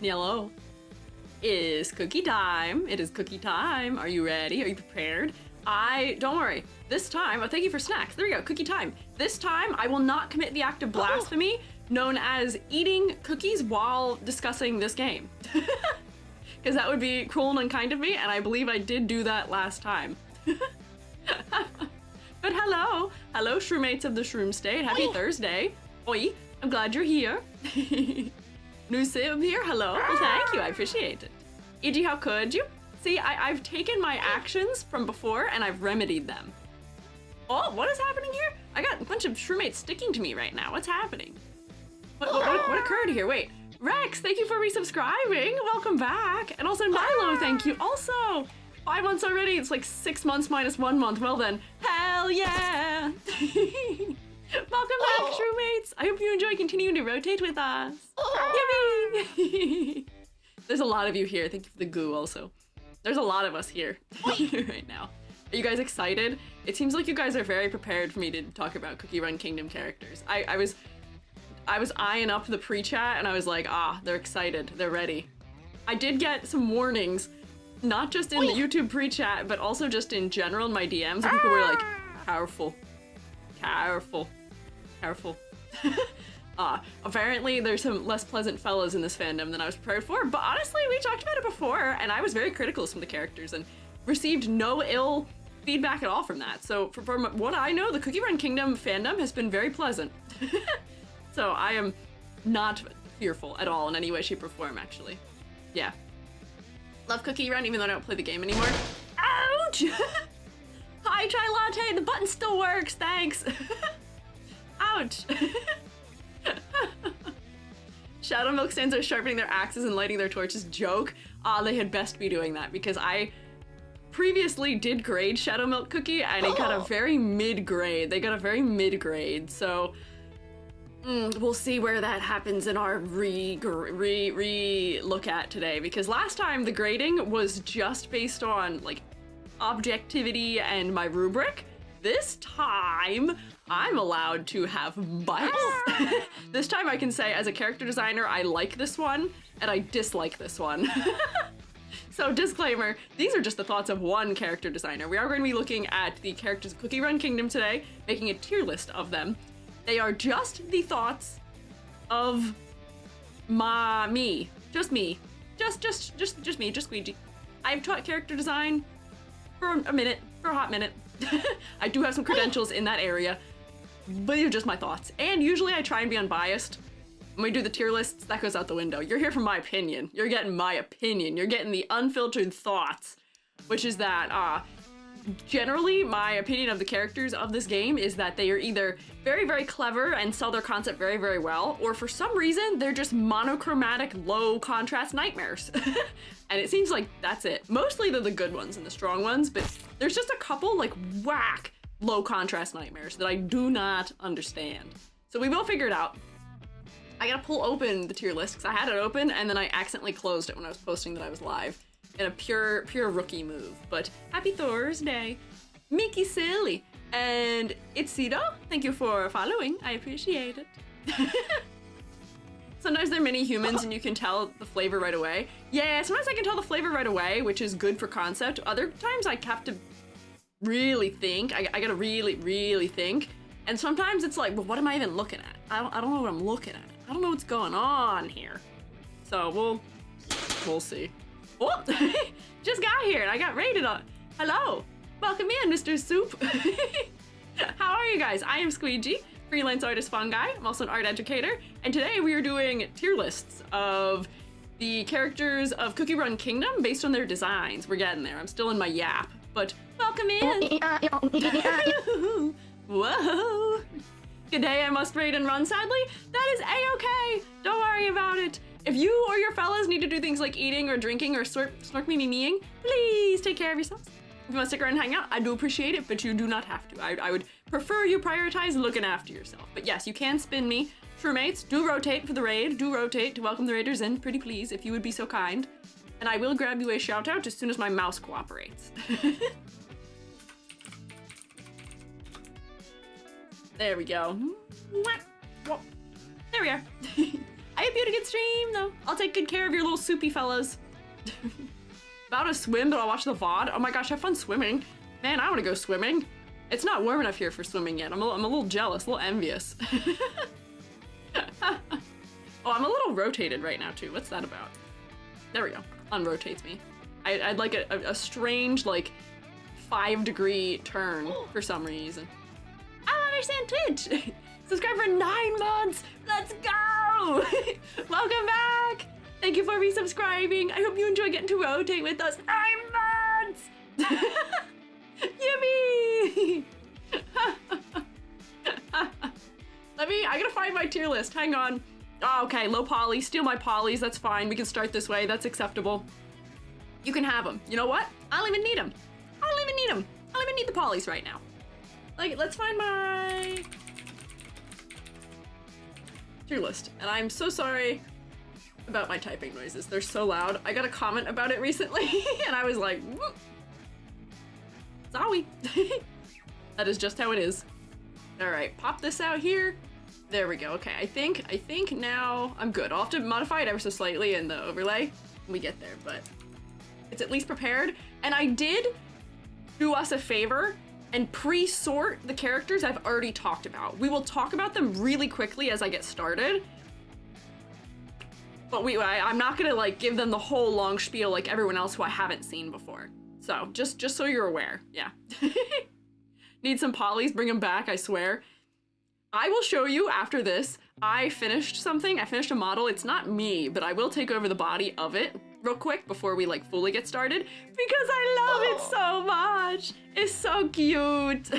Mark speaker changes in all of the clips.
Speaker 1: Hello. It's cookie time. It is cookie time. Are you ready? Are you prepared? Don't worry. This time, thank you for snacks. There we go, cookie time. This time, I will not commit the act of blasphemy known as eating cookies while discussing this game. Because that would be cruel and unkind of me, and I believe I did do that last time. But hello, shroommates of the Shroom State. Happy Thursday. Oi, I'm glad you're here. New Sim here, hello. Well, thank you, I appreciate it. E.g., how could you? See, I've taken my actions from before and I've remedied them. Oh, what is happening here? I got a bunch of shroommates sticking to me right now. What's happening? What occurred here? Wait, Rex, thank you for resubscribing. Welcome back. And also Milo, thank you. Also, 5 months already. It's like 6 months minus 1 month. Well then, hell yeah. Welcome back, shroommates. I hope you enjoy continuing to rotate with us. Yippee! There's a lot of you here. Thank you for the goo also. There's a lot of us here right now. Are you guys excited? It seems like you guys are very prepared for me to talk about Cookie Run Kingdom characters. I was eyeing up the pre-chat and I was like, they're excited, they're ready. I did get some warnings, not just in the YouTube pre-chat, but also just in general in my DMs. And people were like, careful. Apparently there's some less pleasant fellas in this fandom than I was prepared for, but honestly, we talked about it before, and I was very critical of some of the characters and received no ill feedback at all from that. So from what I know, the Cookie Run Kingdom fandom has been very pleasant. So I am not fearful at all in any way, shape, or form, actually. Yeah. Love Cookie Run, even though I don't play the game anymore. Ouch! Hi, Chai Latte, the button still works, thanks. Ouch. Shadow Milk stands are sharpening their axes and lighting their torches. Joke. They had best be doing that because I previously did grade Shadow Milk Cookie and it got a very mid-grade. They got a very mid-grade, so we'll see where that happens in our re-look at today, because last time the grading was just based on like objectivity and my rubric. This time, I'm allowed to have bias. This time I can say, as a character designer, I like this one, and I dislike this one. So disclaimer, these are just the thoughts of one character designer. We are going to be looking at the characters of Cookie Run Kingdom today, making a tier list of them. They are just the thoughts of me. Just me. Just me, just Squiiji. I've taught character design for a hot minute. I do have some credentials in that area, but they're just my thoughts. And usually I try and be unbiased. When we do the tier lists, that goes out the window. You're here for my opinion. You're getting my opinion. You're getting the unfiltered thoughts, which is that, generally my opinion of the characters of this game is that they are either very, very clever and sell their concept very, very well, or for some reason, they're just monochromatic, low contrast nightmares. And it seems like that's it. Mostly they're the good ones and the strong ones, but there's just a couple like whack low contrast nightmares that I do not understand. So we will figure it out. I gotta pull open the tier list because I had it open and then I accidentally closed it when I was posting that I was live in a pure rookie move. But happy Thursday, Mickey Silly, and Itsido, thank you for following. I appreciate it. Sometimes they're mini humans and you can tell the flavor right away. Yeah, sometimes I can tell the flavor right away, which is good for concept. Other times I have to really think. I gotta really think. And sometimes it's like, well, what am I even looking at? I don't know what I'm looking at. I don't know what's going on here. So we'll see. Oh, just got here and I got rated on. Hello, welcome in, Mr. Soup. How are you guys? I am Squiiji, freelance artist fungi. I'm also an art educator, and today we are doing tier lists of the characters of Cookie Run Kingdom based on their designs. We're getting there. I'm still in my yap, but welcome in. Whoa. Good day, I must raid and run, sadly. That is a-okay. Don't worry about it. If you or your fellas need to do things like eating or drinking or snark me-meing, please take care of yourselves. If you want to stick around and hang out, I do appreciate it, but you do not have to. I would prefer you prioritize looking after yourself. But yes, you can spin me. Shroommates, do rotate for the raid. Do rotate to welcome the raiders in, pretty please, if you would be so kind. And I will grab you a shout out as soon as my mouse cooperates. There we go. There we are. I hope you had a good stream, though. I'll take good care of your little soupy fellas. About to swim, but I'll watch the VOD. Oh my gosh, have fun swimming. Man, I want to go swimming. It's not warm enough here for swimming yet. I'm a little jealous, a little envious. Oh, I'm a little rotated right now, too. What's that about? There we go. Unrotates me. I'd like a strange, like, 5-degree turn for some reason. I don't understand Twitch. Subscribe for 9 months. Let's go. Welcome back. Thank you for resubscribing. I hope you enjoy getting to rotate with us. 9 months. Yippee. I gotta find my tier list. Hang on. Oh, okay, low poly. Steal my polys. That's fine. We can start this way. That's acceptable. You can have them. You know what? I don't even need them. I don't even need them. I don't even need the polys right now. Like, let's find my tier list. And I'm so sorry about my typing noises. They're so loud. I got a comment about it recently, and I was like, whoop. Sorry. That is just how it is. All right, pop this out here. There we go. Okay, I think now I'm good. I'll have to modify it ever so slightly in the overlay when we get there, but it's at least prepared. And I did do us a favor and pre-sort the characters I've already talked about. We will talk about them really quickly as I get started, but I'm not gonna like give them the whole long spiel like everyone else who I haven't seen before. So just so you're aware, yeah. Need some polys, bring them back, I swear. I will show you after this. I finished something. I finished a model. It's not me, but I will take over the body of it real quick before we like fully get started because I love it so much. It's so cute.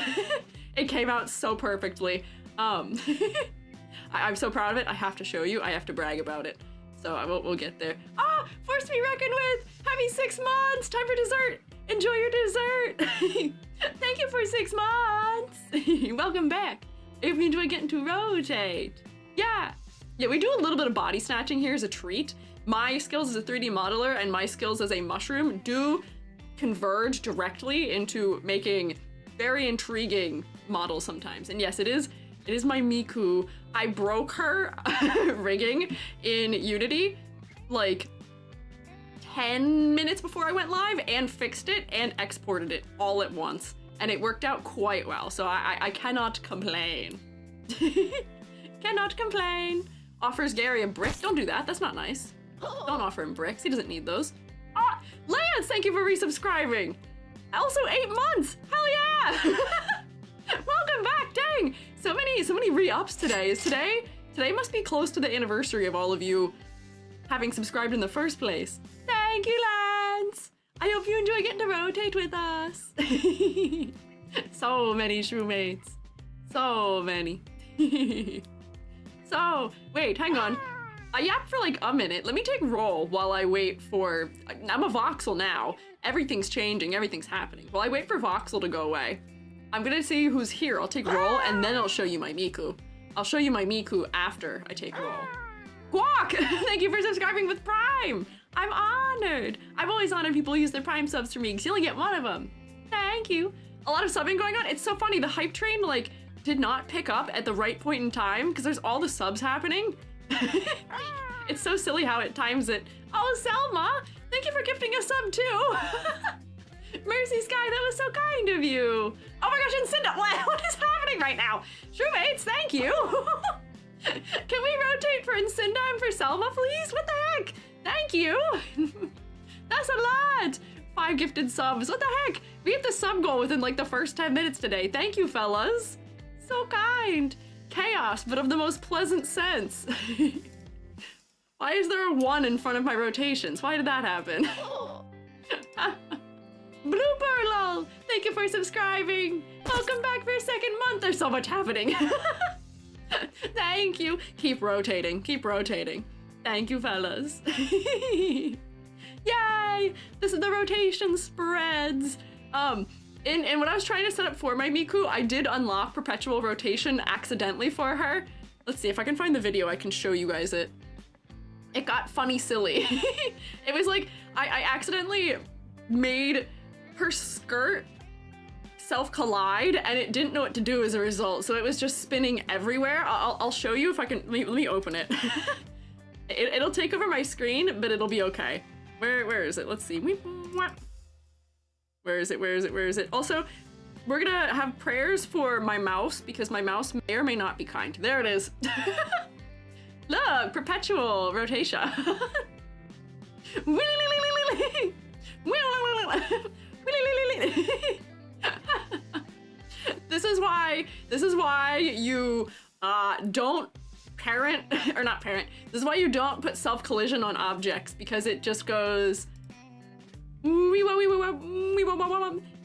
Speaker 1: It came out so perfectly. I'm so proud of it. I have to show you. I have to brag about it. So we'll get there. Ah, force to be reckoned with. Happy 6 months. Time for dessert. Enjoy your dessert. Thank you for 6 months. Welcome back. If you enjoy getting to rotate. Yeah, we do a little bit of body snatching here as a treat. My skills as a 3D modeler and my skills as a mushroom do converge directly into making very intriguing models sometimes. And yes, it is my Miku. I broke her rigging in Unity like 10 minutes before I went live and fixed it and exported it all at once. And it worked out quite well, so I cannot complain. Cannot complain. Offers Gary a brick. Don't do that, that's not nice. Don't offer him bricks, he doesn't need those. Ah, Lance, thank you for resubscribing. Also 8 months, hell yeah. Welcome back, dang. So many re-ups today. Today must be close to the anniversary of all of you having subscribed in the first place. Thank you, Lance. I hope you enjoy getting to rotate with us. So many shroommates. So many. So, wait, hang on. I yapped for like a minute. Let me take roll while I wait for... I'm a voxel now. Everything's changing, everything's happening. While I wait for voxel to go away, I'm gonna see who's here. I'll take roll and then I'll show you my Miku. I'll show you my Miku after I take roll. Guac! Thank you for subscribing with Prime! I'm honored! I've always honored people who use their Prime subs for me because you only get one of them. Thank you. A lot of subbing going on. It's so funny, the hype train like did not pick up at the right point in time because there's all the subs happening. It's so silly how it times it. Oh, Selma! Thank you for gifting a sub too! Mercy Sky, that was so kind of you! Oh my gosh, and Cinda, what is happening right now? Shroommates, thank you! Can we rotate for Incinda and for Selma, please? What the heck? Thank you! That's a lot! 5 gifted subs, what the heck? We hit the sub goal within like the first 10 minutes today. Thank you, fellas. So kind. Chaos, but of the most pleasant sense. Why is there a 1 in front of my rotations? Why did that happen? Blooper lol, thank you for subscribing. Welcome back for a 2nd month. There's so much happening. Thank you. Keep rotating, keep rotating. Thank you, fellas. Yay! This is the rotation spreads. And when I was trying to set up for my Miku, I did unlock perpetual rotation accidentally for her. Let's see if I can find the video. I can show you guys it. It got funny silly. It was like I accidentally made her skirt self-collide and it didn't know what to do as a result, so it was just spinning everywhere. I'll show you if I can. Let me open it. It'll take over my screen, but it'll be okay. Where is it? Let's see. Where is it? Also, we're gonna have prayers for my mouse because my mouse may or may not be kind. There it is. Look, perpetual rotation. This is why you don't parent, or not parent, this is why you don't put self-collision on objects, because it just goes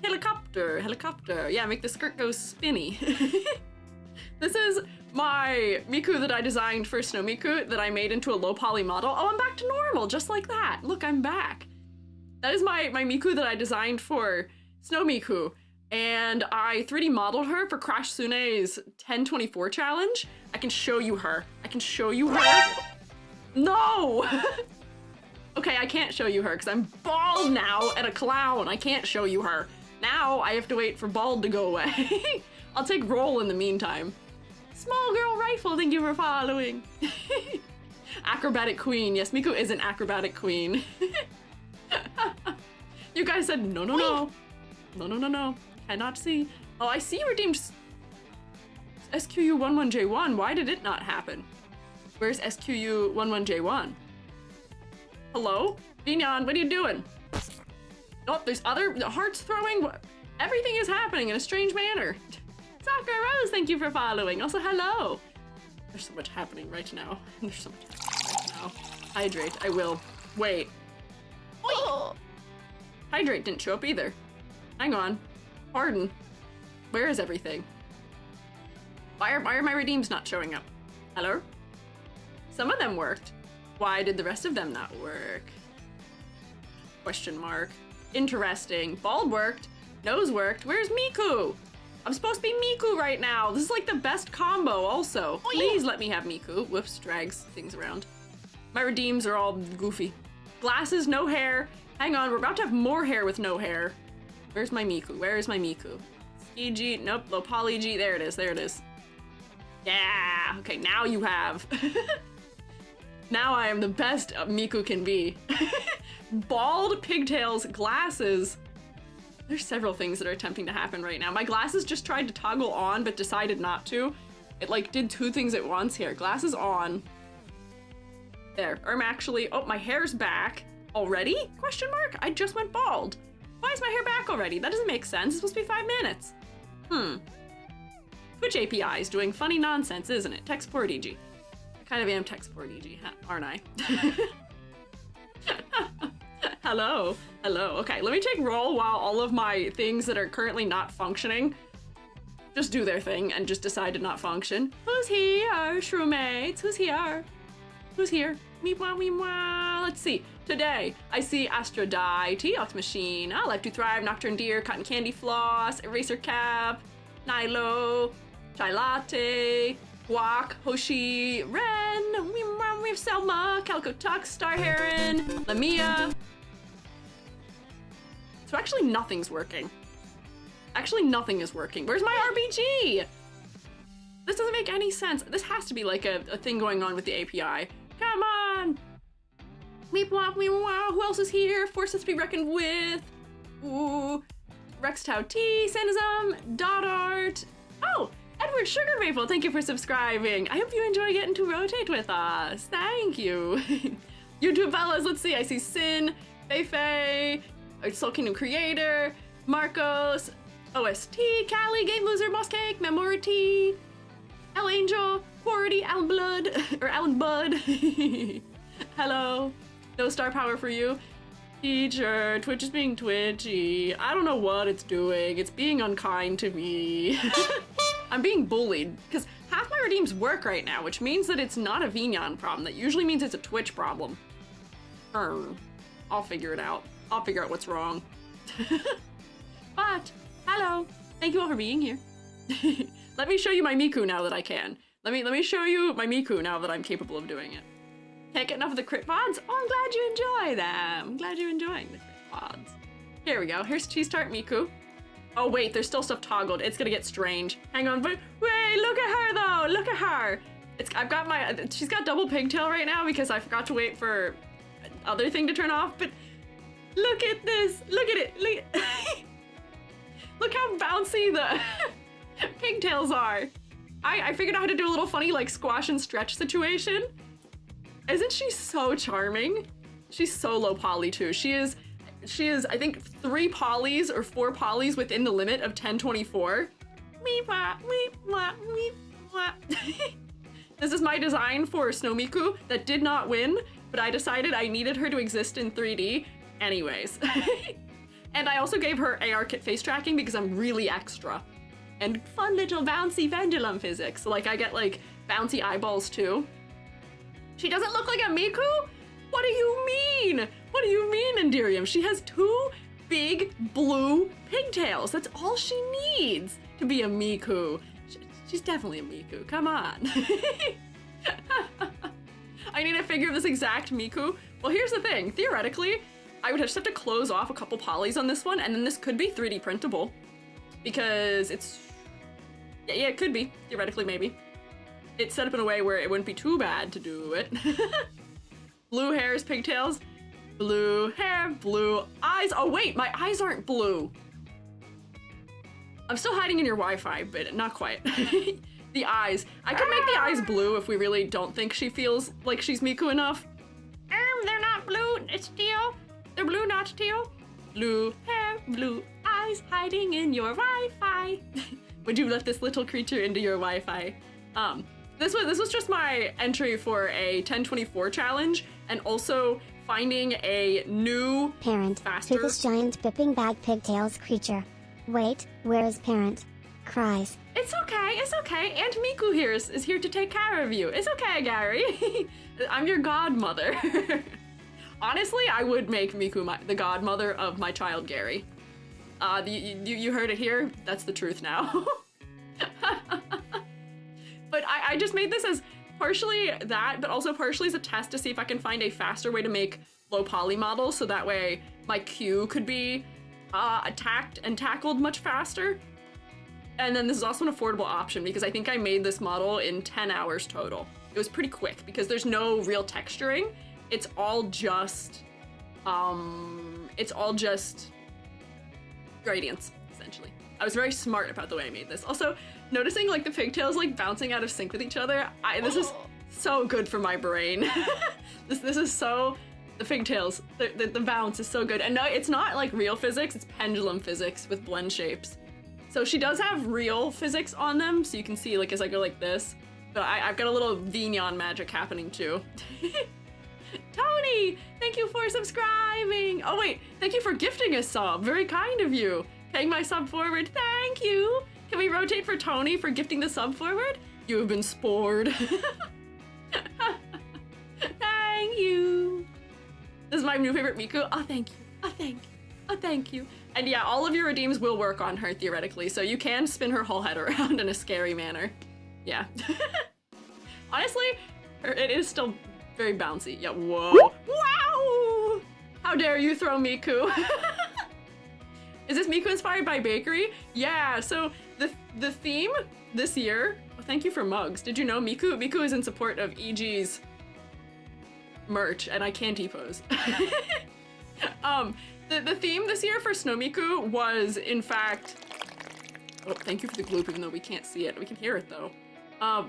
Speaker 1: helicopter. Yeah, make the skirt go spinny. This is my Miku that I designed for Snow Miku that I made into a low poly model. Oh, I'm back to normal, just like that. Look, I'm back. That is my Miku that I designed for Snow Miku. And I 3D modeled her for Crash Sune's 1024 challenge. I can show you her. No! Okay, I can't show you her because I'm bald now and a clown. I can't show you her. Now I have to wait for bald to go away. I'll take roll in the meantime. Small girl rifle, thank you for following. Acrobatic queen. Yes, Miku is an acrobatic queen. You guys said no. Cannot see. Oh, I see you redeemed SQU11J1. Why did it not happen? Where's SQU11J1? Hello? Vignon, what are you doing? Oh, there's other hearts throwing. Everything is happening in a strange manner. Sakura Rose, thank you for following. Also, hello. There's so much happening right now. Hydrate, I will. Wait. Oh. Hydrate didn't show up either. Hang on. Pardon. Where is everything? Why are my redeems not showing up? Hello? Some of them worked. Why did the rest of them not work? Question mark. Interesting. Bald worked. Nose worked. Where's Miku? I'm supposed to be Miku right now. This is like the best combo also. Please let me have Miku. Whoops, drags things around. My redeems are all goofy. Glasses, no hair. Hang on, we're about to have more hair with no hair. Where's my Miku? Where is my Miku? Squiiji, nope, low poly G. There it is. Yeah, okay, now you have. Now I am the best Miku can be. Bald, pigtails, glasses. There's several things that are attempting to happen right now. My glasses just tried to toggle on, but decided not to. It like did two things at once here. Glasses on. There, I'm actually, oh, my hair's back. Already? Question mark? I just went bald. Why is my hair back already? That doesn't make sense. It's supposed to be 5 minutes. Twitch API is doing funny nonsense, isn't it? Tech support EG. I kind of am tech support EG, aren't I? Hello. Okay, let me take roll while all of my things that are currently not functioning just do their thing and just decide to not function. Who's here? Shroommates? Who's here? Meepwa. Let's see. Today, I see Astrodie, T-Ox Machine, I Life to Thrive, Nocturne Deer, Cotton Candy Floss, Eraser Cap, Nilo, Chai Latte, Guac, Hoshi, Ren, we have Selma, Calico Tux, Star Heron, Lamia. So actually nothing's working. Nothing is working. Where's my RBG? This doesn't make any sense. This has to be like a thing going on with the API. Come on! Weep wop, wee wow. Who else is here? Forces to be reckoned with. Ooh. Rex Tau T, Sanizum, Dot Art. Oh, Edward Sugar Maple, thank you for subscribing. I hope you enjoy getting to rotate with us. Thank you. YouTube fellas, let's see. I see Sin, Fei, Soul Kingdom Creator, Marcos, OST, Callie, Game Loser, Moss Cake, Memority, El Angel, Quarity, Alan Blood, or Alan Bud. Hello. No star power for you. Teacher, Twitch is being twitchy. I don't know what it's doing. It's being unkind to me. I'm being bullied because half my redeems work right now, which means that it's not a Vignon problem. That usually means it's a Twitch problem. I'll figure it out. I'll figure out what's wrong. But, hello. Thank you all for being here. Let me show you my Miku now that I can. Let me show you my Miku now that I'm capable of doing it. Can't get enough of the crit pods? Oh, I'm glad you enjoy them. I'm glad you're enjoying the crit pods. Here we go. Here's Cheese Tart Miku. Oh wait, there's still stuff toggled. It's gonna get strange. Hang on, but wait, look at her though. Look at her. I've got she's got double pigtail right now because I forgot to wait for other thing to turn off, but look at this, look at it, look how bouncy the pigtails are. I figured out how to do a little funny like squash and stretch situation. Isn't she so charming? She's so low poly too. She is I think 3 polys or 4 polys within the limit of 1024. This is my design for Snow Miku that did not win, but I decided I needed her to exist in 3D anyways. And I also gave her AR kit face tracking because I'm really extra. And fun little bouncy pendulum physics. So like I get like bouncy eyeballs too. She doesn't look like a Miku? What do you mean? What do you mean, Enderium? She has 2 big blue pigtails. That's all she needs to be a Miku. She's definitely a Miku, come on. I need a figure of this exact Miku. Well, here's the thing. Theoretically, I would just have to close off a couple polys on this one, and then this could be 3D printable. Because it's... Yeah, it could be. Theoretically, maybe. It's set up in a way where it wouldn't be too bad to do it. Blue hairs, pigtails. Blue hair, blue eyes. Oh wait, my eyes aren't blue. I'm still hiding in your Wi-Fi, but not quite. The eyes. I could make the eyes blue if we really don't think she feels like she's Miku enough. They're not blue, it's teal. They're blue, not teal. Blue hair, blue eyes, hiding in your Wi-Fi. Would you let this little creature into your Wi-Fi? This was just my entry for a 1024 challenge, and also finding a new
Speaker 2: parent
Speaker 1: faster
Speaker 2: to this giant bipping bag pigtails creature. Wait, where is parent? Cries.
Speaker 1: It's okay. Aunt Miku here is here to take care of you. It's okay, Gary. I'm your godmother. Honestly, I would make Miku the godmother of my child, Gary. You heard it here. That's the truth now. But I just made this as partially that, but also partially as a test to see if I can find a faster way to make low poly models, so that way my Q could be attacked and tackled much faster. And then this is also an affordable option because I think I made this model in 10 hours total. It was pretty quick because there's no real texturing. It's all just gradients, essentially. I was very smart about the way I made this. Also, noticing like the pigtails like bouncing out of sync with each other, this is so good for my brain. This is so, the pigtails, the bounce is so good. And no, it's not like real physics, it's pendulum physics with blend shapes. So she does have real physics on them, so you can see like as I go like this, but I've got a little Vignon magic happening too. Tony, thank you for subscribing. Oh wait, thank you for gifting a sub, very kind of you. Paying my sub forward, thank you. Can we rotate for Tony for gifting the sub forward? You have been spored. Thank you. This is my new favorite Miku. Oh, thank you. Oh, thank you. Oh, thank you. And yeah, all of your redeems will work on her theoretically, so you can spin her whole head around in a scary manner. Yeah. Honestly, it is still very bouncy. Yeah, whoa. Wow! How dare you throw Miku? Is this Miku inspired by bakery? Yeah, so the theme this year, oh, thank you for mugs. Did you know Miku is in support of EG's merch, and I can't T-pose. The theme this year for Snow Miku was, in fact, oh, thank you for the gloop, even though we can't see it. We can hear it, though. I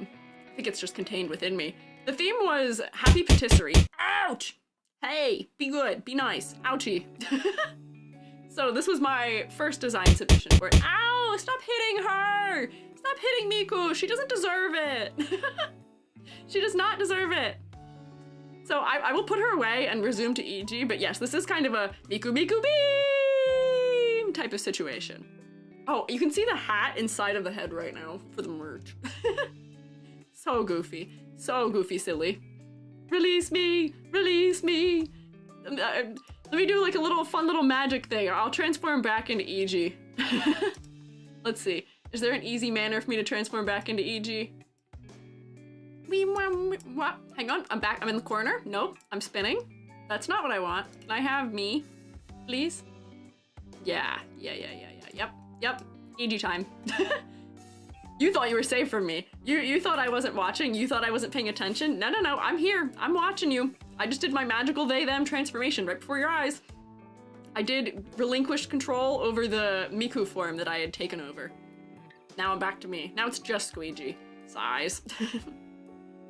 Speaker 1: think it's just contained within me. The theme was Happy Patisserie. Ouch! Hey, be good, be nice. Ouchie. So this was my first design submission for it. Ow! Stop hitting her! Stop hitting Miku! She doesn't deserve it! She does not deserve it! So I will put her away and resume to EG, but yes, this is kind of a Miku beam type of situation. Oh, you can see the hat inside of the head right now for the merch. So goofy, silly. Release me, release me. Let me do like a fun little magic thing. I'll transform back into EG. Let's see. Is there an easy manner for me to transform back into EG? Hang on, I'm back. I'm in the corner. Nope, I'm spinning. That's not what I want. Can I have me, please? Yeah. Yep. EG time. You thought you were safe from me. You thought I wasn't watching. You thought I wasn't paying attention. No, I'm here. I'm watching you. I just did my magical they-them transformation right before your eyes. I did relinquish control over the Miku form that I had taken over. Now I'm back to me. Now it's just Squiiji. Size.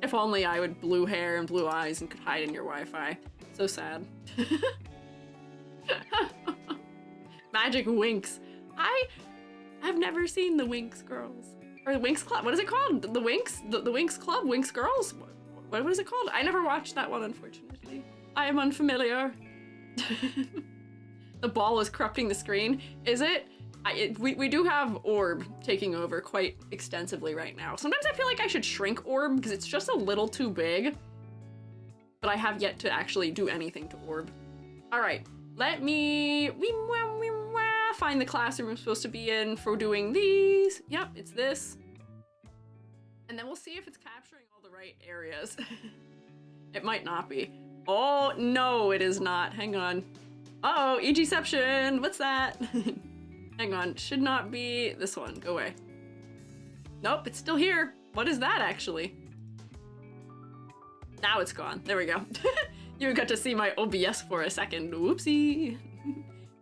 Speaker 1: If only I would blue hair and blue eyes and could hide in your Wi-Fi. So sad. Magic Winx. I've never seen the Winx girls. Or the Winx Club. What is it called? The Winx? The Winx Club? Winx Girls? What is it called? I never watched that one, unfortunately. I am unfamiliar. The ball is corrupting the screen. Is it? We do have Orb taking over quite extensively right now. Sometimes I feel like I should shrink Orb because it's just a little too big. But I have yet to actually do anything to Orb. All right, let me find the classroom I'm supposed to be in for doing these. Yep, it's this. And then we'll see if it's capturing all the right areas. It might not be. Oh, no, it is not. Hang on. Uh-oh, EGception. What's that? Hang on. Should not be this one. Go away. Nope, it's still here. What is that, actually? Now it's gone. There we go. You got to see my OBS for a second. Whoopsie.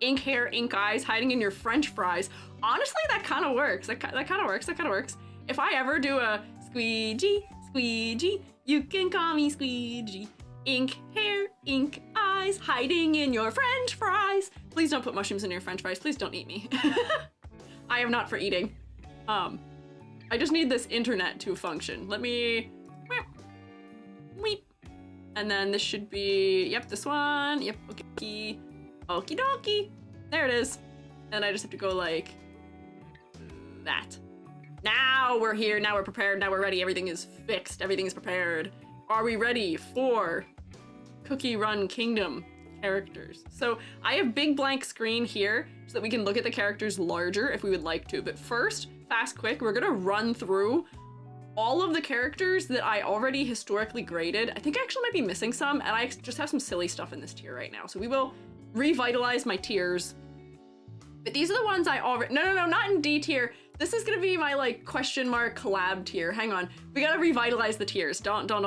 Speaker 1: Ink hair, ink eyes, hiding in your French fries. Honestly, that kind of works. That kind of works. That kind of works. If I ever do a Squiiji, you can call me Squiiji. Ink hair, ink eyes, hiding in your French fries. Please don't put mushrooms in your French fries. Please don't eat me. I am not for eating. I just need this internet to function. Let me... Weep. And then this should be... Yep, this one. Yep, okay. Okie dokie. There it is. And I just have to go like... that. Now we're here. Now we're prepared. Now we're ready. Everything is fixed. Everything is prepared. Are we ready for Cookie Run Kingdom characters? So I have big blank screen here so that we can look at the characters larger if we would like to. But first, fast, quick, we're gonna run through all of the characters that I already historically graded. I think I actually might be missing some, and I just have some silly stuff in this tier right now. So we will revitalize my tiers. But these are the ones I already... No, not in D tier. This is gonna be my, like, question mark collab tier. Hang on. We gotta revitalize the tiers. Don't. No.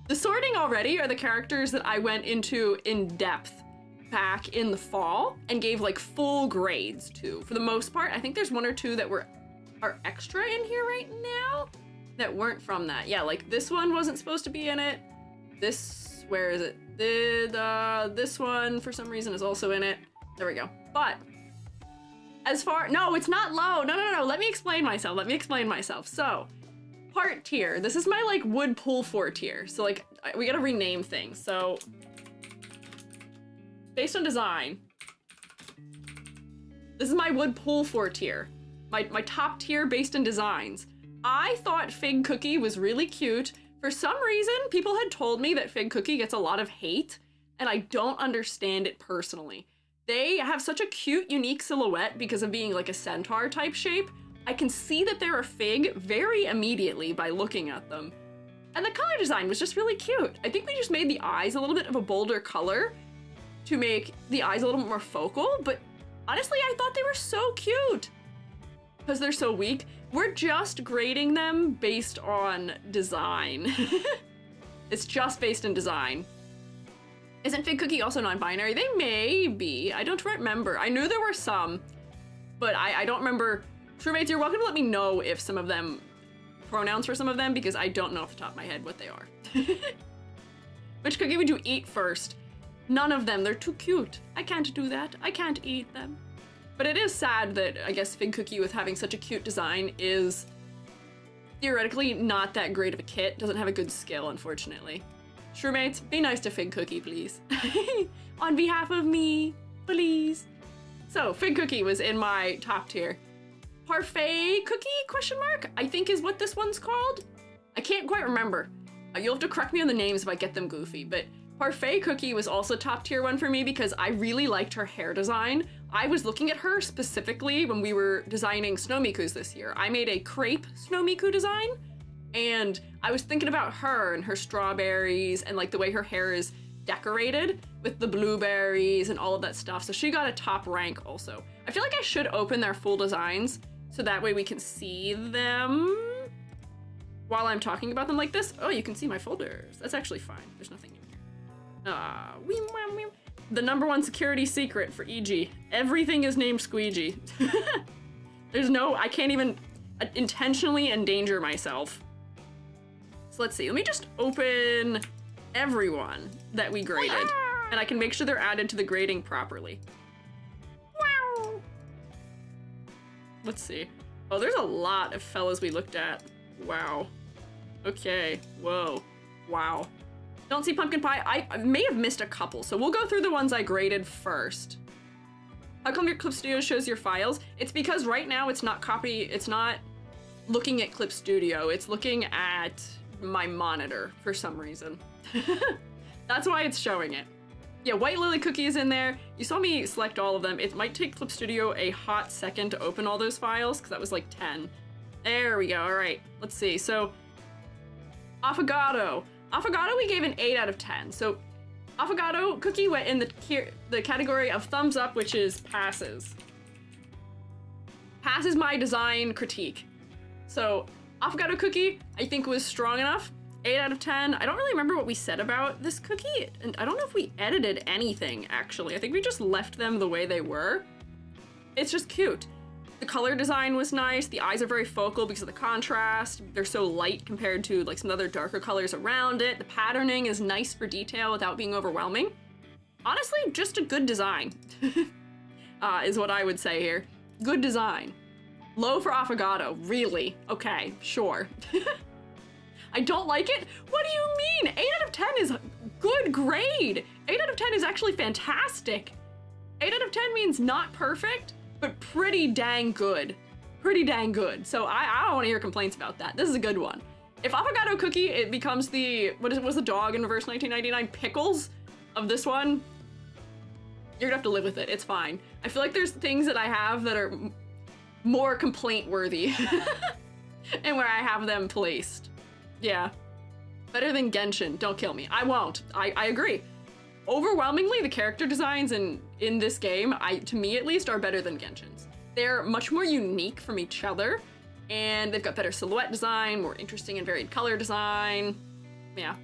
Speaker 1: The sorting already are the characters that I went into in depth back in the fall and gave, like, full grades to. For the most part, I think there's one or two that are extra in here right now that weren't from that. Yeah, like, this one wasn't supposed to be in it. This, where is it? This one, for some reason, is also in it. There we go. But as far... No, it's not low. No. Let me explain myself. So, part tier. This is my, like, would pull for tier. So, like, we gotta rename things. So, based on design, this is my would pull for tier. My top tier based on designs. I thought Fig Cookie was really cute. For some reason, people had told me that Fig Cookie gets a lot of hate, and I don't understand it personally. They have such a cute, unique silhouette because of being like a centaur type shape. I can see that they're a fig very immediately by looking at them. And the color design was just really cute. I think we just made the eyes a little bit of a bolder color to make the eyes a little bit more focal, but honestly, I thought they were so cute. Because they're so weak. We're just grading them based on design. It's just based on design. Isn't Fig Cookie also non-binary? They may be. I don't remember. I knew there were some, but I don't remember. Crewmates, you're welcome to let me know if some of them, pronouns for some of them, because I don't know off the top of my head what they are. Which cookie would you eat first? None of them. They're too cute. I can't do that. I can't eat them. But it is sad that, I guess, Fig Cookie with having such a cute design is theoretically not that great of a kit. Doesn't have a good skill, unfortunately. Crewmates, be nice to Fig Cookie, please. On behalf of me, please. So, Fig Cookie was in my top tier. Parfait Cookie, question mark? I think is what this one's called. I can't quite remember. You'll have to correct me on the names if I get them goofy, but Parfait Cookie was also top tier one for me because I really liked her hair design. I was looking at her specifically when we were designing Snow Mikus this year. I made a crepe Snow Miku design, and I was thinking about her and her strawberries and like the way her hair is decorated with the blueberries and all of that stuff. So she got a top rank also. I feel like I should open their full designs so that way we can see them while I'm talking about them like this. Oh, you can see my folders. That's actually fine. There's nothing in here. The #1 security secret for EG. Everything is named Squiiji. There's no, I can't even intentionally endanger myself. So let's see, let me just open everyone that we graded, and I can make sure they're added to the grading properly. Wow. Let's see. Oh, there's a lot of fellas we looked at. Wow. Okay, whoa, wow. Don't see pumpkin pie. I may have missed a couple, so we'll go through the ones I graded first. How come your Clip Studio shows your files? It's because right now it's not looking at Clip Studio, it's looking at my monitor for some reason. That's why it's showing it. Yeah, White Lily Cookie is in there. You saw me select all of them. It might take Clip Studio a hot second to open all those files, because that was like 10. There we go, all right, let's see. So, Affogato. Affogato we gave an 8 out of 10. So Affogato Cookie went in the category of thumbs up, which is passes. Passes my design critique. So Affogato Cookie I think was strong enough. 8 out of 10. I don't really remember what we said about this cookie, and I don't know if we edited anything actually. I think we just left them the way they were. It's just cute. The color design was nice. The eyes are very focal because of the contrast. They're so light compared to like some other darker colors around it. The patterning is nice for detail without being overwhelming. Honestly, just a good design is what I would say here. Good design. Low for Affogato, really? Okay, sure. I don't like it? What do you mean? 8 out of 10 is good grade. 8 out of 10 is actually fantastic. 8 out of 10 means not perfect, but pretty dang good. Pretty dang good. So I don't want to hear complaints about that. This is a good one. If Affogato Cookie, it becomes the, what's the dog in Reverse 1999? Pickles of this one, you're gonna have to live with it. It's fine. I feel like there's things that I have that are more complaint worthy and where I have them placed. Yeah. Better than Genshin. Don't kill me. I won't. I agree. Overwhelmingly, the character designs in this game, to me at least, are better than Genshin's. They're much more unique from each other, and they've got better silhouette design, more interesting and varied color design. Yeah.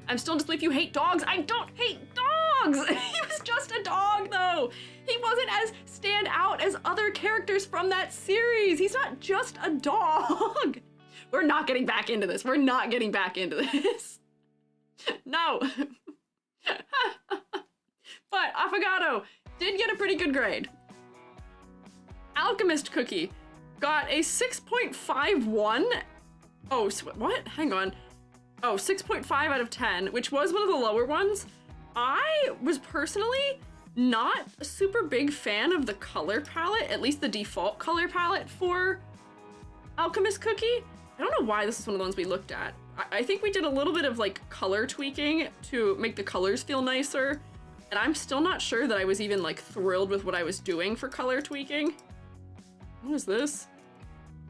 Speaker 1: I'm still in disbelief you hate dogs. I don't hate dogs! He was just a dog, though. He wasn't as stand out as other characters from that series. He's not just a dog. We're not getting back into this. We're not getting back into this. No. But Affogato did get a pretty good grade. Alchemist Cookie got a 6.51. Oh, what? Hang on. Oh, 6.5 out of 10, which was one of the lower ones. I was personally not a super big fan of the color palette, at least the default color palette for Alchemist Cookie. I don't know why this is one of the ones we looked at. I think we did a little bit of like color tweaking to make the colors feel nicer, and I'm still not sure that I was even like thrilled with what I was doing for color tweaking. What is this?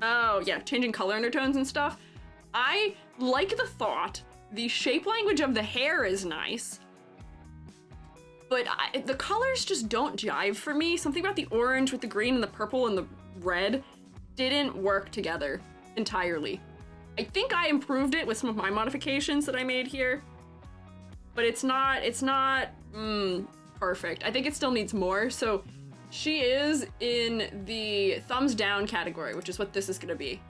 Speaker 1: Oh yeah, changing color undertones and stuff. I like the thought. The shape language of the hair is nice, but the colors just don't jive for me. Something about the orange with the green and the purple and the red didn't work together entirely. I think I improved it with some of my modifications that I made here, but it's not perfect. I think it still needs more. So she is in the thumbs down category, which is what this is gonna be.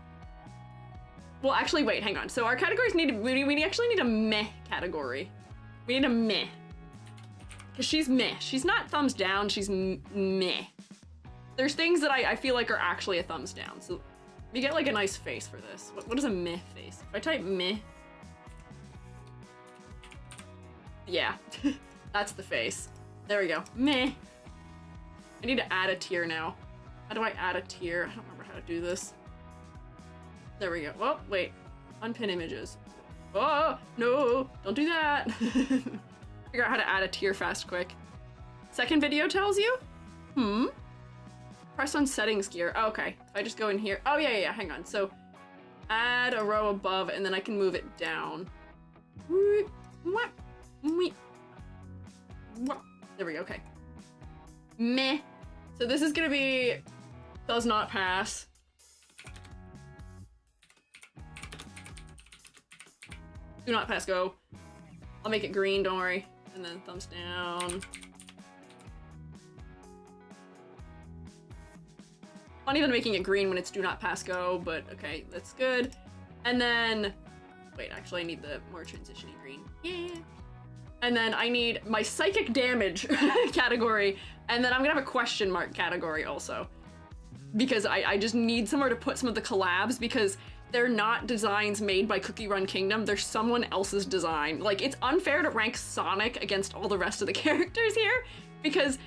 Speaker 1: Well, actually, wait, hang on. So our categories we actually need a meh category. We need a meh. Because she's meh. She's not thumbs down, she's meh. There's things that I feel like are actually a thumbs down. So you get like a nice face for this. What is a meh face? If I type meh. Yeah, that's the face. There we go, meh. I need to add a tier now. How do I add a tier? I don't remember how to do this. There we go. Oh, wait, unpin images. Oh, no, don't do that. Figure out how to add a tier fast quick. Second video tells you? Press on settings gear. Oh, okay, if I just go in here. Oh yeah, hang on. So add a row above and then I can move it down. There we go, okay. Meh. So this is gonna be, does not pass. Do not pass, go. I'll make it green, don't worry. And then thumbs down. Funny that I'm making it green when it's do not pass, go, but okay, that's good. And then, wait, actually I need the more transition-y green. Yeah. And then I need my psychic damage category, and then I'm gonna have a question mark category also. Because I just need somewhere to put some of the collabs, because they're not designs made by Cookie Run Kingdom, they're someone else's design. Like, it's unfair to rank Sonic against all the rest of the characters here, because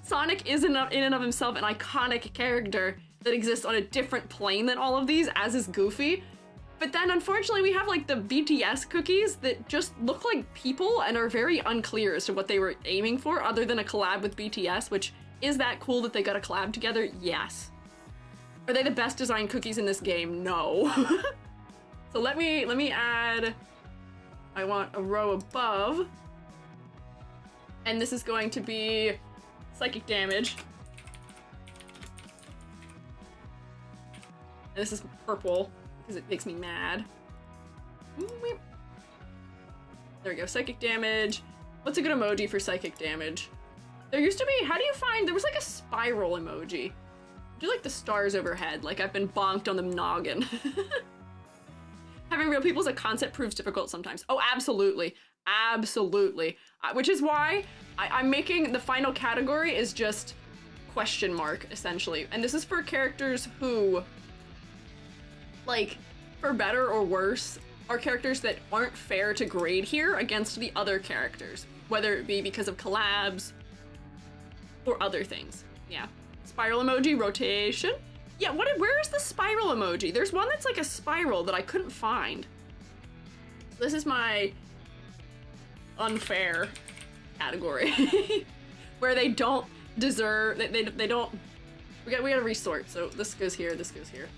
Speaker 1: Sonic is in and of himself an iconic character that exists on a different plane than all of these, as is Goofy. But then, unfortunately, we have, like, the BTS cookies that just look like people and are very unclear as to what they were aiming for, other than a collab with BTS, which, is that cool that they got a collab together? Yes. Are they the best designed cookies in this game? No. So let me add, I want a row above, and this is going to be psychic damage. And this is purple, because it makes me mad. There we go, psychic damage. What's a good emoji for psychic damage? There used to be, how do you find, there was like a spiral emoji. Do like the stars overhead, like I've been bonked on the noggin. Having real people as a concept proves difficult sometimes. Oh, absolutely, absolutely. Which is why I'm making the final category is just question mark, essentially. And this is for characters who, like, for better or worse, are characters that aren't fair to grade here against the other characters, whether it be because of collabs or other things. Yeah. Spiral emoji, rotation. Yeah, where is the spiral emoji? There's one that's like a spiral that I couldn't find. So this is my unfair category where they don't deserve, they don't, we gotta resort. So this goes here, this goes here.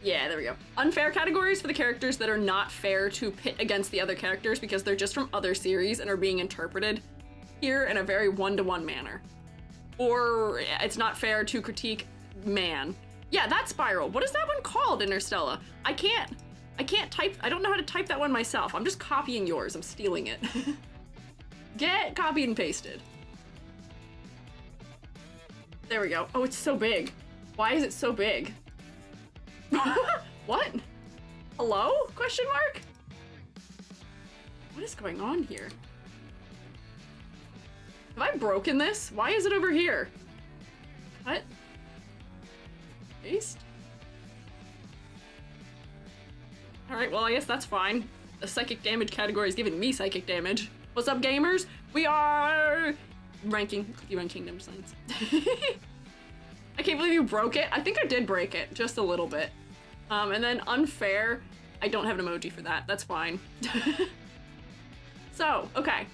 Speaker 1: Yeah, there we go. Unfair categories for the characters that are not fair to pit against the other characters because they're just from other series and are being interpreted here in a very one-to-one manner. Or it's not fair to critique man. Yeah, that spiral. What is that one called, Interstella? I can't type, I don't know how to type that one myself. I'm just copying yours, I'm stealing it. Get copied and pasted. There we go. Oh, it's so big. Why is it so big? What? Hello? Question mark? What is going on here? Have I broken this? Why is it over here? Cut. Paste. Alright, well I guess that's fine. The psychic damage category is giving me psychic damage. What's up, gamers? We are ranking Cookie Run Kingdom designs. I can't believe you broke it. I think I did break it, just a little bit. And then unfair, I don't have an emoji for that. That's fine. So, okay.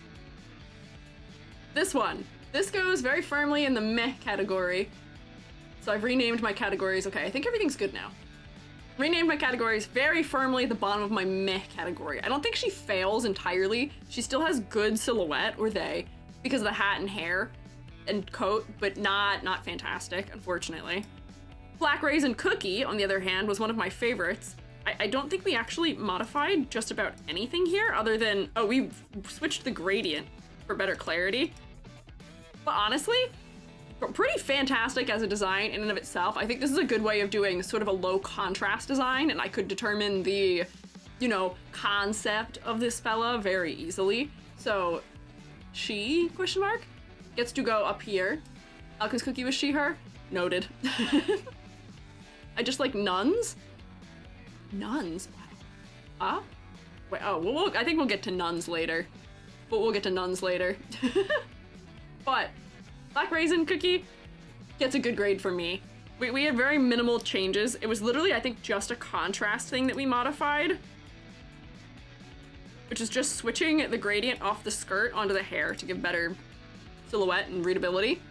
Speaker 1: This one. This goes very firmly in the meh category. So I've renamed my categories. Okay, I think everything's good now. Renamed my categories very firmly at the bottom of my meh category. I don't think she fails entirely. She still has good silhouette, or they, because of the hat and hair and coat, but not fantastic, unfortunately. Black Raisin Cookie, on the other hand, was one of my favorites. I don't think we actually modified just about anything here other than, oh, we switched the gradient for better clarity. But honestly, pretty fantastic as a design in and of itself. I think this is a good way of doing sort of a low contrast design, and I could determine the, you know, concept of this fella very easily. So she, question mark, gets to go up here. Alchemist Cookie was she, her? Noted. I just like nuns. Nuns? Wow. Wait, oh, I think we'll get to nuns later. But we'll get to nuns later. But Black Raisin Cookie gets a good grade from me. We had very minimal changes. It was literally, I think, just a contrast thing that we modified, which is just switching the gradient off the skirt onto the hair to give better silhouette and readability.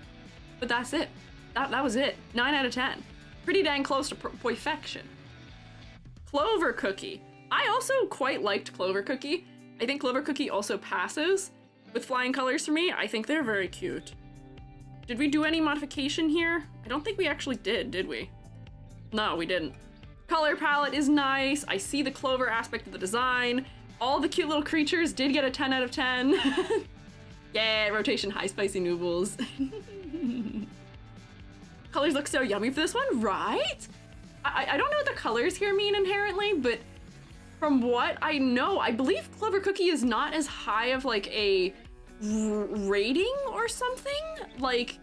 Speaker 1: But that's it. That was it. 9 out of 10. Pretty dang close to perfection. Clover Cookie. I also quite liked Clover Cookie. I think Clover Cookie also passes. with flying colors for me. I think they're very cute. Did we do any modification here? I don't think we actually did we? No, we didn't. Color palette is nice. I see the clover aspect of the design. All the cute little creatures did get a 10 out of 10. Yeah, rotation high spicy noodles. Colors look so yummy for this one, right? I don't know what the colors here mean inherently, but from what I know, I believe Clover Cookie is not as high of like a rating or something. Like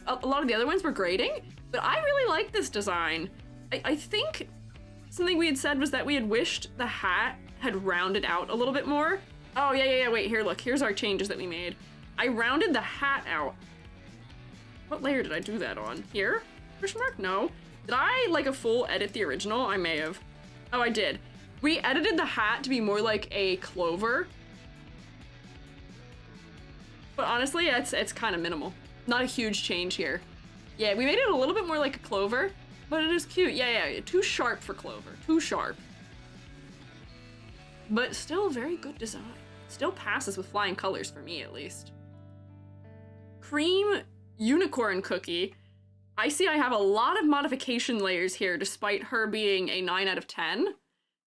Speaker 1: a lot of the other ones were grading, but I really like this design. I think something we had said was that we had wished the hat had rounded out a little bit more. Oh, yeah, wait, here, look, here's our changes that we made. I rounded the hat out. What layer did I do that on? Here? Question mark? No. Did I, like, a full edit the original? I may have. Oh, I did. We edited the hat to be more like a clover. But honestly, it's kind of minimal. Not a huge change here. Yeah, we made it a little bit more like a clover, but it is cute. Yeah, too sharp for clover. Too sharp. But still very good design. Still passes with flying colors for me, at least. Cream Unicorn Cookie. I see I have a lot of modification layers here, despite her being a 9 out of 10.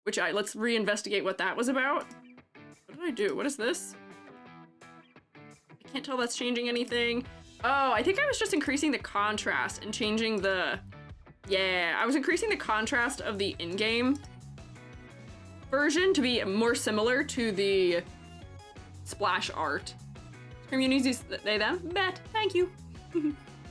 Speaker 1: Which let's reinvestigate what that was about. What did I do? What is this? I can't tell that's changing anything. Oh, I think I was just increasing the contrast and changing the... Yeah, I was increasing the contrast of the in-game version to be more similar to the splash art. Communities, they, them, bet, thank you.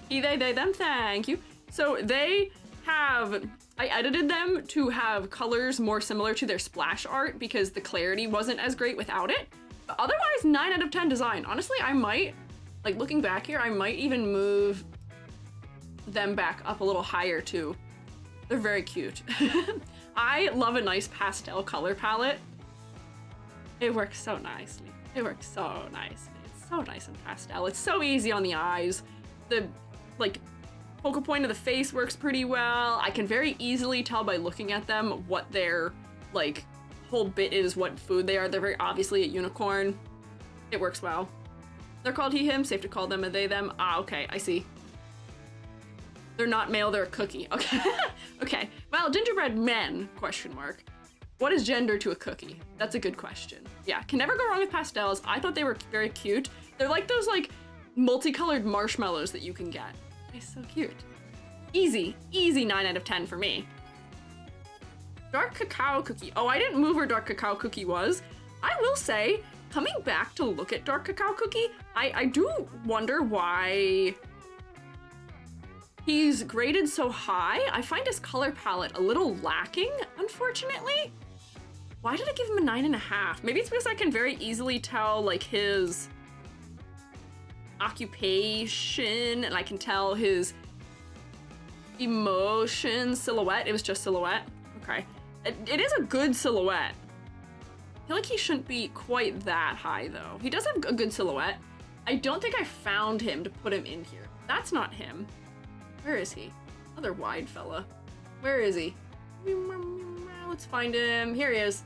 Speaker 1: He, they, them, thank you. So they have, I edited them to have colors more similar to their splash art because the clarity wasn't as great without it. But otherwise, 9 out of 10 design. Honestly, I might, like looking back here, I might even move them back up a little higher too. They're very cute. I love a nice pastel color palette. It works so nicely. It works so nicely. It's so nice and pastel. It's so easy on the eyes. The, like, focal point of the face works pretty well. I can very easily tell by looking at them what their, like, whole bit is, what food they are. They're very obviously a unicorn. It works well. They're called he, him. Safe to call them a they, them. Ah, okay, I see. They're not male, they're a cookie. Okay. Okay. Well, gingerbread men, question mark. What is gender to a cookie? That's a good question. Yeah, can never go wrong with pastels. I thought they were very cute. They're like those, like, multicolored marshmallows that you can get. They're so cute. Easy 9 out of 10 for me. Dark cacao cookie. Oh, I didn't move where dark cacao cookie was. I will say, coming back to look at dark cacao cookie, I do wonder why he's graded so high. I find his color palette a little lacking, unfortunately. Why did I give him a 9.5? Maybe it's because I can very easily tell, like, his occupation, and I can tell his emotion, silhouette. It was just silhouette. Okay. It is a good silhouette. I feel like he shouldn't be quite that high, though. He does have a good silhouette. I don't think I found him to put him in here. That's not him. Where is he? Other wide fella. Where is he? Let's find him. Here he is.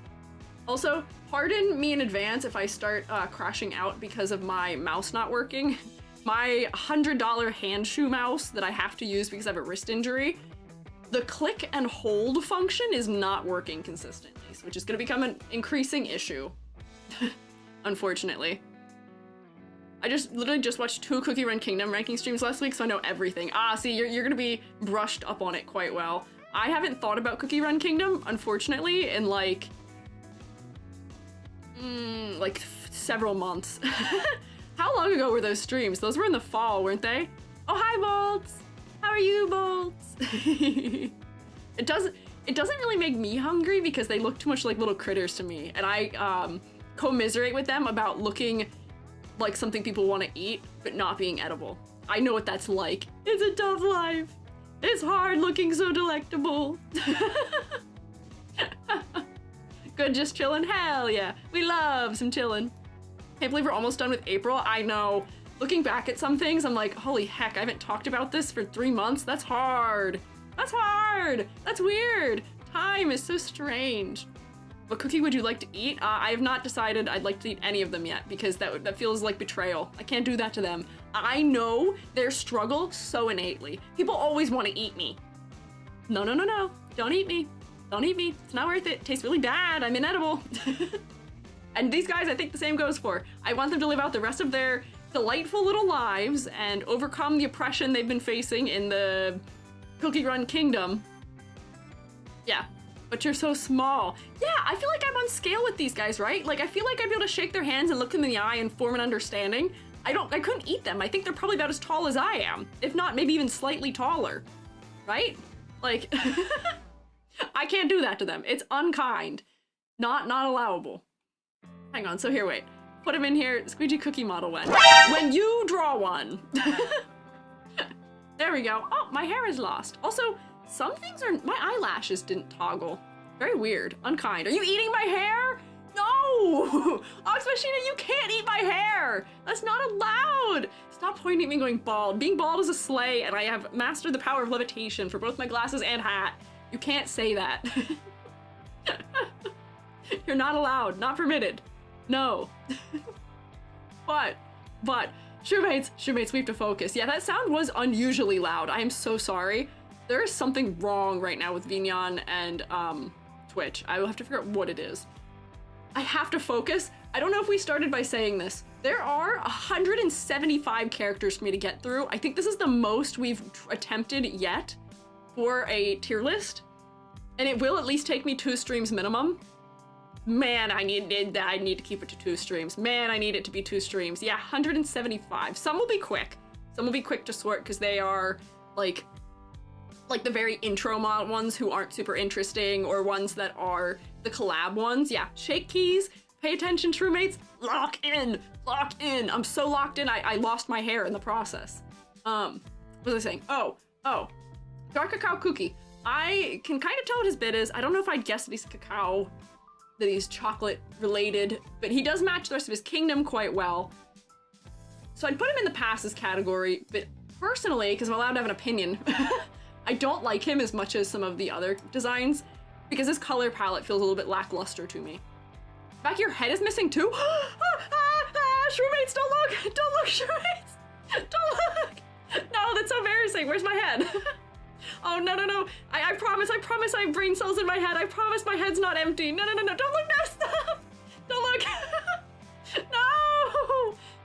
Speaker 1: Also, pardon me in advance if I start crashing out because of my mouse not working. My $100 hand shoe mouse that I have to use because I have a wrist injury, the click and hold function is not working consistently, which is going to become an increasing issue, unfortunately. I literally just watched 2 Cookie Run Kingdom ranking streams last week, so I know everything. Ah, see, you're gonna be brushed up on it quite well. I haven't thought about Cookie Run Kingdom, unfortunately, in like several months. How long ago were those streams? Those were in the fall, weren't they? Oh, hi, Bolts! How are you, Bolts? It doesn't really make me hungry because they look too much like little critters to me, and I commiserate with them about looking like something people want to eat, but not being edible. I know what that's like. It's a tough life. It's hard looking so delectable. Good, just chillin'? Hell yeah. We love some chillin'. Can't believe we're almost done with April. I know. Looking back at some things, I'm like, holy heck, I haven't talked about this for 3 months. That's hard. That's hard. That's weird. Time is so strange. What cookie would you like to eat? I have not decided I'd like to eat any of them yet because that feels like betrayal. I can't do that to them. I know their struggle so innately. People always want to eat me. No, no, no, no. Don't eat me. Don't eat me. It's not worth it. It tastes really bad. I'm inedible. And these guys, I think the same goes for. I want them to live out the rest of their delightful little lives and overcome the oppression they've been facing in the Cookie Run Kingdom. Yeah. But you're so small. Yeah, I feel like I'm on scale with these guys, right? Like, I feel like I'd be able to shake their hands and look them in the eye and form an understanding. I couldn't eat them. I think they're probably about as tall as I am. If not, maybe even slightly taller. Right? Like, I can't do that to them. It's unkind. Not allowable. Hang on, so here, wait. Put them in here. Squeegee cookie model when you draw one. There we go. Oh, my hair is lost. Also, some things are, my eyelashes didn't toggle. Very weird, unkind. Are you eating my hair? No! Ox Machina, you can't eat my hair! That's not allowed! Stop pointing at me going bald. Being bald is a slay, and I have mastered the power of levitation for both my glasses and hat. You can't say that. You're not allowed, not permitted. No. But, Shoemates, we have to focus. Yeah, that sound was unusually loud. I am so sorry. There is something wrong right now with Vignon and Twitch. I will have to figure out what it is. I have to focus. I don't know if we started by saying this. There are 175 characters for me to get through. I think this is the most we've attempted yet for a tier list. And it will at least take me 2 streams minimum. Man, I need to keep it to 2 streams. Man, I need it to be 2 streams. Yeah, 175. Some will be quick. Some will be quick to sort because they are like the very intro mod ones who aren't super interesting, or ones that are the collab ones. Yeah, shake keys, pay attention, Shroommates, lock in. I'm so locked in, I lost my hair in the process. What was I saying? Oh, dark cacao cookie. I can kind of tell what his bit is. I don't know if I'd guess that he's cacao, that he's chocolate related, but he does match the rest of his kingdom quite well. So I'd put him in the passes category, but personally, because I'm allowed to have an opinion, I don't like him as much as some of the other designs because his color palette feels a little bit lackluster to me. Back of your head is missing too? Shroommates, don't look, Shroommates! Don't look! No, that's so embarrassing. Where's my head? Oh, no. I promise I have brain cells in my head. I promise my head's not empty. No, don't look, no, stop! Don't look!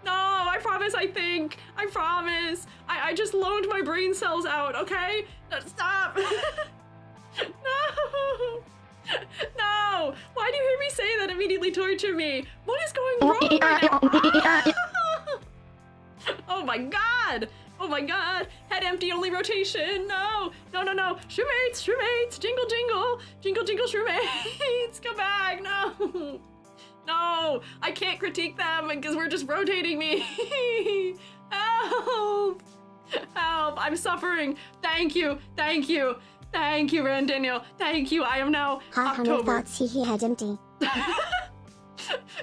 Speaker 1: No, I promise, I promise. I just loaned my brain cells out, okay? Stop! No! Why do you hear me say that? Immediately torture me. What is going wrong right now? Oh my god! Head empty, only rotation. No. Shroommates, jingle, Shroommates, come back. No, I can't critique them because we're just rotating me. Help, I'm suffering. Thank you, Randaniel. Thank you, I am now October.
Speaker 2: Thoughts he head empty.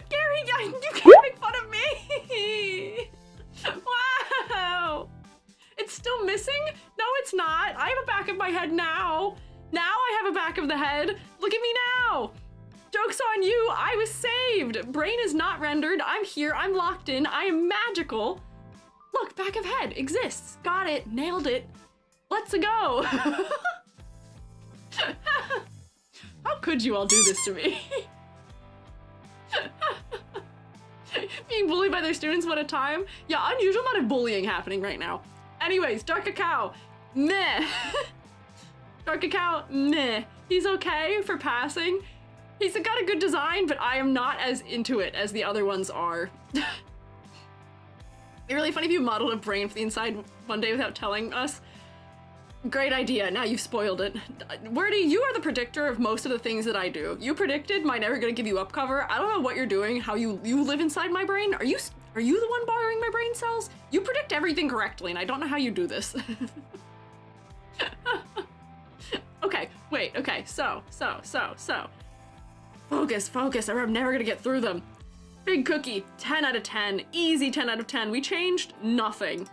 Speaker 1: Gary, you can't make fun of me. Wow. It's still missing? No, it's not. I have a back of my head now. Now I have a back of the head. Look at me now. Joke's on you. I was saved. Brain is not rendered. I'm here. I'm locked in. I am magical. Look, back of head exists. Got it. Nailed it. Let's go. How could you all do this to me? Being bullied by their students one at a time? Yeah, unusual amount of bullying happening right now. Anyways, Dark Cacao, meh. Dark Cacao, meh. He's okay for passing. He's got a good design, but I am not as into it as the other ones are. It'd be really funny if you modeled a brain for the inside one day without telling us. Great idea, now you've spoiled it. Wordy, you are the predictor of most of the things that I do. You predicted my never gonna give you up cover. I don't know what you're doing, how you live inside my brain. Are you the one borrowing my brain cells? You predict everything correctly, and I don't know how you do this. Okay, wait, okay, so. Focus, or I'm never gonna get through them. Big Cookie, 10 out of 10. Easy 10 out of 10. We changed nothing.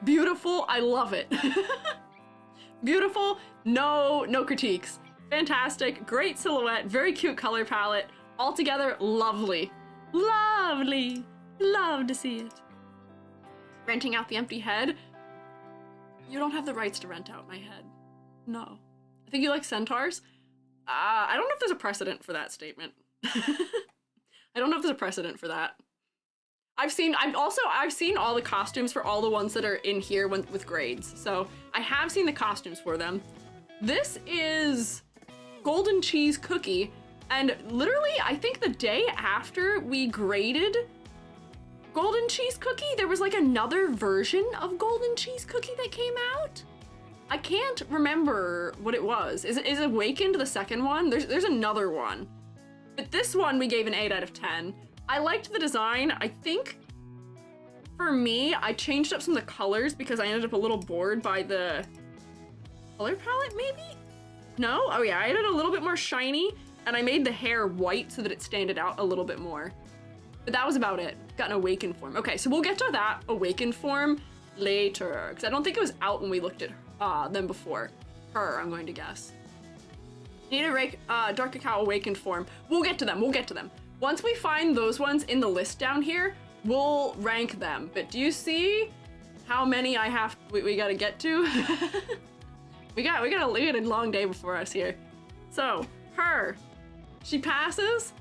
Speaker 1: Beautiful, I love it. Beautiful, no critiques. Fantastic, great silhouette, very cute color palette. Altogether, lovely. Lovely. Love to see it. Renting out the empty head. You don't have the rights to rent out my head. No. I think you like centaurs. I don't know if there's a precedent for that statement. I don't know if there's a precedent for that. I've seen all the costumes for all the ones that are in here with grades. So I have seen the costumes for them. This is golden cheese cookie. And literally, I think the day after we graded golden cheese cookie, there was like another version of golden cheese cookie that came out. I can't remember what it was. Is Awakened the second one? There's another one. But this one we gave an 8 out of 10. I liked the design. I think for me, I changed up some of the colors because I ended up a little bored by the color palette, maybe? No? Oh yeah, I added a little bit more shiny and I made the hair white so that it standed out a little bit more. But that was about it. Got an Awakened form. Okay, so we'll get to that Awakened form later because I don't think it was out when we looked at them before. Her, I'm going to guess. Need a Dark Cacao Awakened form. We'll get to them, we'll get to them. Once we find those ones in the list down here, we'll rank them. But do you see how many we gotta get to? we got a long day before us here. So, her, she passes.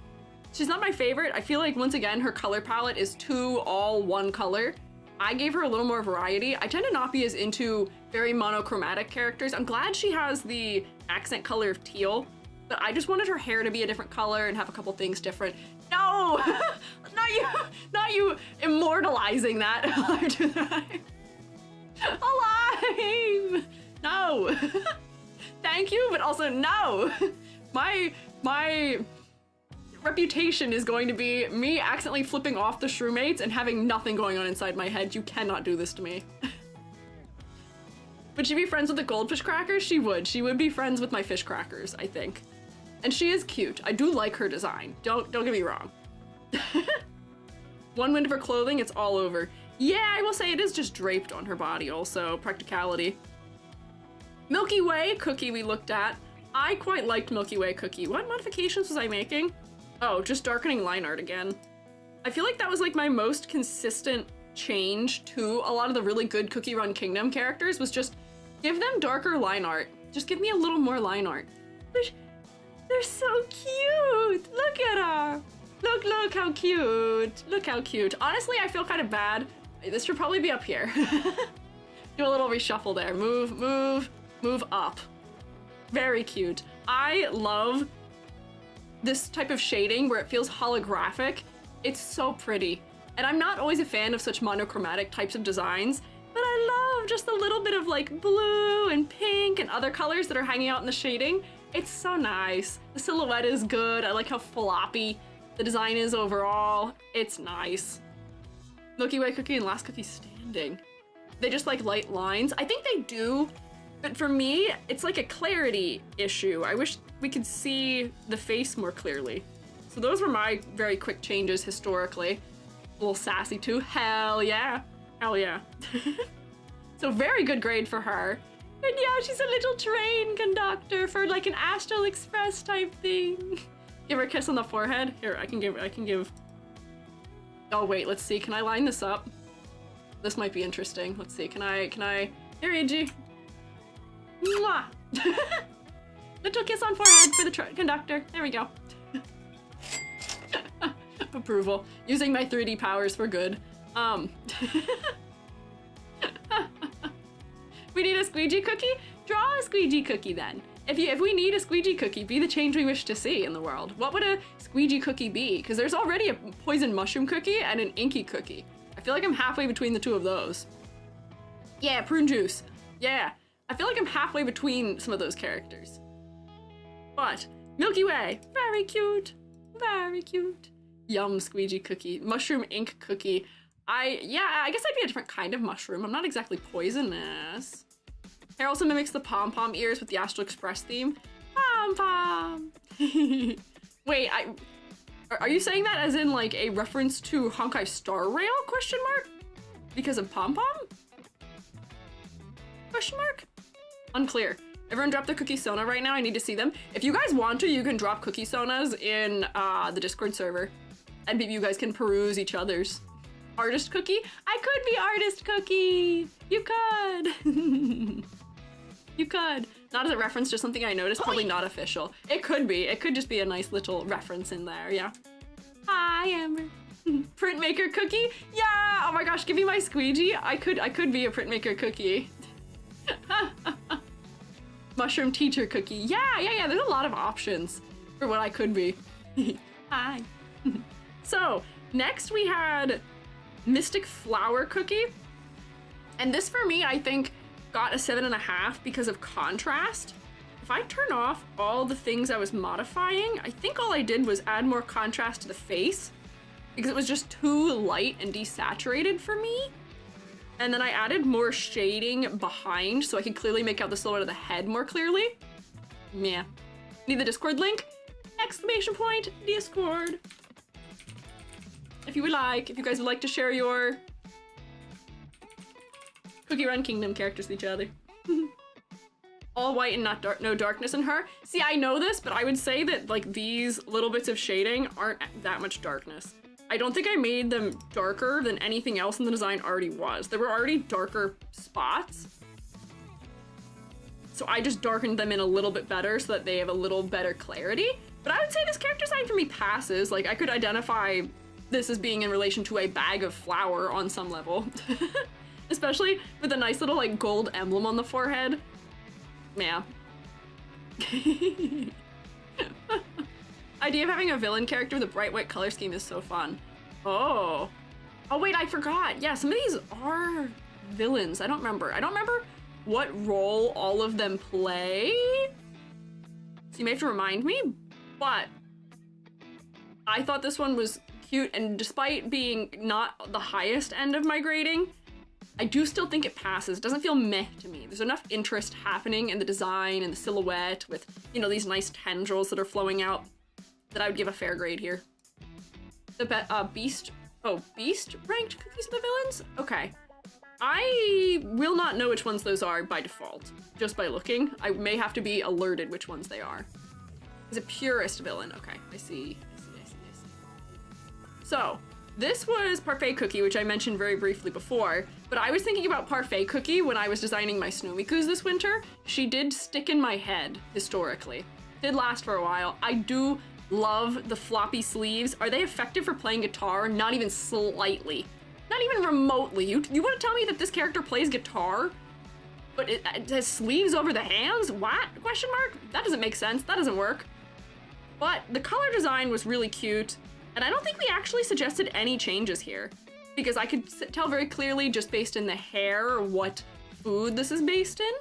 Speaker 1: She's not my favorite. I feel like once again, her color palette is too all one color. I gave her a little more variety. I tend to not be as into very monochromatic characters. I'm glad she has the accent color of teal, but I just wanted her hair to be a different color and have a couple things different. No! not you immortalizing that alive! No! Thank you, but also no! My reputation is going to be me accidentally flipping off the shroommates and having nothing going on inside my head. You cannot do this to me. Would she be friends with the goldfish crackers? She would. She would be friends with my fish crackers, I think. And she is cute. I do like her design. Don't get me wrong. One wind of her clothing, it's all over. Yeah, I will say it is just draped on her body also. Practicality. Milky Way cookie we looked at. I quite liked Milky Way cookie. What modifications was I making? Oh, just darkening line art again. I feel like that was like my most consistent change to a lot of the really good Cookie Run Kingdom characters was just give them darker line art. Just give me a little more line art. They're so cute. Look at her. Look how cute. Look how cute. Honestly, I feel kind of bad. This should probably be up here. Do a little reshuffle there. Move up. Very cute. I love this type of shading where it feels holographic. It's so pretty. And I'm not always a fan of such monochromatic types of designs, but I love just a little bit of like blue and pink and other colors that are hanging out in the shading. It's so nice. The silhouette is good. I like how floppy the design is overall. It's nice. Milky Way cookie and Last Cookie Standing. They just like light lines. I think they do, but for me, it's like a clarity issue. I wish we could see the face more clearly. So those were my very quick changes historically. A little sassy too. Hell yeah. Hell yeah. So very good grade for her. And yeah, she's a little train conductor for like an Astral Express type thing. Give her a kiss on the forehead. Here, I can give. Oh wait, let's see. Can I line this up? This might be interesting. Let's see. Can I? Here, AG. Mwah. Little kiss on forehead for the conductor. There we go. Approval. Using my 3D powers for good. We need a Squiiji cookie? Draw a Squiiji cookie then. If we need a Squiiji cookie, be the change we wish to see in the world. What would a Squiiji cookie be? Because there's already a poison mushroom cookie and an inky cookie. I feel like I'm halfway between the two of those. Yeah, prune juice. Yeah. I feel like I'm halfway between some of those characters. But Milky Way, very cute. Very cute. Yum, Squiiji cookie. Mushroom ink cookie. I guess I'd be a different kind of mushroom. I'm not exactly poisonous. Hair also mimics the pom-pom ears with the Astral Express theme. Pom-pom. Wait, are you saying that as in like a reference to Honkai Star Rail, question mark? Because of pom-pom? Question mark? Unclear. Everyone drop their cookie sona right now. I need to see them. If you guys want to, you can drop cookie sonas in the Discord server. And maybe you guys can peruse each other's. Artist cookie? I could be artist cookie! You could! You could. Not as a reference to something I noticed, probably not official. It could be. It could just be a nice little reference in there, yeah. Hi, Amber. Printmaker cookie? Yeah! Oh my gosh, give me my squeegee. I could be a printmaker cookie. Mushroom teacher cookie. Yeah. There's a lot of options for what I could be. Hi. So, next we had Mystic Flower cookie. And this for me, I think, got a 7.5 because of contrast. If I turn off all the things I was modifying, I think all I did was add more contrast to the face because it was just too light and desaturated for me. And then I added more shading behind so I could clearly make out the silhouette of the head more clearly. Yeah. Need the Discord link? Exclamation point, Discord. If you guys would like to share your Cookie Run Kingdom characters with each other. All white and not dark, no darkness in her. See, I know this, but I would say that like these little bits of shading aren't that much darkness. I don't think I made them darker than anything else in the design already was. There were already darker spots. So I just darkened them in a little bit better so that they have a little better clarity. But I would say this character design for me passes. Like I could identify this as being in relation to a bag of flour on some level. Especially with a nice little like gold emblem on the forehead. Yeah. Idea of having a villain character with a bright white color scheme is so fun. Oh wait, I forgot. Yeah, some of these are villains. I don't remember what role all of them play. So you may have to remind me, but I thought this one was cute, and despite being not the highest end of my grading, I do still think it passes. It doesn't feel meh to me. There's enough interest happening in the design and the silhouette with, you know, these nice tendrils that are flowing out that I would give a fair grade here. The Beast ranked cookies are the villains? Okay. I will not know which ones those are by default, just by looking. I may have to be alerted which ones they are. Is it purist villain? Okay, I see. So, this was Parfait Cookie, which I mentioned very briefly before, but I was thinking about Parfait Cookie when I was designing my Snow Mikus this winter. She did stick in my head, historically. Did last for a while. I do love the floppy sleeves. Are they effective for playing guitar? Not even slightly. Not even remotely. You want to tell me that this character plays guitar, but it has sleeves over the hands? What? Question mark? That doesn't make sense. That doesn't work. But the color design was really cute. And I don't think we actually suggested any changes here, because I could tell very clearly just based in the hair what food this is based in.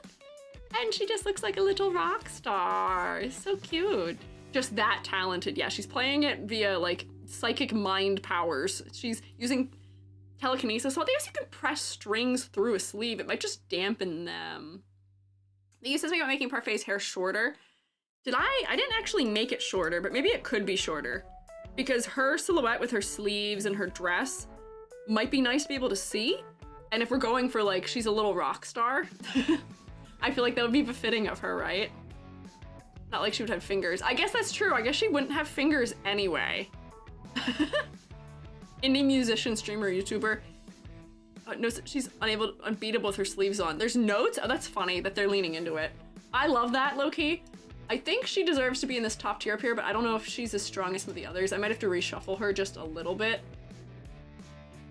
Speaker 1: And she just looks like a little rock star. So cute. Just that talented. Yeah, she's playing it via like psychic mind powers. She's using telekinesis. So I guess you can press strings through a sleeve. It might just dampen them. You said something about making Parfait's hair shorter. I didn't actually make it shorter, but maybe it could be shorter. Because her silhouette with her sleeves and her dress might be nice to be able to see. And if we're going for like, she's a little rock star, I feel like that would be befitting of her, right? Not like she would have fingers. I guess that's true. I guess she wouldn't have fingers anyway. Indie musician, streamer, YouTuber. No, she's unbeatable with her sleeves on. There's notes? Oh, that's funny that they're leaning into it. I love that, low-key. I think she deserves to be in this top tier up here, but I don't know if she's as strong as some of the others. I might have to reshuffle her just a little bit.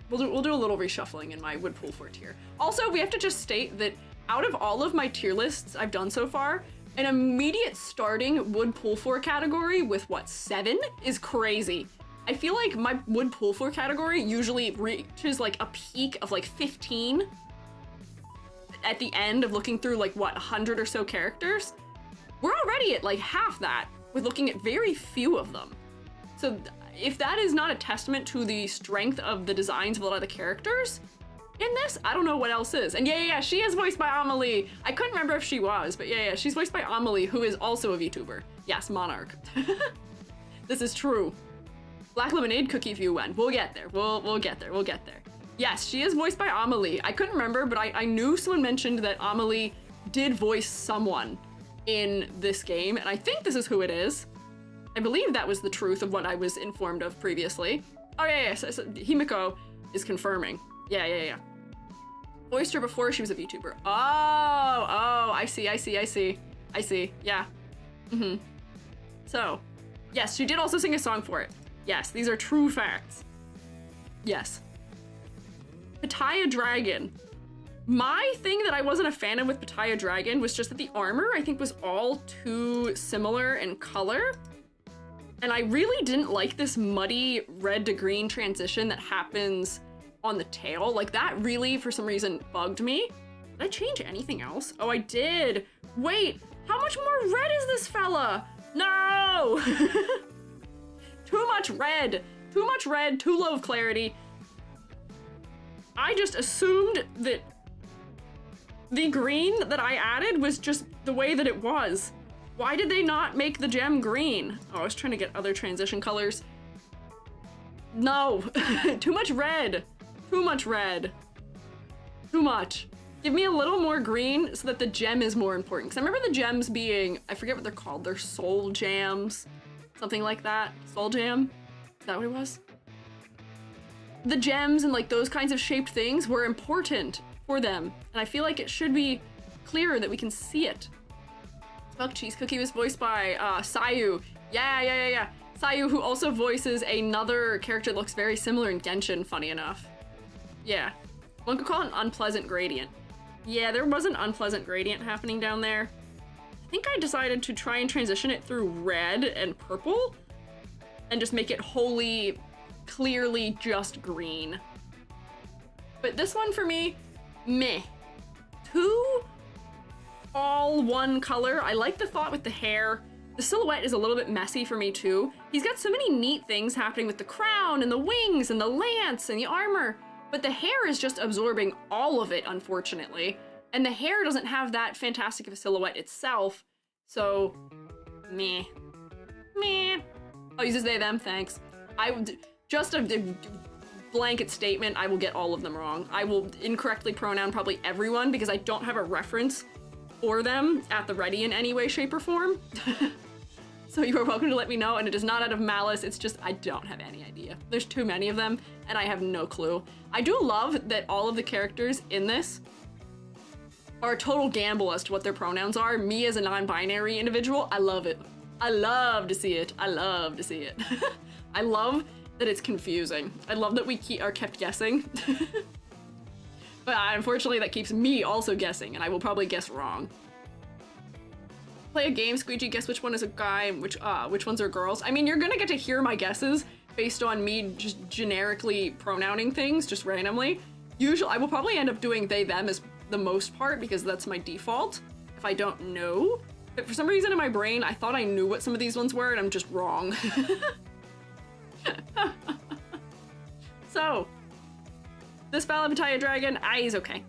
Speaker 1: We'll do a little reshuffling in my wood pool for tier. Also, we have to just state that out of all of my tier lists I've done so far, an immediate starting wood pool for category with what, 7 is crazy. I feel like my wood pool for category usually reaches like a peak of like 15 at the end of looking through like what, 100 or so characters. We're already at like half that with looking at very few of them. So if that is not a testament to the strength of the designs of a lot of the characters in this, I don't know what else is. And yeah, she is voiced by Amelie. I couldn't remember if she was, but yeah, she's voiced by Amelie, who is also a VTuber. Yes, Monarch. This is true. Black Lemonade Cookie View went. We'll get there. We'll get there. We'll get there. Yes, she is voiced by Amelie. I couldn't remember, but I knew someone mentioned that Amelie did voice someone in this game, and I think this is who it is. I believe that was the truth of what I was informed of previously. Oh yeah, so Himiko is confirming. Yeah. Voiced her before she was a VTuber. Oh, I see. Yeah. So, yes, she did also sing a song for it. Yes, these are true facts. Yes. Pitaya Dragon. My thing that I wasn't a fan of with Pitaya Dragon was just that the armor, I think, was all too similar in color. And I really didn't like this muddy red to green transition that happens on the tail. Like, that really, for some reason, bugged me. Did I change anything else? Oh, I did. Wait, how much more red is this fella? No! Too much red. Too much red, too low of clarity. I just assumed that the green that I added was just the way that it was. Why did they not make the gem green? Oh, I was trying to get other transition colors. No, too much red. Too much red. Too much. Give me a little more green so that the gem is more important. Because I remember the gems being, I forget what they're called. They're soul jams. Something like that. Soul jam? Is that what it was? The gems and like those kinds of shaped things were important for them. And I feel like it should be clearer that we can see it. Milk Cheese Cookie was voiced by Sayu. Yeah. Sayu, who also voices another character that looks very similar in Genshin, funny enough. Yeah. One could call it an unpleasant gradient. Yeah, there was an unpleasant gradient happening down there. I think I decided to try and transition it through red and purple and just make it wholly, clearly just green. But this one for me, meh. Too all one color. I like the thought with the hair. The silhouette is a little bit messy for me too. He's got so many neat things happening with the crown and the wings and the lance and the armor, but the hair is just absorbing all of it, unfortunately. And the hair doesn't have that fantastic of a silhouette itself, so meh. I'll use they, them, thanks. Just a blanket statement, I will get all of them wrong. I will incorrectly pronoun probably everyone because I don't have a reference for them at the ready in any way, shape, or form. So you are welcome to let me know, and it is not out of malice, it's just I don't have any idea. There's too many of them, and I have no clue. I do love that all of the characters in this are a total gamble as to what their pronouns are. Me as a non-binary individual, I love it. I love to see it. I love to see it. I love that it's confusing. I love that we are kept guessing. But unfortunately that keeps me also guessing, and I will probably guess wrong. Play a game, Squiiji, guess which one is a guy and which ones are girls. I mean, you're gonna get to hear my guesses based on me just generically pronouncing things, just randomly. Usually, I will probably end up doing they, them as the most part because that's my default if I don't know. But for some reason in my brain, I thought I knew what some of these ones were and I'm just wrong. So, this Pitaya Dragon, he's okay.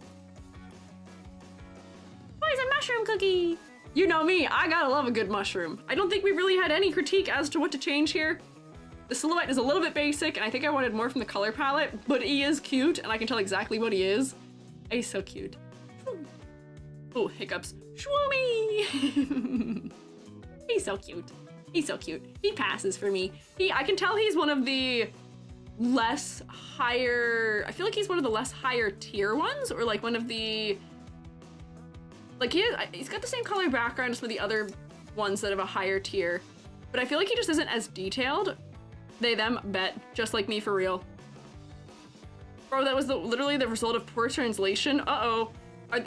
Speaker 1: Poison mushroom cookie! You know me, I gotta love a good mushroom. I don't think we really had any critique as to what to change here. The silhouette is a little bit basic, and I think I wanted more from the color palette, but he is cute, and I can tell exactly what he is. He's so cute. Oh, hiccups. Shwoomy! He's so cute. He's so cute. He passes for me. I can tell he's one of the less higher, I feel like he's one of the less higher tier ones, or like one of the, like he's got the same color background as some of the other ones that have a higher tier, but I feel like he just isn't as detailed. They, them, bet, just like me for real. Bro, that was literally the result of poor translation. Uh-oh,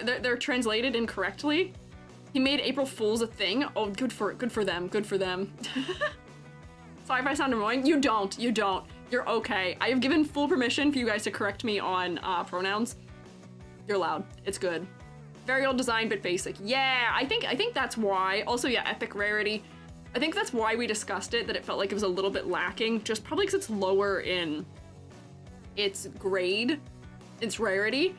Speaker 1: they're translated incorrectly. He made April Fool's a thing. Oh, good for them, good for them. Sorry if I sound annoying. You don't. You're okay. I have given full permission for you guys to correct me on pronouns. You're allowed. It's good. Very old design, but basic. Yeah, I think that's why. Also, yeah, epic rarity. I think that's why we discussed it, that it felt like it was a little bit lacking, just probably because it's lower in its grade, its rarity.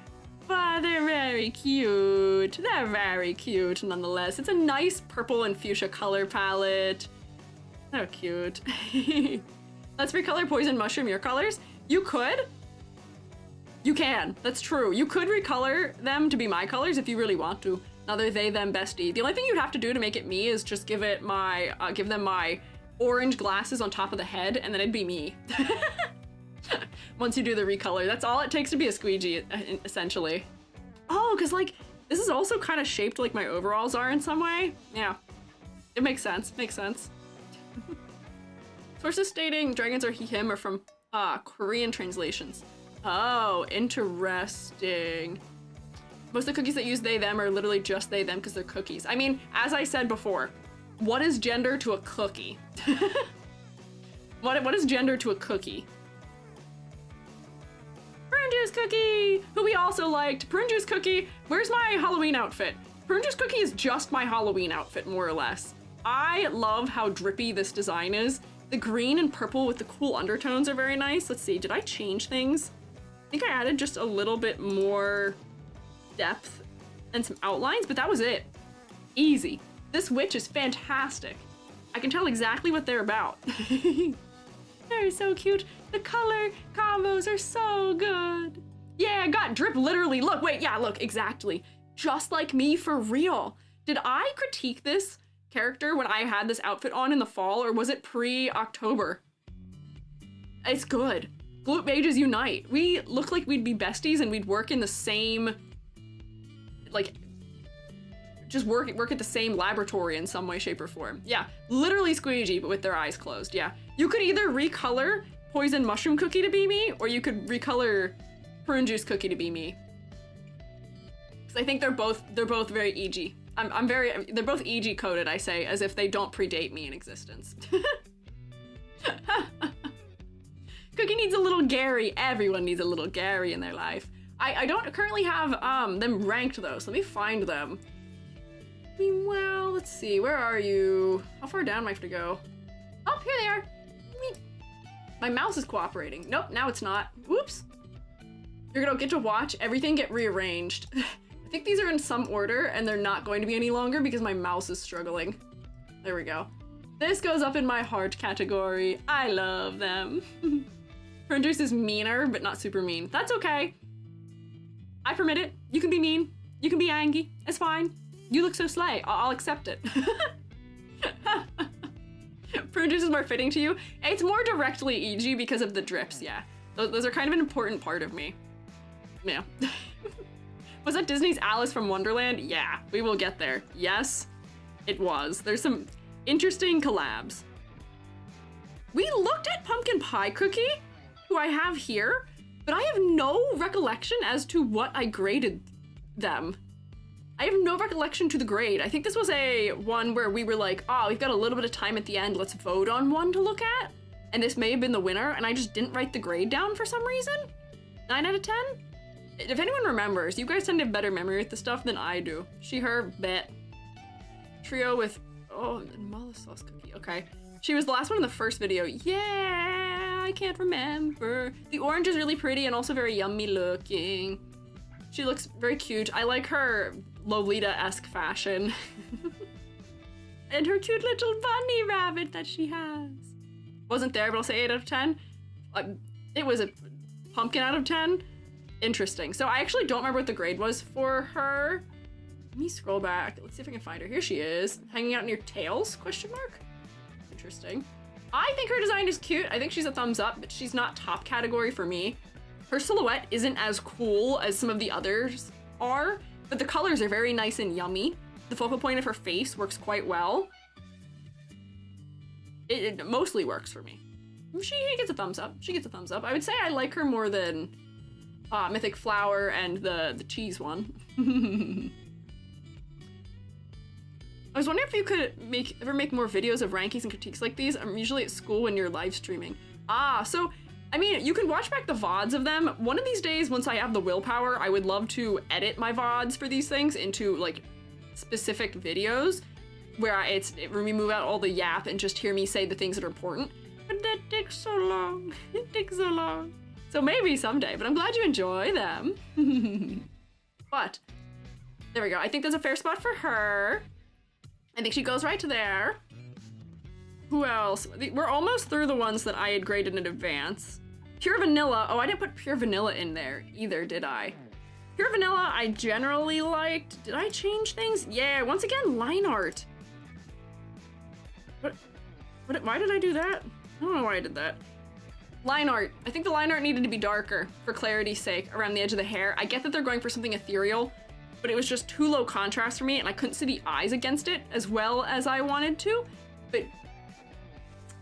Speaker 1: But they're very cute. They're very cute nonetheless. It's a nice purple and fuchsia color palette. They're cute. Let's recolor Poison Mushroom your colors. You could. You can. That's true. You could recolor them to be my colors if you really want to. Another they them bestie. The only thing you'd have to do to make it me is just give them my orange glasses on top of the head, and then it'd be me. Once you do the recolor, that's all it takes to be a Squiiji, essentially. Oh, because like this is also kind of shaped like my overalls are in some way. Yeah, it makes sense. Makes sense. Sources stating dragons are he him are from Korean translations. Oh, interesting. Most of the cookies that use they them are literally just they them because they're cookies. I mean, as I said before, what is gender to a cookie? What is gender to a cookie? Prune Juice Cookie, who we also liked. Prune Juice Cookie, where's my Halloween outfit? Prune Juice Cookie is just my Halloween outfit, more or less. I love how drippy this design is. The green and purple with the cool undertones are very nice. Let's see, did I change things? I think I added just a little bit more depth and some outlines, but that was it. Easy. This witch is fantastic. I can tell exactly what they're about. They're so cute. The color combos are so good. Yeah, I got drip literally. Look, wait, yeah, look, exactly. Just like me for real. Did I critique this character when I had this outfit on in the fall, or was it pre-October? It's good. Glute mages unite. We look like we'd be besties and we'd work in the same, like, just work at the same laboratory in some way, shape, or form. Yeah, literally Squiiji, but with their eyes closed, yeah. You could either recolor Poison Mushroom Cookie to be me, or you could recolor Prune Juice Cookie to be me. Because I think they're both very EG. They're both EG coded, I say, as if they don't predate me in existence. Cookie needs a little Gary. Everyone needs a little Gary in their life. I don't currently have them ranked though, so let me find them. Well, let's see, where are you? How far down do I have to go? Oh, here they are. My mouse is cooperating. Nope, now it's not. Whoops. You're gonna get to watch everything get rearranged. I think these are in some order and they're not going to be any longer because my mouse is struggling. There we go. This goes up in my heart category. I love them. Prune Juice is meaner, but not super mean. That's okay. I permit it. You can be mean. You can be angry. It's fine. You look so slay. I'll accept it. Prune Juice is more fitting to you. It's more directly EG because of the drips, yeah. Those are kind of an important part of me. Yeah. Was that Disney's Alice from Wonderland? Yeah, we will get there. Yes, it was. There's some interesting collabs. We looked at Pumpkin Pie Cookie, who I have here, but I have no recollection as to what I graded them. I have no recollection to the grade. I think this was a one where we were like, oh, we've got a little bit of time at the end, let's vote on one to look at. And this may have been the winner, and I just didn't write the grade down for some reason. 9 out of 10? If anyone remembers, you guys tend to have better memory with the stuff than I do. She, her, bet. Trio with, oh, mala sauce cookie, okay. She was the last one in the first video. Yeah, I can't remember. The orange is really pretty and also very yummy looking. She looks very cute. I like her Lolita-esque fashion. And her cute little bunny rabbit that she has. Wasn't there, but I'll say 8 out of 10. It was a pumpkin out of 10. Interesting. So I actually don't remember what the grade was for her. Let me scroll back. Let's see if I can find her. Here she is, hanging out near tails, question mark? Interesting. I think her design is cute. I think she's a thumbs up, but she's not top category for me. Her silhouette isn't as cool as some of the others are, but the colors are very nice and yummy. The focal point of her face works quite well. It mostly works for me. She gets a thumbs up. She gets a thumbs up. I would say I like her more than Mythic Flower and the cheese one. I was wondering if you could ever make more videos of rankings and critiques like these. I'm usually at school when you're live streaming. So, I mean, you can watch back the VODs of them. One of these days, once I have the willpower, I would love to edit my VODs for these things into, like, specific videos where we move out all the yap and just hear me say the things that are important. But that takes so long. It takes so long. So maybe someday, but I'm glad you enjoy them. But, there we go. I think there's a fair spot for her. I think she goes right to there. Who else? We're almost through the ones that I had graded in advance. Pure Vanilla. Oh, I didn't put Pure Vanilla in there either, did I? Pure Vanilla, I generally liked. Did I change things? Yeah, once again, line art. Why did I do that? I don't know why I did that. Line art. I think the line art needed to be darker for clarity's sake around the edge of the hair. I get that they're going for something ethereal, but it was just too low contrast for me and I couldn't see the eyes against it as well as I wanted to. But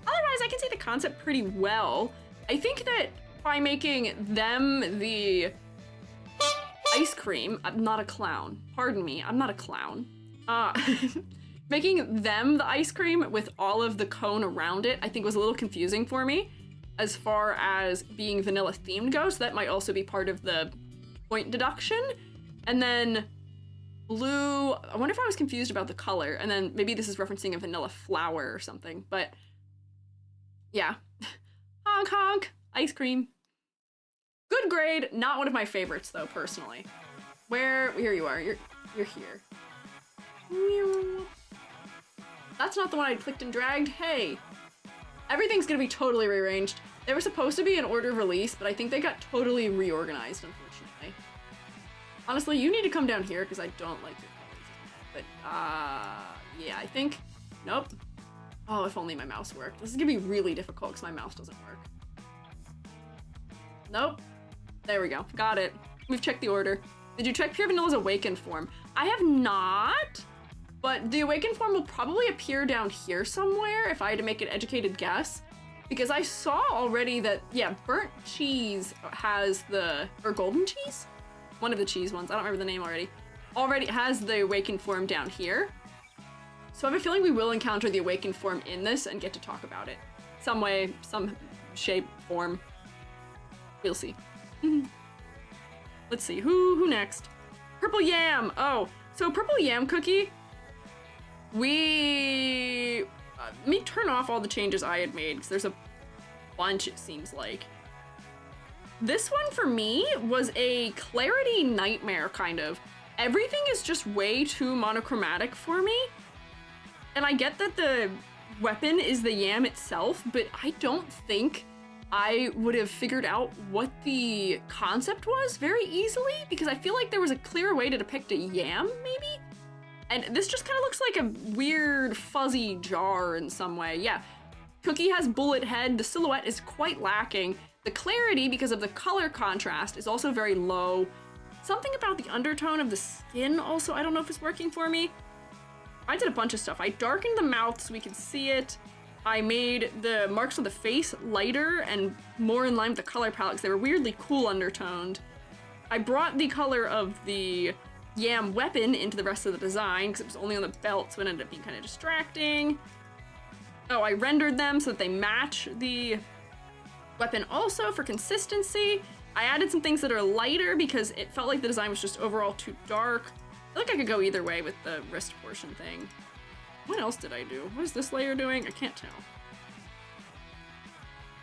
Speaker 1: otherwise, I can see the concept pretty well. I think that by making them the ice cream, I'm not a clown. Pardon me, I'm not a clown. Making them the ice cream with all of the cone around it, I think was a little confusing for me as far as being vanilla themed goes. So that might also be part of the point deduction. And then blue, I wonder if I was confused about the color. And then maybe this is referencing a vanilla flower or something, but yeah. Honk honk, ice cream. Good grade, not one of my favorites though, personally. Here you are, you're here. That's not the one I clicked and dragged. Hey, everything's gonna be totally rearranged. They were supposed to be in order of release, but I think they got totally reorganized, unfortunately. Honestly, you need to come down here because I don't like your colors. But, yeah, I think, nope. Oh, if only my mouse worked. This is gonna be really difficult because my mouse doesn't work. Nope. There we go, got it. We've checked the order. Did you check Pure Vanilla's awakened form? I have not. But the awakened form will probably appear down here somewhere if I had to make an educated guess. Because I saw already that, yeah, burnt cheese has or golden cheese? One of the cheese ones, I don't remember the name already has the awakened form down here. So I have a feeling we will encounter the awakened form in this and get to talk about it. Some way, some shape, form. We'll see. Let's see, who next? Purple Yam, oh, so Purple Yam Cookie, let me turn off all the changes I had made because there's a bunch, it seems like. This one for me was a clarity nightmare, kind of. Everything is just way too monochromatic for me. And I get that the weapon is the yam itself, but I don't think I would have figured out what the concept was very easily because I feel like there was a clear way to depict a yam, maybe? And this just kind of looks like a weird fuzzy jar in some way. Yeah, Cookie has bullet head. The silhouette is quite lacking. The clarity, because of the color contrast, is also very low. Something about the undertone of the skin also, I don't know if it's working for me. I did a bunch of stuff. I darkened the mouth so we could see it. I made the marks on the face lighter and more in line with the color palette because they were weirdly cool undertoned. I brought the color of the yam weapon into the rest of the design because it was only on the belt, so it ended up being kind of distracting. Oh, I rendered them so that they match the weapon also for consistency. I added some things that are lighter because it felt like the design was just overall too dark. I feel like I could go either way with the wrist portion thing. What else did I do? What is this layer doing? I can't tell.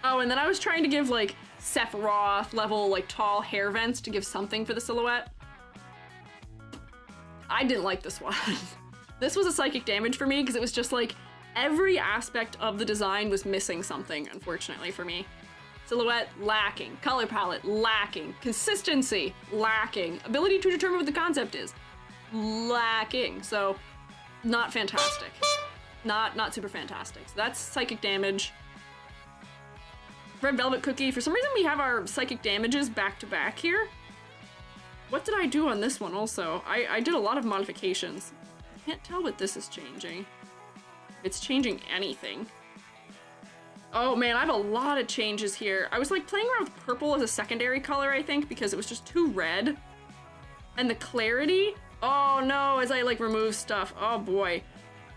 Speaker 1: Oh, and then I was trying to give like Sephiroth level like tall hair vents to give something for the silhouette. I didn't like this one. This was a psychic damage for me because it was just like every aspect of the design was missing something, unfortunately for me. Silhouette lacking, color palette lacking, consistency lacking, ability to determine what the concept is lacking. So not fantastic. Not super fantastic. So that's psychic damage. Red Velvet Cookie, for some reason we have our psychic damages back to back here. What did I do on this one also? I did a lot of modifications. I can't tell what this is changing. If it's changing anything. Oh man, I have a lot of changes here. I was like playing around with purple as a secondary color, I think, because it was just too red. And the clarity, oh no, as I like remove stuff, oh boy.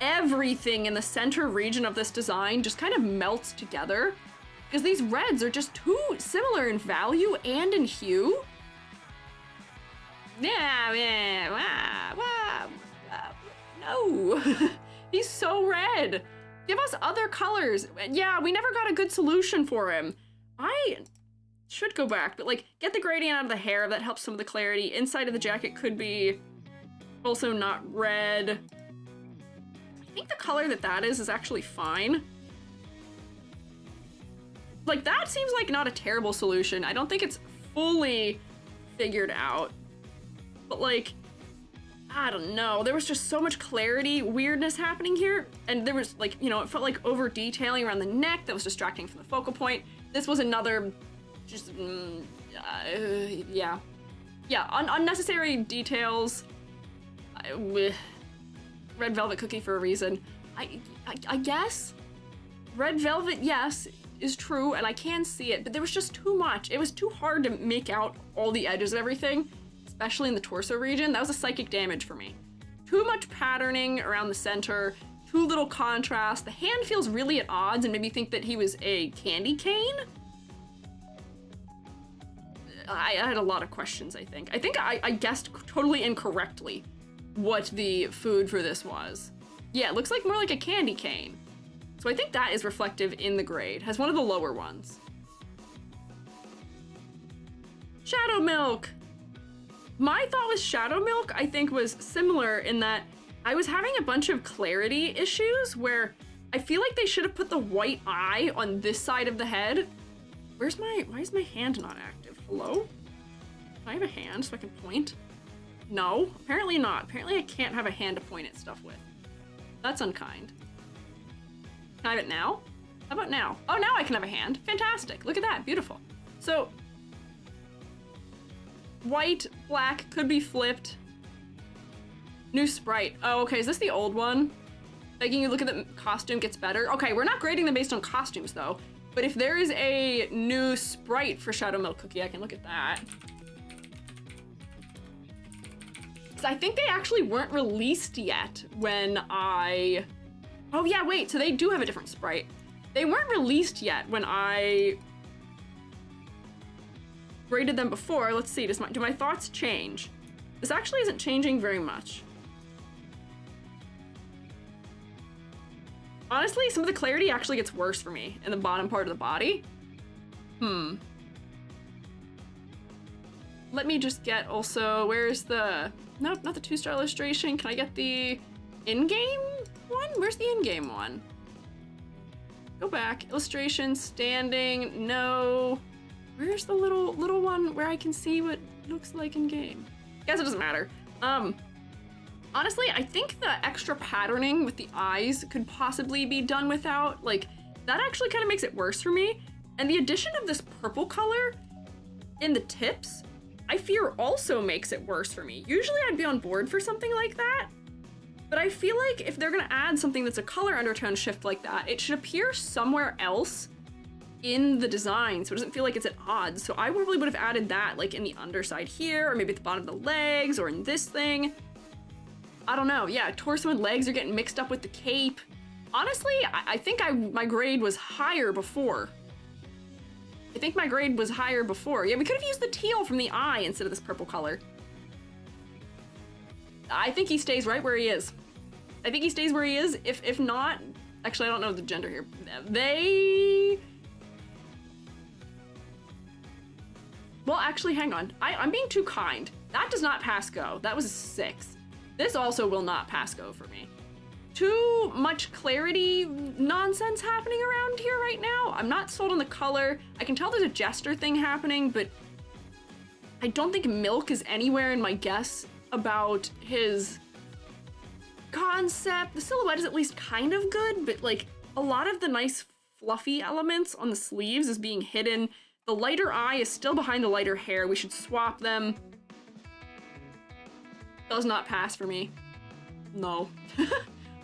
Speaker 1: Everything in the center region of this design just kind of melts together because these reds are just too similar in value and in hue. No. He's so red. Give us other colors. Yeah, we never got a good solution for him. I should go back, but like get the gradient out of the hair. That helps some of the clarity. Inside of the jacket could be also not red. I think the color that is actually fine. Like that seems like not a terrible solution. I don't think it's fully figured out. but like, I don't know. There was just so much clarity, weirdness happening here. And there was like, you know, it felt like over detailing around the neck that was distracting from the focal point. This was another just, yeah. Yeah, unnecessary details. Red velvet cookie for a reason. I guess red velvet, yes, is true, and I can see it, but there was just too much. It was too hard to make out all the edges of everything, especially in the torso region. That was a psychic damage for me. Too much patterning around the center, too little contrast. The hand feels really at odds and made me think that he was a candy cane. I had a lot of questions, I think. I guessed totally incorrectly what the food for this was. Yeah, it looks like more like a candy cane. So I think that is reflective in the grade. Has one of the lower ones. Shadow Milk! My thought with Shadow Milk, I think, was similar in that I was having a bunch of clarity issues where I feel like they should have put the white eye on this side of the head. Why is my hand not active? Hello? Can I have a hand so I can point? No, apparently not. Apparently I can't have a hand to point at stuff with. That's unkind. Can I have it now? How about now? Oh, now I can have a hand. Fantastic. Look at that. Beautiful. So, white, black, could be flipped. New sprite. Oh, okay. Is this the old one? Making you look at the costume gets better. Okay, we're not grading them based on costumes, though. But if there is a new sprite for Shadow Milk Cookie, I can look at that. Because I think they actually weren't released yet when I... Oh yeah, wait, so they do have a different sprite. They weren't released yet when I graded them before. Let's see, do my thoughts change? This actually isn't changing very much. Honestly, some of the clarity actually gets worse for me in the bottom part of the body. Let me just get also, where's the, no, not the 2-star illustration. Can I get the in-game one? Where's the in-game one? Go back, illustration, standing, no. Where's the little one where I can see what it looks like in-game? Guess it doesn't matter. Honestly, I think the extra patterning with the eyes could possibly be done without. Like, that actually kind of makes it worse for me. And the addition of this purple color in the tips, I fear also makes it worse for me. Usually I'd be on board for something like that, but I feel like if they're gonna add something that's a color undertone shift like that, it should appear somewhere else in the design so it doesn't feel like it's at odds. So I probably would have added that like in the underside here, or maybe at the bottom of the legs, or in this thing. I don't know. Yeah, torso and legs are getting mixed up with the cape. Honestly, I think my grade was higher before. I think my grade was higher before. Yeah, we could have used the teal from the eye instead of this purple color. I think he stays right where he is. I think he stays where he is. If not, actually, I don't know the gender here. Well, actually, hang on. I'm being too kind. That does not pass go. That was a 6. This also will not pass go for me. Too much clarity nonsense happening around here right now. I'm not sold on the color. I can tell there's a jester thing happening, but I don't think Milk is anywhere in my guess about his concept. The silhouette is at least kind of good, but like a lot of the nice fluffy elements on the sleeves is being hidden. The lighter eye is still behind the lighter hair. We should swap them. Does not pass for me. No.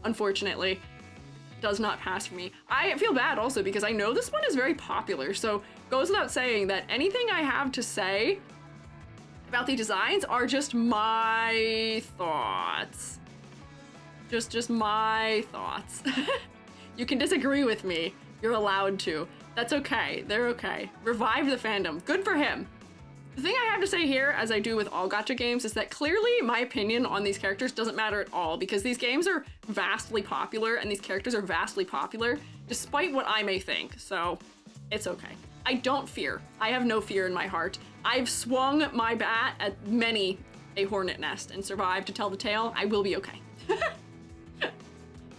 Speaker 1: Unfortunately. Does not pass for me. I feel bad also because I know this one is very popular, so goes without saying that anything I have to say about the designs are just my thoughts. Just my thoughts. You can disagree with me. You're allowed to. That's okay. They're okay. Revive the fandom. Good for him. The thing I have to say here, as I do with all gacha games, is that clearly my opinion on these characters doesn't matter at all because these games are vastly popular and these characters are vastly popular, despite what I may think, so it's okay. I don't fear. I have no fear in my heart. I've swung my bat at many a hornet nest and survived to tell the tale. I will be okay.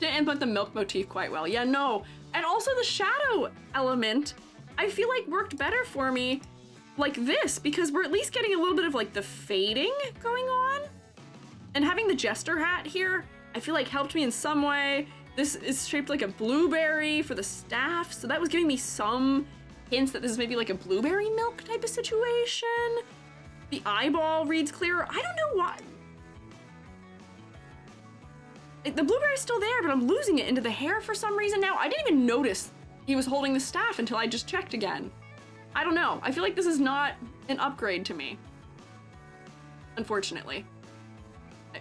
Speaker 1: Didn't input the milk motif quite well. Yeah, no. And also the shadow element, I feel like worked better for me like this, because we're at least getting a little bit of like the fading going on. And having the jester hat here, I feel like helped me in some way. This is shaped like a blueberry for the staff, so that was giving me some hints that this is maybe like a blueberry milk type of situation. The eyeball reads clearer. I don't know why. The blueberry's still there, but I'm losing it into the hair for some reason now. I didn't even notice he was holding the staff until I just checked again. I don't know. I feel like this is not an upgrade to me. Unfortunately.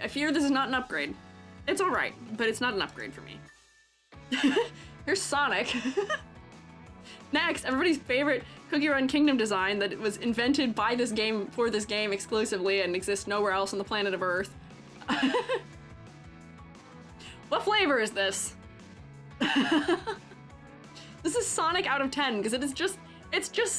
Speaker 1: I fear this is not an upgrade. It's all right, but it's not an upgrade for me. Here's Sonic. Next, everybody's favorite Cookie Run Kingdom design that was invented by this game for this game exclusively and exists nowhere else on the planet of Earth. What flavor is this? This is Sonic out of 10 because it's just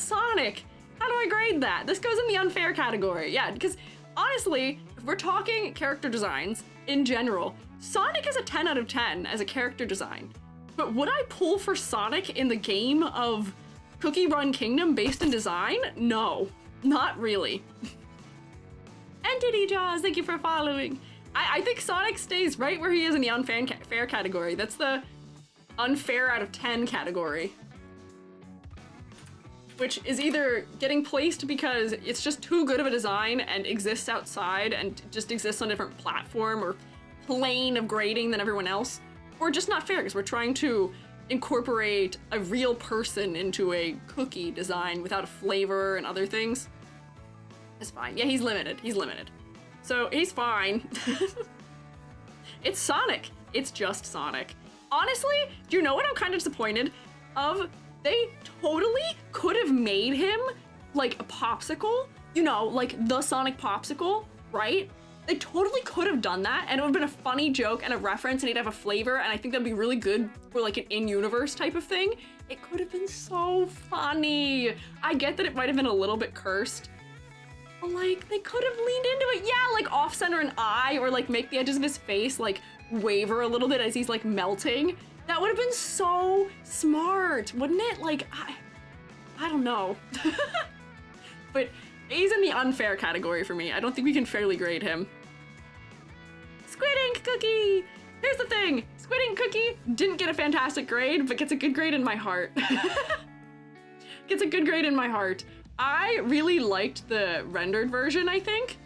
Speaker 1: Sonic. How do I grade that? This goes in the unfair category. Yeah, because honestly, if we're talking character designs in general, Sonic is a 10 out of 10 as a character design. But would I pull for Sonic in the game of Cookie Run Kingdom based in design? No, not really. Entity Jaws, thank you for following. I think Sonic stays right where he is in the unfair category. That's the unfair out of 10 category. Which is either getting placed because it's just too good of a design and exists outside and just exists on a different platform or plane of grading than everyone else, or just not fair because we're trying to incorporate a real person into a cookie design without a flavor and other things. It's fine. Yeah, he's limited. He's limited. So he's fine. It's Sonic. It's just Sonic. Honestly, do you know what I'm kind of disappointed of? They totally could have made him like a popsicle, you know, like the Sonic popsicle, right? They totally could have done that and it would have been a funny joke and a reference and he'd have a flavor and I think that'd be really good for like an in-universe type of thing. It could have been so funny. I get that it might have been a little bit cursed, but like they could have leaned into it. Yeah, like off-center an eye or like make the edges of his face like waver a little bit as he's like melting. That would have been so smart, wouldn't it? Like, I don't know. But he's in the unfair category for me. I don't think we can fairly grade him. Squid Ink Cookie! Here's the thing, Squid Ink Cookie didn't get a fantastic grade, but gets a good grade in my heart. Gets a good grade in my heart. I really liked the rendered version, I think.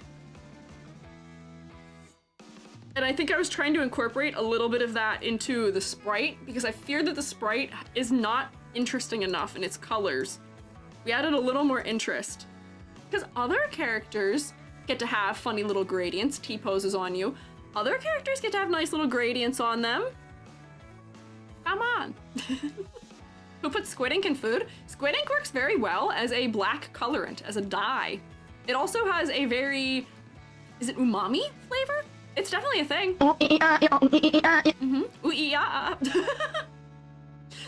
Speaker 1: And I think I was trying to incorporate a little bit of that into the sprite because I feared that the sprite is not interesting enough in its colors. We added a little more interest. Because other characters get to have funny little gradients, T-poses on you. Other characters get to have nice little gradients on them. Come on. Who put Squid Ink in food? Squid Ink works very well as a black colorant, as a dye. It also has a very, is it umami flavor? It's definitely a thing.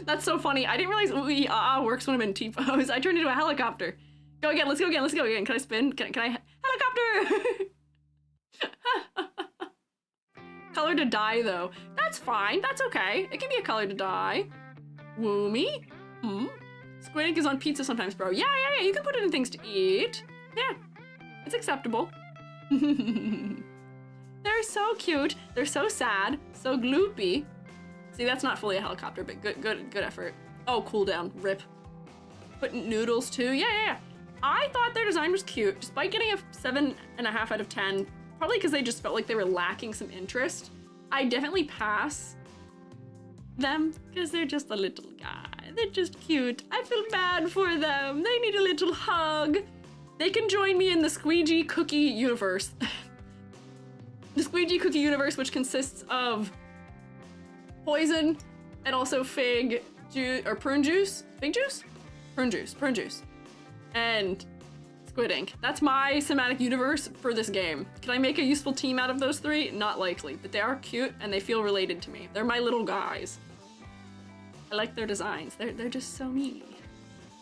Speaker 1: That's so funny. I didn't realize works when I'm in T-pose. I turned into a helicopter. Go again, let's go again, let's go again. Can I spin? Can I? Helicopter! Color to dye though. That's fine, that's okay. It can be a color to dye. Woomy? Squid Ink is on pizza sometimes, bro. Yeah, you can put it in things to eat. Yeah, it's acceptable. They're so cute. They're so sad, so gloopy. See, that's not fully a helicopter, but good effort. Oh, cooldown, rip. Putting noodles too, yeah. I thought their design was cute, despite getting a 7.5 out of 10, probably because they just felt like they were lacking some interest. I definitely pass them, because they're just a little guy. They're just cute. I feel bad for them. They need a little hug. They can join me in the Squiiji cookie universe. The Squiiji cookie universe, which consists of poison and also fig juice or prune juice. Fig juice? Prune juice. And Squid Ink. That's my cinematic universe for this game. Can I make a useful team out of those three? Not likely, but they are cute and they feel related to me. They're my little guys. I like their designs. They're just so mean.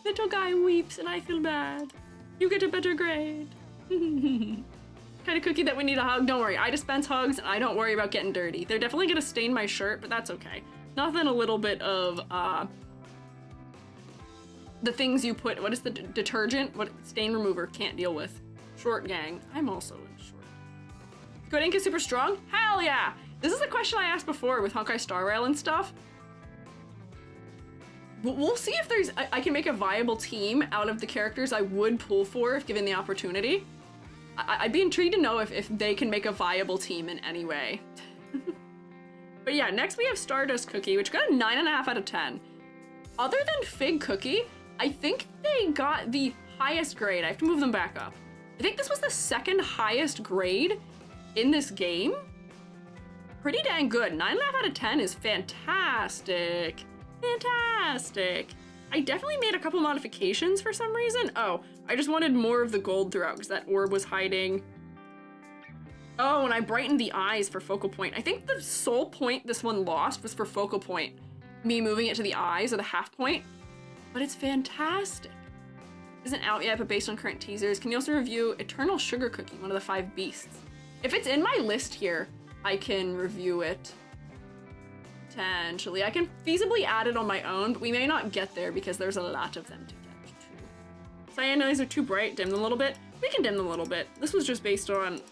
Speaker 1: Little guy weeps and I feel bad. You get a better grade. Kind of cookie that we need a hug. Don't worry, I dispense hugs and I don't worry about getting dirty. They're definitely gonna stain my shirt, but that's okay. Nothing a little bit of the things you put, what is the detergent? What stain remover can't deal with? Short gang. I'm also in short. Squid Ink is super strong? Hell yeah! This is a question I asked before with Honkai Star Rail and stuff. We'll see if there's, I can make a viable team out of the characters I would pull for if given the opportunity. I'd be intrigued to know if they can make a viable team in any way. But yeah, next we have Stardust Cookie, which got a 9.5 out of 10. Other than Fig Cookie, I think they got the highest grade. I have to move them back up. I think this was the second highest grade in this game. Pretty dang good. 9.5 out of 10 is fantastic. Fantastic. I definitely made a couple modifications for some reason. Oh, I just wanted more of the gold throughout because that orb was hiding. Oh, and I brightened the eyes for focal point. I think the sole point this one lost was for focal point. Me moving it to the eyes or the half point. But it's fantastic. Isn't out yet, but based on current teasers. Can you also review Eternal Sugar Cookie, one of the 5 beasts? If it's in my list here, I can review it. Potentially. I can feasibly add it on my own, but we may not get there because there's a lot of them to get to. Cyan eyes are too bright. Dim them a little bit. We can dim them a little bit. This was just based on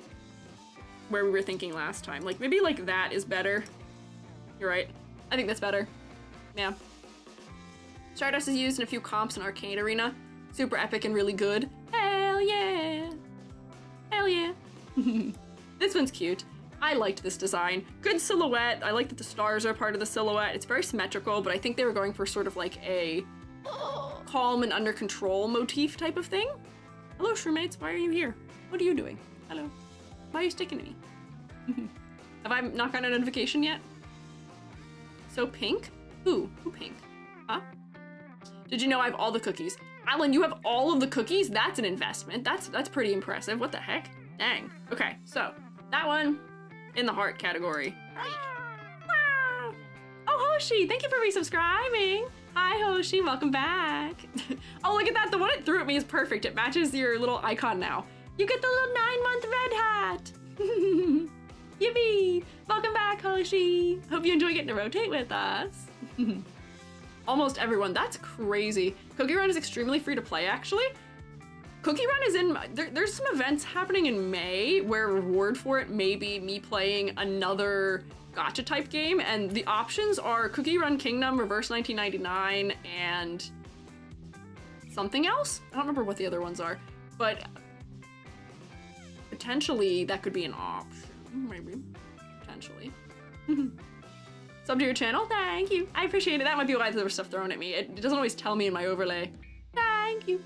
Speaker 1: where we were thinking last time. Like, maybe like that is better. You're right. I think that's better. Yeah. Stardust is used in a few comps in Arcade Arena. Super epic and really good. Hell yeah. Hell yeah. This one's cute. I liked this design. Good silhouette. I like that the stars are part of the silhouette. It's very symmetrical, but I think they were going for sort of like a calm and under control motif type of thing. Hello, Shroomates. Why are you here? What are you doing? Hello. Why are you sticking to me? Have I not gotten a notification yet? So pink? Who pink? Huh? Did you know I have all the cookies? Alan, you have all of the cookies? That's an investment. That's pretty impressive. What the heck? Dang. Okay, so that one in the heart category. Wow. Oh, Hoshi, thank you for resubscribing. Hi, Hoshi, welcome back. Oh, look at that. The one it threw at me is perfect. It matches your little icon now. You get the little 9-month red hat. Yippee. Welcome back, Hoshi. Hope you enjoy getting to rotate with us. Almost everyone. That's crazy. Cookie Run is extremely free to play, actually. Cookie Run is in, there's some events happening in May where reward for it may be me playing another gacha type game, and the options are Cookie Run Kingdom, Reverse 1999, and something else? I don't remember what the other ones are, but potentially that could be an option, maybe, potentially. Sub to your channel, thank you. I appreciate it. That might be why there was stuff thrown at me. It doesn't always tell me in my overlay. Thank you.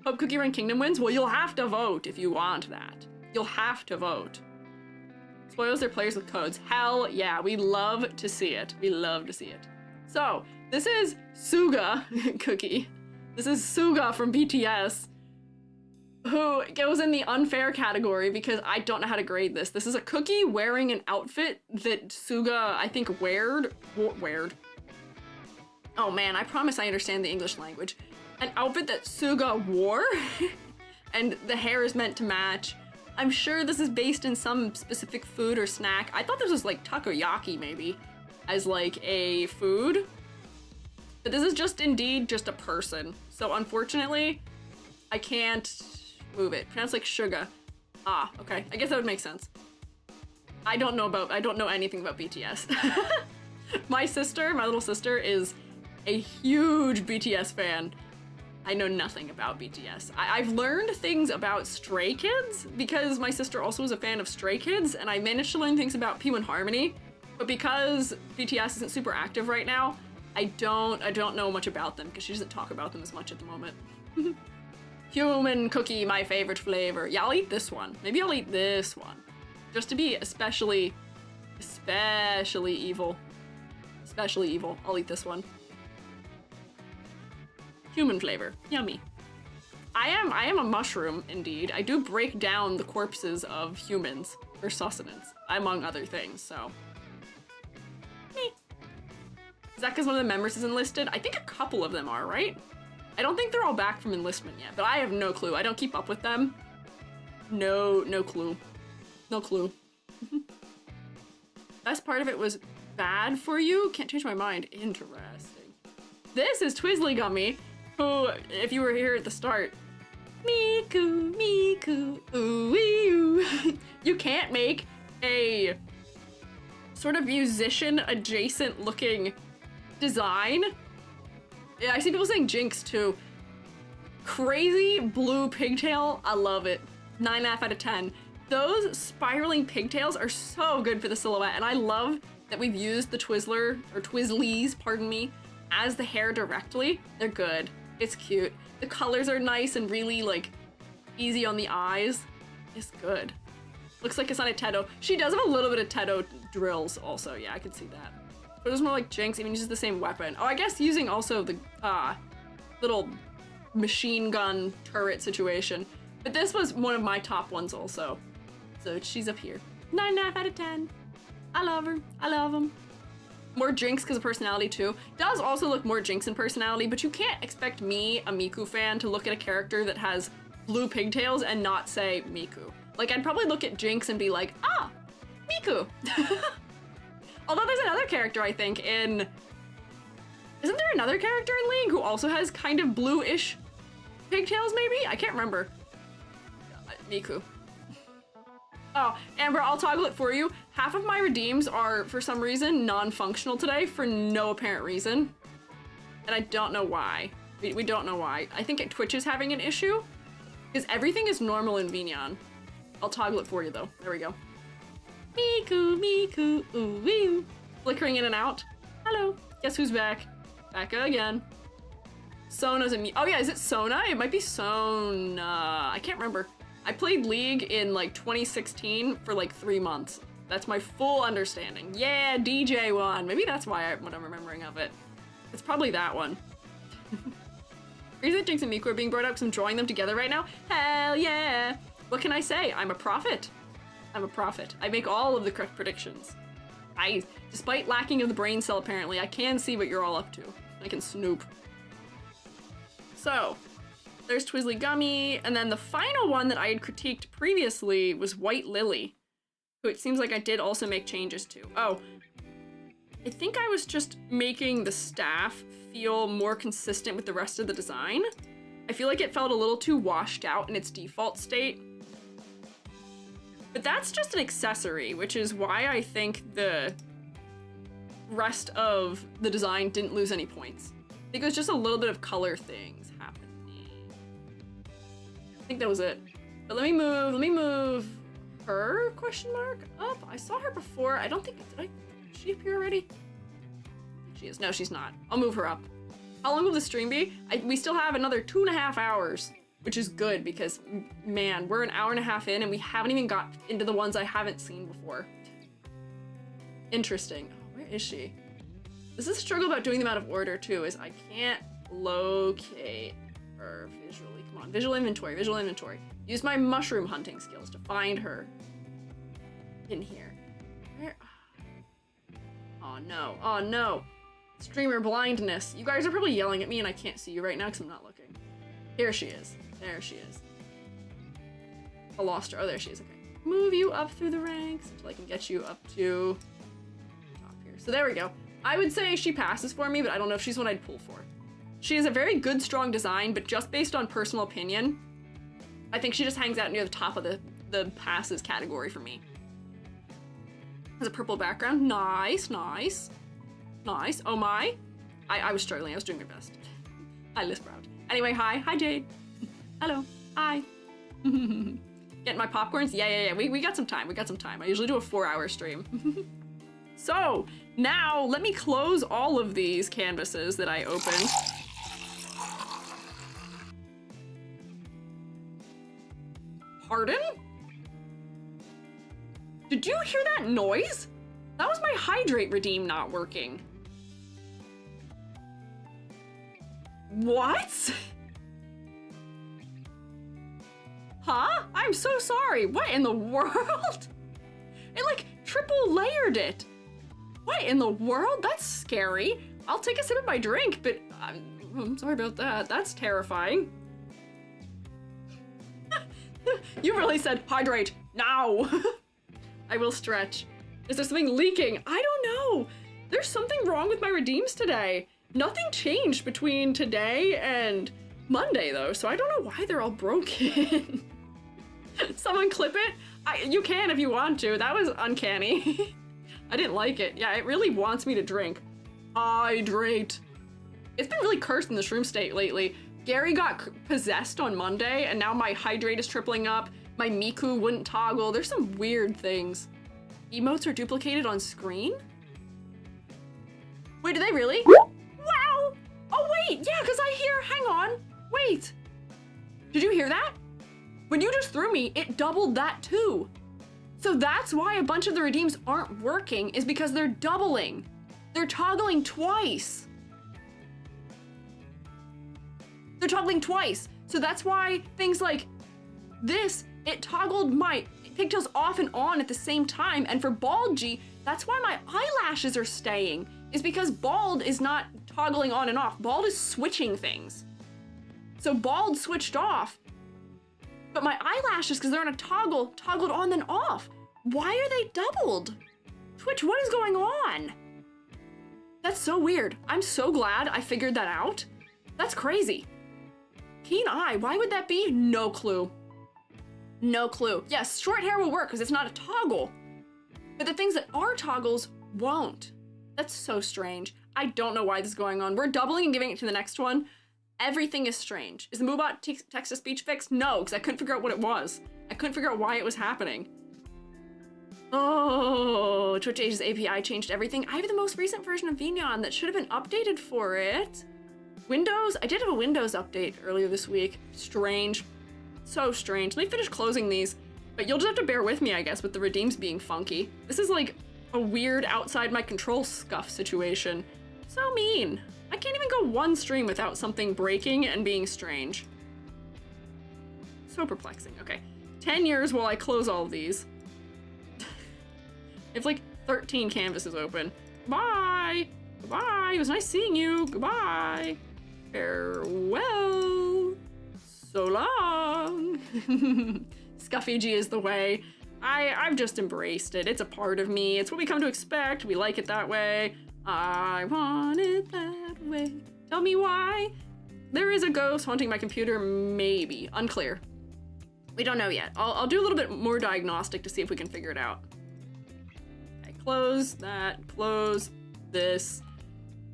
Speaker 1: Hope Cookie Run Kingdom wins? Well, you'll have to vote if you want that. You'll have to vote. Spoils their players with codes. Hell yeah, we love to see it. We love to see it. So, this is Suga Cookie. This is Suga from BTS, who goes in the unfair category because I don't know how to grade this. This is a cookie wearing an outfit that Suga, I think, weared. Oh man, I promise I understand the English language. An outfit that Suga wore, and the hair is meant to match. I'm sure this is based in some specific food or snack. I thought this was like takoyaki maybe, as like a food. But this is just indeed just a person. So unfortunately, I can't move it. Pronounced like sugar. Ah, okay. I guess that would make sense. I don't know anything about BTS. My little sister is a huge BTS fan. I know nothing about BTS. I've learned things about Stray Kids because my sister also was a fan of Stray Kids, and I managed to learn things about P1 Harmony, but because BTS isn't super active right now, I don't know much about them because she doesn't talk about them as much at the moment. Human cookie, my favorite flavor. Yeah, I'll eat this one. Maybe I'll eat this one. Just to be especially evil. Especially evil. I'll eat this one. Human flavor. Yummy. I am a mushroom, indeed. I do break down the corpses of humans for sustenance, among other things, so. Meh. Is that because one of the members is enlisted? I think a couple of them are, right? I don't think they're all back from enlistment yet, but I have no clue. I don't keep up with them. No clue. No clue. Best part of it was bad for you? Can't change my mind. Interesting. This is Twizzly Gummy. who, if you were here at the start, Miku, Miku, ooh, ooh. You can't make a sort of musician adjacent looking design. Yeah, I see people saying Jinx too. Crazy blue pigtail, I love it. 9.5 out of 10. Those spiraling pigtails are so good for the silhouette, and I love that we've used the Twizzler, or Twizzlies, pardon me, as the hair directly. They're good. It's cute. The colors are nice and really, like, easy on the eyes. It's good. Looks like it's on a Teto. She does have a little bit of Teto drills also. Yeah, I can see that. But it was more like Jinx, even uses the same weapon. Oh, I guess using also the little machine gun turret situation. But this was one of my top ones also. So she's up here. 9.5 out of 10. I love her. I love him. More Jinx because of personality too. Does also look more Jinx in personality, but you can't expect me, a Miku fan, to look at a character that has blue pigtails and not say Miku. Like, I'd probably look at Jinx and be like, ah, Miku. Although there's another character, I think, in... Isn't there another character in League who also has kind of blue-ish pigtails, maybe? I can't remember. Miku. Oh, Amber, I'll toggle it for you. Half of my redeems are, for some reason, non-functional today for no apparent reason. And I don't know why. We don't know why. I think Twitch is having an issue, because everything is normal in Vignon. I'll toggle it for you, though. There we go. Miku, Miku, ooh, wee. Flickering in and out. Hello. Guess who's back? Back again. Sona's a Oh yeah, is it Sona? It might be Sona. I can't remember. I played League in like 2016 for like 3 months. That's my full understanding. Yeah, DJ one. Maybe that's why what I'm remembering of it. It's probably that one. Reason Jinx and Miku are being brought up because I'm drawing them together right now? Hell yeah! What can I say? I'm a prophet. I'm a prophet. I make all of the correct predictions. Despite lacking of the brain cell apparently, I can see what you're all up to. I can snoop. So, there's Twizzly Gummy, and then the final one that I had critiqued previously was White Lily, who it seems like I did also make changes to. Oh, I think I was just making the staff feel more consistent with the rest of the design. I feel like it felt a little too washed out in its default state. But that's just an accessory, which is why I think the rest of the design didn't lose any points. I think it was just a little bit of color things happening. I think that was it. But let me move her, question mark, up. I saw her before. I don't think, did she appear already? She is. No, she's not. I'll move her up. How long will the stream be? We still have another 2.5 hours, which is good because, man, we're an hour and a half in and we haven't even got into the ones I haven't seen before. Interesting. Oh, where is she? This is a struggle about doing them out of order too, is I can't locate her visually. Come on, visual inventory, visual inventory. Use my mushroom hunting skills to find her in here. Where? Oh no, oh no. Streamer blindness. You guys are probably yelling at me and I can't see you right now because I'm not looking. Here she is. There she is. I lost her. Oh, there she is. Okay. Move you up through the ranks until I can get you up to top here. So there we go. I would say she passes for me, but I don't know if she's one I'd pull for. She has a very good, strong design, but just based on personal opinion, I think she just hangs out near the top of the passes category for me. Has a purple background. Nice, nice. Nice. Oh my. I was struggling. I was doing my best. Hi, Lisproud. Anyway, hi. Hi, Jade. Hello. Hi. Getting my popcorns? Yeah. We got some time. We got some time. I usually do a 4-hour stream. So, now let me close all of these canvases that I opened. Pardon? Did you hear that noise? That was my hydrate redeem not working. What? Huh? I'm so sorry. What in the world? It like triple layered it. What in the world? That's scary. I'll take a sip of my drink, but I'm sorry about that. That's terrifying. You really said hydrate now. I will stretch. Is there something leaking? I don't know. There's something wrong with my redeems today. Nothing changed between today and Monday though, so I don't know why they're all broken. Someone clip it? You can if you want to. That was uncanny. I didn't like it. Yeah, it really wants me to drink. Hydrate. It's been really cursed in the shroom state lately. Gary got possessed on Monday, and now my hydrate is tripling up. My Miku wouldn't toggle. There's some weird things. Emotes are duplicated on screen? Wait, do they really? Wow! Oh wait, yeah, because I hear, hang on, wait. Did you hear that? When you just threw me, it doubled that too. So that's why a bunch of the redeems aren't working, is because they're doubling. They're toggling twice. They're toggling twice. So that's why things like this, it toggled my pigtails off and on at the same time. And for Bald G, that's why my eyelashes are staying, is because Bald is not toggling on and off. Bald is switching things. So Bald switched off, but my eyelashes, because they're on a toggle, toggled on then off. Why are they doubled? Twitch, what is going on? That's so weird. I'm so glad I figured that out. That's crazy. Keen eye, why would that be? No clue. No clue. Yes, short hair will work because it's not a toggle. But the things that are toggles won't. That's so strange. I don't know why this is going on. We're doubling and giving it to the next one. Everything is strange. Is the Moobot text-to-speech fixed? No, because I couldn't figure out what it was. I couldn't figure out why it was happening. Oh, Twitch Asia's API changed everything. I have the most recent version of Vignon that should have been updated for it. Windows? I did have a Windows update earlier this week. Strange. So strange. Let me finish closing these. But you'll just have to bear with me, I guess, with the redeems being funky. This is like a weird outside my control scuff situation. So mean. I can't even go one stream without something breaking and being strange. So perplexing. Okay. 10 years while I close all of these. It's like 13 canvases open. Bye. Goodbye. It was nice seeing you. Goodbye. Farewell. So long. Scuffy is the way. I've just embraced it. It's a part of me. It's what we come to expect. We like it that way. I want it that way. Tell me why. There is a ghost haunting my computer, maybe. Unclear. We don't know yet. I'll do a little bit more diagnostic to see if we can figure it out. Okay, close that, close this.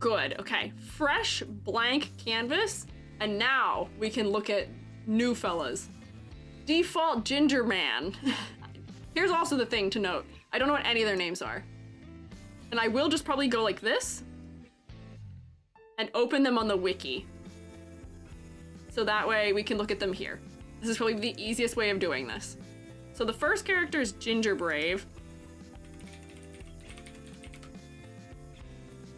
Speaker 1: Good, okay. Fresh blank canvas, and now we can look at new fellas. Default Ginger Man. Here's also the thing to note. I don't know what any of their names are. And I will just probably go like this and open them on the wiki. So that way we can look at them here. This is probably the easiest way of doing this. So the first character is Ginger Brave.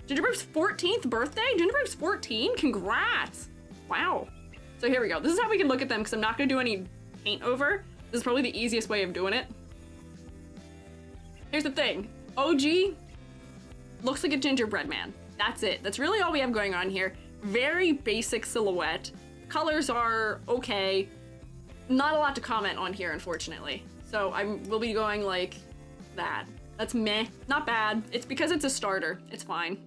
Speaker 1: Ginger Brave's 14th birthday? Ginger Brave's 14? Congrats! Wow. So here we go. This is how we can look at them because I'm not gonna do any paint over. This is probably the easiest way of doing it. Here's the thing. OG looks like a gingerbread man. That's it. That's really all we have going on here. Very basic silhouette. Colors are okay. Not a lot to comment on here, unfortunately. So we'll be going like that. That's meh. Not bad. It's because it's a starter. It's fine.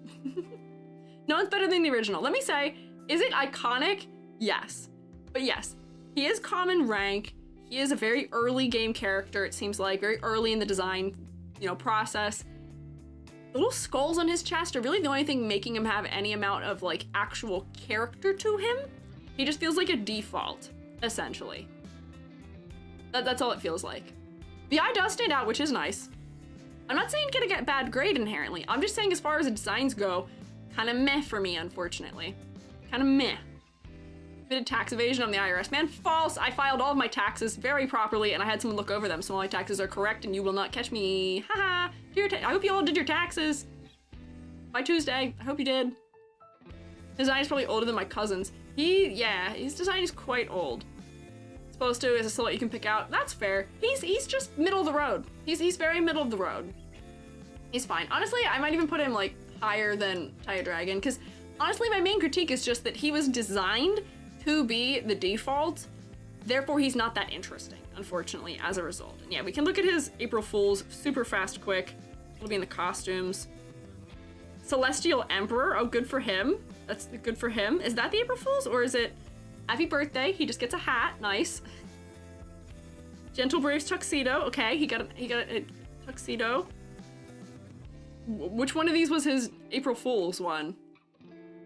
Speaker 1: No one's better than the original. Let me say, is it iconic? Yes. But yes, he is common rank. He is a very early game character, it seems like. Very early in the design, process. Little skulls on his chest are really the only thing making him have any amount of like actual character to him. He just feels like a default, essentially. That's all it feels like. The eye does stand out, which is nice. I'm not saying it's gonna get bad grade inherently. I'm just saying as far as the designs go, kind of meh for me, unfortunately. Kind of meh. Bit of tax evasion on the IRS. Man, false. I filed all of my taxes very properly and I had someone look over them, so all my taxes are correct and you will not catch me. Haha. I hope you all did your taxes. By Tuesday. I hope you did. His design is probably older than my cousin's. His design is quite old. Supposed to, as a silhouette you can pick out. That's fair. He's just middle of the road. He's very middle of the road. He's fine. Honestly, I might even put him like higher than Taya Dragon, because honestly my main critique is just that he was designed to be the default, therefore he's not that interesting, unfortunately, as a result. And yeah, we can look at his April Fools super fast quick. It'll be in the costumes. Celestial Emperor, oh good for him. That's good for him. Is that the April Fool's or is it happy birthday? He just gets a hat. Nice. Gentle Brave's tuxedo. Okay, he got a tuxedo. Which one of these was his April Fool's one?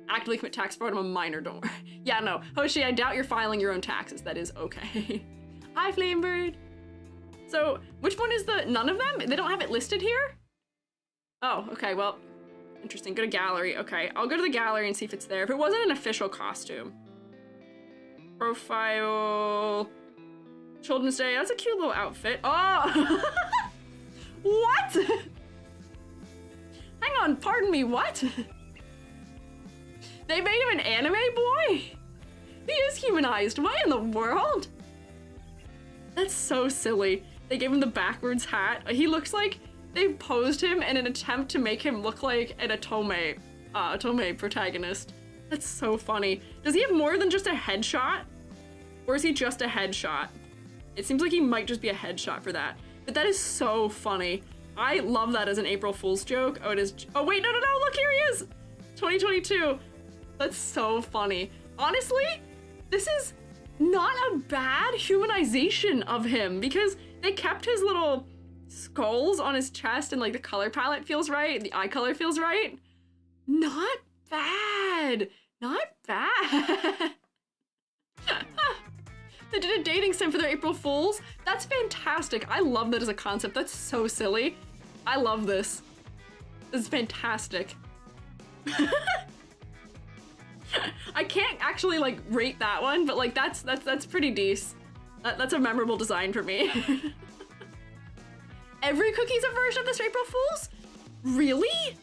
Speaker 1: Actively commit tax fraud. I'm a minor, don't worry. Yeah, no. Hoshi, I doubt you're filing your own taxes. That is okay. Hi, Flamebird. So, which one is the... None of them? They don't have it listed here? Oh, okay, well... Interesting. Go to gallery. Okay, I'll go to the gallery and see if it's there. If it wasn't an official costume. Profile... Children's Day. That's a cute little outfit. Oh! What? Hang on, pardon me, what? They made him an anime boy? He is humanized. What in the world? That's so silly. They gave him the backwards hat. He looks like they posed him in an attempt to make him look like an Otome protagonist. That's so funny. Does he have more than just a headshot? Or is he just a headshot? It seems like he might just be a headshot for that. But that is so funny. I love that as an April Fool's joke. Oh, it is. Oh, wait, no, look, here he is. 2022. That's so funny. Honestly, this is not a bad humanization of him because they kept his little skulls on his chest and like the color palette feels right, the eye color feels right. Not bad. Not bad. They did a dating sim for their April Fools. That's fantastic. I love that as a concept. That's so silly. I love this. This is fantastic. I can't actually like rate that one, but like that's pretty decent. That's a memorable design for me. Every cookie's a version of this April Fools? Really?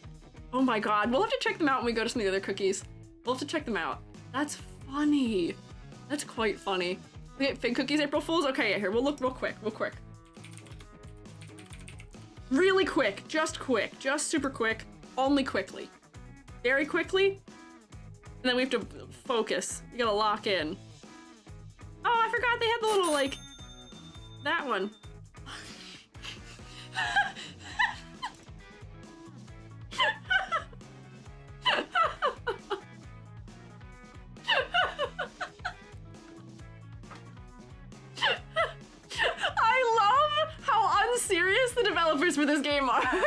Speaker 1: Oh my god, we'll have to check them out when we go to some of the other cookies. We'll have to check them out. That's funny. That's quite funny. Okay, Fig Cookies April Fools? Okay, yeah, here, we'll look real quick. Really quick, just super quick, only quickly. Very quickly, and then we have to focus. You gotta lock in. Oh, I forgot they had the little, like, that one. I love how unserious the developers for this game are. This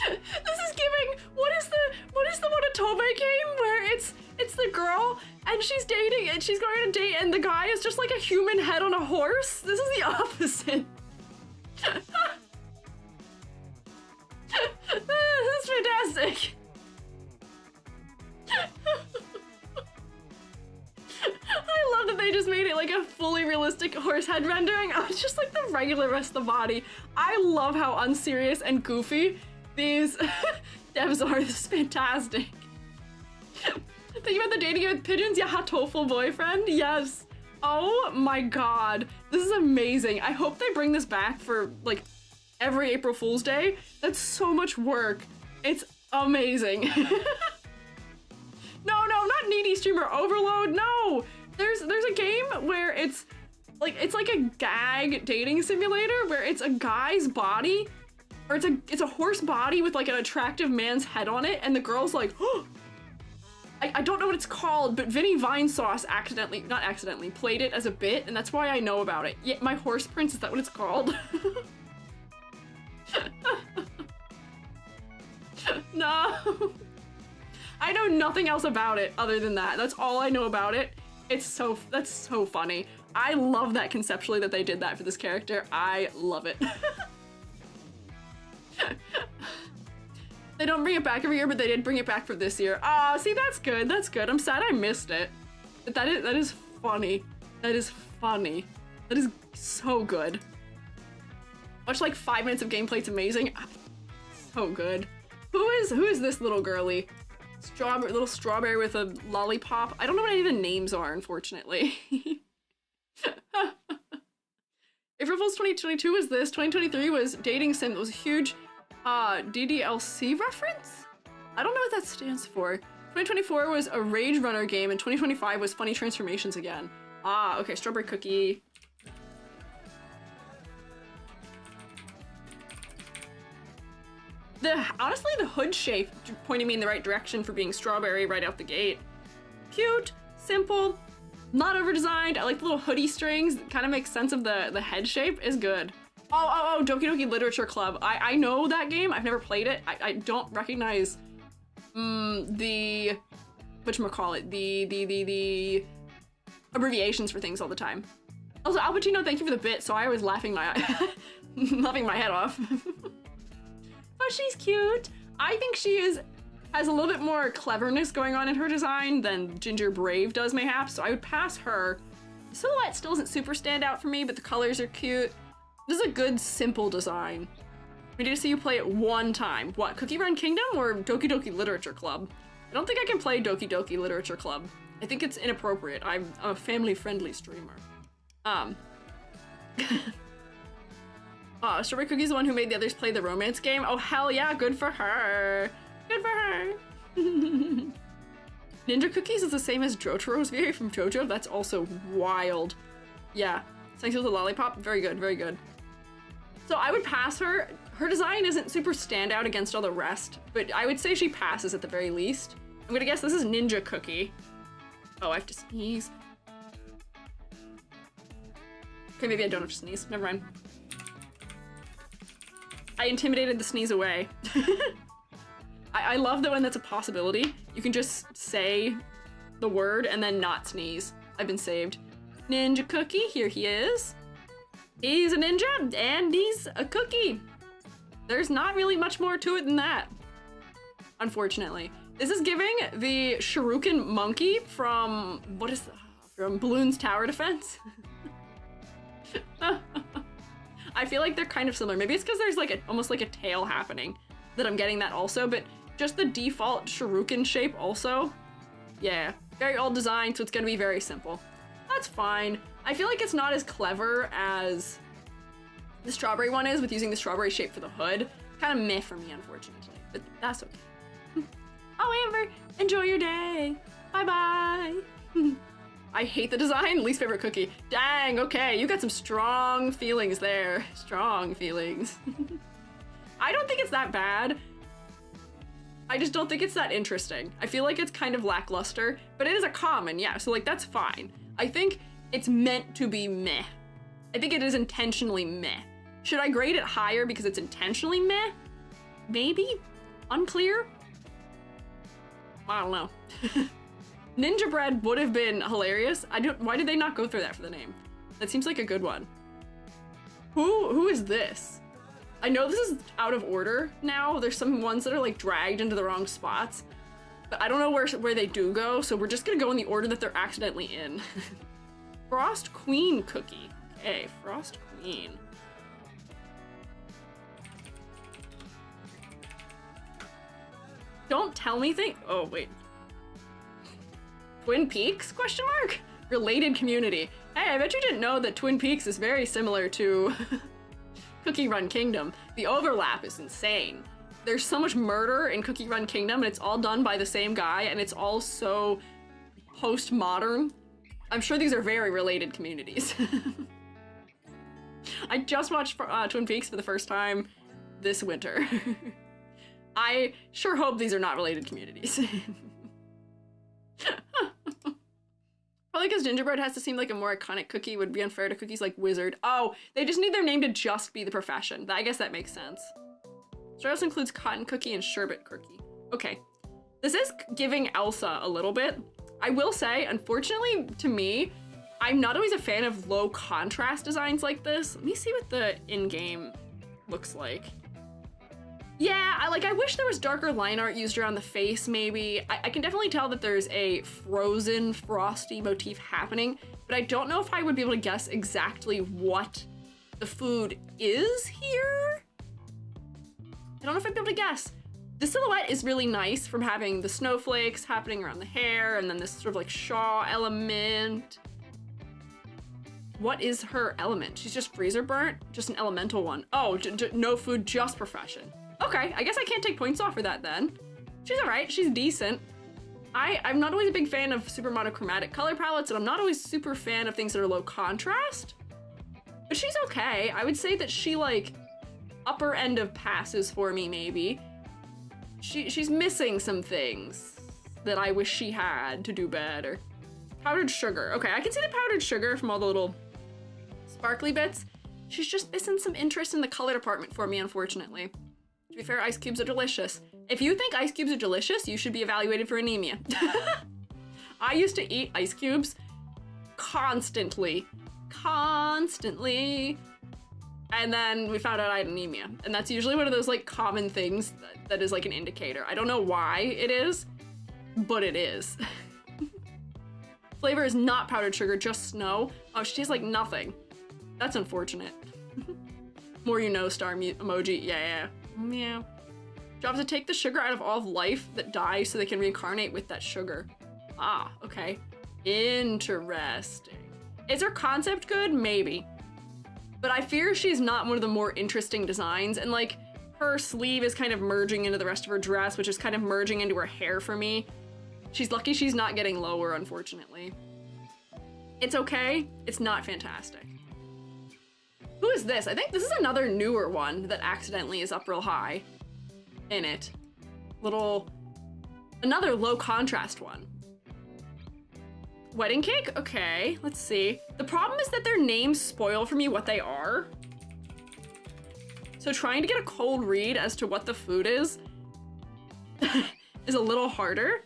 Speaker 1: is giving, what is the one Otome game where it's the girl and she's dating and she's going on a date and the guy is just like a human head on a horse? This is the opposite. This is fantastic. I love that they just made it like a fully realistic horse head rendering. Oh, it's just like the regular rest of the body. I love how unserious and goofy these devs are. This is fantastic. Think about the dating with pigeons? Yeah, TOEFL boyfriend? Yes. Oh my god. This is amazing. I hope they bring this back for like every April Fool's Day. That's so much work. It's amazing. No, not needy streamer overload. No, there's a game where it's like a gag dating simulator where it's a guy's body, or it's a horse body with like an attractive man's head on it, and the girl's like, oh. I don't know what it's called, but Vinny Vinesauce not accidentally, played it as a bit, and that's why I know about it. Yeah, My Horse Prince, is that what it's called? No. I know nothing else about it other than that. That's all I know about it. That's so funny. I love that conceptually that they did that for this character. I love it. They don't bring it back every year, but they did bring it back for this year. Ah, see, that's good. That's good. I'm sad I missed it. But that is funny. That is funny. That is so good. Watch like 5 minutes of gameplay. It's amazing. So good. Who is this little girly? Little strawberry with a lollipop. I don't know what any of the names are, unfortunately. April Fool's 2022 was this. 2023 was Dating Sim. It was a huge DDLC reference? I don't know what that stands for. 2024 was a Rage Runner game, and 2025 was Funny Transformations again. Ah, okay, strawberry cookie. Honestly, the hood shape pointing me in the right direction for being strawberry right out the gate. Cute, simple, not over-designed. I like the little hoodie strings. Kind of makes sense of the head shape. Is good. Oh, Doki Doki Literature Club. I know that game. I've never played it. I don't recognize the whatchamacallit, the abbreviations for things all the time. Also, Al Pacino, thank you for the bit. So I was laughing my head off. But she's cute. I think she has a little bit more cleverness going on in her design than Ginger Brave does, mayhaps. So I would pass her. The silhouette still doesn't super stand out for me, but the colors are cute. This is a good, simple design. We need to see you play it one time. What, Cookie Run Kingdom or Doki Doki Literature Club? I don't think I can play Doki Doki Literature Club. I think it's inappropriate. I'm a family-friendly streamer. Strawberry Cookie's the one who made the others play the romance game. Oh, hell yeah, good for her. Good for her. Ninja Cookies is the same as Jotaro's Very from JoJo. That's also wild. Yeah, thanks for the lollipop. Very good, very good. So I would pass her. Her design isn't super standout against all the rest, but I would say she passes at the very least. I'm gonna guess this is Ninja Cookie. Oh, I have to sneeze. Okay, maybe I don't have to sneeze. Never mind. I intimidated the sneeze away. I love that when that's a possibility. You can just say the word and then not sneeze. I've been saved. Ninja Cookie, here he is. He's a ninja and he's a cookie. There's not really much more to it than that, unfortunately. This is giving the Shuriken monkey from, from Balloon's Tower Defense. I feel like they're kind of similar. Maybe it's because there's like almost like a tail happening that I'm getting that also, but just the default Shuriken shape also. Yeah, very old design, so it's gonna be very simple. That's fine. I feel like it's not as clever as the strawberry one is with using the strawberry shape for the hood. Kind of meh for me, unfortunately, but that's okay. Oh, Amber, enjoy your day. Bye-bye. I hate the design, least favorite cookie. Dang, okay, you got some strong feelings there. Strong feelings. I don't think it's that bad. I just don't think it's that interesting. I feel like it's kind of lackluster, but it is a common, yeah, so like that's fine. I think it's meant to be meh. I think it is intentionally meh. Should I grade it higher because it's intentionally meh? Maybe? Unclear? I don't know. Ninja Bread would have been hilarious. Why did they not go through that for the name? That seems like a good one. Who is this? I know this is out of order now. There's some ones that are like dragged into the wrong spots, but I don't know where they do go, so we're just gonna go in the order that they're accidentally in. Frost Queen cookie. Okay, Frost Queen. Don't tell me oh, wait. Twin Peaks, question mark? Related community. Hey, I bet you didn't know that Twin Peaks is very similar to Cookie Run Kingdom. The overlap is insane. There's so much murder in Cookie Run Kingdom, and it's all done by the same guy, and it's all so postmodern. I'm sure these are very related communities. I just watched Twin Peaks for the first time this winter. I sure hope these are not related communities. Probably because gingerbread has to seem like a more iconic cookie would be unfair to cookies like Wizard. Oh, they just need their name to just be the profession. I guess that makes sense. Stratos includes cotton cookie and sherbet cookie. Okay, this is giving Elsa a little bit. I will say, unfortunately to me, I'm not always a fan of low contrast designs like this. Let me see what the in-game looks like. Yeah, I wish there was darker line art used around the face, maybe. I can definitely tell that there's a frozen, frosty motif happening, but I don't know if I would be able to guess exactly what the food is here. I don't know if I'd be able to guess. The silhouette is really nice from having the snowflakes happening around the hair and then this sort of like shawl element. What is her element? She's just freezer burnt? Just an elemental one. Oh, no food, just profession. Okay, I guess I can't take points off for that then. She's all right, she's decent. I'm not always a big fan of super monochromatic color palettes, and I'm not always super fan of things that are low contrast, but she's okay. I would say that she like upper end of passes for me maybe. she's missing some things that I wish she had to do better. Powdered sugar. Okay, I can see the powdered sugar from all the little sparkly bits. She's just missing some interest in the color department for me, unfortunately. To be fair, ice cubes are delicious. If you think ice cubes are delicious, you should be evaluated for anemia. I used to eat ice cubes constantly. And then we found out I had anemia. And that's usually one of those like common things that is like an indicator. I don't know why it is, but it is. Flavor is not powdered sugar, just snow. Oh, she tastes like nothing. That's unfortunate. More you know, star emoji. Yeah. Job to take the sugar out of all of life that dies so they can reincarnate with that sugar. Ah, okay. Interesting. Is her concept good? Maybe. But I fear she's not one of the more interesting designs, and like her sleeve is kind of merging into the rest of her dress, which is kind of merging into her hair for me. She's lucky she's not getting lower, unfortunately. It's okay, it's not fantastic. Who is this? I think this is another newer one that accidentally is up real high in it. Another low contrast one. Wedding cake? Okay, let's see. The problem is that their names spoil for me what they are. So trying to get a cold read as to what the food is is a little harder.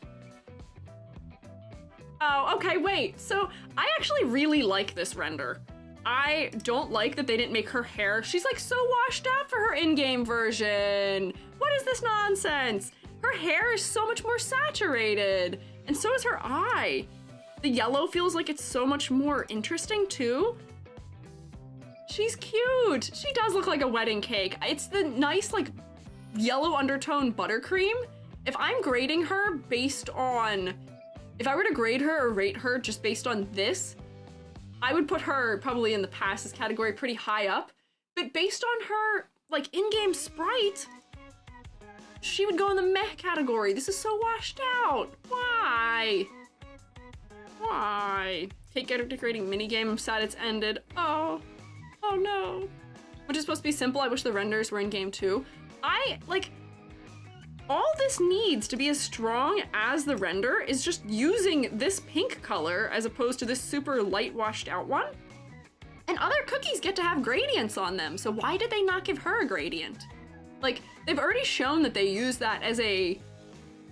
Speaker 1: Oh, okay, wait. So I actually really like this render. I don't like that they didn't make her hair. She's like so washed out for her in-game version. What is this nonsense? Her hair is so much more saturated, and so is her eye. The yellow feels like it's so much more interesting too. She's cute. She does look like a wedding cake. It's the nice like yellow undertone buttercream. If I'm grading her based on, if I were to grade her or rate her just based on this, I would put her probably in the passes category pretty high up. But based on her like in-game sprite, she would go in the meh category. This is so washed out. Why? Why? Cake decorating minigame. I'm sad it's ended. Oh no. Which is supposed to be simple. I wish the renders were in game too. All this needs to be as strong as the render is just using this pink color as opposed to this super light washed out one. And other cookies get to have gradients on them, so why did they not give her a gradient? Like, they've already shown that they use that as a,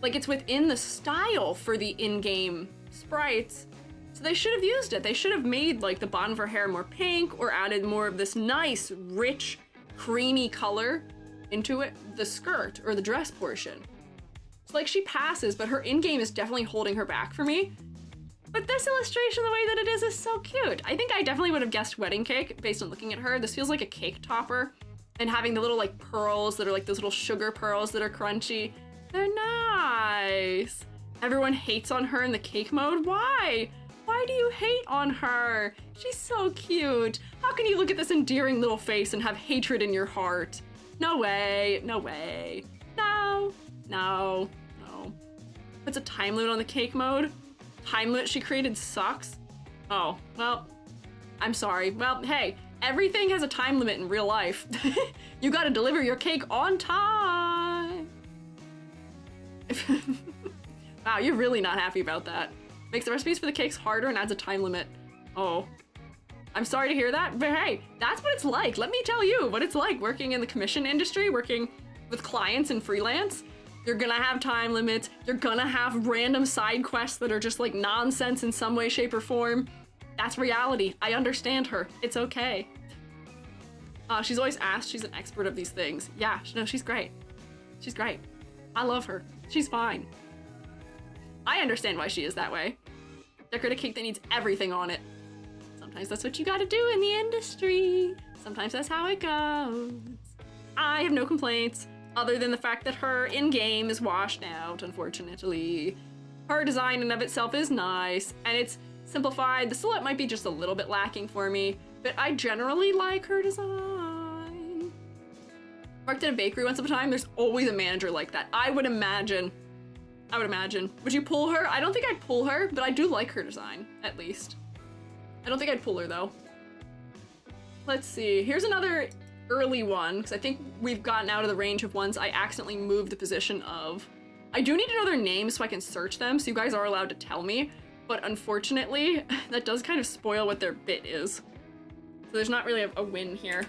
Speaker 1: like it's within the style for the in-game sprites, so they should have used it. They should have made like the bottom of her hair more pink or added more of this nice, rich, creamy color into it, the skirt or the dress portion. So like she passes, but her in-game is definitely holding her back for me. But this illustration, the way that it is so cute. I think I definitely would have guessed wedding cake based on looking at her. This feels like a cake topper and having the little like pearls that are like those little sugar pearls that are crunchy. They're nice. Everyone hates on her in the cake mode. Why? Why do you hate on her? She's so cute. How can you look at this endearing little face and have hatred in your heart? No way, no way. No. Puts a time limit on the cake mode. Time limit she created sucks. Oh, well, I'm sorry. Well, hey, everything has a time limit in real life. You gotta deliver your cake on time. Wow, you're really not happy about that. Makes the recipes for the cakes harder and adds a time limit. Oh. I'm sorry to hear that, but hey, that's what it's like. Let me tell you what it's like working in the commission industry, working with clients and freelance. You're gonna have time limits. You're gonna have random side quests that are just like nonsense in some way, shape, or form. That's reality. I understand her. It's okay. She's always asked. She's an expert of these things. Yeah, no, she's great. She's great. I love her. She's fine. I understand why she is that way. Decorate a cake that needs everything on it. Sometimes that's what you gotta do in the industry. Sometimes that's how it goes. I have no complaints, other than the fact that her in-game is washed out, unfortunately. Her design in of itself is nice, and it's simplified. The silhouette might be just a little bit lacking for me, but I generally like her design. Worked in a bakery once upon a time. There's always a manager like that. I would imagine. Would you pull her? I don't think I'd pull her, but I do like her design, at least. I don't think I'd pull her though. Let's see, here's another early one, because I think we've gotten out of the range of ones I accidentally moved the position of. I do need to know their names so I can search them, so you guys are allowed to tell me, but unfortunately, that does kind of spoil what their bit is. So there's not really a win here.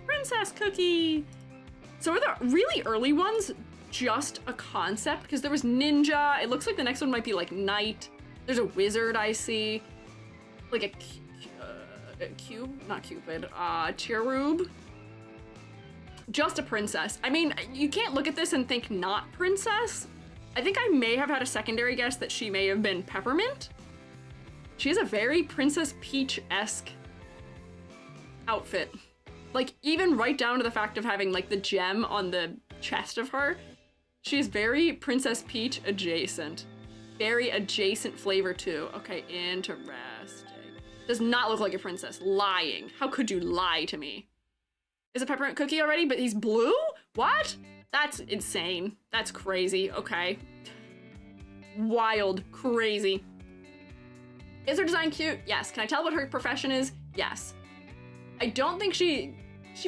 Speaker 1: Princess Cookie! So are the really early ones just a concept? Because there was ninja, it looks like the next one might be like knight, there's a wizard I see, like a cube, not cupid, cherub. Just a princess. I mean, you can't look at this and think not princess. I think I may have had a secondary guess that she may have been peppermint. She has a very Princess Peach-esque outfit. Like, even right down to the fact of having like the gem on the chest of her. She's very Princess Peach adjacent. Very adjacent flavor too. Okay, interesting. Does not look like a princess. Lying. How could you lie to me? Is a peppermint cookie already, but he's blue? What? That's insane. That's crazy. Okay. Wild. Crazy. Is her design cute? Yes. Can I tell what her profession is? Yes. I don't think she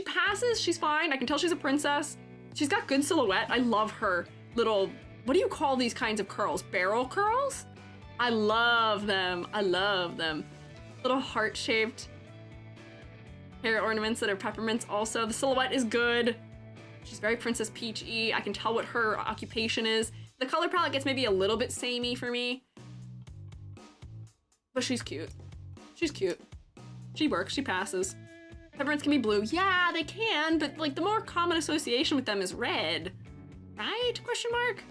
Speaker 1: passes. She's fine. I can tell she's a princess. She's got good silhouette. I love her little, what do you call these kinds of curls? Barrel curls? I love them. I love them. Little heart-shaped hair ornaments that are peppermints also. The silhouette is good. She's very Princess Peach-y. I can tell what her occupation is. The color palette gets maybe a little bit samey for me. But she's cute. She's cute. She works, she passes. Peppermints can be blue. Yeah, they can, but like the more common association with them is red. Right? Question mark?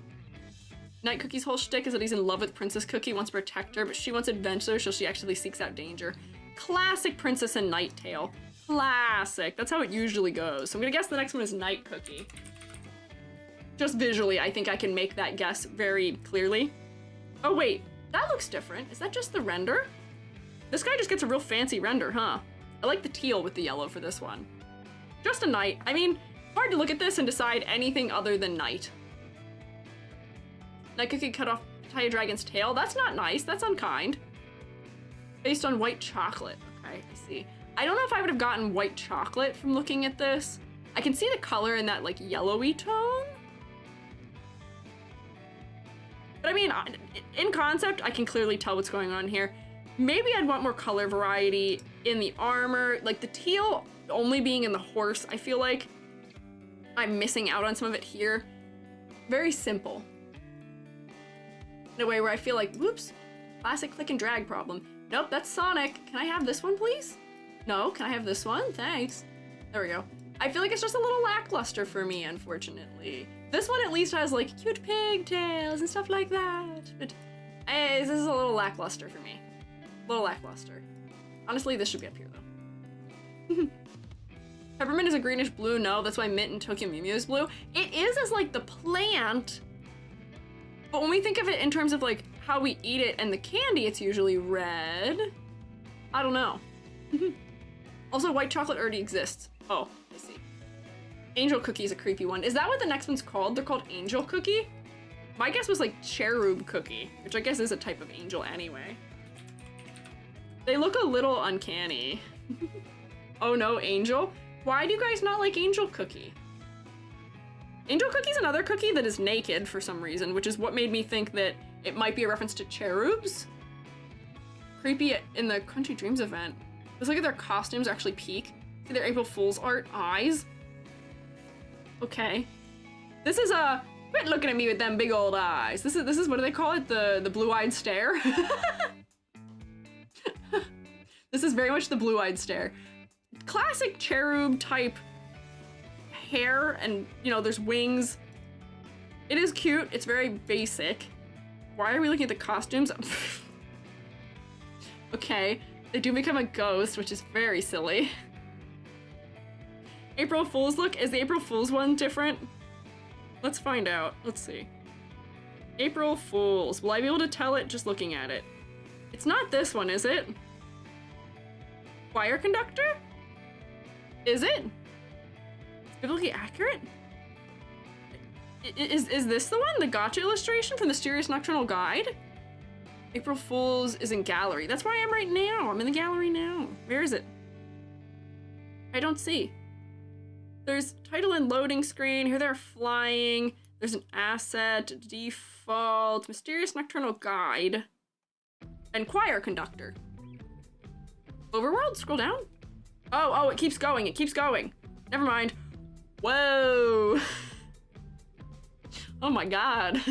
Speaker 1: Night Cookie's whole shtick is that he's in love with Princess Cookie, wants to protect her, but she wants adventure, so she actually seeks out danger. Classic Princess and Knight tale. Classic. That's how it usually goes. So I'm gonna guess the next one is Night Cookie. Just visually, I think I can make that guess very clearly. Oh wait, that looks different. Is that just the render? This guy just gets a real fancy render, huh? I like the teal with the yellow for this one. Just a knight. I mean, hard to look at this and decide anything other than knight. Night Cookie cut off Taya Dragon's tail. That's not nice. That's unkind. Based on white chocolate. Okay, I see. I don't know if I would have gotten white chocolate from looking at this. I can see the color in that like yellowy tone. But I mean, in concept, I can clearly tell what's going on here. Maybe I'd want more color variety in the armor. Like the teal only being in the horse, I feel like I'm missing out on some of it here. Very simple. In a way where I feel like, whoops, classic click and drag problem. Nope, that's Sonic. Can I have this one, please? No, can I have this one? Thanks. There we go. I feel like it's just a little lackluster for me, unfortunately. This one at least has like cute pigtails and stuff like that. But this is a little lackluster for me. A little lackluster. Honestly, this should be up here though. Peppermint is a greenish blue. No, that's why Mint and Tokyo Mew Mew is blue. It is as like the plant, but when we think of it in terms of like how we eat it and the candy, it's usually red. I don't know. Also, white chocolate already exists. Oh, I see. Angel Cookie is a creepy one. Is that what the next one's called? They're called Angel Cookie? My guess was like Cherub Cookie, which I guess is a type of angel anyway. They look a little uncanny. Oh no, Angel? Why do you guys not like Angel Cookie? Angel Cookie's another cookie that is naked for some reason, which is what made me think that it might be a reference to cherubs. Creepy in the Country Dreams event. Let's look at their costumes actually peak. See their April Fool's art eyes. Okay. This is a, quit looking at me with them big old eyes. This is what do they call it? The blue-eyed stare? This is very much the blue-eyed stare. Classic cherub type hair and, you know, there's wings. It is cute. It's very basic. Why are we looking at the costumes? Okay, they do become a ghost, which is very silly. April Fool's look. Is the April Fool's one different? Let's find out. Let's see. April Fool's. Will I be able to tell it just looking at it? It's not this one, is it? Choir conductor? Is it? It's biblically accurate? Is this the one? The gotcha illustration from the Mysterious Nocturnal Guide? April Fool's is in gallery. That's where I am right now. I'm in the gallery now. Where is it? I don't see. There's title and loading screen. Here they're flying. There's an asset, default, mysterious nocturnal guide, and choir conductor. Overworld, scroll down. Oh, it keeps going, it keeps going. Never mind. Whoa. Oh my god.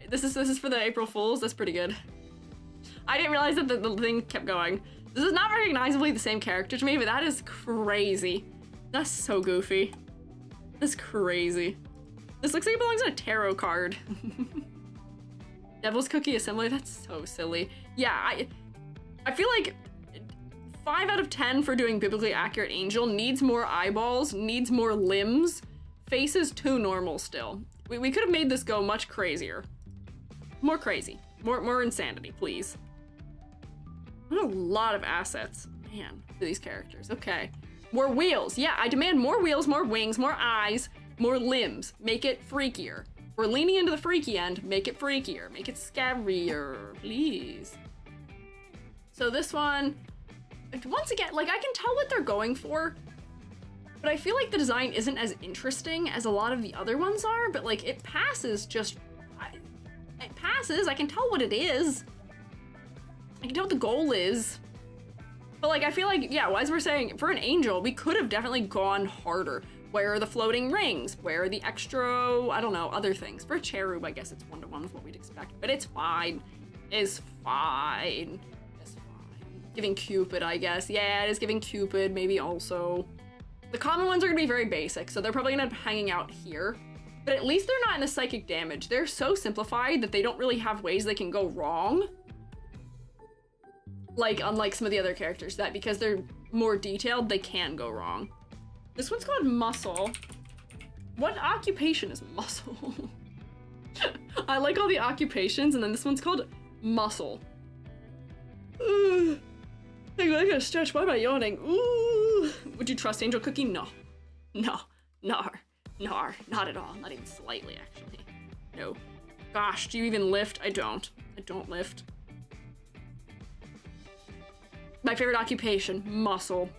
Speaker 1: This is for the April Fools, that's pretty good. I didn't realize that the thing kept going. This is not recognizably the same character to me, but that is crazy. That's so goofy. That's crazy. This looks like it belongs on a tarot card. Devil's Cookie Assembly, that's so silly. Yeah, I feel like 5 out of 10 for doing biblically accurate angel. Needs more eyeballs, needs more limbs. Face is too normal still. We could have made this go much crazier. More crazy. More insanity, please. What a lot of assets, man, for these characters. Okay. More wheels. Yeah, I demand more wheels, more wings, more eyes, more limbs. Make it freakier. We're leaning into the freaky end. Make it freakier. Make it scarier, please. So this one, once again, like I can tell what they're going for, but I feel like the design isn't as interesting as a lot of the other ones are, but like it passes just, it passes. I can tell what it is. I can tell what the goal is. But like, I feel like, yeah, as we're saying, for an angel, we could have definitely gone harder. Where are the floating rings? Where are the extra, I don't know, other things? For a cherub, I guess it's 1-to-1 with what we'd expect, but it's fine. It's fine. It's fine. Giving Cupid, I guess. Yeah, it is giving Cupid, maybe also. The common ones are gonna be very basic, so they're probably gonna end up hanging out here. But at least they're not in the psychic damage. They're so simplified that they don't really have ways they can go wrong. Like, unlike some of the other characters, that because they're more detailed, they can go wrong. This one's called Muscle. What occupation is Muscle? I like all the occupations, and then this one's called Muscle. I gotta stretch. Why am I yawning? Ooh. Would you trust Angel Cookie? No. No. Not at all. Not even slightly, actually. No. Gosh, do you even lift? I don't. I don't lift. My favorite occupation, muscle.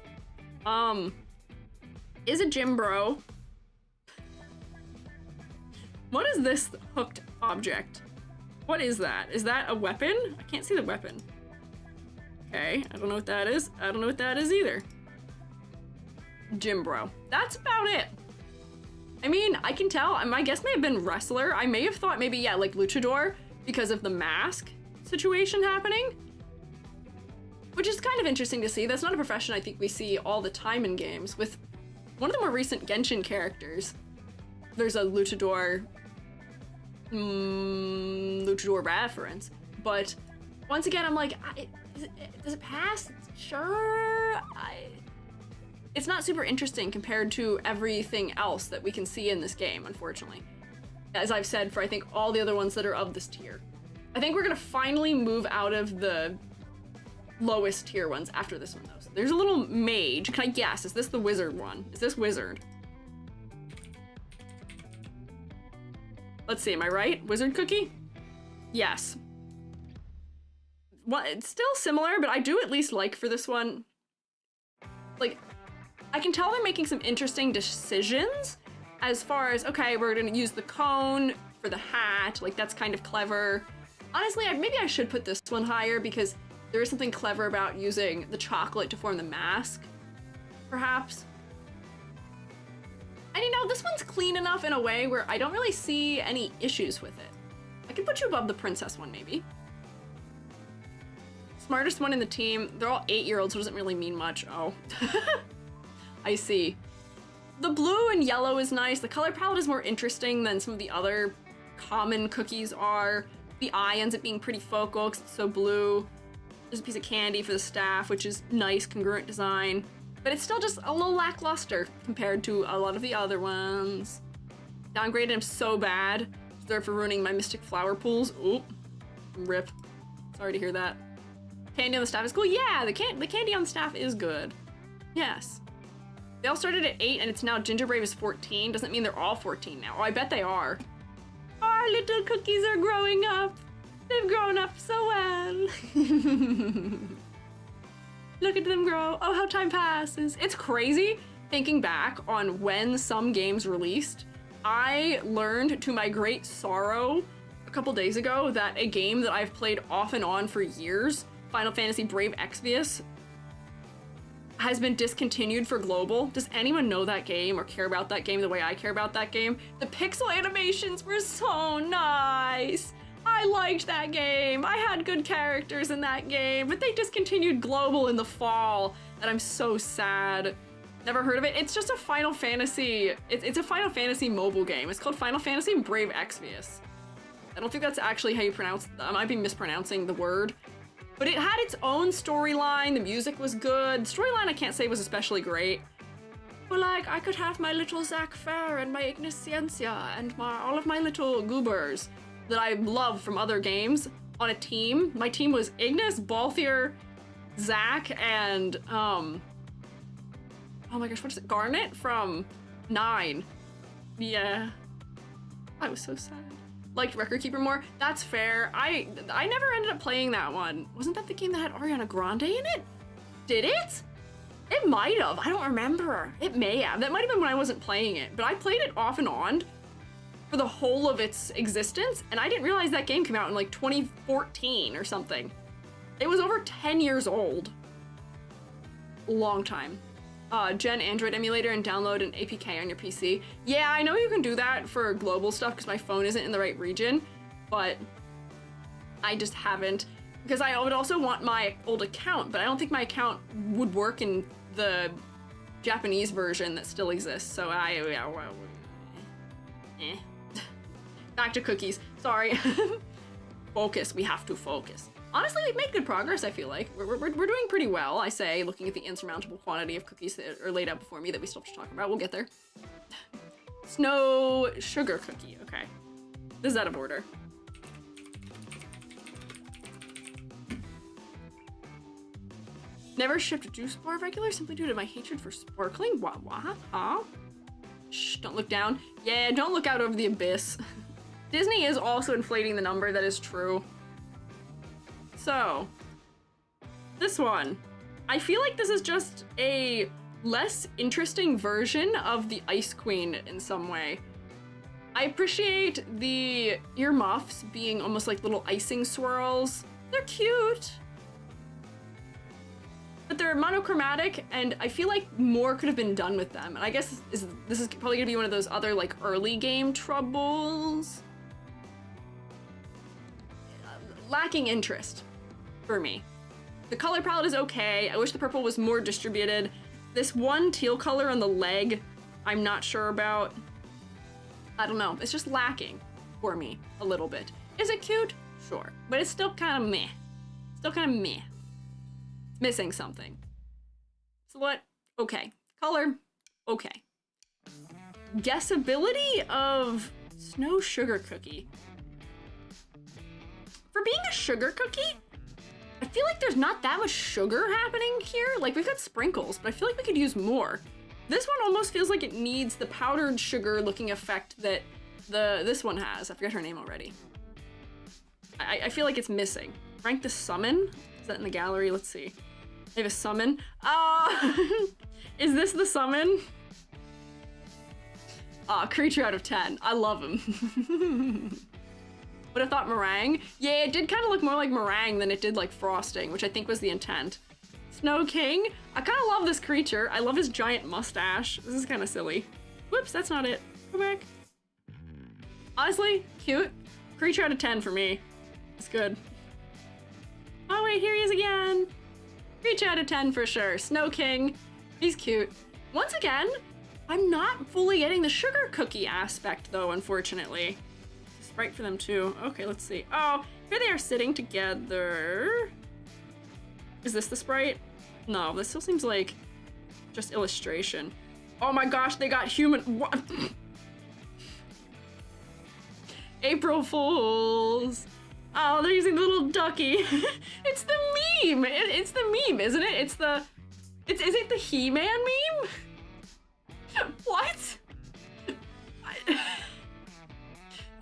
Speaker 1: Is a gym bro. What is this hooked object? What is that? Is that a weapon? I can't see the weapon. Okay, I don't know what that is. I don't know what that is either. Gym bro. That's about it. I mean, I can tell. My guess may have been wrestler. I may have thought maybe, yeah, like luchador because of the mask situation happening. Which is kind of interesting to see. That's not a profession I think we see all the time in games. With one of the more recent Genshin characters, there's a luchador reference. But once again, I'm like, does it pass? Sure. It's not super interesting compared to everything else that we can see in this game, unfortunately. As I've said for I think all the other ones that are of this tier. I think we're gonna finally move out of the lowest tier ones after this one though. So there's a little mage. Can I guess? Is this the wizard one? Is this wizard? Let's see, am I right? Wizard cookie? Yes. Well, it's still similar, but I do at least like for this one, like, I can tell they're making some interesting decisions as far as, okay, we're gonna use the cone for the hat, like that's kind of clever. Honestly, maybe I should put this one higher because there is something clever about using the chocolate to form the mask, perhaps. And you know, this one's clean enough in a way where I don't really see any issues with it. I could put you above the princess one, maybe. Smartest one in the team. They're all 8-year-olds, so it doesn't really mean much. Oh. I see. The blue and yellow is nice. The color palette is more interesting than some of the other common cookies are. The eye ends up being pretty focal because it's so blue. There's a piece of candy for the staff, which is nice, congruent design. But it's still just a little lackluster compared to a lot of the other ones. Downgraded him so bad. Sorry for ruining my Mystic Flower pools. Oop. Rip. Sorry to hear that. Candy on the staff is cool. Yeah, the candy on the staff is good. Yes. They all started at 8 and it's now Gingerbrave is 14. Doesn't mean they're all 14 now. Oh, I bet they are. Our little cookies are growing up. They've grown up so well. Look at them grow. Oh, how time passes. It's crazy thinking back on when some games released. I learned to my great sorrow a couple days ago that a game that I've played off and on for years, Final Fantasy Brave Exvius, has been discontinued for global. Does anyone know that game or care about that game the way I care about that game? The pixel animations were so nice. I liked that game. I had good characters in that game, but they discontinued global in the fall, and I'm so sad. Never heard of it. It's just a Final Fantasy, it's a Final Fantasy mobile game. It's called Final Fantasy Brave Exvius. I don't think that's actually how you pronounce, I might be mispronouncing the word, but it had its own storyline. The music was good. Storyline I can't say was especially great, but like I could have my little Zac Fair and my Ignisciencia and all of my little goobers that I love from other games on a team. My team was Ignis, Balthier, Zac, and oh my gosh, what is it? Garnet from 9. Yeah. I was so sad. Liked Record Keeper more. That's fair. I never ended up playing that one. Wasn't that the game that had Ariana Grande in it? Did it? It might have. I don't remember. It may have. That might have been when I wasn't playing it, but I played it off and on for the whole of its existence, and I didn't realize that game came out in like 2014 or something. It was over 10 years old. Long time. Gen Android emulator and download an APK on your PC. Yeah, I know you can do that for global stuff because my phone isn't in the right region, but I just haven't, because I would also want my old account, but I don't think my account would work in the Japanese version that still exists, so Back to cookies. Sorry. Focus. We have to focus. Honestly, we've made good progress, I feel like. We're doing pretty well, I say, looking at the insurmountable quantity of cookies that are laid out before me that we still have to talk about. We'll get there. Snow sugar cookie. Okay. This is out of order. Never shipped a juice bar regular simply due to my hatred for sparkling. What? Huh? Shh, don't look down. Yeah, don't look out over the abyss. Disney is also inflating the number, that is true. So, this one. I feel like this is just a less interesting version of the Ice Queen in some way. I appreciate the earmuffs being almost like little icing swirls. They're cute. But they're monochromatic, and I feel like more could have been done with them. And I guess this is probably gonna be one of those other like early game troubles. Lacking interest for me. The color palette is okay. I wish the purple was more distributed. This one teal color on the leg, I'm not sure about. I don't know. It's just lacking for me a little bit. Is it cute? Sure. But it's still kind of meh. Still kind of meh. It's missing something. Silhouette, okay. Color, okay. Guessability of Snow Sugar Cookie. For being a sugar cookie, I feel like there's not that much sugar happening here. Like, we've got sprinkles, but I feel like we could use more. This one almost feels like it needs the powdered sugar looking effect that this one has. I forget her name already. I feel like it's missing. Rank the summon? Is that in the gallery? Let's see. They have a summon. Is this the summon? Creature out of 10. I love him. Would have thought meringue. Yeah, it did kind of look more like meringue than it did like frosting, which I think was the intent. Snow King. I kind of love this creature. I love his giant mustache. This is kind of silly. Whoops, that's not it. Go back. Honestly, cute. Creature out of 10 for me. It's good. Oh wait, here he is again. Creature out of 10 for sure. Snow King. He's cute. Once again, I'm not fully getting the sugar cookie aspect though, unfortunately. Sprite for them too. Okay, let's see. Oh, here they are sitting together. Is this the sprite? No, this still seems like just illustration. Oh my gosh, they got human. What? April Fools. Oh, they're using the little ducky. It's the meme. It's the meme, isn't it? Is it the He-Man meme? What?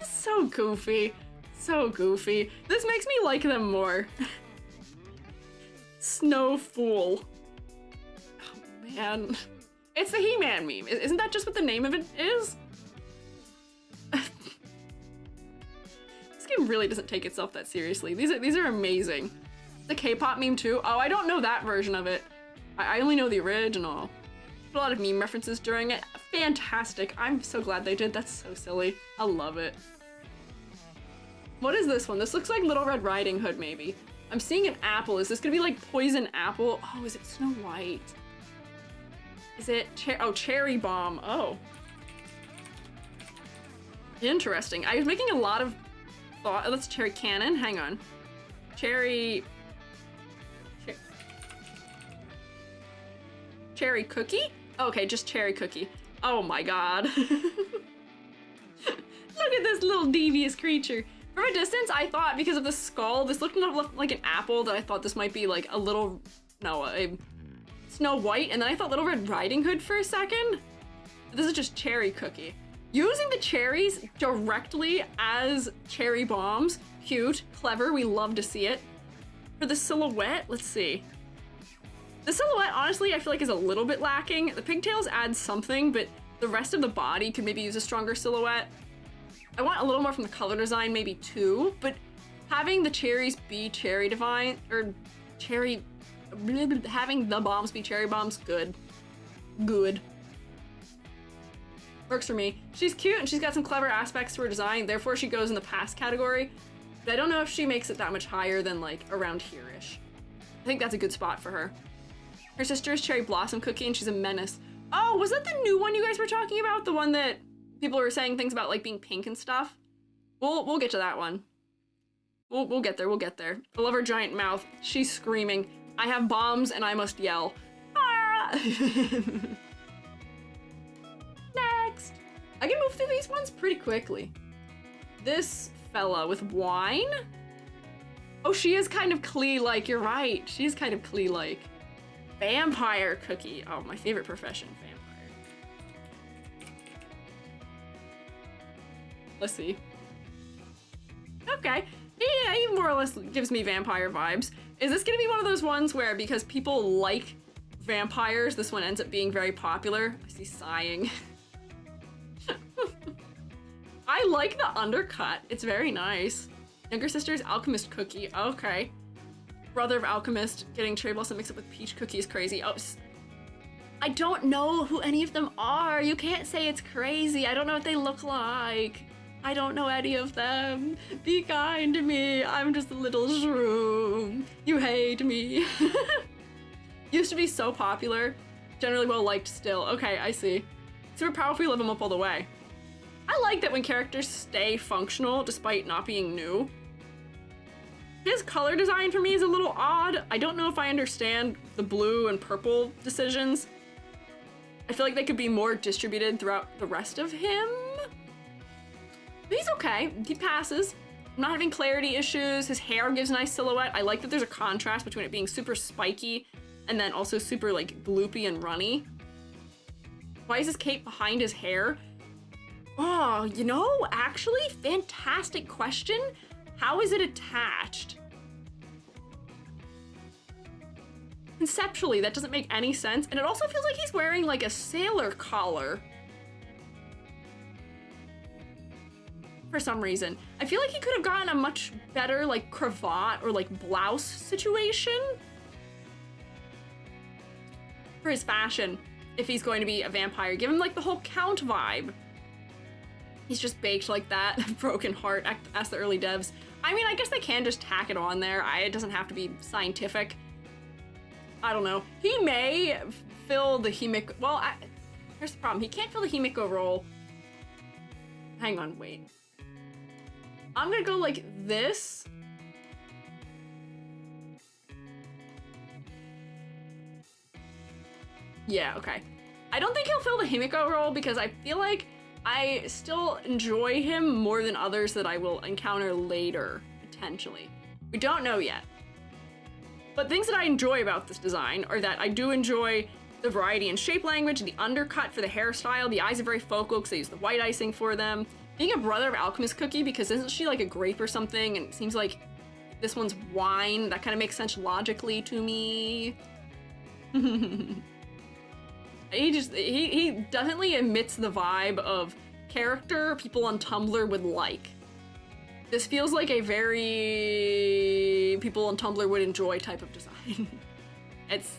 Speaker 1: So goofy. So goofy. This makes me like them more. Snow Fool. Oh man. It's the He-Man meme. Isn't that just what the name of it is? This game really doesn't take itself that seriously. These are amazing. The K-pop meme too. Oh, I don't know that version of it. I only know the original. A lot of meme references during it. Fantastic. I'm so glad they did. That's so silly. I love it. What is this one? This looks like Little Red Riding Hood, maybe. I'm seeing an apple. Is this gonna be like Poison Apple? Oh, is it Snow White? Is it Cherry Bomb? Oh. Interesting. I was making a lot of thought. Oh, that's Cherry Cannon. Hang on. Cherry Cookie? Oh, okay, just Cherry Cookie. Oh my god. Look at this little devious creature. From a distance, I thought because of the skull, this looked like an apple, that I thought this might be like a little, no, a Snow White, and then I thought Little Red Riding Hood for a second. This is just Cherry Cookie. Using the cherries directly as cherry bombs, cute, clever, we love to see it. For the silhouette, let's see. The silhouette, honestly, I feel like is a little bit lacking. The pigtails add something, but the rest of the body could maybe use a stronger silhouette. I want a little more from the color design, maybe too, but having the cherries be cherry divine, or cherry, having the bombs be cherry bombs, good. Good. Works for me. She's cute and she's got some clever aspects to her design, therefore she goes in the pass category, but I don't know if she makes it that much higher than like around here-ish. I think that's a good spot for her. Her sister is Cherry Blossom Cookie and she's a menace. Oh, was that the new one you guys were talking about? The one that people were saying things about like being pink and stuff? We'll get to that one. We'll get there, we'll get there. I love her giant mouth. She's screaming. I have bombs and I must yell. Ah! Next! I can move through these ones pretty quickly. This fella with wine? Oh, she is kind of Klee-like, you're right. She is kind of Klee-like. Vampire Cookie. Oh, my favorite profession, vampire. Let's see. Okay. Yeah, he more or less gives me vampire vibes. Is this gonna be one of those ones where because people like vampires, this one ends up being very popular? I see sighing. I like the undercut. It's very nice. Younger sister's Alchemist Cookie. Okay. Brother of Alchemist getting Cherry Blossom mixed up with Peach Cookie is crazy. Oh, I don't know who any of them are. You can't say it's crazy. I don't know what they look like. I don't know any of them. Be kind to me. I'm just a little shroom. You hate me. Used to be so popular. Generally well liked still. Okay, I see. Super powerful, you live them up all the way. I like that when characters stay functional despite not being new. His color design for me is a little odd. I don't know if I understand the blue and purple decisions. I feel like they could be more distributed throughout the rest of him. But he's okay, he passes. I'm not having clarity issues. His hair gives a nice silhouette. I like that there's a contrast between it being super spiky and then also super like bloopy and runny. Why is his cape behind his hair? Oh, you know, actually, fantastic question. How is it attached? Conceptually, that doesn't make any sense. And it also feels like he's wearing like a sailor collar. For some reason. I feel like he could have gotten a much better like cravat or like blouse situation for his fashion if he's going to be a vampire. Give him like the whole Count vibe. He's just baked like that. Broken heart, ask the early devs. I mean, I guess they can just tack it on there. It doesn't have to be scientific. I don't know. He may fill the Himiko, well, here's the problem. He can't fill the Himiko role. Hang on, wait. I'm gonna go like this. Yeah, okay. I don't think he'll fill the Himiko role because I feel like I still enjoy him more than others that I will encounter later, potentially. We don't know yet. But things that I enjoy about this design are that I do enjoy the variety in shape language, the undercut for the hairstyle, the eyes are very focal because they use the white icing for them. Being a brother of Alchemist Cookie because isn't she like a grape or something and it seems like This one's wine. That kind of makes sense logically to me. He definitely emits the vibe of character people on Tumblr would like. This feels like a very people on Tumblr would enjoy type of design.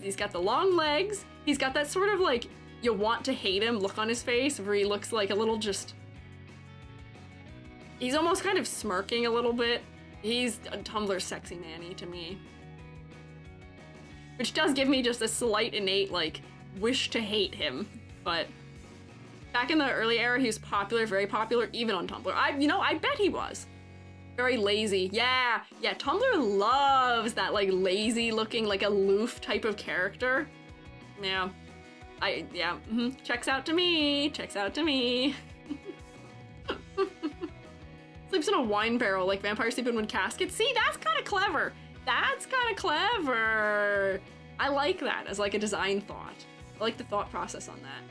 Speaker 1: He's got the long legs. He's got that sort of like you want to hate him look on his face where he looks like a little just... He's almost kind of smirking a little bit. He's a Tumblr sexy manny to me. Which does give me just a slight innate like wish to hate him, but back in the early era he was popular, very popular, even on Tumblr. I bet he was. Very lazy. Yeah, Tumblr loves that like lazy looking, like aloof type of character. Yeah. Checks out to me. Checks out to me. Sleeps in a wine barrel like vampires sleep in one casket. See, that's kind of clever. That's kind of clever. I like that as like a design thought. I like the thought process on that.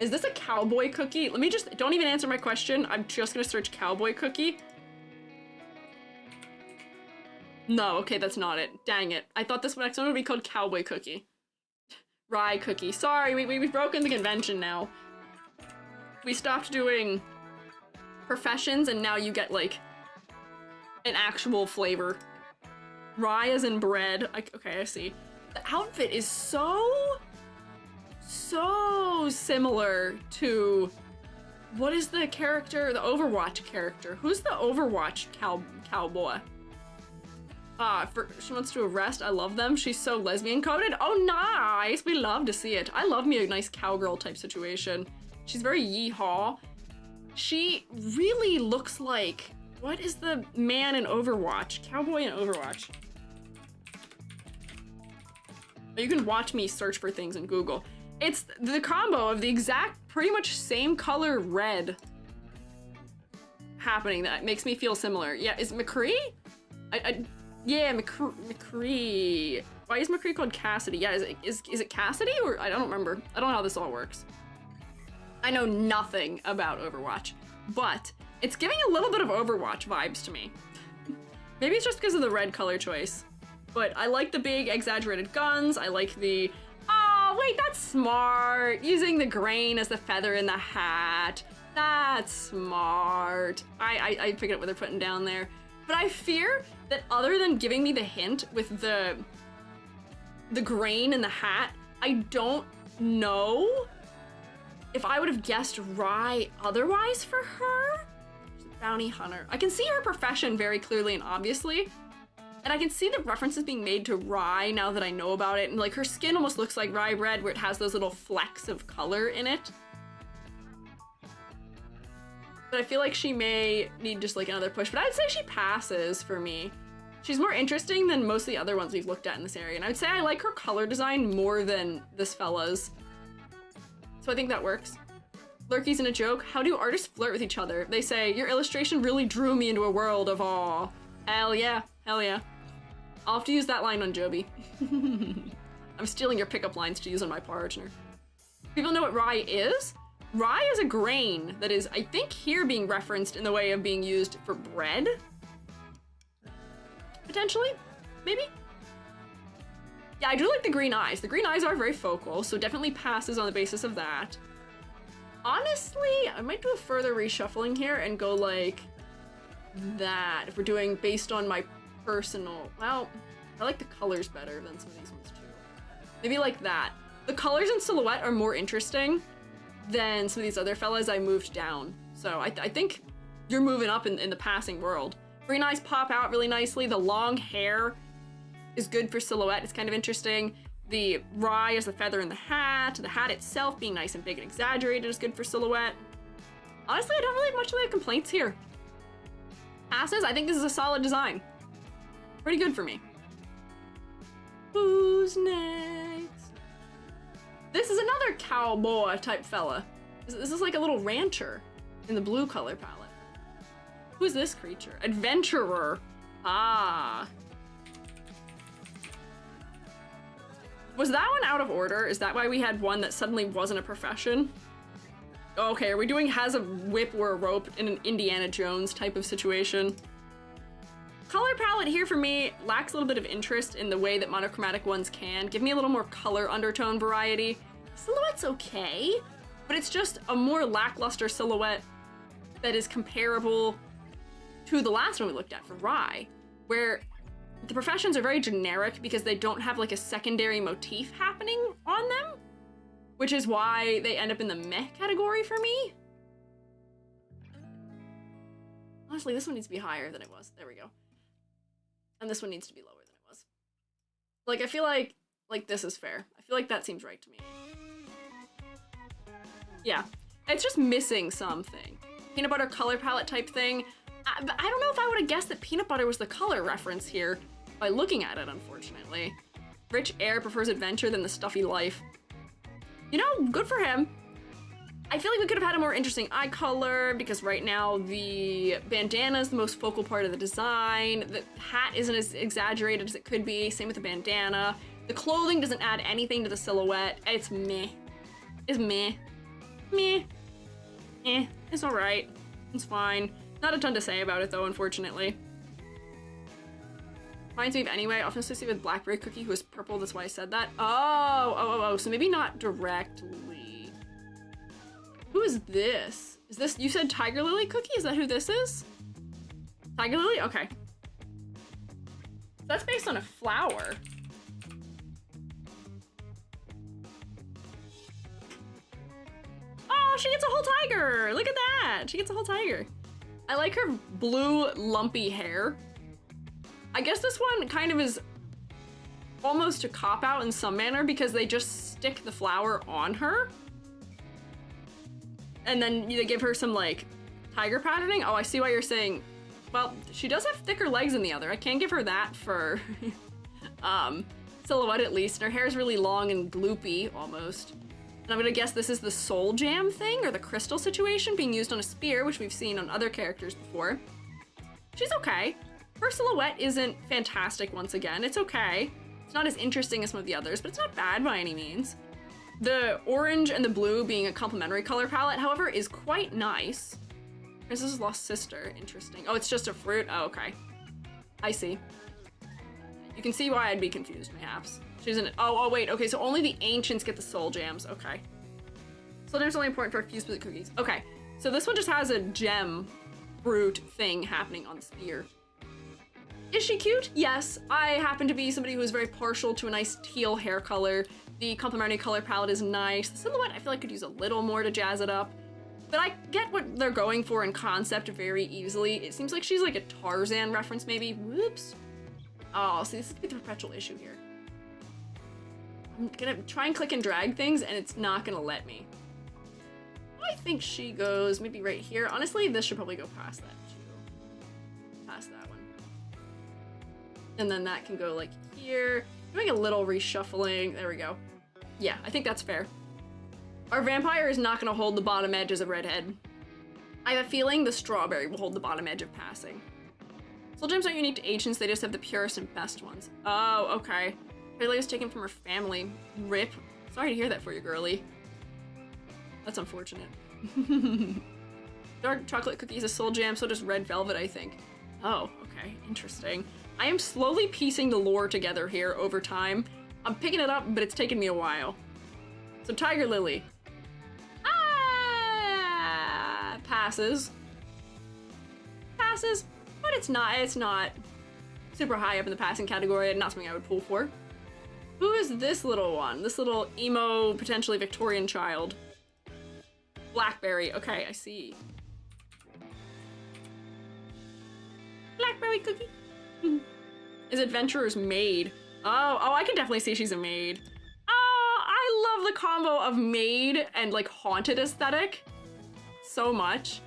Speaker 1: Is this a cowboy cookie? Let me just, don't even answer my question. I'm just gonna search cowboy cookie. No, okay, that's not it. Dang it. I thought this next one would be called cowboy cookie. Rye cookie. Sorry, we've broken the convention now. We stopped doing professions and now you get like an actual flavor. Rye as in bread. Okay, I see. The outfit is so similar to, what is the character, the Overwatch character? Who's the Overwatch cowboy? She wants to arrest. I love them. She's so lesbian coded. Oh, nice. We love to see it. I love me a nice cowgirl type situation. She's very yeehaw. She really looks like, what is the man in Overwatch? Cowboy in Overwatch. You can watch me search for things in Google. It's the combo of the exact, pretty much same color red happening that makes me feel similar. Yeah, is McCree? Yeah, McCree. Why is McCree called Cassidy? Yeah, is it Cassidy or I don't remember. I don't know how this all works. I know nothing about Overwatch, but it's giving a little bit of Overwatch vibes to me. Maybe it's just because of the red color choice, but I like the big exaggerated guns. I like the, oh wait, that's smart. Using the grain as the feather in the hat. That's smart. I figured out what they're putting down there. But I fear that other than giving me the hint with the grain in the hat, I don't know if I would have guessed Rye otherwise for her. She's a bounty hunter. I can see her profession very clearly and obviously, and I can see the references being made to Rye now that I know about it, and like her skin almost looks like rye bread where it has those little flecks of color in it. But I feel like she may need just like another push, but I'd say she passes for me. She's more interesting than most of the other ones we've looked at in this area, and I would say I like her color design more than this fella's. So I think that works. Lurky's in a joke. How do artists flirt with each other? They say, your illustration really drew me into a world of awe. Hell yeah, hell yeah. I'll have to use that line on Joby. I'm stealing your pickup lines to use on my partner. People know what rye is? Rye is a grain that is, I think, here being referenced in the way of being used for bread. Potentially, maybe? Yeah, I do like the green eyes. The green eyes are very focal, so definitely passes on the basis of that. Honestly, I might do a further reshuffling here and go like that. If we're doing based on my personal, well, I like the colors better than some of these ones too. Maybe like that. The colors in silhouette are more interesting than some of these other fellas I moved down. So I think you're moving up in the passing world. Green eyes pop out really nicely. The long hair is good for silhouette. It's kind of interesting. The rye is the feather in the hat itself being nice and big and exaggerated is good for silhouette. Honestly, I don't really have much of complaints here. Passes, I think this is a solid design. Pretty good for me. Who's next? This is another cowboy type fella. This is like a little rancher in the blue color palette. Who's this creature? Adventurer. Ah. Was that one out of order? Is that why we had one that suddenly wasn't a profession? Okay, are we doing has a whip or a rope in an Indiana Jones type of situation? Color palette here for me lacks a little bit of interest in the way that monochromatic ones can. Give me a little more color undertone variety. Silhouette's okay, but it's just a more lackluster silhouette that is comparable to the last one we looked at for Rye, where the professions are very generic because they don't have like a secondary motif happening on them, which is why they end up in the meh category for me. Honestly, this one needs to be higher than it was. There we go. And this one needs to be lower than it was. Like, I feel like this is fair. I feel like that seems right to me. Yeah, it's just missing something. Peanut butter color palette type thing. I don't know if I would have guessed that peanut butter was the color reference here by looking at it, unfortunately. Rich air prefers adventure than the stuffy life. You know, good for him. I feel like we could have had a more interesting eye color because right now the bandana is the most focal part of the design. The hat isn't as exaggerated as it could be. Same with the bandana. The clothing doesn't add anything to the silhouette. It's meh. It's meh. Meh. Eh. It's alright. It's fine. Not a ton to say about it though, unfortunately. Reminds me of anyway, often associated with blackberry cookie who is purple, that's why I said that. Oh, so maybe not directly. Who is this? Is this, you said Tiger Lily cookie? Is that who this is? Tiger Lily? Okay. That's based on a flower. Oh, she gets a whole tiger! Look at that! She gets a whole tiger. I like her blue lumpy hair. I guess this one kind of is almost a cop-out in some manner because they just stick the flower on her. And then they give her some like tiger patterning. Oh, I see why you're saying, well, she does have thicker legs than the other. I can't give her that for silhouette at least. And her hair is really long and gloopy almost. And I'm gonna guess this is the soul jam thing or the crystal situation being used on a spear, which we've seen on other characters before. She's okay. Her silhouette isn't fantastic once again. It's okay. It's not as interesting as some of the others, but it's not bad by any means. The orange and the blue being a complementary color palette, however, is quite nice. Princess's Lost Sister, interesting. Oh, it's just a fruit? Oh, okay. I see. You can see why I'd be confused, perhaps. She's in it. Oh, wait, okay, so only the ancients get the soul jams, okay. Soul jams are only important for a few specific cookies. Okay, so this one just has a gem fruit thing happening on the spear. Is she cute? Yes. I happen to be somebody who is very partial to a nice teal hair color. The complementary color palette is nice. The silhouette I feel like could use a little more to jazz it up. But I get what they're going for in concept very easily. It seems like she's like a Tarzan reference maybe. Whoops. Oh, see, this is the perpetual issue here. I'm gonna try and click and drag things and it's not gonna let me. I think she goes maybe right here. Honestly, this should probably go past that too. Past that one. And then that can go like here. Doing a little reshuffling. There we go. Yeah, I think that's fair. Our vampire is not gonna hold the bottom edge as a redhead. I have a feeling the strawberry will hold the bottom edge of passing. Soul gems aren't unique to ancients, they just have the purest and best ones. Oh, okay. Rayleigh was taken from her family. Rip. Sorry to hear that for you, girly. That's unfortunate. Dark chocolate cookies, a soul jam, so does red velvet, I think. Oh, okay, interesting. I am slowly piecing the lore together here over time. I'm picking it up, but it's taken me a while. So Tiger Lily. Ah, passes. Passes, but it's not super high up in the passing category and not something I would pull for. Who is this little one? This little emo, potentially Victorian child. Blackberry, okay, I see. Blackberry cookie. Is Adventurer's maid. Oh, I can definitely see she's a maid. Oh, I love the combo of maid and like haunted aesthetic so much.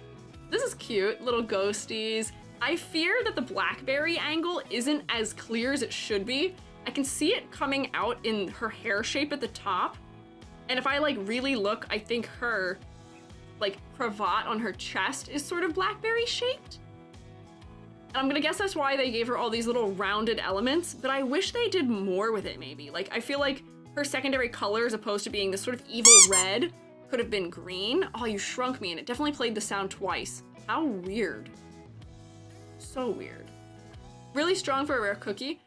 Speaker 1: This is cute, little ghosties. I fear that the blackberry angle isn't as clear as it should be. I can see it coming out in her hair shape at the top. And if I like really look, I think her like cravat on her chest is sort of blackberry shaped. And I'm gonna guess that's why they gave her all these little rounded elements, but I wish they did more with it maybe. Like I feel like her secondary color as opposed to being this sort of evil red could have been green. Oh, you shrunk me and it definitely played the sound twice. How weird. So weird. Really strong for a rare cookie,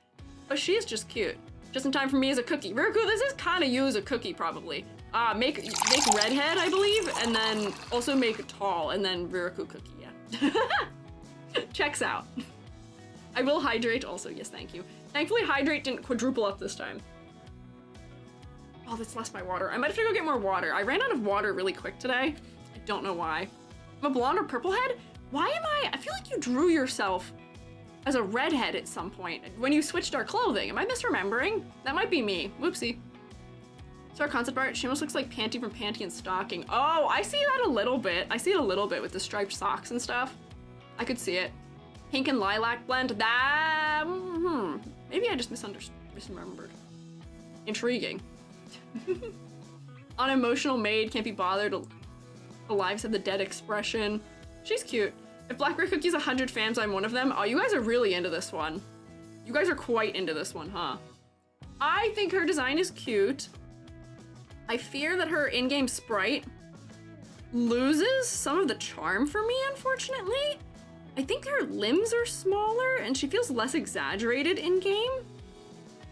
Speaker 1: but she is just cute. Just in time for me as a cookie. Riku, this is kind of you as a cookie, probably. Make redhead, I believe, and then also make tall, and then Riku cookie, yeah. Checks out. I will hydrate also, yes, thank you. Thankfully, hydrate didn't quadruple up this time. Oh, that's less my water. I might have to go get more water. I ran out of water really quick today. I don't know why. I'm a blonde or purple head? Why am I feel like you drew yourself as a redhead at some point when you switched our clothing. Am I misremembering? That might be me. Whoopsie. So our concept art, she almost looks like Panty from Panty and Stocking. Oh, I see that a little bit. I see it a little bit with the striped socks and stuff. I could see it. Pink and lilac blend. That, maybe I just misremembered. Intriguing. Unemotional maid, can't be bothered. Alive said the dead expression. She's cute. If Blackberry Cookie's 100 fans, I'm one of them. Oh, you guys are really into this one. You guys are quite into this one, huh? I think her design is cute. I fear that her in-game sprite loses some of the charm for me, unfortunately. I think her limbs are smaller and she feels less exaggerated in-game.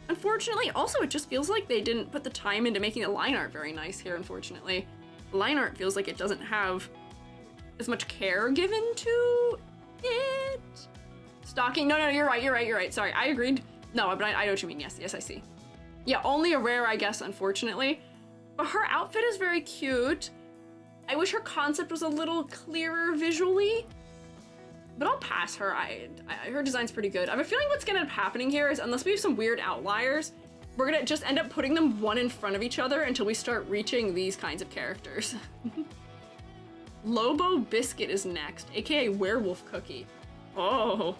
Speaker 1: Unfortunately, also it just feels like they didn't put the time into making the line art very nice here, unfortunately. The line art feels like it doesn't have as much care given to it. Stocking, no, you're right. Sorry, I agreed. No, but I know what you mean, yes, I see. Yeah, only a rare, I guess, unfortunately. But her outfit is very cute. I wish her concept was a little clearer visually, but I'll pass her. Her design's pretty good. I have a feeling what's gonna end up happening here is, unless we have some weird outliers, we're gonna just end up putting them one in front of each other until we start reaching these kinds of characters. Lobo Biscuit is next, aka Werewolf Cookie. Oh.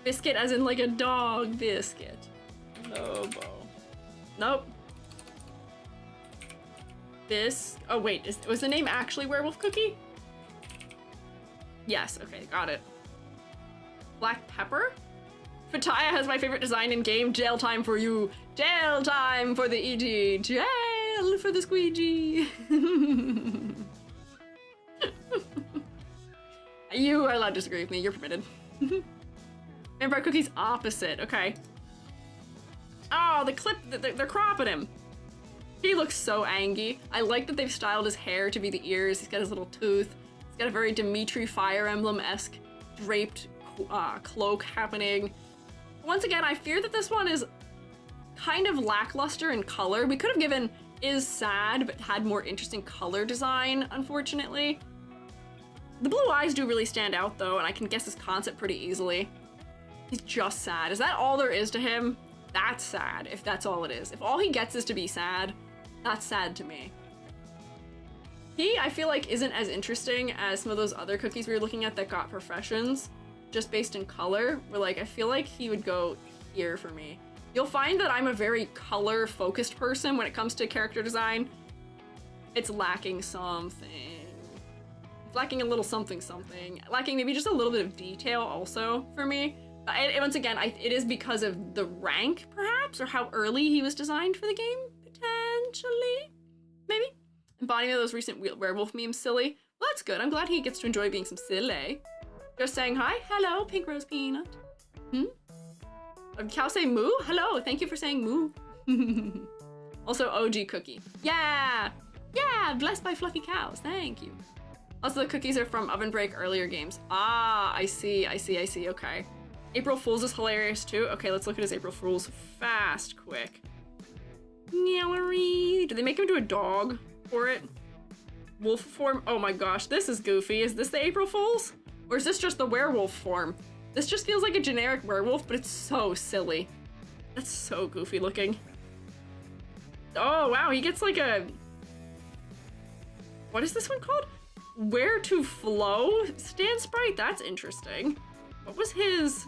Speaker 1: Biscuit as in like a dog biscuit. Lobo. Nope. Oh wait, was the name actually Werewolf Cookie? Yes, okay, got it. Black Pepper? Fataya has my favorite design in game. Jail time for you. Jail time for the EG. Jail for the Squiiji. You are allowed to disagree with me, you're permitted. Vampire Cookie's opposite, okay. Oh, the clip, they're cropping him. He looks so angry. I like that they've styled his hair to be the ears. He's got his little tooth. He's got a very Dimitri Fire Emblem-esque draped cloak happening. Once again, I fear that this one is kind of lackluster in color. We could have given is sad, but had more interesting color design, unfortunately. The blue eyes do really stand out though, and I can guess his concept pretty easily. He's just sad. Is that all there is to him? That's sad, if that's all it is. If all he gets is to be sad, that's sad to me. He, I feel like, isn't as interesting as some of those other cookies we were looking at that got professions, just based in color, where like, I feel like he would go here for me. You'll find that I'm a very color-focused person when it comes to character design. It's lacking something. It's lacking a little something. Lacking maybe just a little bit of detail also for me. Once again, it is because of the rank, perhaps, or how early he was designed for the game, potentially, maybe. Embodiment of those recent werewolf memes, silly. Well, that's good. I'm glad he gets to enjoy being some silly. Just saying hi. Hello, Pink Rose Peanut. Cow say moo? Hello, thank you for saying moo. Also, OG cookie. Yeah, blessed by fluffy cows. Thank you. Also, the cookies are from Oven Break earlier games. Ah, I see, okay. April Fool's is hilarious too. Okay, let's look at his April Fool's fast, quick. Nyelery. Did they make him into a dog for it? Wolf form? Oh my gosh, this is goofy. Is this the April Fool's? Or is this just the werewolf form? This just feels like a generic werewolf, but it's so silly. That's so goofy looking. Oh wow, he gets like a... What is this one called? Where to Flow stand sprite? That's interesting. What was his...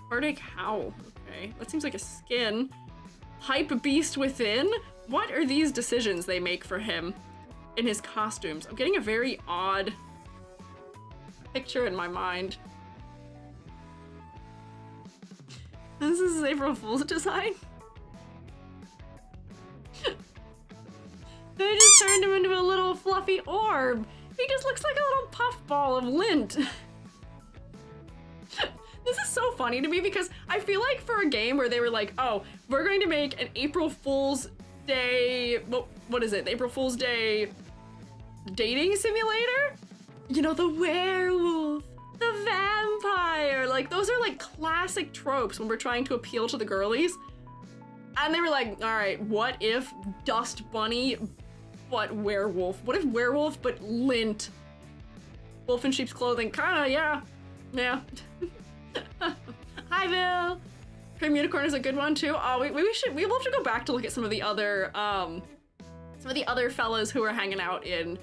Speaker 1: Heartache Howl. Okay, that seems like a skin. Hype Beast Within? What are these decisions they make for him in his costumes? I'm getting a very odd picture in my mind. This is April Fool's design. They just turned him into a little fluffy orb. He just looks like a little puffball of lint. This is so funny to me because I feel like for a game where they were like, oh, we're going to make an April Fool's Day, what is it? April Fool's Day dating simulator? You know, the werewolf, the vampire, like those are like classic tropes when we're trying to appeal to the girlies. And they were like, all right, what if Dust Bunny, but werewolf? What if werewolf, but lint? Wolf in sheep's clothing, kinda, yeah. Yeah. Hi, Bill. Cream Unicorn is a good one too. Oh, we'll have to go back to look at some of the other fellas who are hanging out in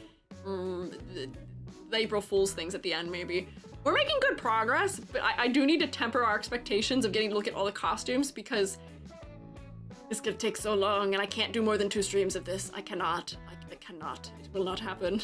Speaker 1: the April Fool's things at the end, maybe. We're making good progress, but I do need to temper our expectations of getting to look at all the costumes because it's gonna take so long and I can't do more than 2 streams of this. I cannot. I cannot. It will not happen.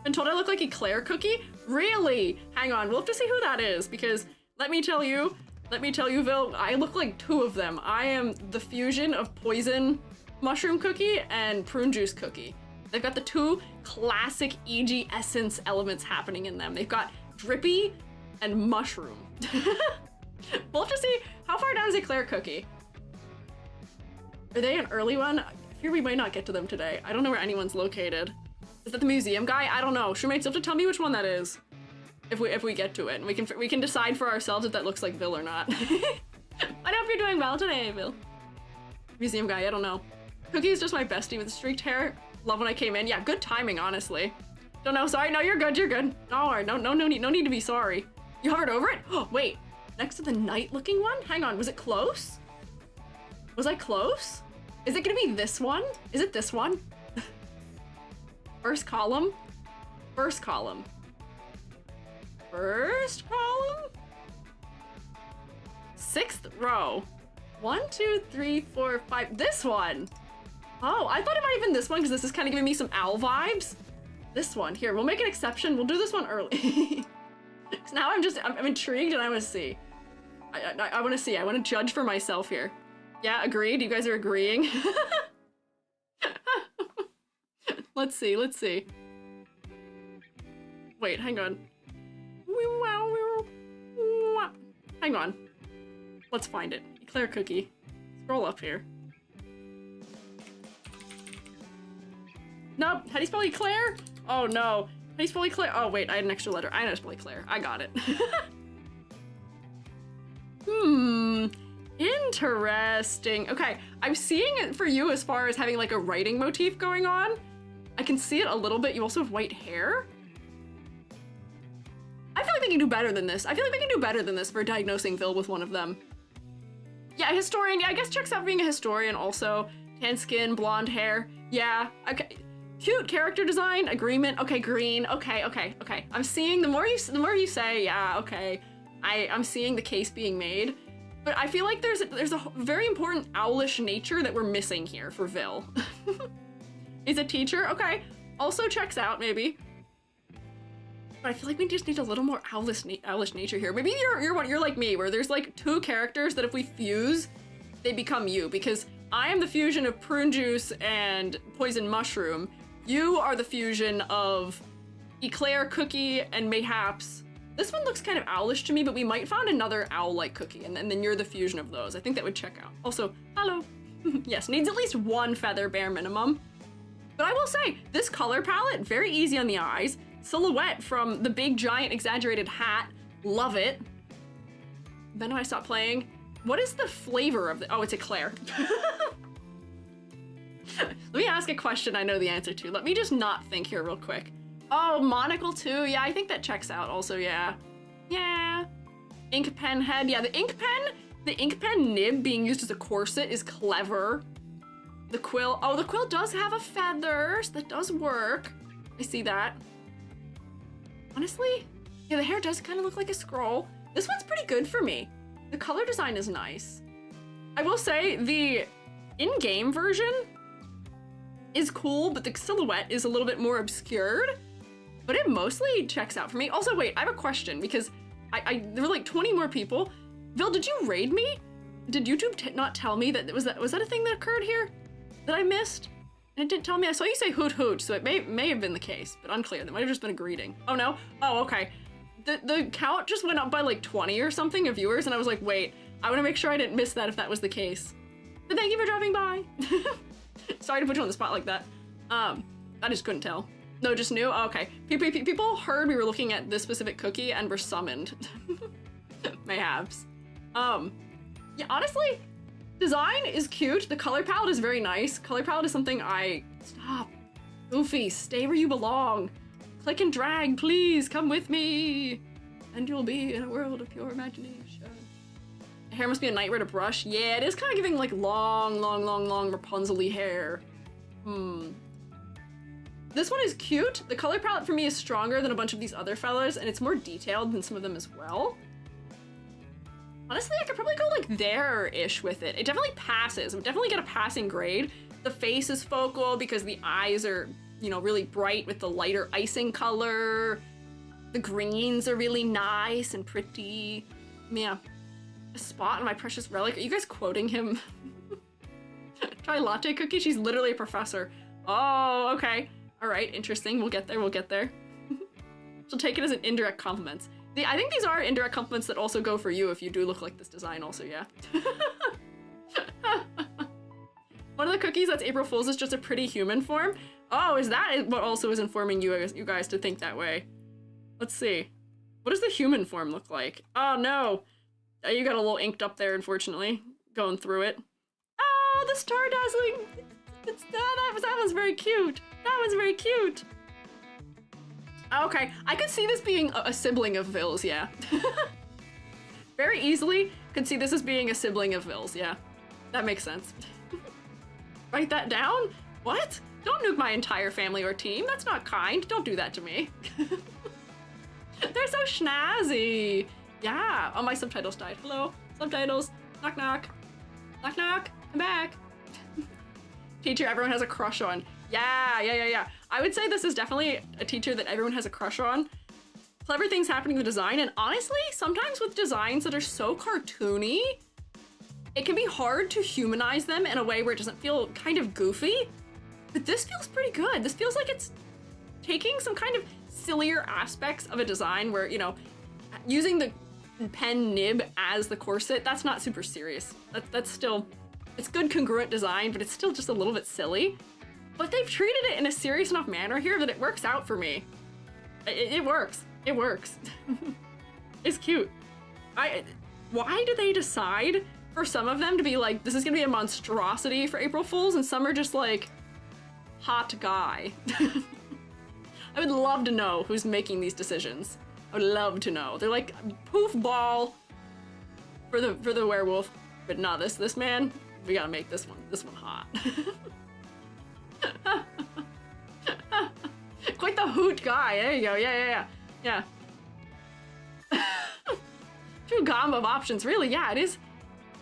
Speaker 1: Been told I look like Eclair Cookie? Really? Hang on, we'll have to see who that is because let me tell you, Vil, I look like 2 of them. I am the fusion of Poison Mushroom Cookie and Prune Juice Cookie. They've got the 2 classic EG essence elements happening in them. They've got Drippy and Mushroom. We'll have to see how far down is Eclair Cookie. Are they an early one? I fear we might not get to them today. I don't know where anyone's located. Is that the museum guy? I don't know. Shoemates, you'll have to tell me which one that is. If we get to it, and we can decide for ourselves if that looks like Vil or not. I hope you're doing well today, Vil. Museum guy, I don't know. Cookie is just my bestie with streaked hair. Love when I came in. Yeah, good timing, honestly. Don't know. Sorry. No, you're good. You're good. No need to be sorry. You hovered over it? Oh, wait. Next to the night-looking one? Hang on. Was it close? Was I close? Is it gonna be this one? Is it this one? First column? First column. First column? 6th row. 1, 2, 3, 4, 5. This one. Oh, I thought it might have been this one because this is kind of giving me some owl vibes. This one. Here, we'll make an exception. We'll do this one early. So now I'm intrigued and I want to see. I want to see. I want to judge for myself here. Yeah, agreed. You guys are agreeing. Let's see. Wait, hang on. Hang on. Let's find it. Eclair Cookie. Scroll up here. Nope. How do you spell Eclair? Oh no. How do you spell Eclair? Oh wait, I had an extra letter. I know how to spell Eclair. I got it. Interesting. Okay, I'm seeing it for you as far as having like a writing motif going on. I can see it a little bit. You also have white hair. I feel like they can do better than this. I feel like they can do better than this for diagnosing Vil with one of them. Yeah, historian. Yeah, I guess checks out being a historian also. Tan skin, blonde hair. Yeah, okay. Cute character design, agreement. Okay, green. Okay. I'm seeing the more you say, yeah, okay. I'm seeing the case being made. But I feel like there's a very important owlish nature that we're missing here for Vil. He's a teacher, okay. Also checks out, maybe. But I feel like we just need a little more owlish nature here. Maybe you're like me, where there's like 2 characters that if we fuse, they become you. Because I am the fusion of Prune Juice and Poison Mushroom. You are the fusion of Eclair Cookie and mayhaps. This one looks kind of owlish to me, but we might find another owl-like cookie, and then you're the fusion of those. I think that would check out. Also, hello. Yes, needs at least 1 feather bare minimum. But I will say, this color palette, very easy on the eyes. Silhouette from the big, giant, exaggerated hat. Love it. Then when I stop playing, what is the flavor of the... Oh, it's Eclair. Let me ask a question I know the answer to. Let me just not think here real quick. Oh, monocle too. Yeah, I think that checks out also, yeah. Yeah. Ink pen head. Yeah, the ink pen nib being used as a corset is clever. The quill. Oh, the quill does have a feather, so that does work. I see that. Honestly, yeah, the hair does kind of look like a scroll. This one's pretty good for me. The color design is nice. I will say the in-game version is cool, but the silhouette is a little bit more obscured. But it mostly checks out for me. Also, wait, I have a question because there were like 20 more people. Vil, did you raid me? Did YouTube not tell me that was that a thing that occurred here that I missed? And it didn't tell me. I saw you say hoot hoot, so it may have been the case, but unclear. That might have just been a greeting. Oh no? Oh, okay. the count just went up by like 20 or something of viewers, and I was like, wait, I want to make sure I didn't miss that if that was the case. But thank you for dropping by. Sorry to put you on the spot like that. I just couldn't tell. No, just knew? Oh, okay. People heard we were looking at this specific cookie and were summoned. Mayhaps. Yeah, honestly, design is cute. The color palette is very nice. Color palette is something Stop. Goofy, stay where you belong. Click and drag, please, come with me. And you'll be in a world of pure imagination. Hair must be a nightmare to brush. Yeah, it is kind of giving like long Rapunzel-y hair. This one is cute. The color palette for me is stronger than a bunch of these other fellas, and it's more detailed than some of them as well. Honestly, I could probably go like there-ish with it. It definitely passes. I would definitely get a passing grade. The face is focal because the eyes are, you know, really bright with the lighter icing color. The greens are really nice and pretty. Yeah. A spot on my precious relic. Are you guys quoting him? Try latte cookie? She's literally a professor. Oh, okay. All right, interesting. We'll get there, we'll get there. She'll take it as an indirect compliment. I think these are indirect compliments that also go for you if you do look like this design also, yeah. One of the cookies that's April Fool's is just a pretty human form. Oh, is that what also is informing you guys to think that way? Let's see. What does the human form look like? Oh no. You got a little inked up there, unfortunately. Going through it. Oh, the star dazzling. That was very cute. That was very cute. Okay, I could see this being a sibling of Vils, yeah. Very easily could see this as being a sibling of Vils, yeah. That makes sense. Write that down? What? Don't nuke my entire family or team. That's not kind. Don't do that to me. They're so schnazzy. Yeah. Oh, my subtitles died. Hello? Subtitles. Knock, knock. Knock, knock. Come back. Teacher everyone has a crush on. Yeah. I would say this is definitely a teacher that everyone has a crush on. Clever things happening in the design, and honestly, sometimes with designs that are so cartoony, it can be hard to humanize them in a way where it doesn't feel kind of goofy. But this feels pretty good. This feels like it's taking some kind of sillier aspects of a design where, you know, using the pen nib as the corset, that's not super serious. That's still, it's good congruent design, but it's still just a little bit silly. But they've treated it in a serious enough manner here that it works out for me. It works. It works. It's cute. Why do they decide for some of them to be like, this is gonna be a monstrosity for April Fools, and some are just like, hot guy? I would love to know who's making these decisions. I would love to know. They're like, poof ball for the werewolf, but no, this man, we gotta make this one hot. Quite the hoot guy. There you go. Yeah. True gamma of options. Really, yeah, it is.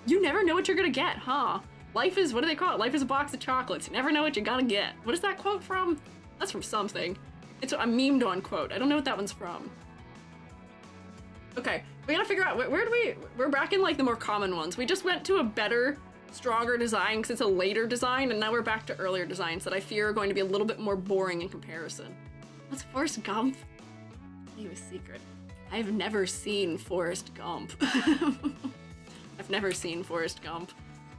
Speaker 1: You never know what you're gonna get, huh? Life is, what do they call it? Life is a box of chocolates. You never know what you're gonna get. What is that quote from? That's from something. It's a memed on quote. I don't know what that one's from. Okay, we gotta figure out, we're back in like the more common ones. We just went to a better, stronger design because it's a later design, and now we're back to earlier designs that I fear are going to be a little bit more boring in comparison. What's Forrest Gump? Tell you a secret. I've never seen Forrest Gump. I've never seen Forrest Gump.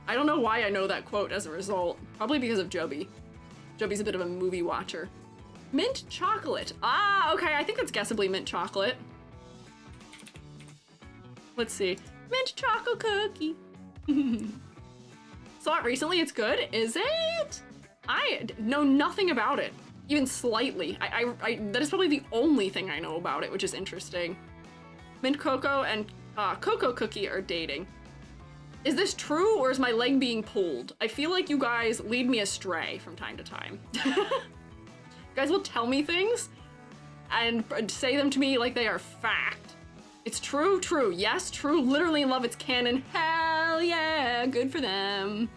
Speaker 1: I don't know why I know that quote as a result. Probably because of Joby. Joby's a bit of a movie watcher. Mint chocolate. Ah, okay, I think that's guessably mint chocolate. Let's see. Mint chocolate cookie. Saw it recently, it's good. Is it? I know nothing about it, even slightly. That is probably the only thing I know about it, which is interesting. Mint cocoa and cocoa cookie are dating. Is this true, or is my leg being pulled? I feel like you guys lead me astray from time to time. You guys will tell me things and say them to me like they are fact. It's true, yes, true, literally in love, it's canon. Hell yeah, good for them.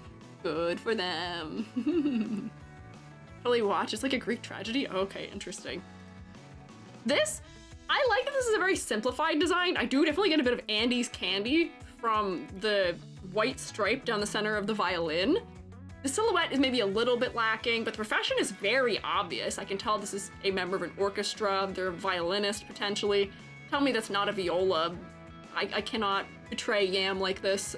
Speaker 1: Good for them. Really watch, it's like a Greek tragedy? Okay, interesting. This, I like that this is a very simplified design. I do definitely get a bit of Andy's candy from the white stripe down the center of the violin. The silhouette is maybe a little bit lacking, but the profession is very obvious. I can tell this is a member of an orchestra, they're a violinist potentially. Tell me that's not a viola. I cannot betray Yam like this.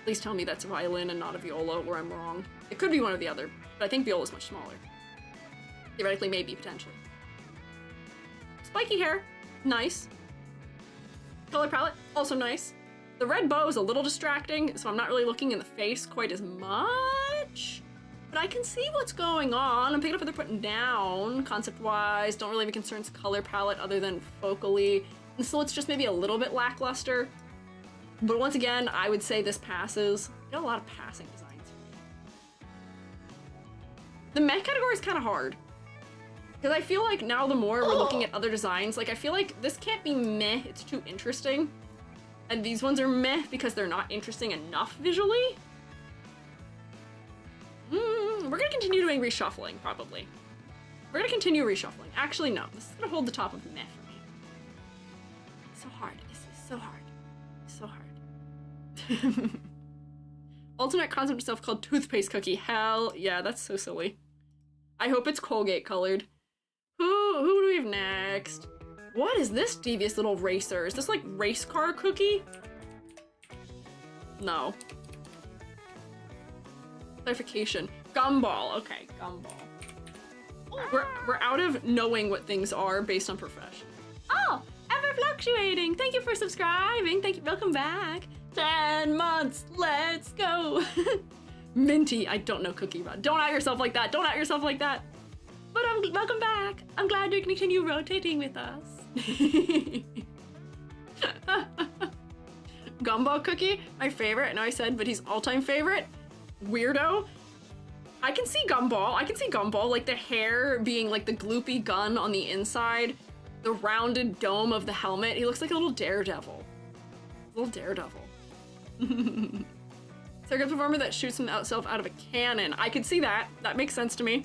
Speaker 1: Please tell me that's a violin and not a viola, or I'm wrong. It could be one or the other, but I think viola's much smaller. Theoretically, maybe, potentially. Spiky hair, nice. Color palette, also nice. The red bow is a little distracting, so I'm not really looking in the face quite as much. But I can see what's going on. I'm picking up what they're putting down, concept-wise. Don't really have any concerns color palette other than focally. And so it's just maybe a little bit lackluster. But once again, I would say this passes. Got a lot of passing designs. The mech category is kind of hard. Because I feel like now the more we're looking at other designs, like I feel like this can't be meh, it's too interesting. And these ones are meh because they're not interesting enough visually. We're gonna continue doing reshuffling, probably. We're gonna continue reshuffling. Actually, no, this is gonna hold the top of meh for me. It's so hard, this is so hard. So hard. Alternate concept itself called toothpaste cookie. Hell yeah, that's so silly. I hope it's Colgate colored. Who do we have next? What is this devious little racer? Is this like race car cookie? No. Clarification. Gumball. Okay, gumball. We're out of knowing what things are based on profession. Oh, ever fluctuating. Thank you for subscribing. Thank you. Welcome back. 10 months. Let's go. Minty. I don't know Cookie Rod. Don't out yourself like that. Don't out yourself like that. But welcome back. I'm glad you can continue rotating with us. Gumball Cookie, my favorite. I know I said, but he's all-time favorite. Weirdo. I can see Gumball. I can see Gumball, like the hair being like the gloopy gun on the inside, the rounded dome of the helmet. He looks like a little daredevil. Little daredevil. Circus performer that shoots himself out of a cannon. I could see that. That makes sense to me.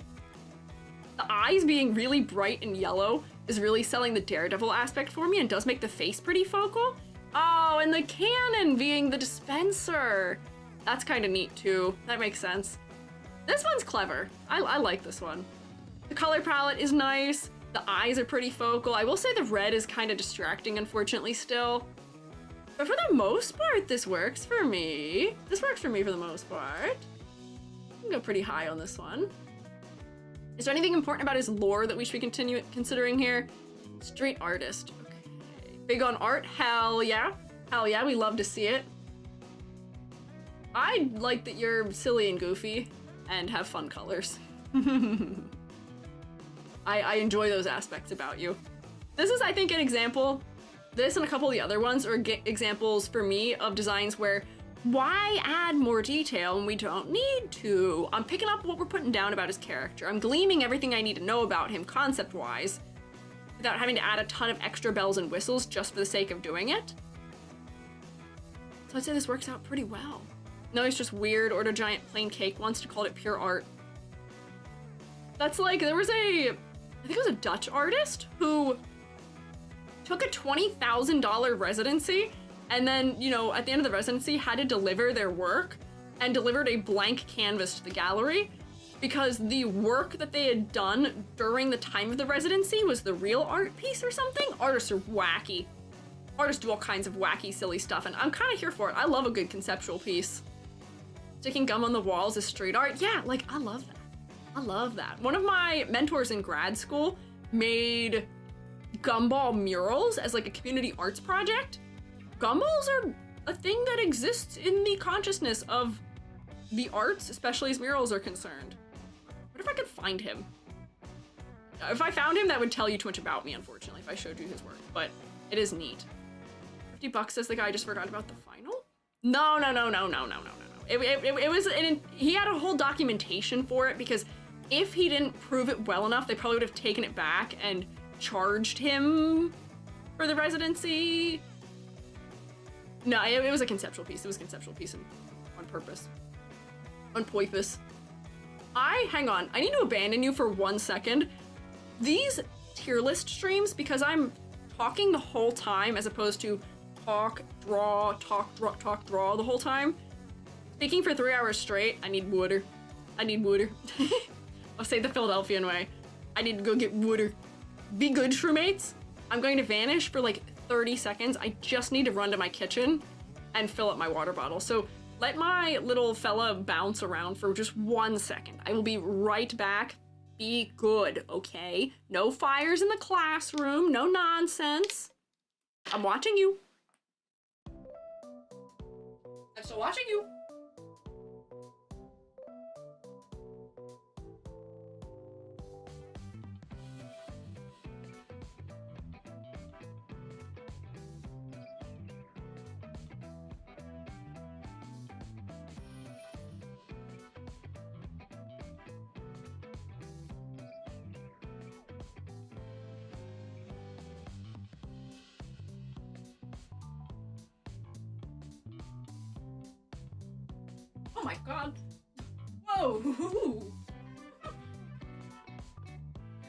Speaker 1: The eyes being really bright and yellow is really selling the daredevil aspect for me and does make the face pretty focal. Oh, and the cannon being the dispenser. That's kind of neat too. That makes sense. This one's clever. I like this one. The color palette is nice. The eyes are pretty focal. I will say the red is kind of distracting, unfortunately, still. But for the most part, this works for me. This works for me for the most part. I can go pretty high on this one. Is there anything important about his lore that we should continue considering here? Street artist. Okay. Big on art? Hell yeah. Hell yeah, we love to see it. I like that you're silly and goofy and have fun colors. I enjoy those aspects about you. This is, I think, an example. This and a couple of the other ones are examples for me of designs where why add more detail when we don't need to? I'm picking up what we're putting down about his character. I'm gleaming everything I need to know about him concept-wise without having to add a ton of extra bells and whistles just for the sake of doing it. So I'd say this works out pretty well. No, he's just weird, ordered a giant plain cake once to call it pure art. That's like, there was I think it was a Dutch artist who took a $20,000 residency and then, you know, at the end of the residency had to deliver their work and delivered a blank canvas to the gallery because the work that they had done during the time of the residency was the real art piece or something. Artists are wacky. Artists do all kinds of wacky, silly stuff, and I'm kind of here for it. I love a good conceptual piece. Sticking gum on the walls is street art. Yeah, like, I love that. I love that. One of my mentors in grad school made gumball murals as like a community arts project. Gumballs are a thing that exists in the consciousness of the arts, especially as murals are concerned. What if I could find him? If I found him, that would tell you too much about me, unfortunately, if I showed you his work, but it is neat. $50 says the guy just forgot about the final? No. It was, he had a whole documentation for it because if he didn't prove it well enough, they probably would have taken it back and charged him for the residency. No, it was a conceptual piece. It was a conceptual piece on purpose. On purpose. Hang on, I need to abandon you for 1 second. These tier list streams, because I'm talking the whole time as opposed to talk, draw the whole time. Speaking for 3 hours straight, I need water. I need water. I'll say the Philadelphian way. I need to go get water. Be good, shroommates. I'm going to vanish for like 30 seconds. I just need to run to my kitchen and fill up my water bottle. So let my little fella bounce around for just 1 second. I will be right back. Be good, okay? No fires in the classroom, no nonsense. I'm watching you. I'm still watching you. Oh my god. Whoa.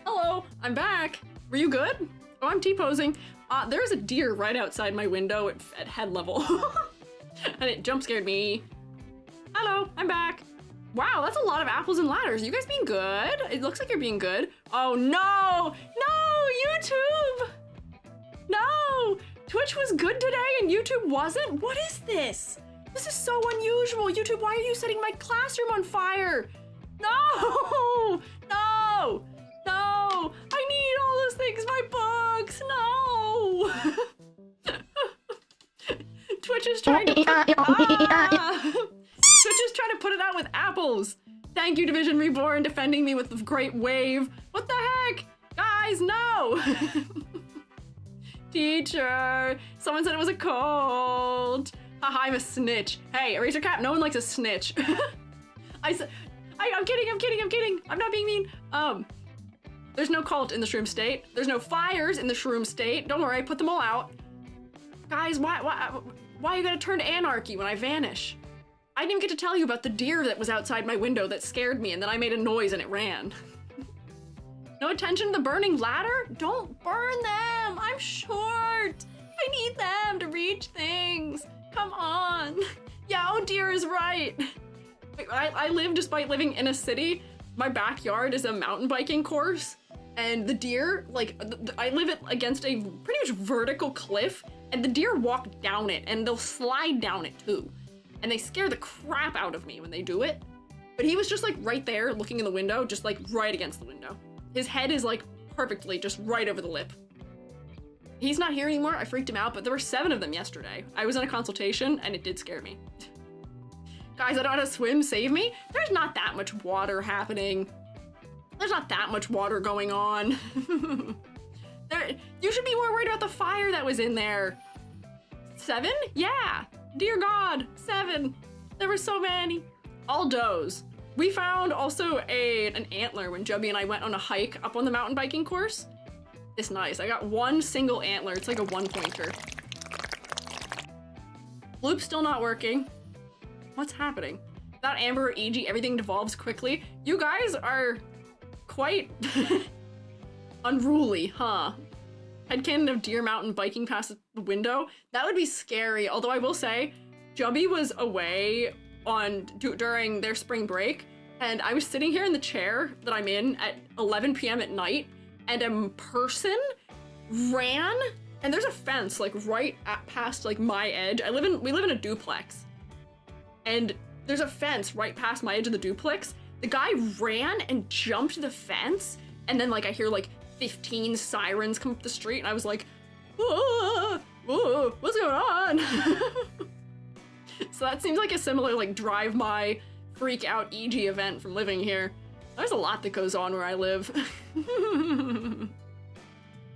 Speaker 1: Hello, I'm back. Were you good? Oh, I'm T-posing. There's a deer right outside my window at head level. And it jump scared me. Hello, I'm back. Wow, that's a lot of apples and ladders. You guys being good? It looks like you're being good. Oh no! No, YouTube! No! Twitch was good today and YouTube wasn't? What is this? This is so unusual. YouTube, why are you setting my classroom on fire? No! No! No! I need all those things, my books! No! Twitch is trying to Twitch is trying to put it out with apples. Thank you, Division Reborn, defending me with the great wave. What the heck? Guys, no! Teacher, someone said it was a cold. Haha, I'm a snitch. Hey, Eraser Cap, no one likes a snitch. I'm kidding. I'm not being mean. There's no cult in the Shroom State. There's no fires in the Shroom State. Don't worry, I put them all out. Guys, why you gotta turn to anarchy when I vanish? I didn't even get to tell you about the deer that was outside my window that scared me and then I made a noise and it ran. No attention to the burning ladder? Don't burn them! I'm short! I need them to reach things! Come on! Yeah, oh dear is right! I live, despite living in a city, my backyard is a mountain biking course, and the deer, like, I live against a pretty much vertical cliff, and the deer walk down it, and they'll slide down it too. And they scare the crap out of me when they do it. But he was just like right there, looking in the window, just like right against the window. His head is like perfectly just right over the lip. He's not here anymore, I freaked him out, but there were 7 of them yesterday. I was in a consultation and it did scare me. Guys, I don't know how to swim, save me? There's not that much water happening. There's not that much water going on. You should be more worried about the fire that was in there. 7? Yeah, dear God, 7. There were so many. All does. We found also an antler when Jubby and I went on a hike up on the mountain biking course. It's nice. I got 1 single antler. It's like a 1-pointer. Loop's still not working. What's happening? Without Amber or EG, everything devolves quickly. You guys are quite unruly, huh? Headcanon of Deer Mountain biking past the window. That would be scary. Although I will say, Jubby was away during their spring break, and I was sitting here in the chair that I'm in at 11 p.m. at night, and a person ran, and there's a fence like right past like my edge. We live in a duplex, and there's a fence right past my edge of the duplex. The guy ran and jumped the fence, and then like I hear like 15 sirens come up the street, and I was like, whoa, what's going on? So that seems like a similar like drive my freak out EG event from living here. There's a lot that goes on where I live.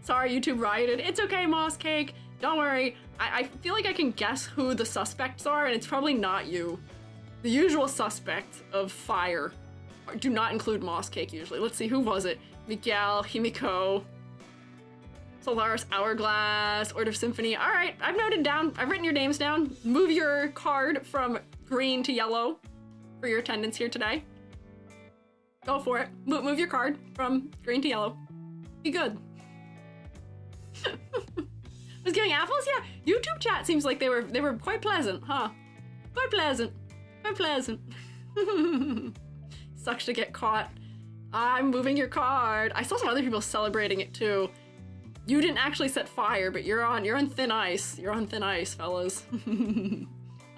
Speaker 1: Sorry, YouTube rioted. It's okay, Moss Cake. Don't worry. I feel like I can guess who the suspects are, and it's probably not you. The usual suspect of fire do not include Moss Cake usually. Let's see, who was it? Miguel, Himiko, Solaris, Hourglass, Order of Symphony. All right, I've noted down. I've written your names down. Move your card from green to yellow for your attendance here today. Go for it. Move your card from green to yellow. Be good. Was giving apples? Yeah. YouTube chat seems like they were quite pleasant, huh? Quite pleasant. Quite pleasant. Sucks to get caught. I'm moving your card. I saw some other people celebrating it too. You didn't actually set fire, but you're on thin ice. You're on thin ice, fellas.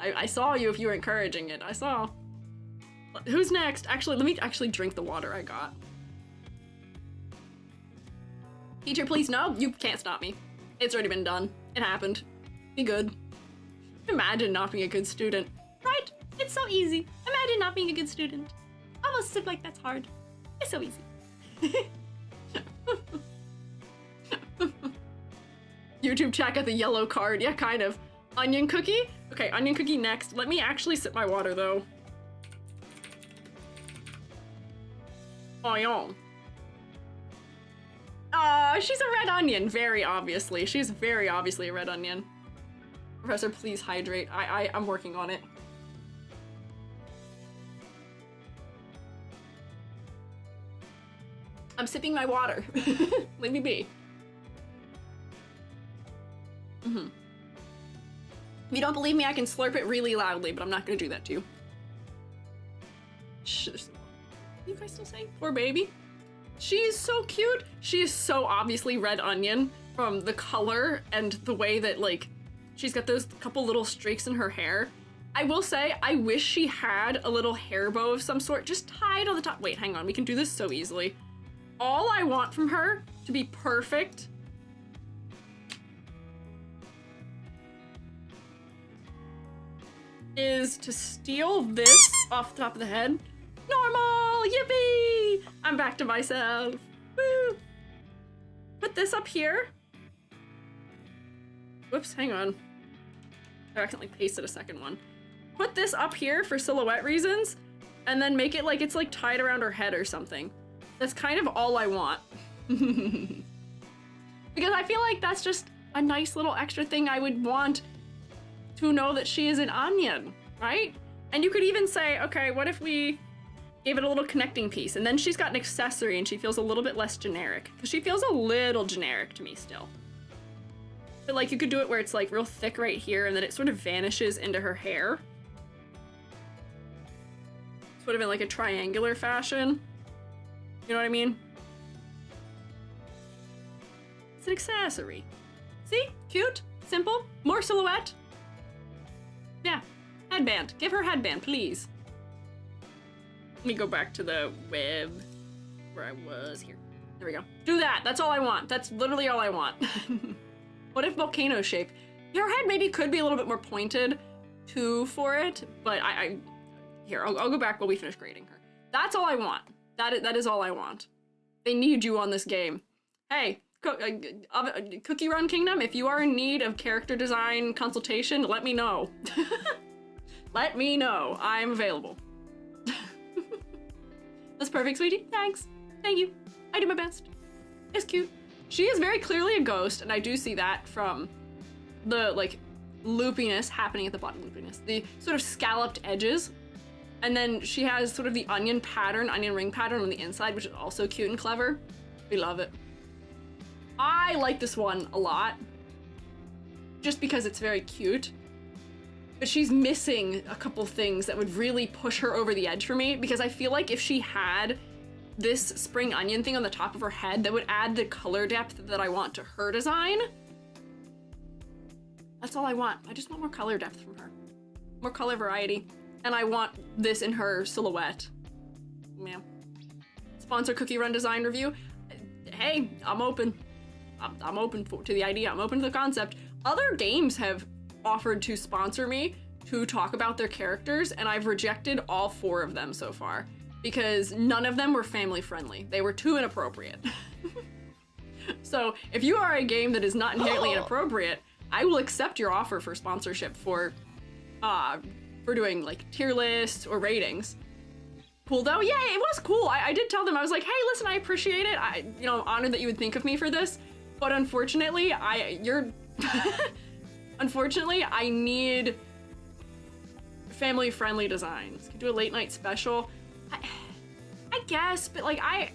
Speaker 1: I saw you if you were encouraging it. I saw. Who's next? Actually, let me actually drink the water I got. Teacher, please, no. You can't stop me. It's already been done. It happened. Be good. Imagine not being a good student. Right? It's so easy. Imagine not being a good student. Almost seems like that's hard. It's so easy. YouTube chat got the yellow card. Yeah, kind of. Onion cookie? Okay, onion cookie next. Let me actually sip my water, though. Oh, yeah. She's a red onion, very obviously. She's very obviously a red onion. Professor, please hydrate. I'm working on it. I'm sipping my water. Leave me be. If you don't believe me, I can slurp it really loudly, but I'm not gonna do that to you. Shh, you guys still saying? Poor baby. She is so cute. She is so obviously red onion from the color and the way that, like, she's got those couple little streaks in her hair. I will say, I wish she had a little hair bow of some sort just tied on the top. Wait, hang on. We can do this so easily. All I want from her to be perfect is to steal this off the top of the head. Normal! Yippee! I'm back to myself. Woo! Put this up here. Whoops, hang on. I accidentally pasted a second one. Put this up here for silhouette reasons, and then make it like it's like tied around her head or something. That's kind of all I want. Because I feel like that's just a nice little extra thing I would want to know that she is an onion, right? And you could even say, okay, what if we gave it a little connecting piece, and then she's got an accessory and she feels a little bit less generic, because she feels a little generic to me still. But like you could do it where it's like real thick right here and then it sort of vanishes into her hair. Sort of in like a triangular fashion. You know what I mean? It's an accessory. See? Cute, simple, more silhouette. Yeah, headband. Give her headband, please. Let me go back to the web where I was here. There we go. Do that. That's all I want. That's literally all I want. What if volcano shape? Her head maybe could be a little bit more pointed too for it, but here, I'll go back while we finish grading her. That's all I want. That is all I want. They need you on this game. Hey, Cookie Run Kingdom, if you are in need of character design consultation, let me know. Let me know. I'm available. That's perfect, sweetie. Thanks. Thank you. I do my best. It's cute. She is very clearly a ghost, and I do see that from the, like, loopiness happening at the bottom. Loopiness. The sort of scalloped edges. And then she has sort of the onion ring pattern on the inside, which is also cute and clever. We love it. I like this one a lot. Just because it's very cute. But she's missing a couple things that would really push her over the edge for me, because I feel like if she had this spring onion thing on the top of her head, that would add the color depth that I want to her design. That's all I want. I just want more color depth from her. More color variety. And I want this in her silhouette. Yeah. Sponsor Cookie Run design review. Hey, I'm open. I'm open to the idea. I'm open to the concept. Other games have offered to sponsor me to talk about their characters, and I've rejected all 4 of them so far because none of them were family friendly. They were too inappropriate. So if you are a game that is not inherently inappropriate, I will accept your offer for sponsorship for doing like tier lists or ratings. Cool though? Yeah, it was cool. I did tell them, I was like, hey, listen, I appreciate it. I'm honored that you would think of me for this, but unfortunately, unfortunately, I need family-friendly designs. Could do a late night special. I guess, but like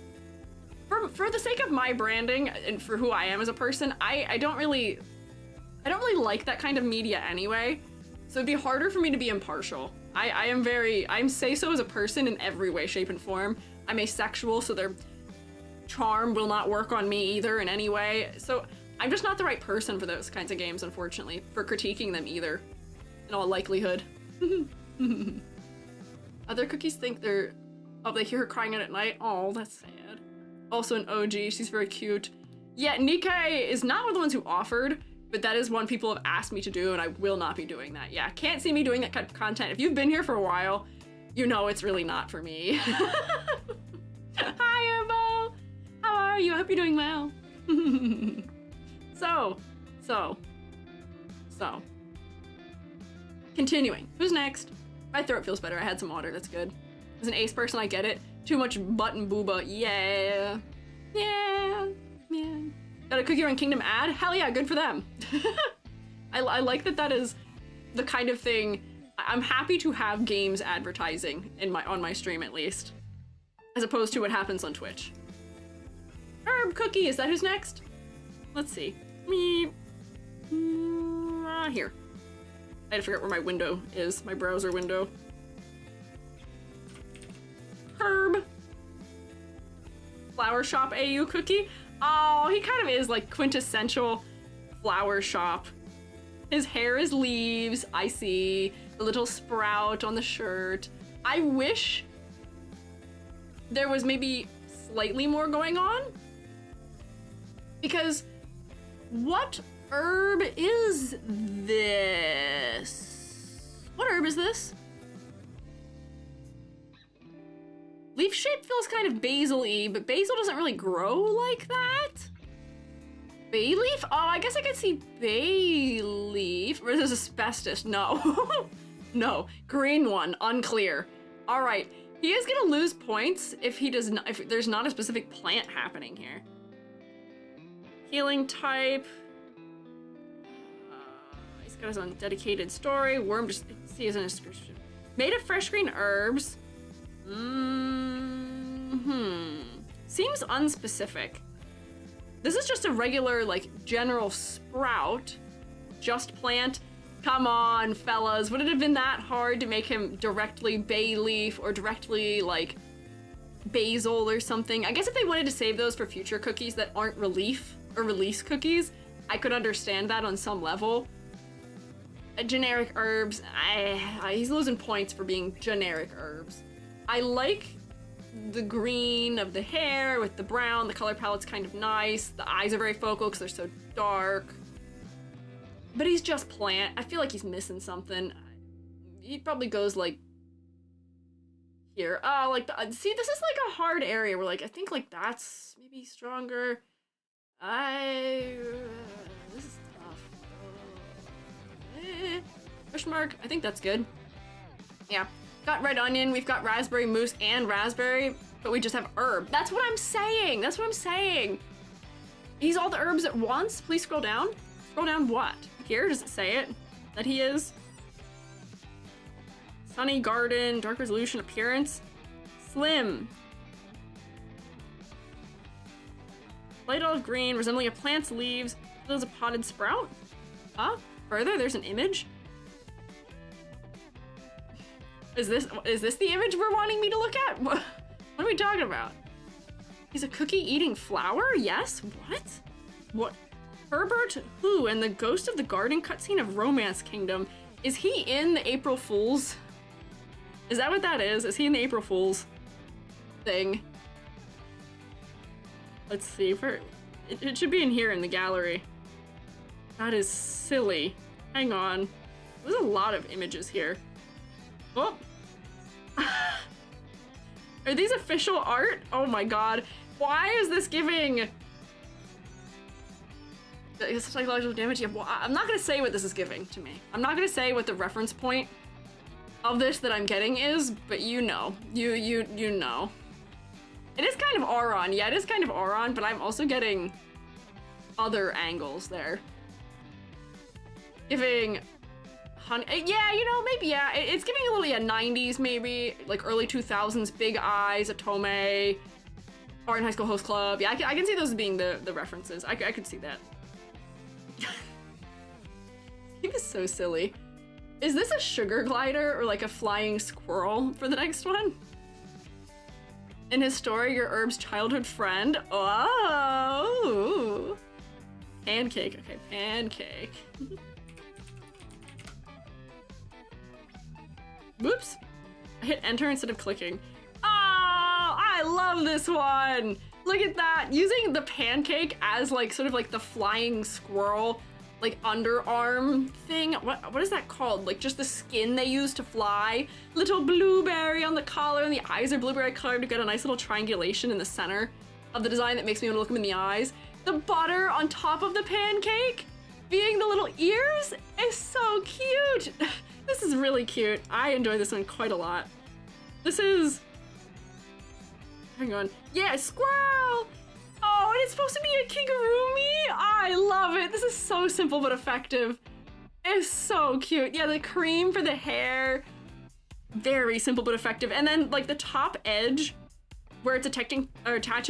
Speaker 1: for the sake of my branding and for who I am as a person, I don't really like that kind of media anyway. So it'd be harder for me to be impartial. I'm say-so as a person in every way, shape, and form. I'm asexual, so their charm will not work on me either in any way. So I'm just not the right person for those kinds of games, unfortunately, for critiquing them either, in all likelihood. Other cookies think they're... Oh, they hear her crying out at night. Oh, that's sad. Also an OG, she's very cute. Yeah, Nikkei is not one of the ones who offered, but that is one people have asked me to do, and I will not be doing that. Yeah, can't see me doing that kind of content. If you've been here for a while, you know it's really not for me. Hi, Erbo! How are you? I hope you're doing well. So. Continuing. Who's next? My throat feels better. I had some water. That's good. As an ace person, I get it. Too much button booba. Yeah. Got a cookie run kingdom ad? Hell yeah, good for them. I like that is the kind of thing. I'm happy to have games advertising on my stream at least, as opposed to what happens on Twitch. Herb cookie, is that who's next? Let's see. Me. Here. I had to figure out where my window is, my browser window. Herb. Flower shop AU cookie. Oh, he kind of is like quintessential flower shop. His hair is leaves, I see. The little sprout on the shirt. I wish there was maybe slightly more going on. Because what herb is this? What herb is this? Leaf shape feels kind of basil-y, but basil doesn't really grow like that. Bay leaf? Oh, I guess I could see bay leaf. Or is this asbestos? No. No. Green one. Unclear. All right. He is gonna lose points if there's not a specific plant happening here. Healing type. He's got his own dedicated story. Worm just see his own description. Made of fresh green herbs. Seems unspecific. This is just a regular, like, general sprout. Just plant. Come on, fellas. Would it have been that hard to make him directly bay leaf or directly, like, basil or something? I guess if they wanted to save those for future cookies that aren't release cookies, I could understand that on some level. Generic herbs. He's losing points for being generic herbs. I like the green of the hair with the brown. The color palette's kind of nice. The eyes are very focal because they're so dark. But he's just plant. I feel like he's missing something. He probably goes like here. Oh, like see, this is like a hard area where like I think like that's maybe stronger. This is tough. Question mark. I think that's good. Yeah. Got red onion, we've got raspberry mousse and raspberry, but we just have herb. That's what I'm saying. That's what I'm saying. He's all the herbs at once. Please scroll down. Scroll down what? Here, does it say it? That he is? Sunny garden, dark resolution, appearance. Slim. Light olive green, resembling a plant's leaves. There's a potted sprout. Huh? Further, there's an image. Is this the image we're wanting me to look at? What are we talking about? He's a cookie-eating flower? Yes? What? Herbert who and the Ghost of the Garden cutscene of Romance Kingdom. Is he in the April Fools? Is that what that is? Is he in the April Fools thing? Let's see. It should be in here in the gallery. That is silly. Hang on. There's a lot of images here. Oh. Are these official art? Oh my god. Why is this giving psychological damage? Yeah, well, I'm not gonna say what this is giving to me. I'm not gonna say what the reference point of this that I'm getting is, but you know. You know. It is kind of Auron. Yeah, it is kind of Auron, but I'm also getting other angles there. Giving yeah, you know, maybe, yeah. It's giving a little, yeah, 90s maybe, like early 2000s, big eyes, Atome, Art and High School Host Club. Yeah, I can see those as being the references. I could see that. He was so silly. Is this a sugar glider or like a flying squirrel for the next one? In his story, your herb's childhood friend. Oh! pancake. Okay, pancake. Whoops. I hit enter instead of clicking. Oh, I love this one. Look at that. Using the pancake as like sort of like the flying squirrel, like underarm thing. What is that called? Like just the skin they use to fly. Little blueberry on the collar, and the eyes are blueberry colored to get a nice little triangulation in the center of the design that makes me want to look him in the eyes. The butter on top of the pancake being the little ears is so cute. This is really cute. I enjoy this one quite a lot. This is... Hang on. Yeah, squirrel! Oh, and it's supposed to be a kigurumi? I love it. This is so simple but effective. It's so cute. Yeah, the cream for the hair. Very simple but effective. And then, like, the top edge where it's attaching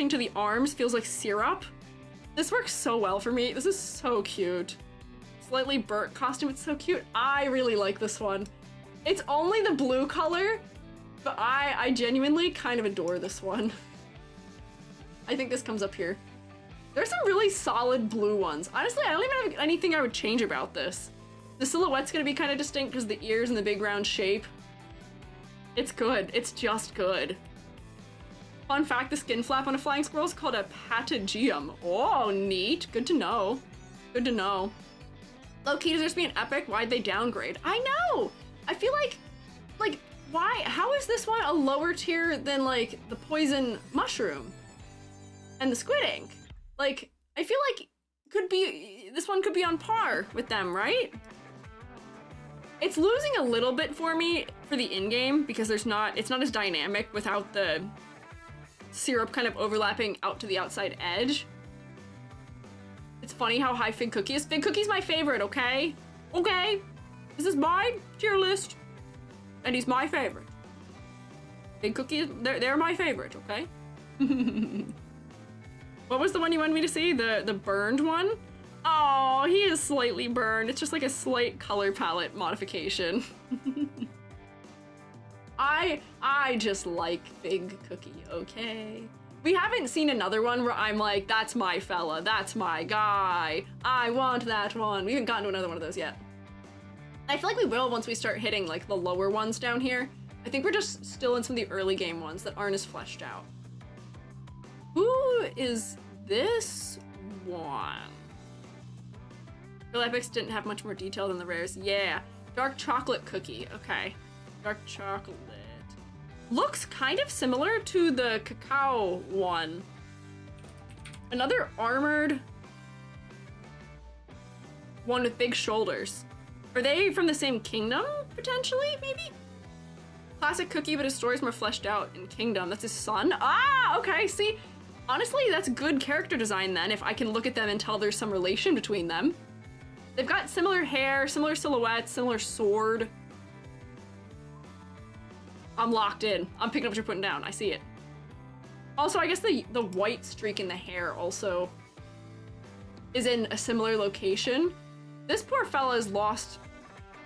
Speaker 1: to the arms feels like syrup. This works so well for me. This is so cute. Slightly burnt costume. It's so cute. I really like this one. It's only the blue color, but I genuinely kind of adore this one. I think this comes up here. There's some really solid blue ones. Honestly, I don't even have anything I would change about this. The silhouette's gonna be kind of distinct because the ears and the big round shape. It's good. It's just good. Fun fact, the skin flap on a flying squirrel is called a patagium. Oh, neat. Good to know. Good to know. Low-key, does this be an epic? Why'd they downgrade? I know! I feel like, why? How is this one a lower tier than, like, the poison mushroom and the squid ink? Like, I feel like this one could be on par with them, right? It's losing a little bit for me for the in-game because it's not as dynamic without the syrup kind of overlapping out to the outside edge. It's funny how high Fig Cookie is. Fig Cookie's my favorite, okay? Okay. This is my tier list. And he's my favorite. Fig Cookie, they're my favorite, okay? What was the one you wanted me to see? The burned one? Oh, he is slightly burned. It's just like a slight color palette modification. I just like Fig Cookie, okay? We haven't seen another one where I'm like, that's my fella, that's my guy, I want that one. We haven't gotten to another one of those yet. I feel like we will once we start hitting like the lower ones down here. I think we're just still in some of the early game ones that aren't as fleshed out. Who is this one? The Epics didn't have much more detail than the rares. Yeah, dark chocolate cookie, okay. Dark chocolate. Looks kind of similar to the cacao one. Another armored one with big shoulders. Are they from the same kingdom, potentially, maybe? Classic cookie, but his story's more fleshed out in Kingdom. That's his son? Ah, okay, see? Honestly, that's good character design then, if I can look at them and tell there's some relation between them. They've got similar hair, similar silhouettes, similar sword. I'm locked in. I'm picking up what you're putting down. I see it. Also, I guess the white streak in the hair also is in a similar location. This poor fella has lost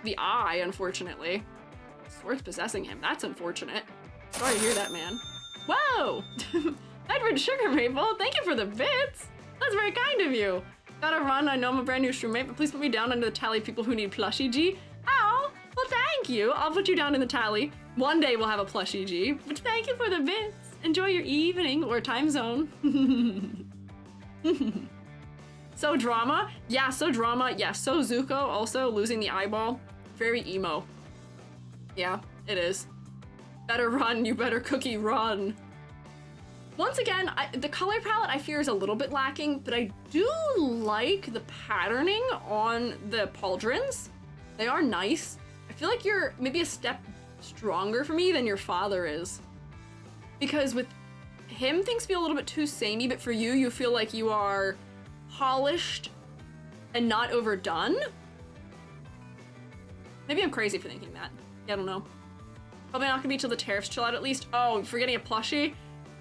Speaker 1: the eye, unfortunately. Sword's possessing him. That's unfortunate. Sorry to hear that, man. Whoa! Edward Sugar Maple, thank you for the bits! That's very kind of you. Gotta run, I know I'm a brand new roommate, but please put me down under the tally of people who need plushie G. Oh, well thank you. I'll put you down in the tally. One day we'll have a plushie G, but thank you for the bits. Enjoy your evening or time zone. So drama? Yeah, so drama. Yeah, so Zuko also losing the eyeball. Very emo. Yeah, it is. Better run, you better cookie run. Once again, the color palette I fear is a little bit lacking, but I do like the patterning on the pauldrons. They are nice. I feel like you're maybe a step stronger for me than your father is. Because with him, things feel a little bit too samey, but for you, you feel like you are polished and not overdone. Maybe I'm crazy for thinking that. Yeah, I don't know. Probably not gonna be till the tariffs chill out at least. Oh, forgetting a plushie?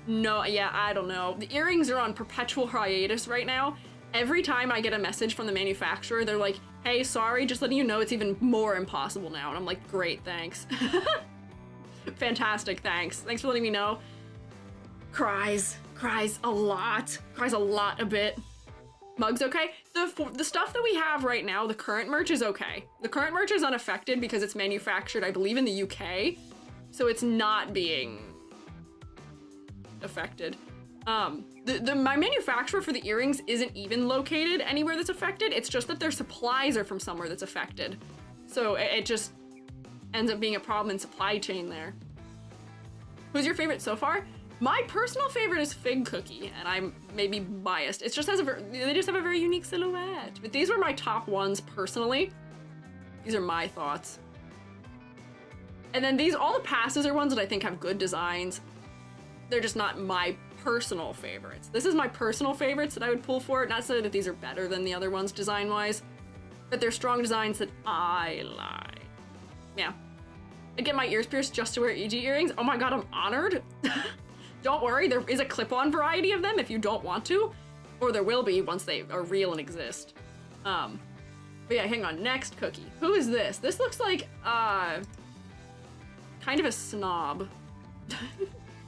Speaker 1: No, yeah, I don't know. The earrings are on perpetual hiatus right now. Every time I get a message from the manufacturer, they're like, hey, sorry, just letting you know it's even more impossible now. And I'm like, great, thanks. Fantastic, thanks. Thanks for letting me know. Cries a lot a bit. Mug's okay. The stuff that we have right now, the current merch is okay. The current merch is unaffected because it's manufactured, I believe, in the UK. So it's not being affected. My manufacturer for the earrings isn't even located anywhere that's affected. It's just that their supplies are from somewhere that's affected. So it just ends up being a problem in supply chain there. Who's your favorite so far? My personal favorite is Fig Cookie, and I'm maybe biased. It just has they just have a very unique silhouette. But these were my top ones personally. These are my thoughts. And then all the passes are ones that I think have good designs. They're just not my personal favorites. This is my personal favorites that I would pull for. Not so that these are better than the other ones design-wise, but they're strong designs that I like. Yeah. I get my ears pierced just to wear EG earrings. Oh my god, I'm honored. Don't worry, there is a clip-on variety of them if you don't want to, or there will be once they are real and exist. But yeah, hang on, next cookie. Who is this? This looks like, kind of a snob.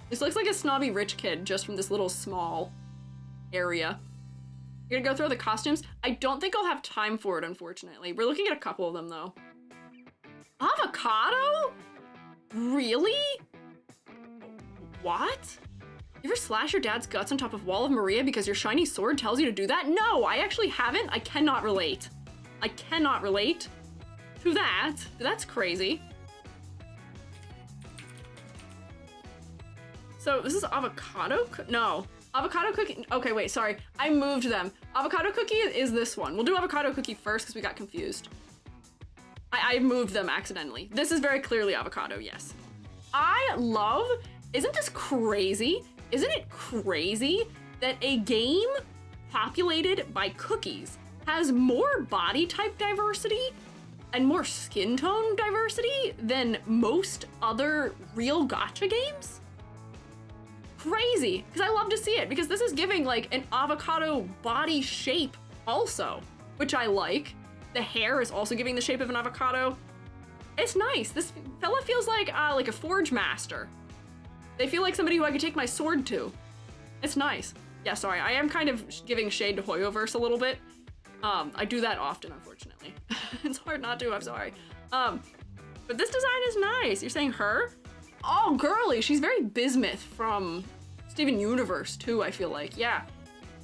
Speaker 1: This looks like a snobby rich kid just from this little small area. You're gonna go through the costumes? I don't think I'll have time for it, unfortunately. We're looking at a couple of them, though. Avocado? Really? What? You ever slash your dad's guts on top of Wall of Maria because your shiny sword tells you to do that? No, I actually haven't. I cannot relate. I cannot relate to that. That's crazy. So this is avocado? No. Avocado cookie. Okay, wait, sorry. I moved them. Avocado cookie is this one. We'll do avocado cookie first because we got confused. I moved them accidentally. This is very clearly avocado, yes. I love, isn't this crazy? Isn't it crazy that a game populated by cookies has more body type diversity and more skin tone diversity than most other real gacha games? Crazy, because I love to see it, because this is giving like an avocado body shape also, which I like. The hair is also giving the shape of an avocado. It's nice. This fella feels like a forge master. They feel like somebody who I could take my sword to. It's nice. Yeah, sorry, I am kind of giving shade to Hoyoverse a little bit. I do that often, unfortunately. It's hard not to, I'm sorry. But this design is nice. You're saying her? Oh, girly, she's very Bismuth from Steven Universe too, I feel like, yeah.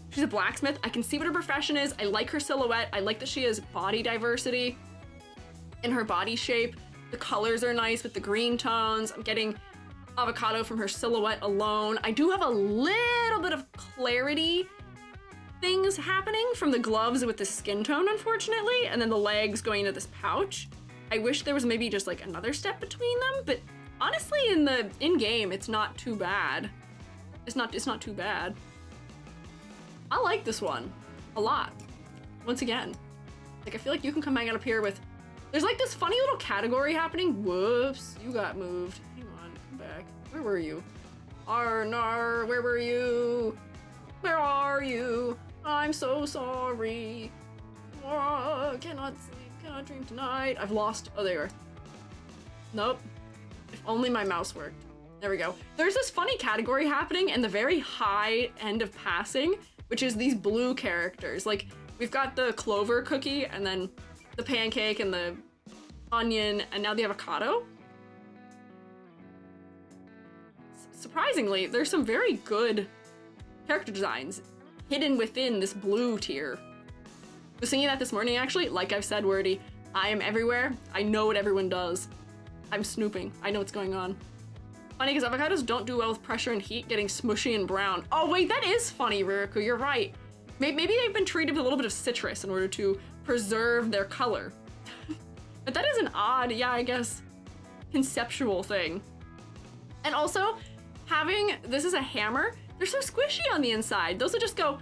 Speaker 1: She's a blacksmith. I can see what her profession is. I like her silhouette. I like that she has body diversity in her body shape. The colors are nice with the green tones. I'm getting avocado from her silhouette alone. I do have a little bit of clarity things happening from the gloves with the skin tone, unfortunately, and then the legs going into this pouch. I wish there was maybe just like another step between them, but honestly, in-game, it's not too bad. It's not too bad. I like this one a lot. Once again, like I feel like you can come hang out up here with, there's like this funny little category happening. Whoops, you got moved. Hang on, come back. Where were you? Arnar, where were you? Where are you? I'm so sorry. Oh, cannot sleep, cannot dream tonight. I've lost, oh there you are. Nope, if only my mouse worked. There we go. There's this funny category happening in the very high end of passing, which is these blue characters. Like, we've got the clover cookie, and then the pancake, and the onion, and now the avocado. Surprisingly, there's some very good character designs hidden within this blue tier. I was thinking that this morning, actually. Like I've said, Wordy, I am everywhere. I know what everyone does. I'm snooping. I know what's going on. Funny, because avocados don't do well with pressure and heat, getting smushy and brown. Oh wait, that is funny, Ririku, you're right. Maybe they've been treated with a little bit of citrus in order to preserve their color. But that is an odd, yeah, I guess, conceptual thing. And also, having, this is a hammer, they're so squishy on the inside. Those will just go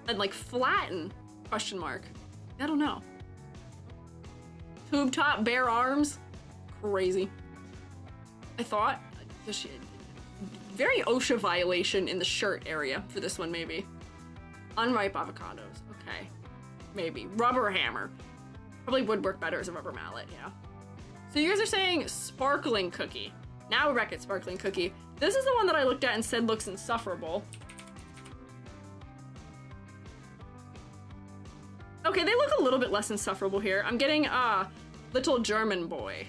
Speaker 1: and like flatten, question mark. I don't know. Tube top, bare arms, crazy. I thought, very OSHA violation in the shirt area for this one, maybe. Unripe avocados, okay. Maybe. Rubber hammer. Probably would work better as a rubber mallet, yeah. So you guys are saying sparkling cookie. Now we're back at sparkling cookie. This is the one that I looked at and said looks insufferable. Okay, they look a little bit less insufferable here. I'm getting little German boy.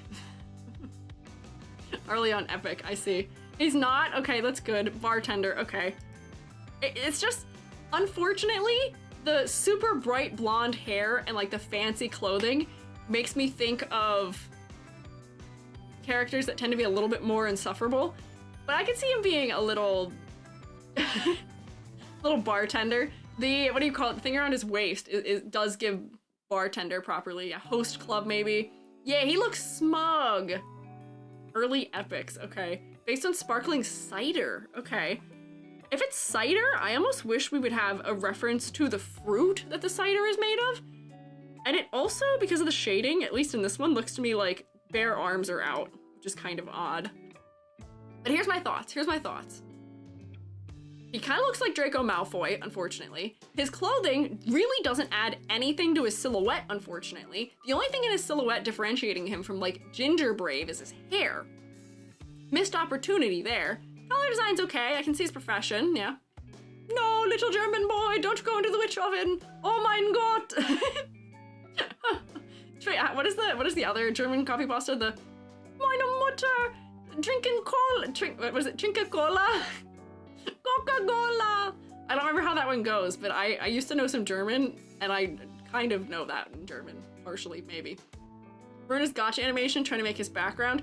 Speaker 1: Early on epic, I see. He's not? Okay, that's good. Bartender, okay. It's just, unfortunately, the super bright blonde hair and like the fancy clothing makes me think of characters that tend to be a little bit more insufferable. But I can see him being a little, little bartender. The, what do you call it? The thing around his waist it does give bartender properly. A host club, maybe. Yeah, he looks smug. Early epics, okay. Based on sparkling cider, okay. If it's cider, I almost wish we would have a reference to the fruit that the cider is made of. And it also, because of the shading, at least in this one, looks to me like bare arms are out, which is kind of odd. But here's my thoughts, He kind of looks like Draco Malfoy, unfortunately. His clothing really doesn't add anything to his silhouette, unfortunately. The only thing in his silhouette differentiating him from, like, Ginger Brave is his hair. Missed opportunity there. Color design's okay, I can see his profession, yeah. No, little German boy, don't go into the witch oven. Oh mein Gott. What is the other German coffee pasta? The Meine Mutter, drinking cola, what was it, Trinke Cola? Coca-Cola! I don't remember how that one goes, but I used to know some German, and I kind of know that in German, partially, maybe. Bruno's gotcha animation, trying to make his background.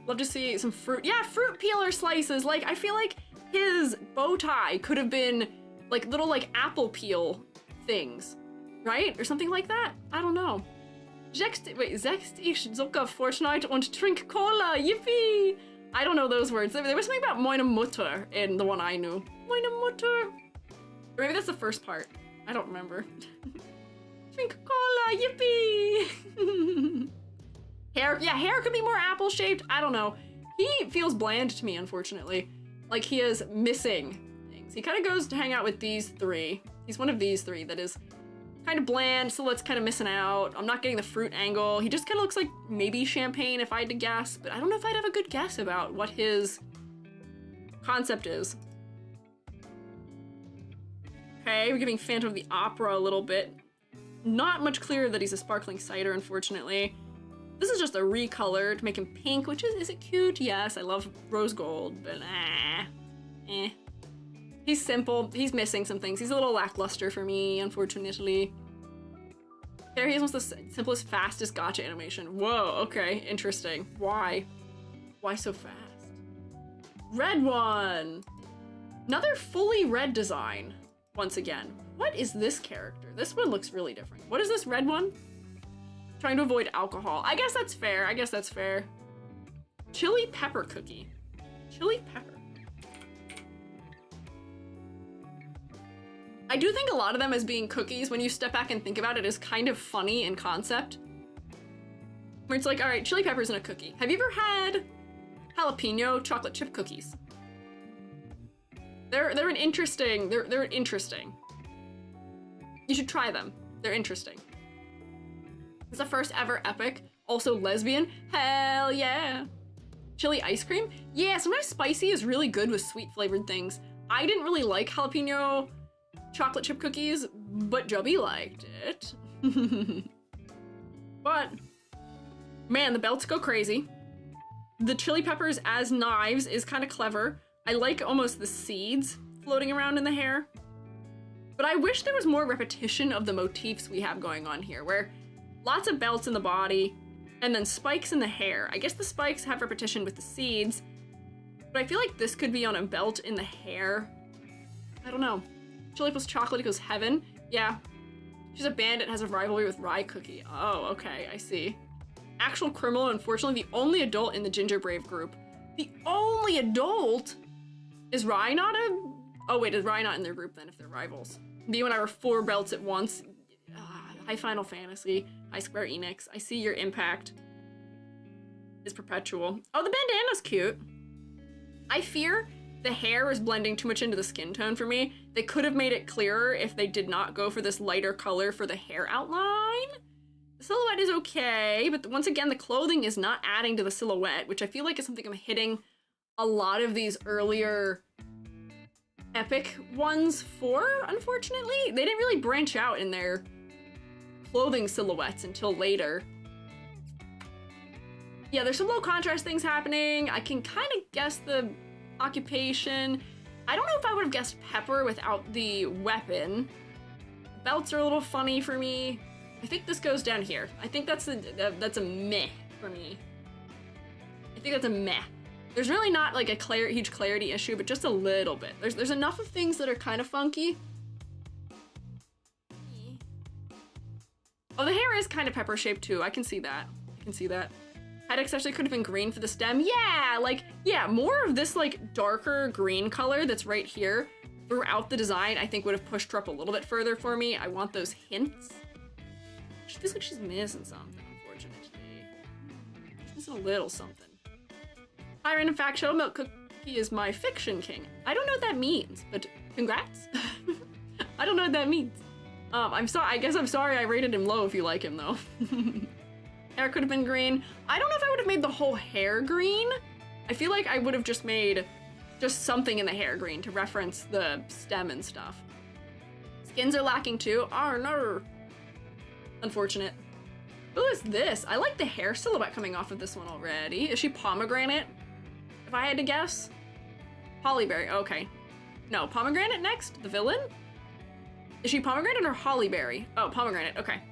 Speaker 1: Love to see some fruit. Yeah, fruit peeler slices. Like, I feel like his bow tie could have been like little like apple peel things, right? Or something like that. I don't know. Sechst ich Zucker Fortnite und trink Cola. Yippee! I don't know those words. There was something about Meine Mutter in the one I knew. Meine Mutter. Or maybe that's the first part. I don't remember. Drink Cola. Yippee! Hair, yeah, hair could be more apple-shaped. I don't know. He feels bland to me, unfortunately. Like he is missing things. He kind of goes to hang out with these three. He's one of these three that is kind of bland, so it's kind of missing out. I'm not getting the fruit angle. He just kind of looks like maybe champagne if I had to guess, but I don't know if I'd have a good guess about what his concept is. Okay, we're giving Phantom of the Opera a little bit. Not much clearer that he's a sparkling cider, unfortunately. This is just a recolor to make him pink, which is it cute? Yes, I love rose gold, but He's simple, he's missing some things. He's a little lackluster for me, unfortunately. There he is, almost the simplest, fastest gotcha animation. Whoa, okay, interesting. Why? Why so fast? Red one! Another fully red design, once again. What is this character? This one looks really different. What is this red one? Trying to avoid alcohol. I guess that's fair. I guess that's fair. Chili pepper cookie. Chili pepper. I do think a lot of them as being cookies, when you step back and think about it, is kind of funny in concept. Where it's like, all right, chili pepper's in a cookie. Have you ever had jalapeno chocolate chip cookies? They're interesting. They're interesting. You should try them. They're interesting. It's the first ever epic. Also lesbian. Hell yeah. Chili ice cream. Yeah, sometimes spicy is really good with sweet flavored things. I didn't really like jalapeno chocolate chip cookies, but Jubby liked it. But, man, the belts go crazy. The chili peppers as knives is kind of clever. I like almost the seeds floating around in the hair. But I wish there was more repetition of the motifs we have going on here, where lots of belts in the body, and then spikes in the hair. I guess the spikes have repetition with the seeds, but I feel like this could be on a belt in the hair. I don't know. Chili plus chocolate equals heaven. Yeah. She's a bandit, has a rivalry with Rye Cookie. Oh, okay, I see. Actual criminal, unfortunately, the only adult in the Ginger Brave group. The only adult? Is Rye not a... Oh wait, is Rye not in their group then if they're rivals? Me and I were 4 belts at once. Hi Final Fantasy, hi Square Enix. I see your impact is perpetual. Oh, the bandana's cute. I fear the hair is blending too much into the skin tone for me. They could have made it clearer if they did not go for this lighter color for the hair outline. The silhouette is okay, but once again, the clothing is not adding to the silhouette, which I feel like is something I'm hitting a lot of these earlier epic ones for, unfortunately. They didn't really branch out in their clothing silhouettes until later. Yeah, there's some low contrast things happening. I can kind of guess the occupation. I don't know if I would have guessed Pepper without the weapon. Belts are a little funny for me. I think this goes down here. I think that's a meh for me. I think that's a meh. There's really not like a huge clarity issue, but just a little bit. There's enough of things that are kind of funky. Oh, the hair is kind of pepper shaped too. I can see that. I can see that. Head actually could have been green for the stem. Yeah, like, yeah, more of this like darker green color that's right here throughout the design, I think would have pushed her up a little bit further for me. I want those hints. She feels like she's missing something, unfortunately. She's missing a little something. Hi, random fact, Show Milk Cookie is my fiction king. I don't know what that means, but congrats. I don't know what that means. I'm sorry. I guess I'm sorry I rated him low if you like him though. Hair could have been green. I don't know if I would have made the whole hair green. I feel like I would have just made just something in the hair green to reference the stem and stuff. Skins are lacking too. Oh no. Unfortunate. Who is this? I like the hair silhouette coming off of this one already. Is she pomegranate? If I had to guess? Hollyberry, okay. No, pomegranate next? The villain? Is she pomegranate or hollyberry? Oh, pomegranate, okay.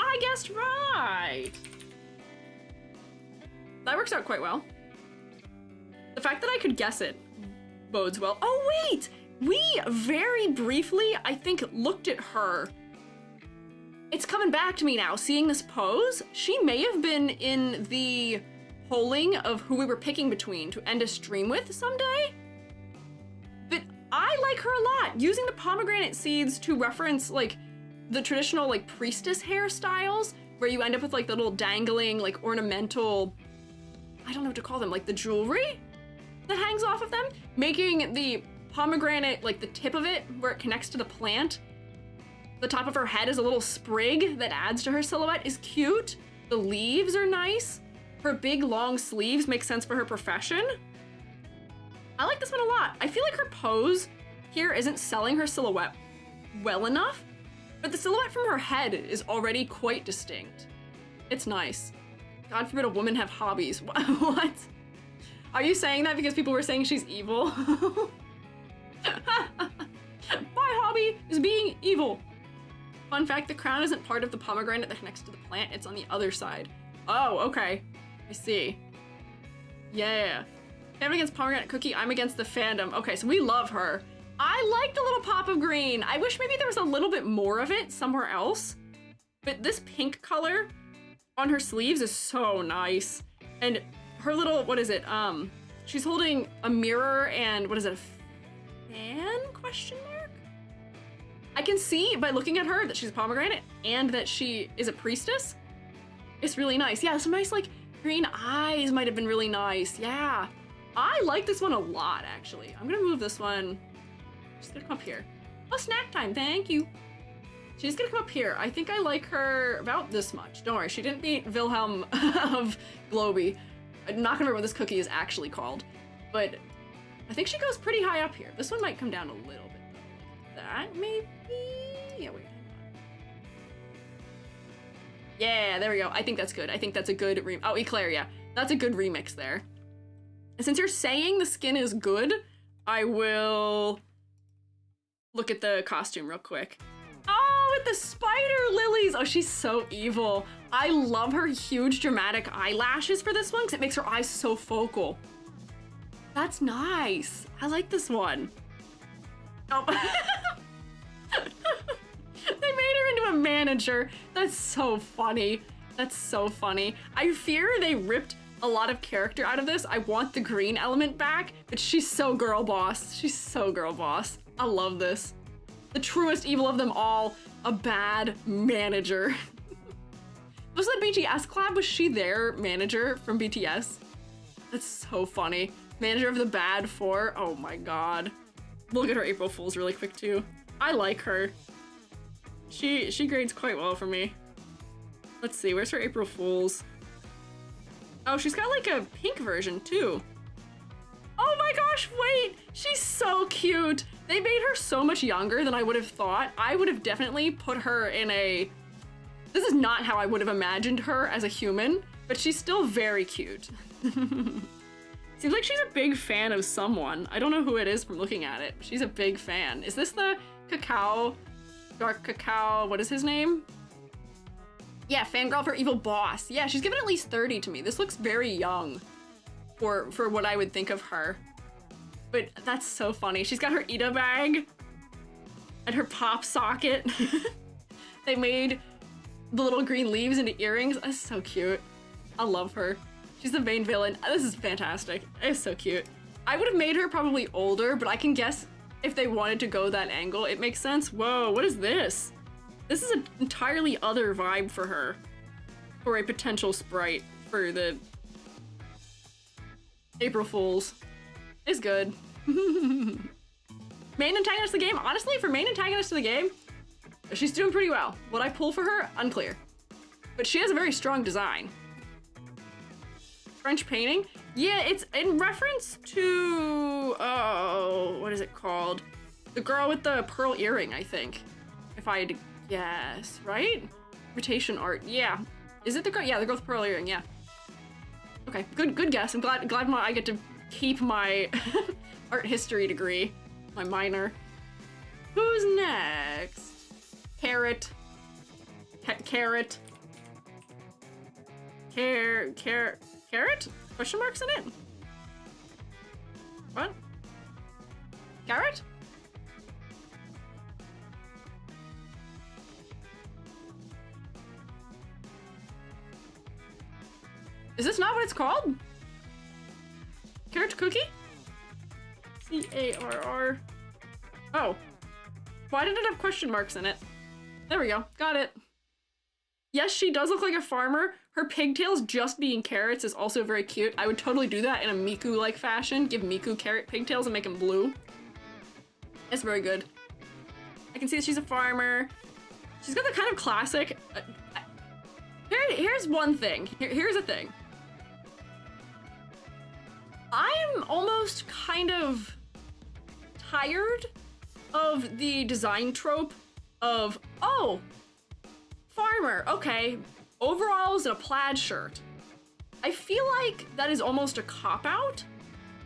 Speaker 1: I guessed right. That works out quite well. The fact that I could guess it bodes well. Oh wait, we very briefly, I think, looked at her. It's coming back to me now, seeing this pose. She may have been in the polling of who we were picking between to end a stream with someday. But I like her a lot. Using the pomegranate seeds to reference like the traditional like priestess hairstyles where you end up with like the little dangling like ornamental, I don't know what to call them, like the jewelry that hangs off of them. Making the pomegranate like the tip of it where it connects to the plant. The top of her head is a little sprig that adds to her silhouette is cute. The leaves are nice. Her big long sleeves make sense for her profession. I like this one a lot. I feel like her pose here isn't selling her silhouette well enough, but the silhouette from her head is already quite distinct. It's nice. God forbid a woman have hobbies. What? Are you saying that because people were saying she's evil? My hobby is being evil. Fun fact, the crown isn't part of the pomegranate that connects to the plant, it's on the other side. Oh, okay. I see. Yeah. I'm against pomegranate cookie, I'm against the fandom. Okay, so we love her. I like the little pop of green. I wish maybe there was a little bit more of it somewhere else. But this pink color on her sleeves is so nice. And her little, what is it? She's holding a mirror and what is it, a fan, question mark? I can see by looking at her that she's a pomegranate and that she is a priestess. It's really nice. Yeah, some nice like green eyes might have been really nice. Yeah, I like this one a lot actually. I'm gonna move this one. She's gonna come up here. Oh, snack time, thank you. She's gonna come up here. I think I like her about this much. Don't worry, she didn't beat Wilhelm of Globy. I'm not gonna remember what this cookie is actually called, but I think she goes pretty high up here. This one might come down a little bit though. That maybe? Yeah, wait, hang on. Yeah, there we go. I think that's good. I think that's a good oh, Eclair, yeah. That's a good remix there. And since you're saying the skin is good, I will look at the costume real quick. Oh, with the spider lilies. Oh, she's so evil. I love her huge dramatic eyelashes for this one because it makes her eyes so focal. That's nice. I like this one. Oh. They made her into a manager. That's so funny. That's so funny. I fear they ripped a lot of character out of this. I want the green element back, but she's so girl boss. She's so girl boss. I love this. The truest evil of them all, a bad manager. Was that BTS collab? Was she their manager from BTS? That's so funny. Manager of the Bad Four. Oh my god. We'll get her April Fools really quick too. I like her. She grades quite well for me. Let's see, where's her April Fools? Oh, she's got like a pink version too. Oh my my gosh, wait! She's so cute! They made her so much younger than I would have thought. I would have definitely put her in a... This is not how I would have imagined her as a human, but she's still very cute. Seems like she's a big fan of someone. I don't know who it is from looking at it. She's a big fan. Is this the cacao? Dark cacao, what is his name? Yeah, fangirl for evil boss. Yeah, she's given at least 30 to me. This looks very young for what I would think of her. But that's so funny. She's got her Ida bag and her pop socket. They made the little green leaves into earrings. That's so cute. I love her. She's the main villain. This is fantastic. It's so cute. I would have made her probably older, but I can guess if they wanted to go that angle, it makes sense. Whoa, what is this? This is an entirely other vibe for her. For a potential sprite for the April Fools. It's good. Main antagonist of the game? Honestly, for main antagonist of the game, she's doing pretty well. What I pull for her? Unclear. But she has a very strong design. French painting? Yeah, it's in reference to... Oh, what is it called? The girl with the pearl earring, I think. If I had to guess, right? Imitation art, yeah. Is it the girl? Yeah, the girl with the pearl earring, yeah. Okay, good guess. I'm glad I get to keep my art history degree, my minor. Who's next? Carrot. Carrot? Question marks in it? What? Carrot? Is this not what it's called? Carrot cookie? C-A-R-R. Oh. Why did it have question marks in it? There we go. Got it. Yes, she does look like a farmer. Her pigtails just being carrots is also very cute. I would totally do that in a Miku-like fashion. Give Miku carrot pigtails and make them blue. That's very good. I can see that she's a farmer. She's got the kind of classic... Here's one thing. Here's a thing. I'm almost kind of tired of the design trope of, oh, farmer, okay, overalls and a plaid shirt. I feel like that is almost a cop-out.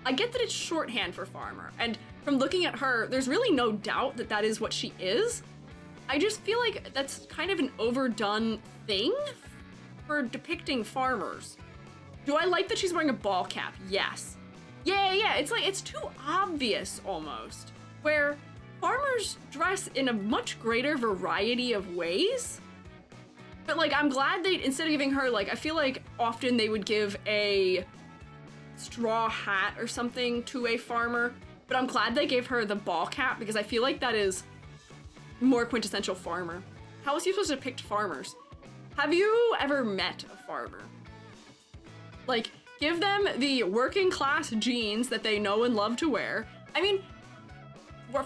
Speaker 1: I get that it's shorthand for farmer, and from looking at her, there's really no doubt that that is what she is. I just feel like that's kind of an overdone thing for depicting farmers. Do I like that she's wearing a ball cap? Yes. Yeah, it's like, it's too obvious almost, where farmers dress in a much greater variety of ways. But like, I'm glad they, instead of giving her like, I feel like often they would give a straw hat or something to a farmer, but I'm glad they gave her the ball cap because I feel like that is more quintessential farmer. How else are you supposed to depict farmers? Have you ever met a farmer? Like, give them the working class jeans that they know and love to wear. I mean,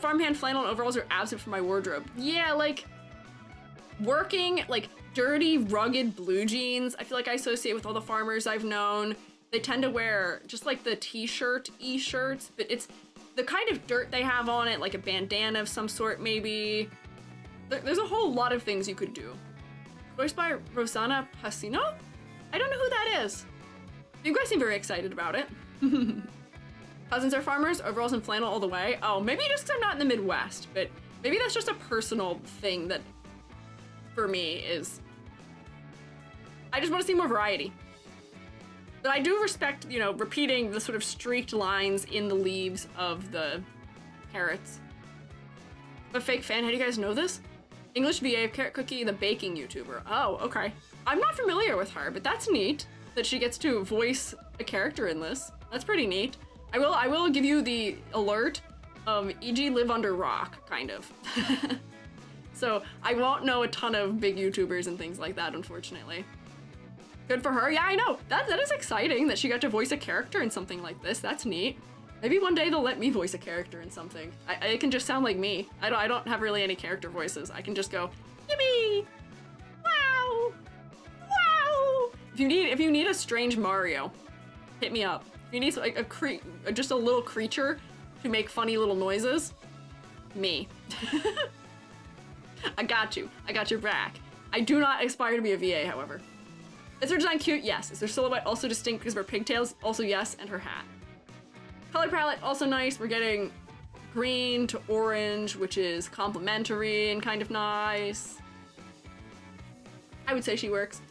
Speaker 1: farmhand flannel and overalls are absent from my wardrobe. Yeah, like, working, like, dirty, rugged blue jeans, I feel like I associate with all the farmers I've known. They tend to wear just like the t-shirt-y shirts, but it's the kind of dirt they have on it, like a bandana of some sort, maybe. There's a whole lot of things you could do. Voiced by Rosanna Pacino? I don't know who that is. You guys seem very excited about it. Cousins are farmers, overalls and flannel all the way. Oh, maybe just because I'm not in the Midwest, but maybe that's just a personal thing that, for me, is... I just want to see more variety. But I do respect, you know, repeating the sort of streaked lines in the leaves of the carrots. A fake fan, how do you guys know this? English VA of Carrot Cookie, the baking YouTuber. Oh, okay. I'm not familiar with her, but that's neat that she gets to voice a character in this. That's pretty neat. I will give you the alert of e.g. live under rock, kind of. So I won't know a ton of big YouTubers and things like that, unfortunately. Good for her. Yeah, I know. That is exciting that she got to voice a character in something like this. That's neat. Maybe one day they'll let me voice a character in something. I can just sound like me. I don't have really any character voices. I can just go, yippee! Wow! Wow! If you need a strange Mario, hit me up. If you need like just a little creature to make funny little noises, me. I got you. I got your back. I do not aspire to be a VA, however. Is her design cute? Yes. Is her silhouette also distinct because of her pigtails? Also yes, and her hat. Color palette, also nice. We're getting green to orange, which is complementary and kind of nice. I would say she works.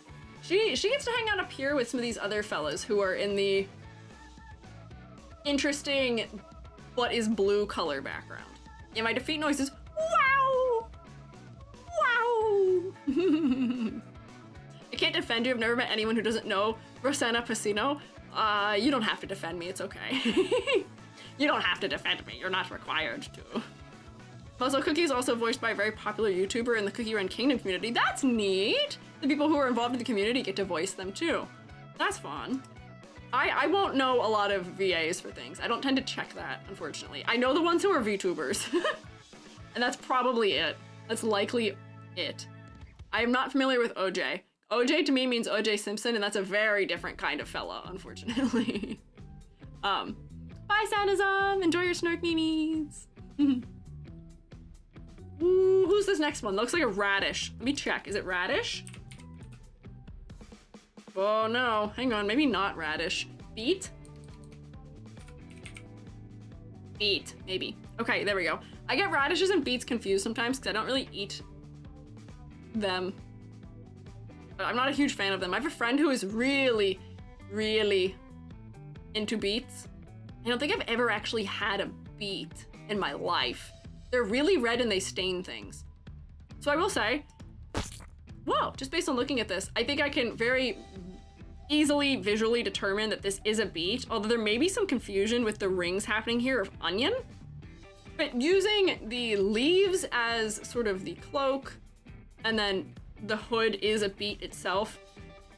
Speaker 1: She gets to hang out up here with some of these other fellas who are in the interesting but is blue color background. Yeah, my defeat noise is wow! Wow! I can't defend you. I've never met anyone who doesn't know Rosanna Pacino. You don't have to defend me. It's okay. You don't have to defend me. You're not required to. Puzzle Cookie is also voiced by a very popular YouTuber in the Cookie Run Kingdom community. That's neat! The people who are involved in the community get to voice them too. That's fun. I won't know a lot of VAs for things. I don't tend to check that, unfortunately. I know the ones who are VTubers. And that's probably it. That's likely it. I am not familiar with OJ. OJ to me means OJ Simpson, and that's a very different kind of fella, unfortunately. Bye, Sanazum! Enjoy your snark memes! Ooh, who's this next one? Looks like a radish. Let me check. Is it radish? Oh no, hang on, maybe not radish. Beet? Beet, maybe. Okay, there we go. I get radishes and beets confused sometimes because I don't really eat them. But I'm not a huge fan of them. I have a friend who is really, really into beets. I don't think I've ever actually had a beet in my life. They're really red and they stain things. So I will say, whoa, just based on looking at this, I think I can very easily visually determine that this is a beet, although there may be some confusion with the rings happening here of onion. But using the leaves as sort of the cloak, and then the hood is a beet itself,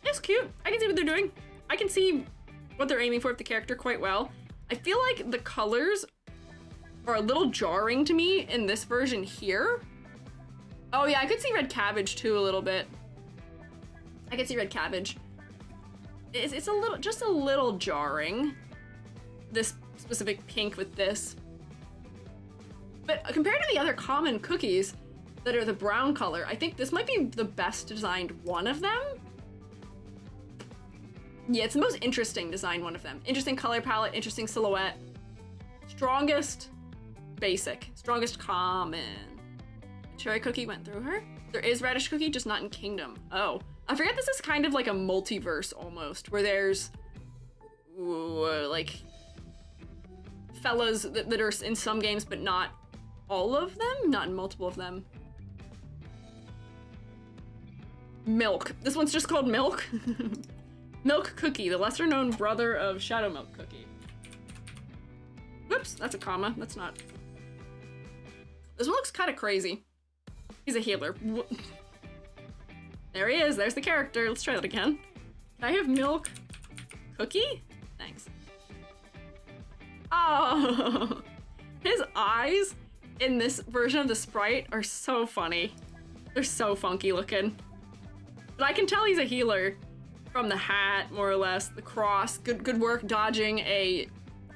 Speaker 1: it's cute. I can see what they're doing. I can see what they're aiming for with the character quite well. I feel like the colors are a little jarring to me in this version here. Oh yeah, I could see red cabbage too a little bit. I could see red cabbage. It's a little, just a little jarring. This specific pink with this. But compared to the other common cookies that are the brown color, I think this might be the best designed one of them. Yeah, it's the most interesting design one of them. Interesting color palette, interesting silhouette. Strongest basic, strongest common. Cherry cookie went through her. There is radish cookie, just not in Kingdom. Oh, I forget this is kind of like a multiverse almost, where there's like fellas that are in some games, but not all of them, not in multiple of them. Milk. This one's just called Milk. Milk Cookie, the lesser known brother of Shadow Milk Cookie. Whoops, that's a comma. That's not. This one looks kind of crazy. He's a healer. There he is. There's the character. Let's try that again. Can I have Milk Cookie? Thanks. Oh, his eyes in this version of the sprite are so funny. They're so funky looking. But I can tell he's a healer from the hat, more or less. The cross. Good work dodging a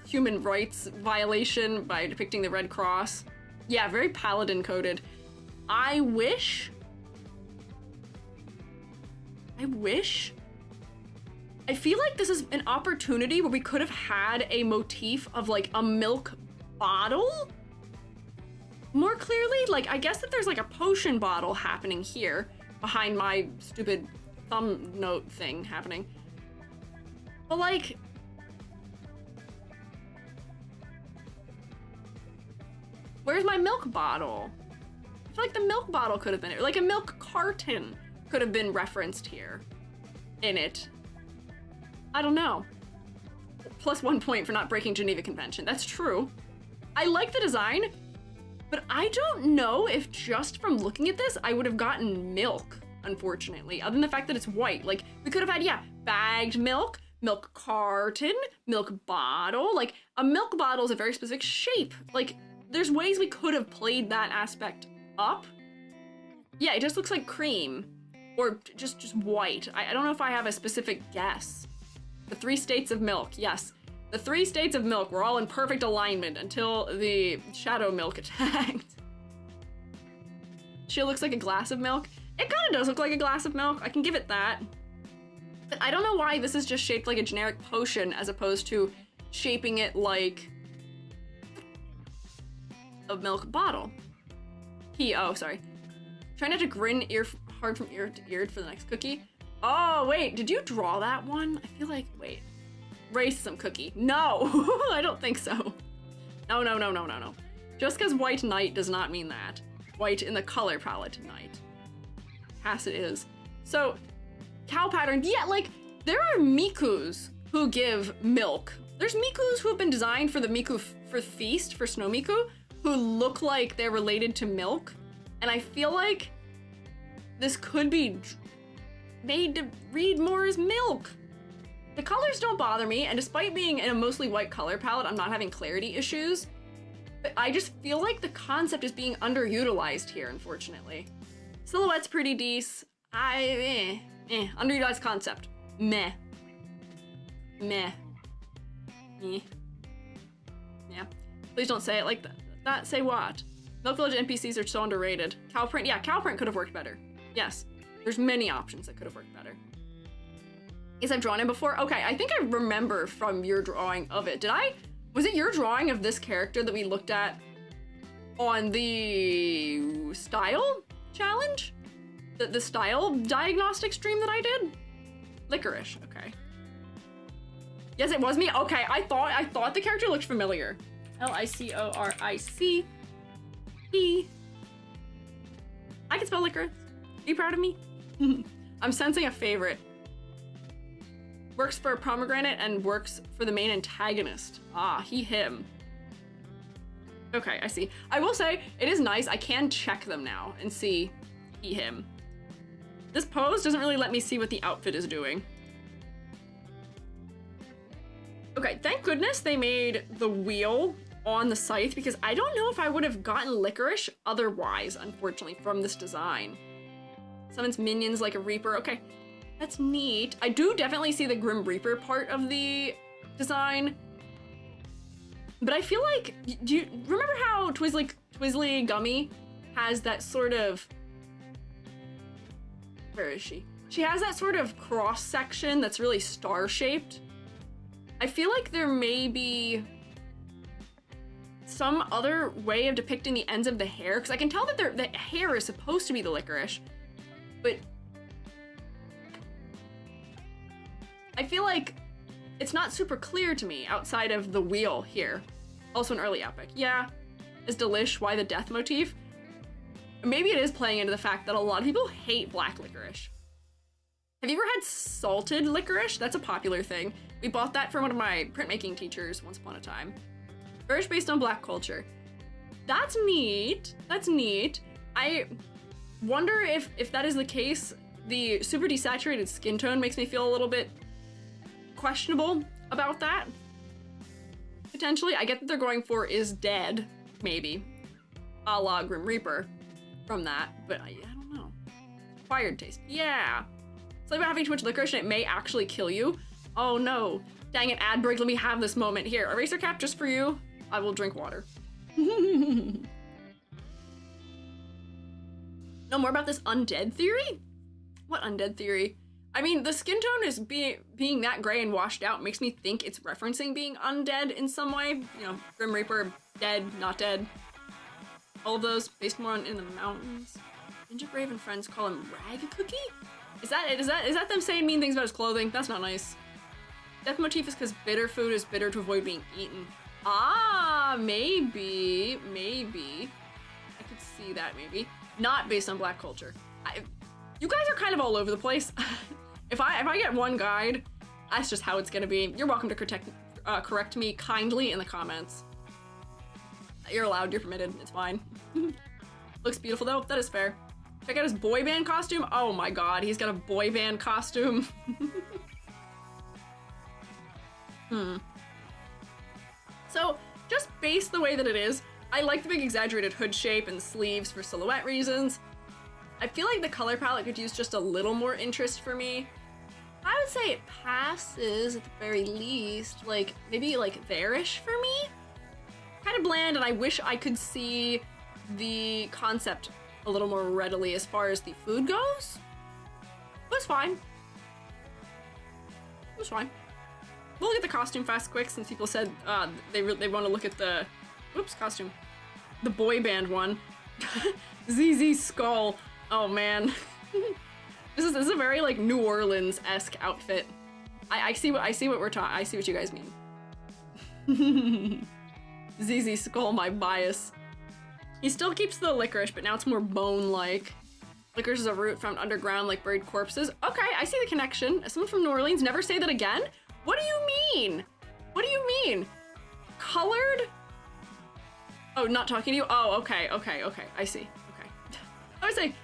Speaker 1: human rights violation by depicting the Red Cross. Yeah, very paladin coded. I wish I feel like this is an opportunity where we could have had a motif of like a milk bottle more clearly. Like, I guess that there's like a potion bottle happening here behind my stupid thumb note thing happening. But like, where's my milk bottle? I feel like the milk bottle could have been, like a milk carton could have been referenced here in it. I don't know. Plus 1 point for not breaking Geneva Convention. That's true. I like the design, but I don't know if just from looking at this, I would have gotten milk, unfortunately, other than the fact that it's white. Like, we could have had, yeah, bagged milk, milk carton, milk bottle. Like, a milk bottle is a very specific shape. Like, there's ways we could have played that aspect up. Yeah, it just looks like cream, or just white. I don't know if I have a specific guess. The 3 states of milk, yes. The 3 states of milk were all in perfect alignment until the shadow milk attacked. She looks like a glass of milk. It kind of does look like a glass of milk. I can give it that. But I don't know why this is just shaped like a generic potion as opposed to shaping it like a milk bottle. Oh, sorry. Try not to grin hard from ear to ear for the next cookie. Oh, wait, did you draw that one? I feel like, wait. Racism cookie. No, I don't think so. No. Just because white knight does not mean that. White in the color palette knight. Yes, it is. So, cow pattern. Yeah, like, there are Mikus who give milk. There's Mikus who have been designed for the Miku for feast, for Snow Miku, who look like they're related to milk. And I feel like this could be made to read more as milk. The colors don't bother me, and despite being in a mostly white color palette, I'm not having clarity issues. But I just feel like the concept is being underutilized here, unfortunately. Silhouette's pretty decent. Underutilized concept. Meh. Yeah. Please don't say it like that. Say what? Milk Village NPCs are so underrated. Cow print, yeah, cow print could have worked better. Yes, there's many options that could have worked better. Yes, I've drawn it before. Okay, I think I remember from your drawing of it. Was it your drawing of this character that we looked at on the style challenge? The style diagnostic stream that I did? Licorice, okay. Yes, it was me. Okay, I thought the character looked familiar. Licorice. I can spell licorice. Are you proud of me? I'm sensing a favorite. Works for pomegranate and works for the main antagonist. Ah, him. Okay, I see. I will say, it is nice. I can check them now and see him. This pose doesn't really let me see what the outfit is doing. Okay, thank goodness they made the wheel on the scythe because I don't know if I would have gotten licorice otherwise, unfortunately, from this design. Summons minions like a reaper. Okay, that's neat. I do definitely see the Grim Reaper part of the design. But I feel like, do you remember how Twizzly Gummy has that sort of, where is she? She has that sort of cross section that's really star-shaped. I feel like there may be some other way of depicting the ends of the hair, because I can tell that the hair is supposed to be the licorice, but I feel like it's not super clear to me outside of the wheel here. Also an early epic. Yeah, is delish why the death motif? Maybe it is playing into the fact that a lot of people hate black licorice. Have you ever had salted licorice? That's a popular thing. We bought that from one of my printmaking teachers once upon a time. Licorice based on black culture. That's neat. That's neat. I wonder if that is the case. The super desaturated skin tone makes me feel a little bit questionable about that. Potentially. I get that they're going for is dead, maybe. A la Grim Reaper from that, but I don't know. Acquired taste. Yeah. It's like about having too much licorice and it may actually kill you. Oh no. Dang it, ad break, let me have this moment. Here, eraser cap just for you. I will drink water. No more about this undead theory? What undead theory? I mean, the skin tone is being that gray and washed out makes me think it's referencing being undead in some way. You know, Grim Reaper, dead, not dead. All of those based more on in the mountains. Ninja Brave and friends call him Rag Cookie? Is that it? Is that them saying mean things about his clothing? That's not nice. Death motif is because bitter food is bitter to avoid being eaten. Ah, maybe. I could see that, maybe. Not based on black culture. You guys are kind of all over the place. If I get one guide, that's just how it's gonna be. You're welcome to correct me kindly in the comments. You're allowed, you're permitted, it's fine. Looks beautiful though, that is fair. Check out his boy band costume. Oh my god, he's got a boy band costume. So, just based the way that it is, I like the big exaggerated hood shape and sleeves for silhouette reasons. I feel like the color palette could use just a little more interest for me. I would say it passes at the very least. Like, maybe like there-ish for me. Kind of bland, and I wish I could see the concept a little more readily as far as the food goes. It was fine. It was fine. We'll look at the costume fast quick since people said they want to look at the costume. The boy band one. ZZ Skull. Oh man. This is a very like New Orleans-esque outfit. I see what we're talking. I see what you guys mean. ZZ Skull, my bias. He still keeps the licorice, but now it's more bone-like. Licorice is a root found underground like buried corpses. Okay, I see the connection. As someone from New Orleans, never say that again? What do you mean? What do you mean? Colored? Oh, not talking to you? Oh, okay, I see, okay. I would say,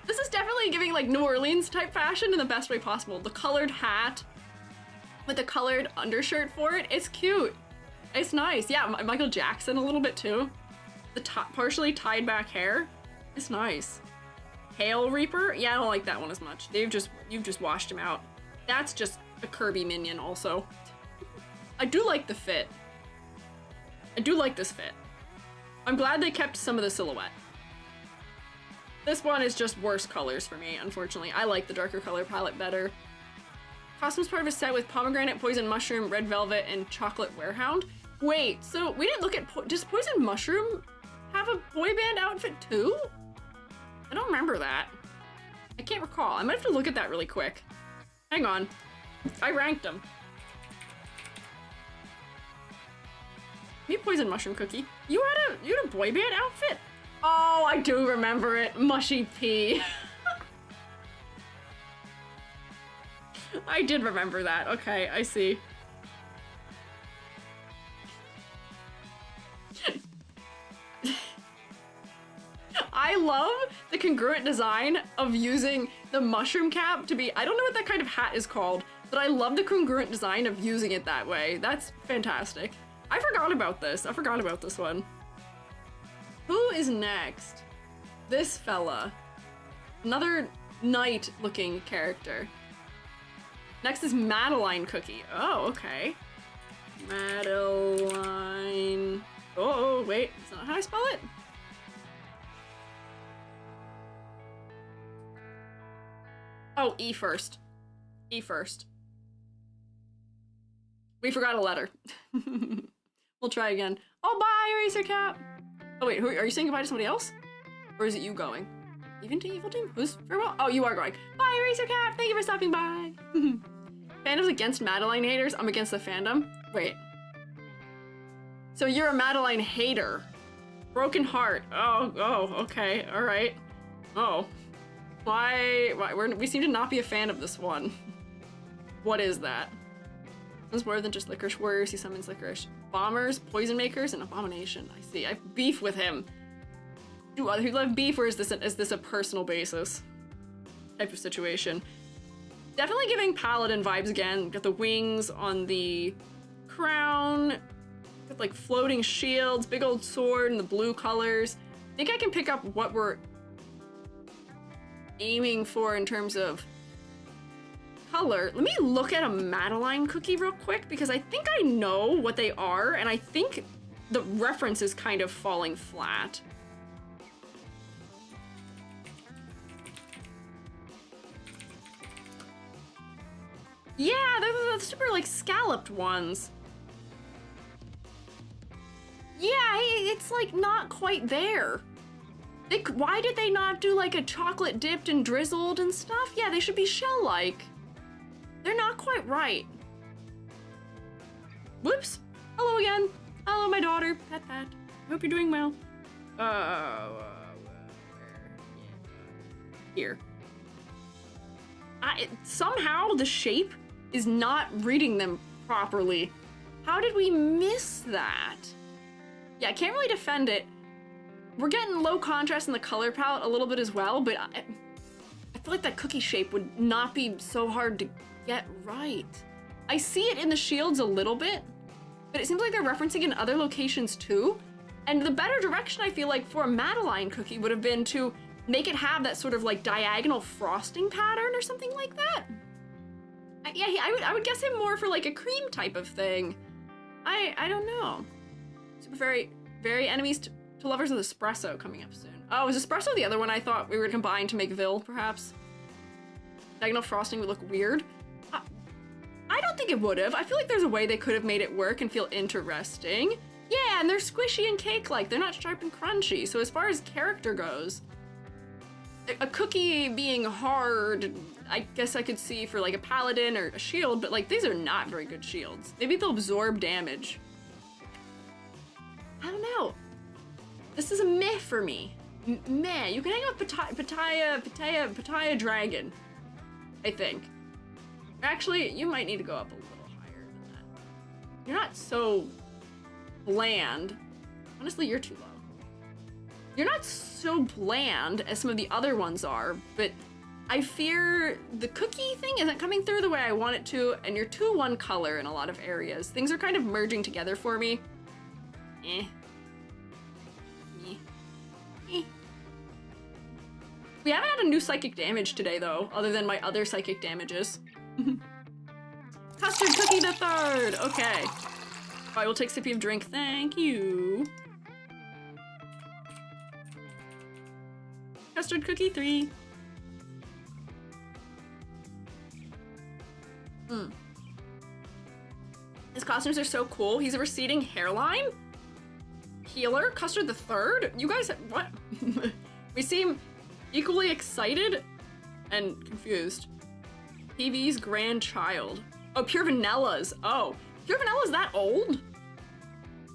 Speaker 1: this is definitely giving like New Orleans type fashion in the best way possible. The colored hat with the colored undershirt for it, it's cute. It's nice, yeah, Michael Jackson a little bit too. The partially tied back hair, it's nice. Hail Reaper, yeah, I don't like that one as much. You've just washed him out. That's just a Kirby minion also. I do like the fit. I do like this fit. I'm glad they kept some of the silhouette. This one is just worse colors for me, unfortunately. I like the darker color palette better. Costume's part of a set with pomegranate, poison mushroom, red velvet, and chocolate werehound. Wait, so we didn't look at, does poison mushroom have a boy band outfit too? I don't remember that. I can't recall. I might have to look at that really quick. Hang on. I ranked them. Me poison mushroom cookie. You had a boy band outfit? Oh, I do remember it. Mushy P. I did remember that. Okay, I see. I love the congruent design of using the mushroom cap to be, I don't know what that kind of hat is called, but I love the congruent design of using it that way. That's fantastic. I forgot about this. I forgot about this one. Who is next? This fella. Another knight-looking character. Next is Madeline Cookie. Oh, okay. Madeline. Oh, wait. That's not how I spell it. Oh, E first. E first. We forgot a letter. We'll try again. Oh, bye, Eraser Cap. Oh, wait, are you saying goodbye to somebody else? Or is it you going? Even to Evil Team? Who's farewell? Oh, you are going. Bye, Eraser Cap. Thank you for stopping by. Fandom's against Madeline haters. I'm against the fandom. Wait. So you're a Madeline hater. Broken heart. Oh, okay. All right. Oh. Why we seem to not be a fan of this one. What is that? There's more than just licorice warriors. He summons licorice bombers, poison makers, and abomination. I see. I have beef with him. Do other people have beef, or is this a personal basis type of situation? Definitely giving paladin vibes again. Got the wings on the crown. Got like floating shields, big old sword, and the blue colors. I think I can pick up what we're aiming for in terms of color. Let me look at a Madeline cookie real quick because I think I know what they are, and I think the reference is kind of falling flat. Yeah, they're the super like scalloped ones. Yeah, it's like not quite there. Why did they not do like a chocolate dipped and drizzled and stuff? Yeah, they should be shell-like. They're not quite right. Whoops. Hello again. Hello, my daughter. Pat pat. I hope you're doing well. Here. Somehow the shape is not reading them properly. How did we miss that? Yeah, I can't really defend it. We're getting low contrast in the color palette a little bit as well, but I feel like that cookie shape would not be so hard to get right. I see it in the shields a little bit, but it seems like they're referencing in other locations too. And the better direction I feel like for a Madeline cookie would have been to make it have that sort of like diagonal frosting pattern or something like that. Yeah, I would guess him more for like a cream type of thing. I don't know. Super very enemies to lovers of espresso coming up soon. Oh, is espresso the other one I thought we were combine to make Vil, perhaps? Diagonal frosting would look weird. I don't think it would have. I feel like there's a way they could have made it work and feel interesting. Yeah, and they're squishy and cake-like. They're not sharp and crunchy. So as far as character goes, a cookie being hard, I guess I could see for like a paladin or a shield, but like these are not very good shields. Maybe they'll absorb damage. I don't know. This is a meh for me. Meh. You can hang out Pataya Dragon, I think. Actually, you might need to go up a little higher than that. You're not so bland. Honestly, you're too low. You're not so bland as some of the other ones are, but I fear the cookie thing isn't coming through the way I want it to, and you're too one color in a lot of areas. Things are kind of merging together for me. Eh. We haven't had a new psychic damage today, though, other than my other psychic damages. Custard Cookie the Third! Okay. I will take sippy of drink, thank you. Custard Cookie 3. His costumes are so cool. He's a receding hairline. Healer, Custard the Third? You guys, what? We seem equally excited and confused. PV's grandchild. Oh, Pure Vanilla's. Oh, Pure Vanilla's that old?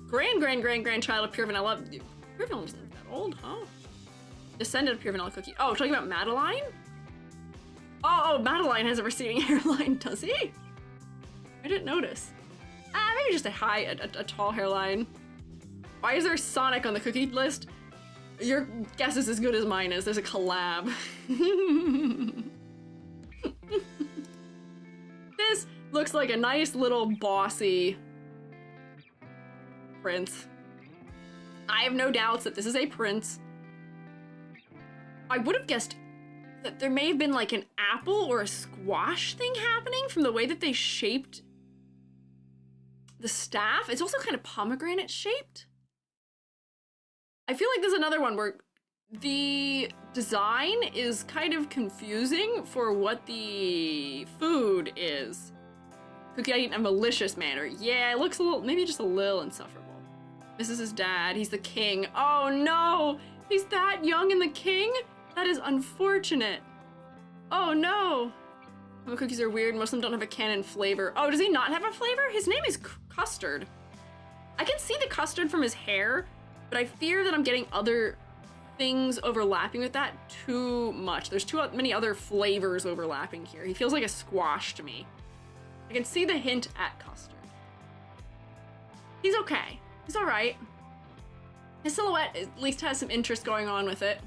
Speaker 1: Grandchild of Pure Vanilla. Pure Vanilla isn't that old, huh? Descendant of Pure Vanilla Cookie. Oh, talking about Madeline? Oh, Madeline has a receding hairline, does he? I didn't notice. Maybe just a tall hairline. Why is there Sonic on the cookie list? Your guess is as good as mine is. There's a collab. This looks like a nice little bossy prince. I have no doubts that this is a prince. I would have guessed that there may have been like an apple or a squash thing happening from the way that they shaped the staff. It's also kind of pomegranate shaped. I feel like there's another one where the design is kind of confusing for what the food is. Cookie eaten in a malicious manner. Yeah, it looks a little, maybe just a little insufferable. This is his dad. He's the king. Oh no! He's that young and the king? That is unfortunate. Oh no! The cookies are weird. Most of them don't have a canon flavor. Oh, does he not have a flavor? His name is Custard. I can see the custard from his hair, but I fear that I'm getting other things overlapping with that too much. There's too many other flavors overlapping here. He feels like a squash to me. I can see the hint at custard. He's okay. He's all right. His silhouette at least has some interest going on with it.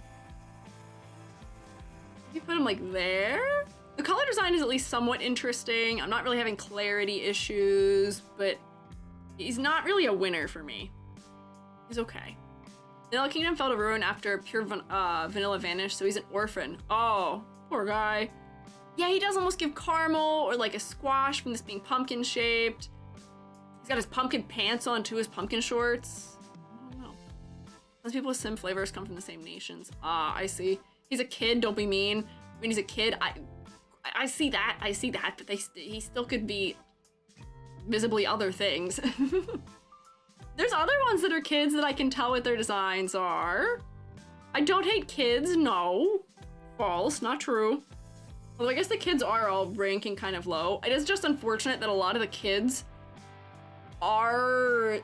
Speaker 1: If you put him like there, the color design is at least somewhat interesting. I'm not really having clarity issues, but he's not really a winner for me. He's okay. Vanilla Kingdom fell to ruin after Pure Vanilla vanished, so he's an orphan. Oh, poor guy. Yeah, he does almost give caramel or like a squash from this being pumpkin shaped. He's got his pumpkin pants on too, his pumpkin shorts. I don't know. Those people with sim flavors come from the same nations. Ah, I see. He's a kid, don't be mean. When he's a kid, I see that, but he still could be visibly other things. There's other ones that are kids that I can tell what their designs are. I don't hate kids, no. False, not true. Although I guess the kids are all ranking kind of low. It is just unfortunate that a lot of the kids are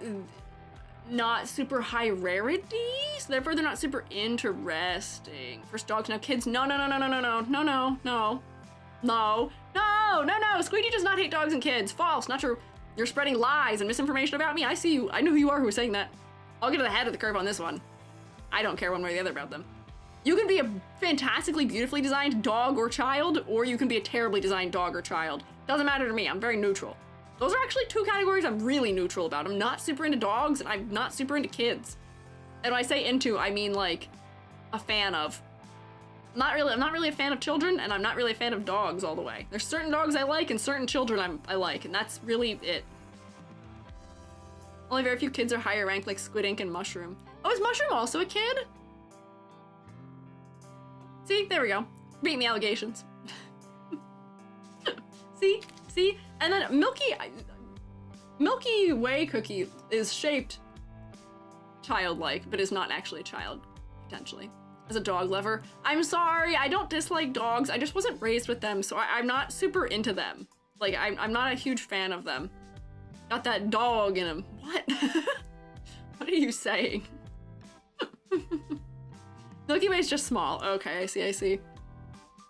Speaker 1: not super high rarity, so therefore they're not super interesting. First dogs, now kids, no. Squiiji does not hate dogs and kids. False, not true. You're spreading lies and misinformation about me. I see you. I know who you are who is saying that. I'll get to the head of the curve on this one. I don't care one way or the other about them. You can be a fantastically beautifully designed dog or child, or you can be a terribly designed dog or child. Doesn't matter to me. I'm very neutral. Those are actually two categories I'm really neutral about. I'm not super into dogs, and I'm not super into kids. And when I say into, I mean like a fan of. I'm not really a fan of children, and I'm not really a fan of dogs all the way. There's certain dogs I like and certain children I like, and that's really it. Only very few kids are higher ranked like Squid Ink and Mushroom. Oh, is Mushroom also a kid? See, there we go. Beating the allegations. See? And then Milky Way cookie is shaped childlike, but is not actually a child, potentially. As a dog lover, I'm sorry, I don't dislike dogs, I just wasn't raised with them, so I'm not super into them. Like, I'm not a huge fan of them. Got that dog in him. What? What are you saying? Milky Way is just small. Okay, I see.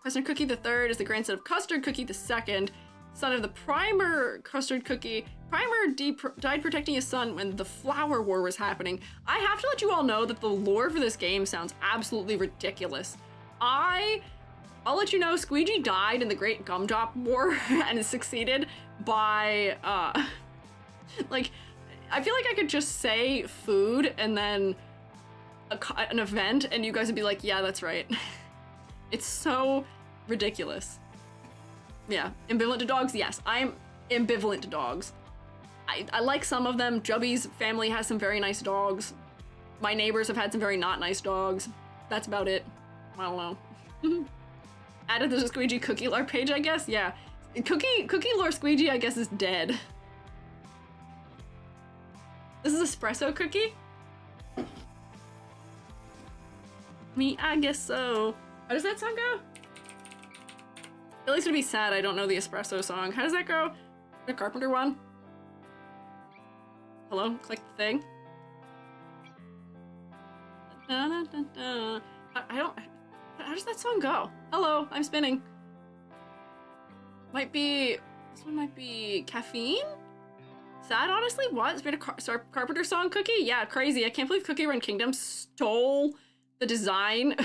Speaker 1: Custard Cookie the third is the grandson of Custard Cookie the second, son of the Primer Custard Cookie. Primer died protecting his son when the Flower War was happening. I have to let you all know that the lore for this game sounds absolutely ridiculous. I'll let you know, Squiiji died in the Great Gumdrop War and is succeeded by, like, I feel like I could just say food and then an event and you guys would be like, yeah, that's right. It's so ridiculous. Yeah, ambivalent to dogs? Yes, I'm ambivalent to dogs. I like some of them. Jubby's family has some very nice dogs. My neighbors have had some very not nice dogs. That's about it. I don't know. Added to the Squiiji cookie lore page, I guess? Yeah. Cookie lore Squiiji, I guess, is dead. This is espresso cookie? Me, I guess so. How does that song go? At least it'd be sad I don't know the espresso song. How does that go? The Carpenter one? Hello? Click the thing. I don't... How does that song go? Hello, I'm spinning. Might be... This one might be Caffeine? Sad, honestly? What? It's been a Carpenter song, Cookie? Yeah, crazy. I can't believe Cookie Run Kingdom stole the design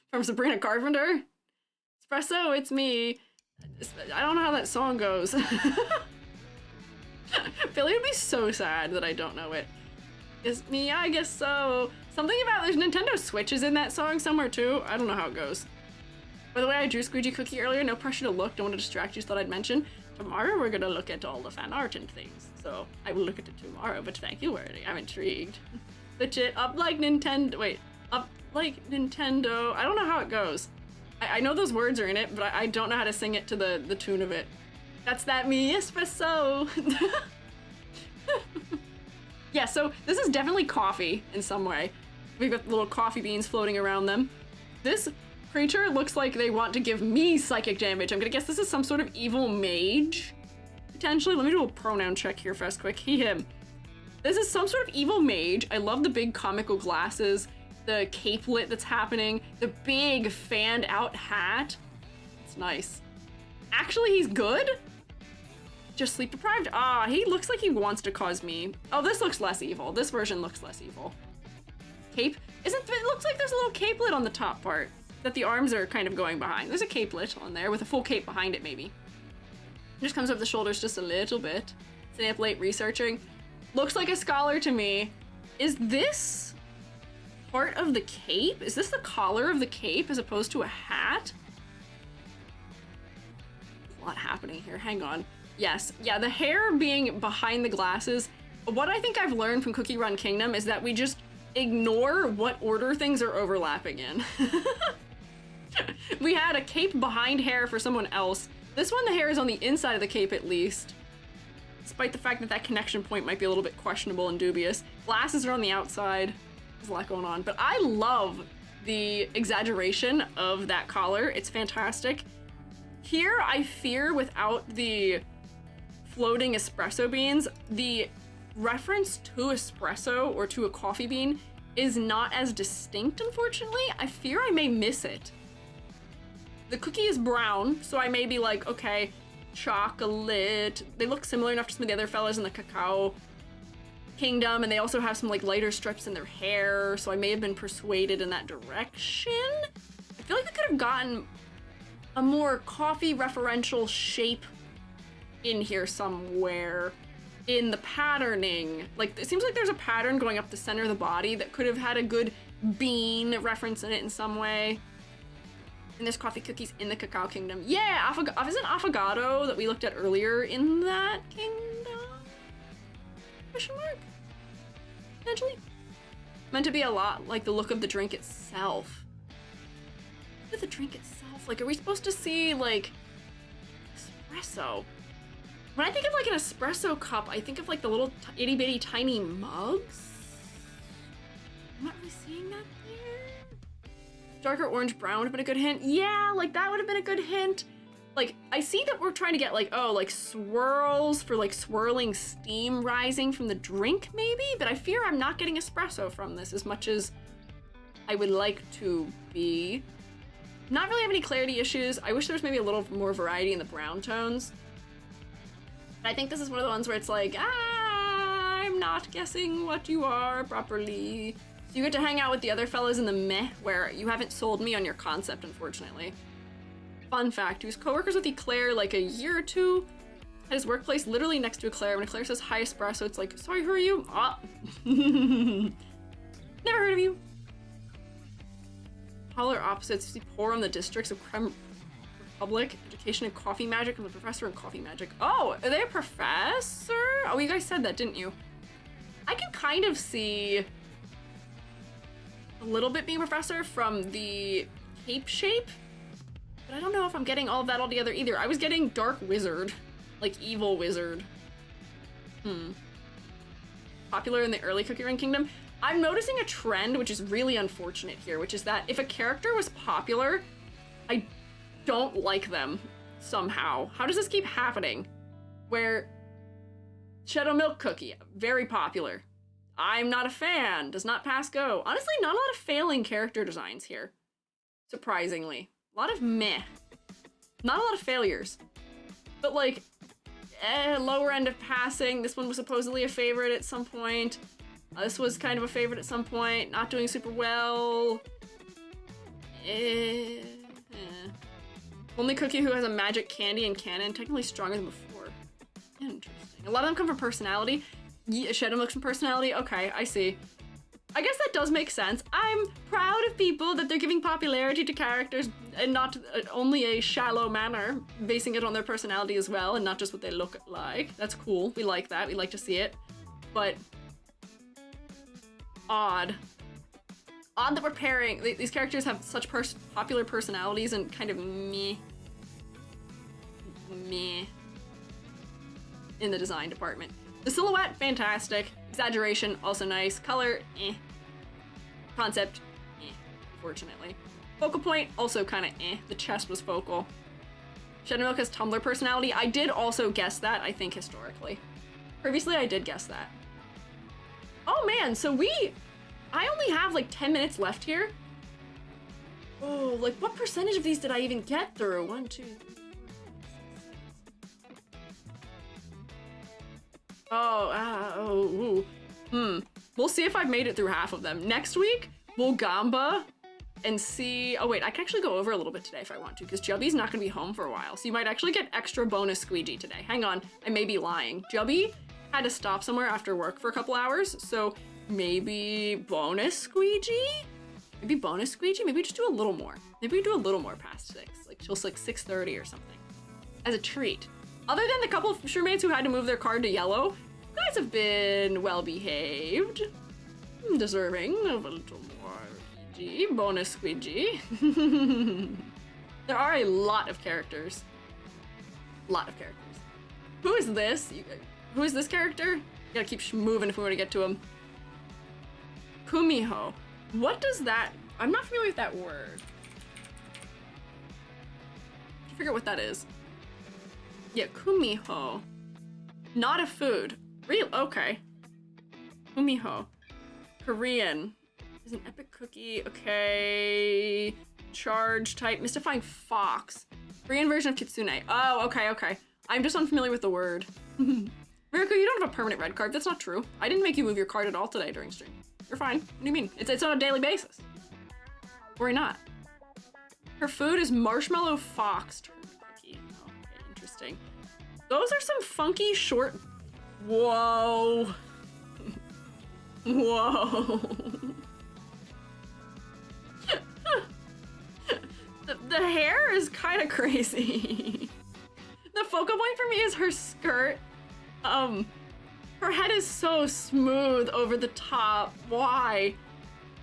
Speaker 1: from Sabrina Carpenter. Espresso, it's me. I don't know how that song goes. Billy would be so sad that I don't know it. It's me, I guess so. Something about there's Nintendo Switches in that song somewhere too. I don't know how it goes. By the way, I drew Squiiji Cookie earlier. No pressure to look. Don't want to distract you. Thought I'd mention. Tomorrow we're gonna look at all the fan art and things. So I will look at it tomorrow. But thank you already. I'm intrigued. Switch it up like Nintendo. Wait, up like Nintendo. I don't know how it goes. I know those words are in it, but I don't know how to sing it to the tune of it. That's that me espresso. Yeah, so this is definitely coffee in some way. We've got little coffee beans floating around them. This creature looks like they want to give me psychic damage. I'm gonna guess this is some sort of evil mage, potentially. Let me do a pronoun check here fast quick. He, him. This is some sort of evil mage. I love the big comical glasses, the capelet that's happening, the big fanned out hat. It's nice. Actually, he's good. Just sleep deprived. Ah, he looks like he wants to cause me. Oh, this looks less evil. This version looks less evil. Cape? It looks like there's a little capelet on the top part that the arms are kind of going behind. There's a capelet on there with a full cape behind it, maybe. It just comes over the shoulders just a little bit. Staying up late researching. Looks like a scholar to me. Is this part of the cape? Is this the collar of the cape as opposed to a hat? A lot happening here. Hang on. Yes, yeah, the hair being behind the glasses. What I think I've learned from Cookie Run Kingdom is that we just ignore what order things are overlapping in. We had a cape behind hair for someone else. This one, the hair is on the inside of the cape at least. Despite the fact that that connection point might be a little bit questionable and dubious. Glasses are on the outside. There's a lot going on, but I love the exaggeration of that collar. It's fantastic. Here, I fear without the floating espresso beans, the reference to espresso or to a coffee bean is not as distinct, unfortunately. I fear I may miss it. The cookie is brown, so I may be like, okay, chocolate. They look similar enough to some of the other fellas in the Cacao Kingdom, and they also have some like lighter stripes in their hair, so I may have been persuaded in that direction. I feel like I could have gotten a more coffee referential shape in here somewhere in the patterning. Like, it seems like there's a pattern going up the center of the body that could have had a good bean reference in it in some way. And there's coffee cookies in the Cacao Kingdom. Yeah, isn't affogato that we looked at earlier in that kingdom? Question mark? Potentially. Meant to be a lot like the look of the drink itself. Look at the drink itself. Like, are we supposed to see, like, espresso? When I think of, like, an espresso cup, I think of, like, the little itty-bitty tiny mugs. I'm not really seeing that there. Darker orange-brown would have been a good hint. Yeah, like, that would have been a good hint. Like, I see that we're trying to get, like, oh, like, swirls for, like, swirling steam rising from the drink, maybe? But I fear I'm not getting espresso from this as much as I would like to be. Not really have any clarity issues. I wish there was maybe a little more variety in the brown tones. But I think this is one of the ones where it's like, I'm not guessing what you are properly. So you get to hang out with the other fellas in the meh, where you haven't sold me on your concept, unfortunately. Fun fact, he was co-workers with Eclair like a year or two at his workplace, literally next to Eclair. When Eclair says hi espresso, it's like, sorry, who are you? Ah. Never heard of you. Polar opposites, you see poor on the districts of Creme Republic, education and coffee magic, and the professor in coffee magic. Oh, are they a professor? Oh, you guys said that, didn't you? I can kind of see a little bit being a professor from the cape shape. But I don't know if I'm getting all of that all together either. I was getting dark wizard, like evil wizard. Popular in the early Cookie Run Kingdom. I'm noticing a trend, which is really unfortunate here, which is that if a character was popular, I don't like them somehow. How does this keep happening? Where Shadow Milk Cookie, very popular. I'm not a fan, does not pass go. Honestly, not a lot of failing character designs here, surprisingly. A lot of meh. Not a lot of failures. But like, lower end of passing. This one was supposedly a favorite at some point. This was kind of a favorite at some point. Not doing super well. Only cookie who has a magic candy and cannon. Technically stronger than before. Interesting. A lot of them come from personality. Yeah, Shadow Milk's from personality. Okay, I see. I guess that does make sense. I'm proud of people that they're giving popularity to characters and not only a shallow manner, basing it on their personality as well and not just what they look like. That's cool. We like that. We like to see it. But odd. Odd that we're pairing. These characters have such popular personalities and kind of meh in the design department. The silhouette, fantastic. Exaggeration, also nice. Color, eh. Concept, eh, unfortunately. Focal point, also kind of eh. The chest was focal. Shadow Milk has Tumblr personality. I did also guess that, I think, historically. Previously, I did guess that. Oh man, so I only have like 10 minutes left here. Oh, like what percentage of these did I even get through? 1, 2, 3. We'll see if I've made it through half of them. Next week, we'll Gamba and see. Oh wait, I can actually go over a little bit today if I want to, because Jubby's not gonna be home for a while. So you might actually get extra bonus Squiiji today. Hang on, I may be lying. Jubby had to stop somewhere after work for a couple hours, so maybe bonus Squiiji? Maybe bonus Squiiji? Maybe we just do a little more. Maybe we do a little more past 6, like till like 6:30 or something, as a treat. Other than the couple of shroommates who had to move their card to yellow, you guys have been well behaved. Deserving of a little more Squiiji. Bonus Squiiji. There are a lot of characters. Who is this? Who is this character? You gotta keep moving if we want to get to him. Kumiho. What does that... I'm not familiar with that word. I figure out what that is. Yeah, Kumiho. Not a food. Real? Okay. Kumiho. Korean. Is an epic cookie. Okay. Charge type. Mystifying fox. Korean version of kitsune. Oh, okay. I'm just unfamiliar with the word. Miracle, you don't have a permanent red card. That's not true. I didn't make you move your card at all today during stream. You're fine. What do you mean? It's on a daily basis. Or not. Her food is marshmallow fox turned cookie. Oh, okay, interesting. Those are some funky short... Whoa. Whoa. The The hair is kind of crazy. The focal point for me is her skirt. Her head is so smooth over the top. Why?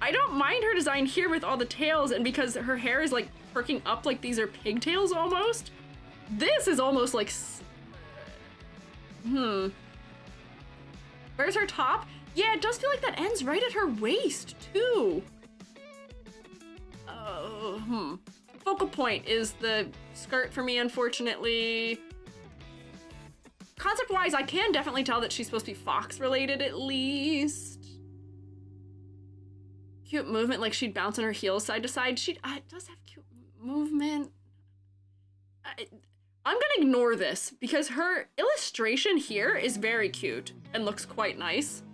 Speaker 1: I don't mind her design here with all the tails, and because her hair is like perking up like these are pigtails almost. This is almost like... Where's her top? Yeah, it does feel like that ends right at her waist, too. Focal point is the skirt for me, unfortunately. Concept-wise, I can definitely tell that she's supposed to be fox-related, at least. Cute movement, like she'd bounce on her heels side to side. It does have cute movement. I'm gonna ignore this because her illustration here is very cute and looks quite nice.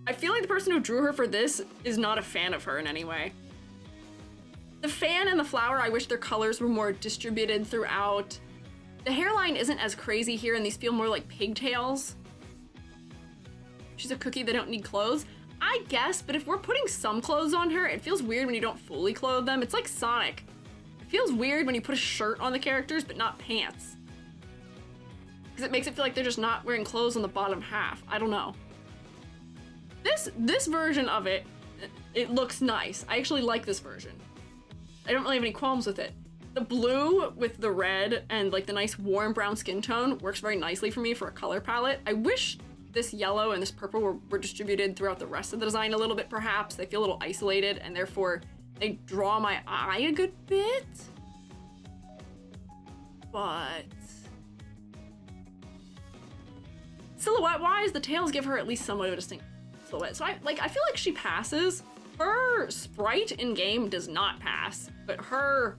Speaker 1: I feel like the person who drew her for this is not a fan of her in any way. The fan and the flower, I wish their colors were more distributed throughout. The hairline isn't as crazy here, and these feel more like pigtails. She's a cookie, they don't need clothes. I guess, but if we're putting some clothes on her, it feels weird when you don't fully clothe them. It's like Sonic. It feels weird when you put a shirt on the characters, but not pants. Because it makes it feel like they're just not wearing clothes on the bottom half. I don't know. This version of it looks nice. I actually like this version. I don't really have any qualms with it. The blue with the red and like the nice warm brown skin tone works very nicely for me for a color palette. I wish this yellow and this purple were distributed throughout the rest of the design a little bit, perhaps. They feel a little isolated, and therefore they draw my eye a good bit. But silhouette-wise, the tails give her at least somewhat of a distinct silhouette. So I feel like she passes. Her sprite in-game does not pass, but her...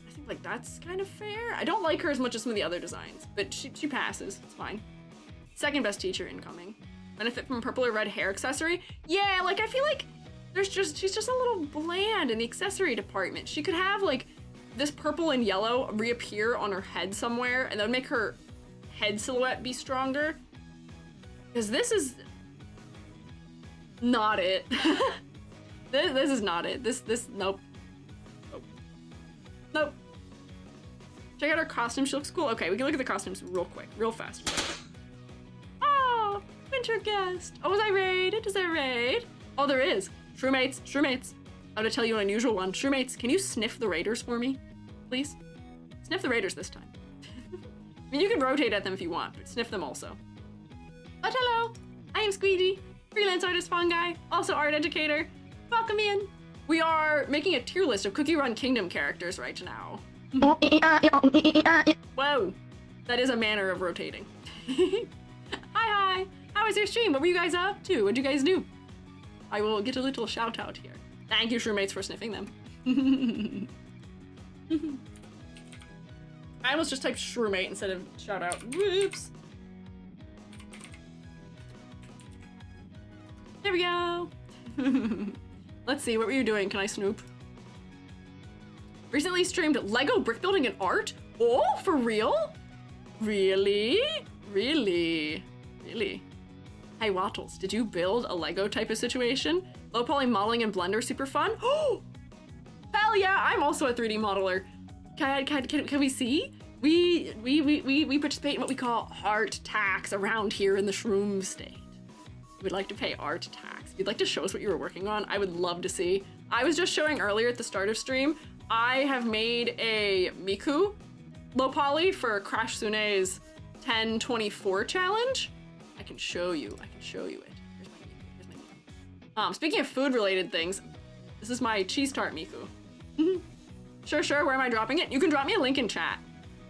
Speaker 1: I think like that's kind of fair. I don't like her as much as some of the other designs, but she passes. It's fine. Second best teacher incoming. Benefit from purple or red hair accessory? Yeah, like I feel like she's just a little bland in the accessory department. She could have like this purple and yellow reappear on her head somewhere, and that would make her head silhouette be stronger. Because this is not it. This is not it. Nope. Nope. Check out her costume. She looks cool. Okay, we can look at the costumes real quick, real fast. Oh, winter guest. Oh, was I raid? Is there a raid? Oh, there is. Shrewmates. I'm gonna tell you an unusual one. Shrewmates, can you sniff the raiders for me, please? Sniff the raiders this time. I mean, you can rotate at them if you want, but sniff them also. But hello, I am Squiiji, freelance artist fungi, also art educator. Welcome in. We are making a tier list of Cookie Run Kingdom characters right now. Whoa, that is a manner of rotating. Hi, how was your stream? What were you guys up to? What'd you guys do? I will get a little shout out here. Thank you, Shrewmates, for sniffing them. I almost just typed Shrewmate instead of shout out. Whoops. There we go. Let's see, what were you doing? Can I snoop? Recently streamed Lego brick building and art? Oh, for real? Really? Really? Really? Hey, Wattles, did you build a Lego type of situation? Low poly modeling in Blender, super fun? Oh, hell yeah, I'm also a 3D modeler. Can we see? We participate in what we call art tax around here in the Shroom state. We'd like to pay art tax. If you'd like to show us what you were working on, I would love to see. I was just showing earlier at the start of stream, I have made a Miku low poly for Crash Sune's 1024 challenge. I can show you it. Here's my Miku. Speaking of food related things, this is my cheese tart Miku. Sure, where am I dropping it? You can drop me a link in chat.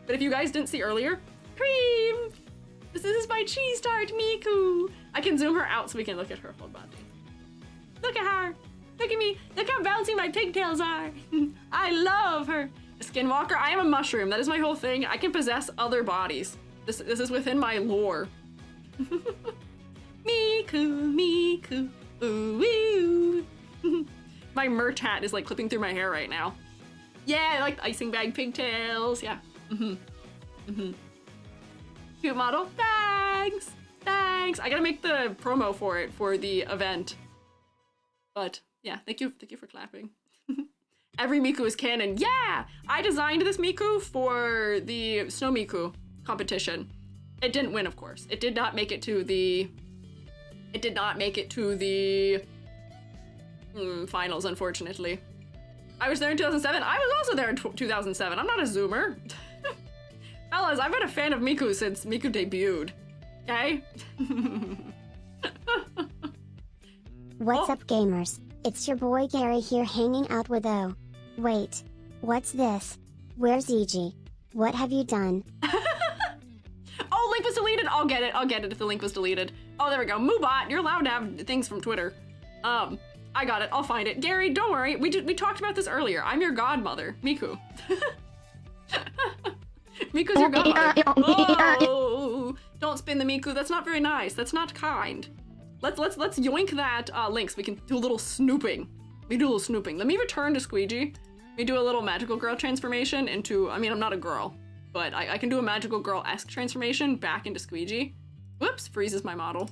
Speaker 1: But if you guys didn't see earlier, cream! This is my cheese tart Miku. I can zoom her out so we can look at her whole body. Look at her. Look at me. Look how bouncy my pigtails are. I love her. A skinwalker. I am a mushroom. That is my whole thing. I can possess other bodies. This is within my lore. Miku. Ooh. My merch hat is like clipping through my hair right now. Yeah, I like the icing bag pigtails. Yeah. Cute model. Thanks. I gotta make the promo for it for the event. But Yeah, thank you for clapping. Every Miku is canon. Yeah! I designed this Miku for the Snow Miku competition. It didn't win, of course. It did not make it to the... finals, unfortunately. I was there in 2007. I was also there in 2007. I'm not a Zoomer. Fellas, I've been a fan of Miku since Miku debuted. Okay?
Speaker 2: What's up, gamers? It's your boy Gary here hanging out with O. Wait, what's this? Where's EG? What have you done?
Speaker 1: Oh, link was deleted. I'll get it if the link was deleted. Oh, there we go. Moobot, you're allowed to have things from Twitter. I got it. I'll find it. Gary, don't worry. We talked about this earlier. I'm your godmother, Miku. Miku's your godmother. Oh, don't spin the Miku. That's not very nice. That's not kind. Let's yoink that link so we can do a little snooping. Let me return to Squiiji. We do a little magical girl transformation into, I mean, I'm not a girl, but I can do a magical girl-esque transformation back into Squiiji. Whoops, freezes my model.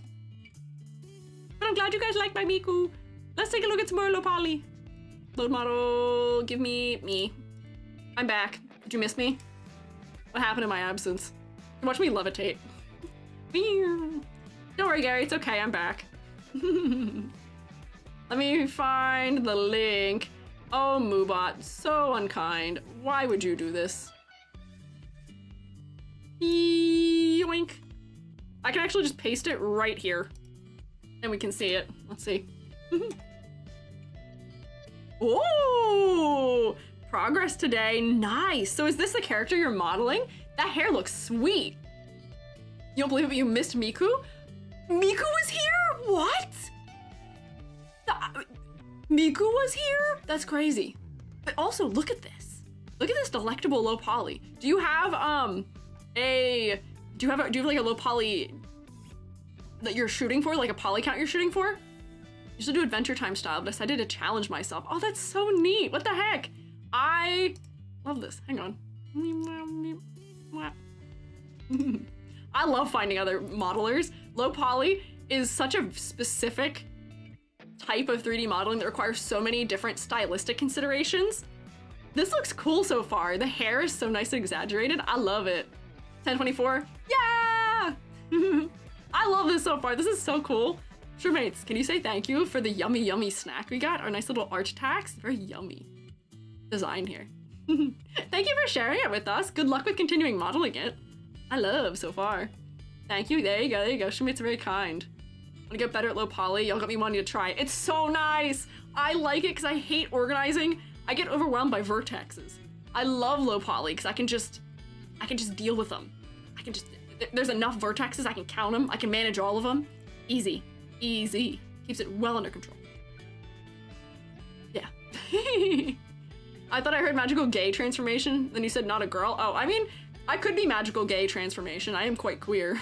Speaker 1: But I'm glad you guys like my Miku. Let's take a look at some more low poly. Load model, give me. I'm back. Did you miss me? What happened in my absence? Watch me levitate. Don't worry, Gary, it's okay, I'm back. Let me find the link. Oh, Moobot, so unkind. Why would you do this? Yoink. I can actually just paste it right here. And we can see it. Let's see. Oh, progress today. Nice. So is this the character you're modeling? That hair looks sweet. You don't believe it, but you missed Miku? Miku was here? What? Miku was here? That's crazy. But also, look at this. Look at this delectable low poly. Do you have do you have like a low poly that you're shooting for, like a poly count you're shooting for? I used to do Adventure Time style, but I decided to challenge myself. Oh, that's so neat. What the heck? I love this. Hang on. I love finding other modelers. Low poly is such a specific type of 3D modeling that requires so many different stylistic considerations. This looks cool so far. The hair is so nice and exaggerated. I love it. 1024. Yeah! I love this so far. This is so cool. Sure, mates, can you say thank you for the yummy, yummy snack we got? Our nice little art tax. Very yummy design here. Thank you for sharing it with us. Good luck with continuing modeling it. I love so far. Thank you. There you go. There you go. Shumate's very kind. Want to get better at low poly? Y'all got me wanting to try it. It's so nice. I like it because I hate organizing. I get overwhelmed by vertexes. I love low poly because I can just deal with them. There's enough vertexes. I can count them. I can manage all of them. Easy. Easy. Keeps it well under control. Yeah. I thought I heard magical gay transformation. Then you said not a girl. Oh, I mean, I could be magical gay transformation. I am quite queer.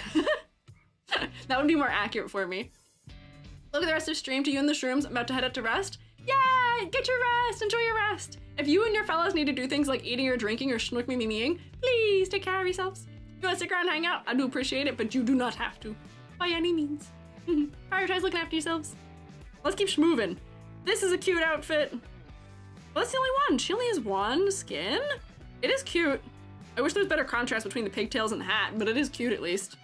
Speaker 1: That would be more accurate for me. Look at the rest of the stream. To you and the shrooms. I'm about to head out to rest. Yeah, get your rest. Enjoy your rest. If you and your fellas need to do things like eating or drinking or schnook me meing, please take care of yourselves. If you want to stick around and hang out, I do appreciate it, but you do not have to. By any means. Prioritize looking after yourselves. Let's keep schmoovin'. This is a cute outfit. Well, that's the only one. She only has one skin. It is cute. I wish there was better contrast between the pigtails and the hat, but it is cute at least.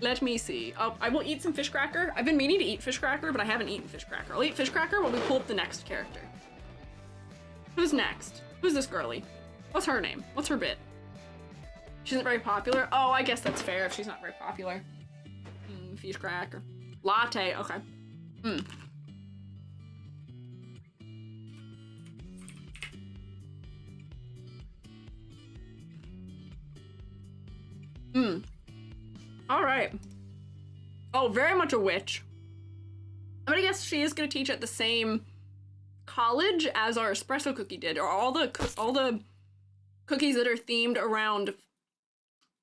Speaker 1: Let me see. Oh, I will eat some fish cracker. I've been meaning to eat fish cracker, but I haven't eaten fish cracker. I'll eat fish cracker while we pull up the next character. Who's next? Who's this girly? What's her name? What's her bit? She isn't very popular? Oh, I guess that's fair if she's not very popular. Fish cracker. Latte, okay. All right. Oh, very much a witch. I'm gonna guess she is gonna teach at the same college as our espresso cookie did, or all the cookies that are themed around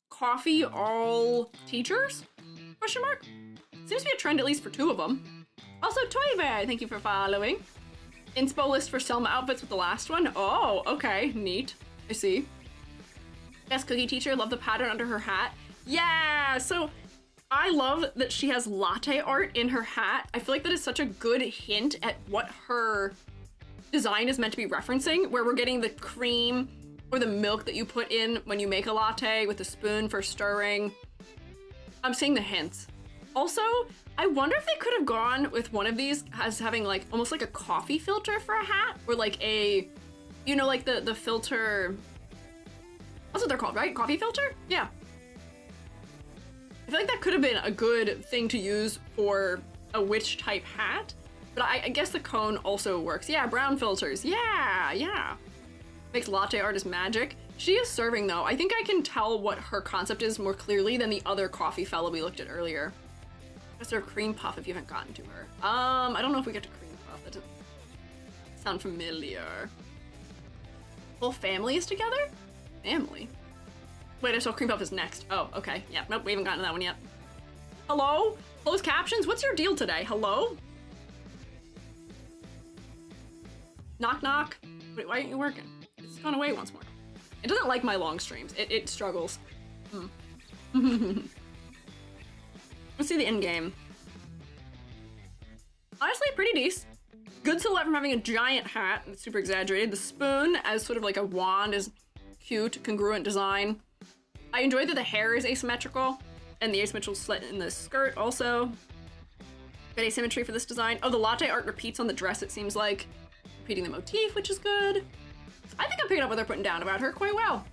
Speaker 1: coffee, all teachers? Question mark? Seems to be a trend at least for 2 of them. Also, Toy Bear, thank you for following. Inspo list for Selma outfits with the last one. Oh, okay, neat. I see. Best cookie teacher, love the pattern under her hat. Yeah, so I love that she has latte art in her hat. I feel like that is such a good hint at what her design is meant to be referencing, where we're getting the cream or the milk that you put in when you make a latte with a spoon for stirring. I'm seeing the hints. Also, I wonder if they could have gone with one of these as having like almost like a coffee filter for a hat, or like a, you know, like the filter. That's what they're called, right? Coffee filter? Yeah. I feel like that could have been a good thing to use for a witch type hat, but I guess the cone also works. Yeah, brown filters. Yeah. Makes latte art as magic. She is serving though. I think I can tell what her concept is more clearly than the other coffee fellow we looked at earlier. Let's serve cream puff if you haven't gotten to her. I don't know if we get to cream puff. That doesn't sound familiar. Whole family is together? Family? Wait, I saw cream puff is next. Oh, okay. Yeah, nope, we haven't gotten to that one yet. Hello? Closed captions? What's your deal today? Hello? Knock, knock. Wait, why aren't you working? It's gone away once more. It doesn't like my long streams. It struggles. Let's see the end game. Honestly, pretty decent. Good silhouette from having a giant hat. It's super exaggerated. The spoon as sort of like a wand is cute, congruent design. I enjoy that the hair is asymmetrical, and the asymmetrical slit in the skirt also. Good asymmetry for this design. Oh, the latte art repeats on the dress, it seems like. Repeating the motif, which is good. I think I'm picking up what they're putting down about her quite well.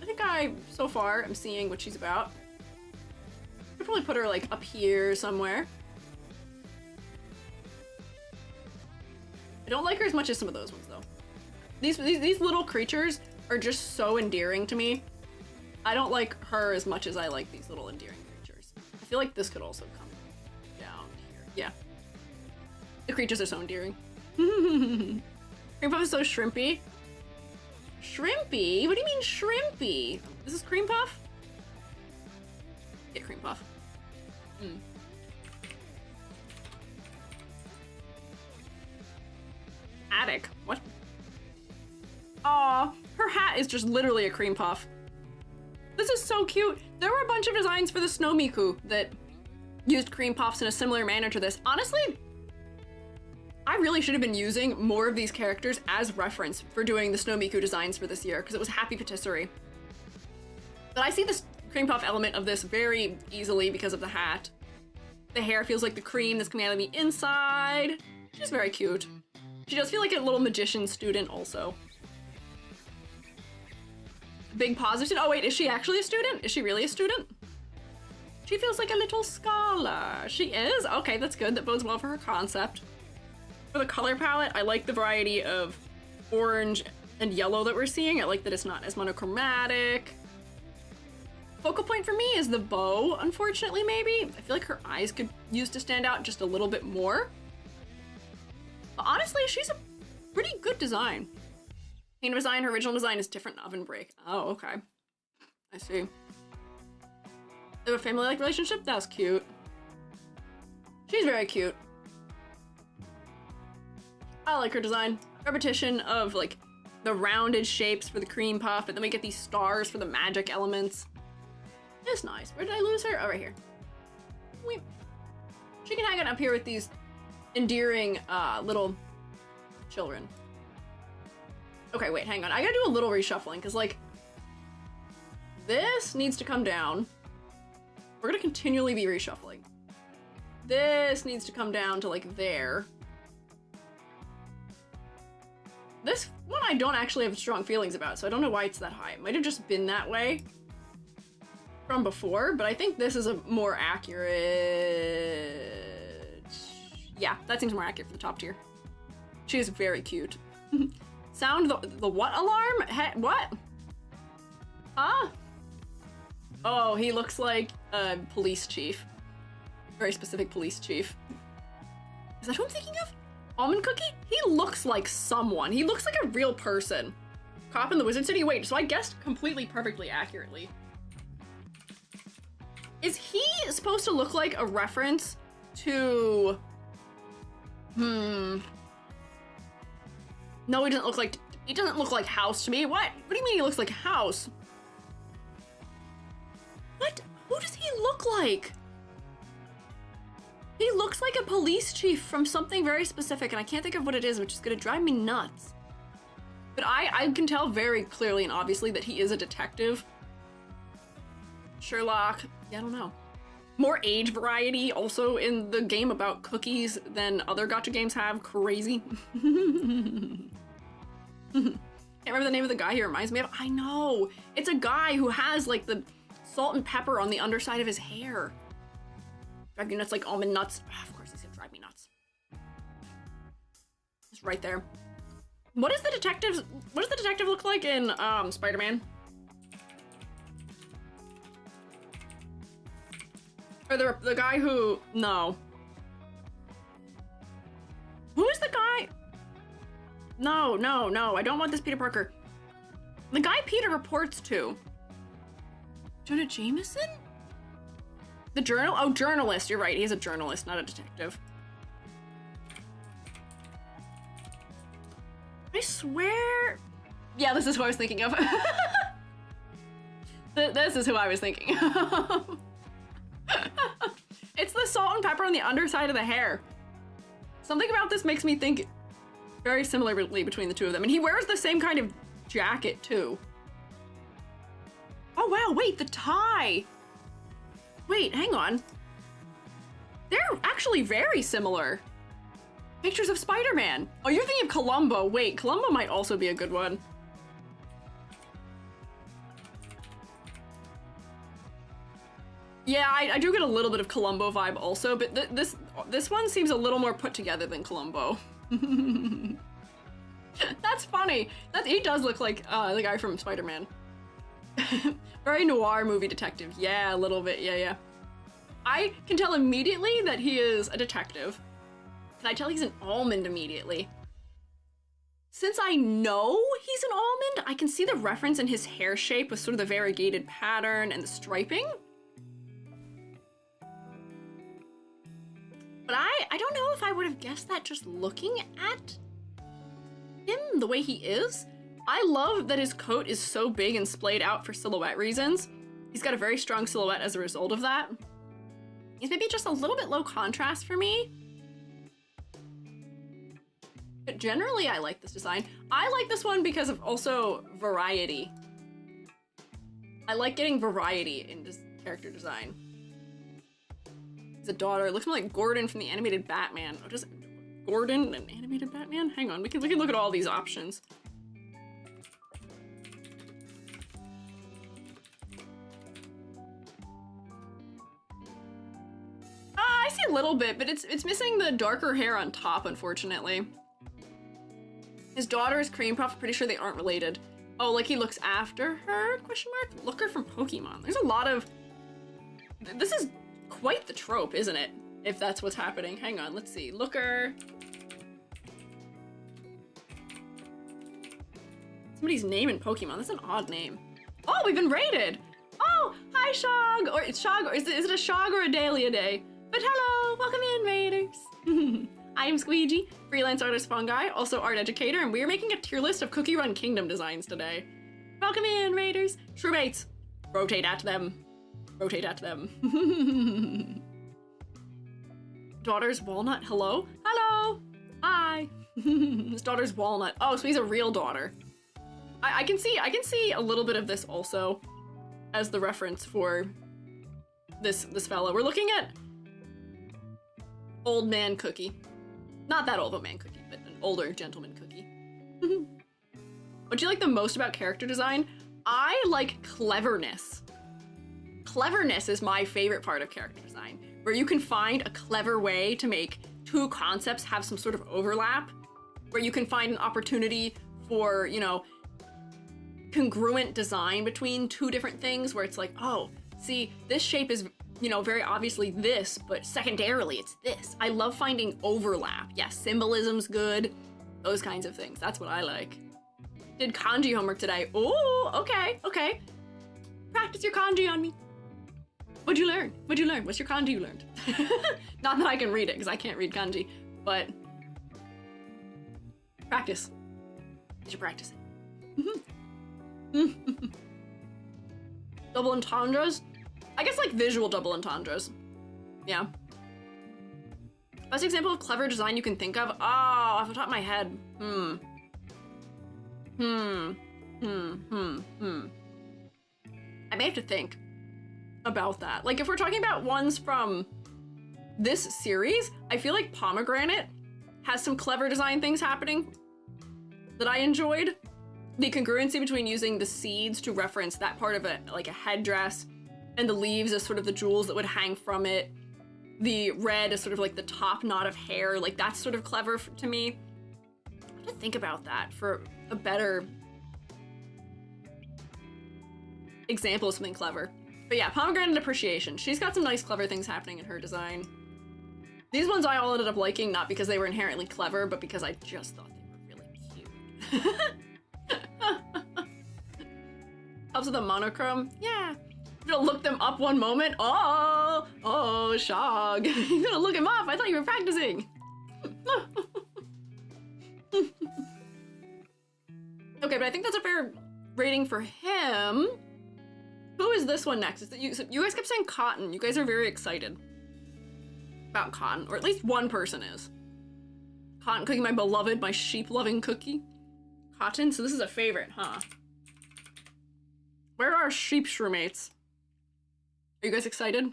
Speaker 1: I think so far, am seeing what she's about. I'd probably put her like up here somewhere. I don't like her as much as some of those ones though. These little creatures are just so endearing to me. I don't like her as much as I like these little endearing creatures. I feel like this could also come down here. Yeah. The creatures are so endearing. Cream puff is so shrimpy. Shrimpy? What do you mean shrimpy? This is cream puff? Get cream puff. Attic. What? Aw, her hat is just literally a cream puff. This is so cute. There were a bunch of designs for the Snow Miku that used cream puffs in a similar manner to this. Honestly, I really should have been using more of these characters as reference for doing the Snow Miku designs for this year, because it was happy patisserie. But I see this cream puff element of this very easily because of the hat. The hair feels like the cream that's coming out of the inside. She's very cute. She does feel like a little magician student also. Big positive. Oh wait, is she actually a student? Is she really a student? She feels like a little scholar. She is? Okay, that's good. That bodes well for her concept. For the color palette, I like the variety of orange and yellow that we're seeing. I like that it's not as monochromatic. Focal point for me is the bow, unfortunately, maybe. I feel like her eyes could use to stand out just a little bit more. But honestly, she's a pretty good design. Paint design, her original design is different than Oven Break. Oh, okay. I see. They have a family-like relationship? That's cute. She's very cute. I like her design. Repetition of like the rounded shapes for the cream puff, and then we get these stars for the magic elements. It's nice. Where did I lose her? Oh, right here. She can hang out up here with these endearing little children. Okay, wait, hang on. I gotta do a little reshuffling, because, like, this needs to come down. We're gonna continually be reshuffling. This needs to come down to, like, there. This one I don't actually have strong feelings about, so I don't know why it's that high. It might have just been that way from before, but I think this is a more accurate... Yeah, that seems more accurate for the top tier. She is very cute. Sound the what alarm? What? Huh? Oh, he looks like a police chief. Very specific police chief. Is that who I'm thinking of? Almond Cookie? He looks like someone. He looks like a real person. Cop in the Wizard City? Wait, so I guessed completely perfectly accurately. Is he supposed to look like a reference to... No, he doesn't look like House to me. What? What do you mean he looks like House? What? Who does he look like? He looks like a police chief from something very specific, and I can't think of what it is, which is gonna drive me nuts. But I can tell very clearly and obviously that he is a detective. Sherlock, yeah, I don't know. More age variety also in the game about cookies than other gacha games have. Crazy. Can't remember the name of the guy he reminds me of. I know. It's a guy who has like the salt and pepper on the underside of his hair. Drive you nuts like almond nuts. Oh, of course he's gonna drive me nuts. It's right there. What does the detective look like in Spider-Man? Or the guy who, no. Who's the guy? No, I don't want this Peter Parker. The guy Peter reports to. Jonah Jameson? The journalist, you're right, he's a journalist, not a detective. I swear. Yeah, this is who I was thinking of. This is who I was thinking of. It's the salt and pepper on the underside of the hair. Something about this makes me think very similarly between the two of them. And he wears the same kind of jacket too. Oh wow, wait, the tie. Wait, hang on. They're actually very similar. Pictures of Spider-Man. Oh, you're thinking of Columbo. Wait, Columbo might also be a good one. Yeah, I do get a little bit of Columbo vibe also, but this one seems a little more put together than Columbo. That's funny. He does look like the guy from Spider-Man. Very noir movie detective. Yeah, a little bit. Yeah. I can tell immediately that he is a detective. Can I tell he's an almond immediately? Since I know he's an almond, I can see the reference in his hair shape with sort of the variegated pattern and the striping. But I don't know if I would have guessed that just looking at him the way he is. I love that his coat is so big and splayed out for silhouette reasons. He's got a very strong silhouette as a result of that. He's maybe just a little bit low contrast for me. But generally, I like this design. I like this one because of also variety. I like getting variety in this character design. He's a daughter. It looks more like Gordon from the animated Batman. Oh, does Gordon an animated Batman? Hang on, we can look at all these options. I see a little bit, but it's missing the darker hair on top, unfortunately. His daughter is Cream Puff. Pretty sure they aren't related. Oh, like he looks after her? Question mark. Looker from Pokemon. There's a lot of. This is quite the trope, isn't it? If that's what's happening. Hang on. Let's see. Looker. Somebody's name in Pokemon. That's an odd name. Oh, we've been raided. Oh, hi Shog. Or it's Shog. Or is it a Shog or a Dahlia Day? But hello, welcome in, Raiders. I am Squiiji, freelance artist fungi, also art educator, and we are making a tier list of Cookie Run Kingdom designs today. Welcome in, Raiders. Shroommates, rotate at them. Rotate at them. Daughter's Walnut, hello? Hello! Hi! His daughter's Walnut. Oh, so he's a real daughter. I can see a little bit of this also as the reference for this fellow. We're looking at Old Man Cookie. Not that old of a man Cookie, but an older gentleman Cookie. What do you like the most about character design? I like cleverness. Cleverness is my favorite part of character design, where you can find a clever way to make two concepts have some sort of overlap, where you can find an opportunity for, you know, congruent design between two different things, where it's like, oh, see, this shape is, you know, very obviously this, but secondarily it's this. I love finding overlap. Yeah, symbolism's good. Those kinds of things. That's what I like. Did kanji homework today. Oh, okay. Practice your kanji on me. What'd you learn? What's your kanji you learned? Not that I can read it, because I can't read kanji, but practice. You should practice it. Double entendres? I guess like visual double entendres. Yeah. Best example of clever design you can think of? Oh, off the top of my head. I may have to think about that. Like, if we're talking about ones from this series, I feel like Pomegranate has some clever design things happening that I enjoyed. The congruency between using the seeds to reference that part of it, like a headdress, and the leaves as sort of the jewels that would hang from it. The red is sort of like the top knot of hair. Like, that's sort of clever to me. I have to think about that for a better example of something clever. But yeah, Pomegranate Appreciation. She's got some nice clever things happening in her design. These ones I all ended up liking, not because they were inherently clever, but because I just thought they were really cute. Helps with the monochrome. Yeah. I'm gonna look them up one moment. Oh, Shog. You're gonna look him up. I thought you were practicing. Okay, but I think that's a fair rating for him. Who is this one next? You guys kept saying Cotton. You guys are very excited about Cotton, or at least one person is. Cotton Cookie, my beloved, my sheep-loving cookie. Cotton, so this is a favorite, huh? Where are our sheep shroommates? Are you guys excited?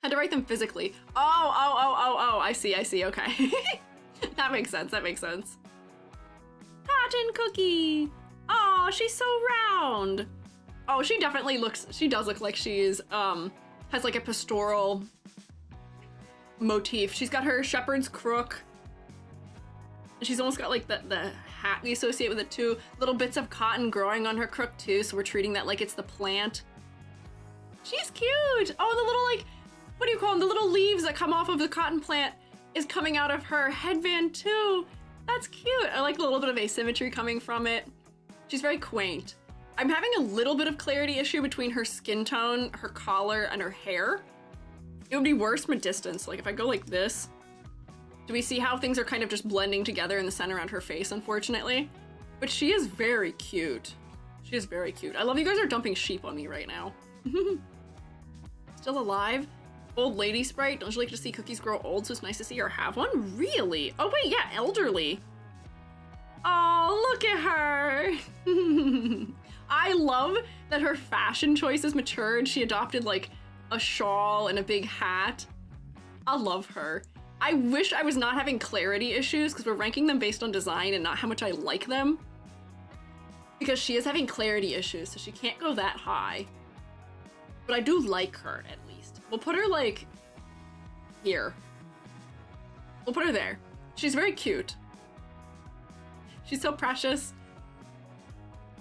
Speaker 1: Had to write them physically. Oh, I see, okay. That makes sense. Cotton Cookie! Oh, she's so round! Oh, she does look like she's, has like a pastoral motif. She's got her shepherd's crook. And she's almost got like the hat we associate with it too. Little bits of cotton growing on her crook too, so we're treating that like it's the plant. She's cute! Oh, the little like, what do you call them? The little leaves that come off of the cotton plant is coming out of her headband too. That's cute. I like a little bit of asymmetry coming from it. She's very quaint. I'm having a little bit of clarity issue between her skin tone, her collar, and her hair. It would be worse from a distance. Like if I go like this, do we see how things are kind of just blending together in the center around her face, unfortunately? But she is very cute. She is very cute. I love you guys are dumping sheep on me right now. Still alive? Old lady sprite. Don't you like to see cookies grow old, so it's nice to see her have one? Really? Oh wait, yeah, elderly. Oh, look at her. I love that her fashion choices matured. She adopted like a shawl and a big hat. I love her. I wish I was not having clarity issues because we're ranking them based on design and not how much I like them. Because she is having clarity issues, so she can't go that high. But I do like her, at least. We'll put her, like, here. We'll put her there. She's very cute. She's so precious.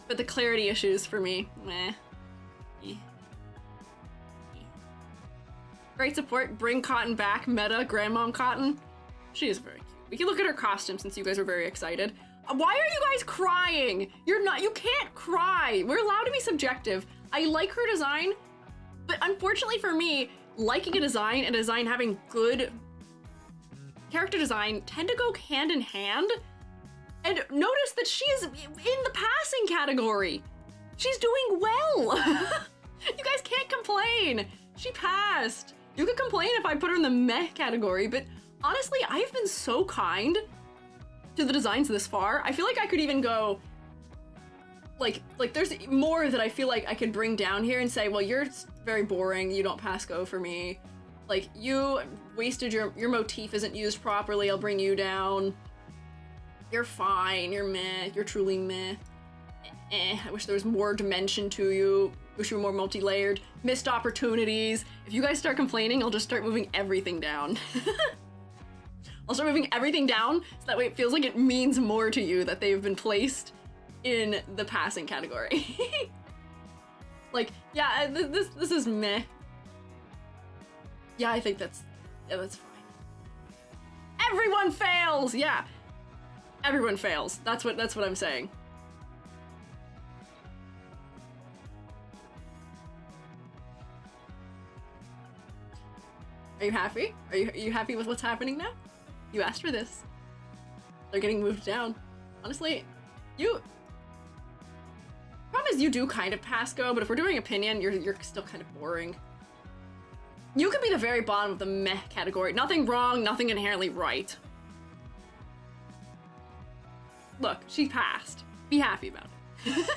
Speaker 1: But the clarity issues for me, meh. Great support, bring Cotton back, meta, Grandmom Cotton. She is very cute. We can look at her costume since you guys are very excited. Why are you guys crying? You can't cry. We're allowed to be subjective. I like her design, but unfortunately for me, liking a design and a design having good character design tend to go hand in hand. And notice that she is in the passing category. She's doing well. You guys can't complain. She passed. You could complain if I put her in the meh category, but honestly, I've been so kind to the designs this far. I feel like I could even go, like there's more that I feel like I could bring down here and say, well, you're very boring. You don't pass go for me. Like, you wasted your motif isn't used properly. I'll bring you down. You're fine. You're meh. You're truly meh. I wish there was more dimension to you. Wish you were more multi-layered. Missed opportunities. If you guys start complaining, I'll just start moving everything down. I'll start moving everything down so that way it feels like it means more to you that they've been placed in the passing category. Like, yeah, this is meh. Yeah, I think that's fine. Everyone fails! Yeah. Everyone fails. That's what I'm saying. Are you happy? Are you happy with what's happening now? You asked for this. They're getting moved down. Honestly, problem is you do kind of pass go, but if we're doing opinion, you're still kind of boring. You could be the very bottom of the meh category. Nothing wrong, nothing inherently right. Look, she passed. Be happy about it.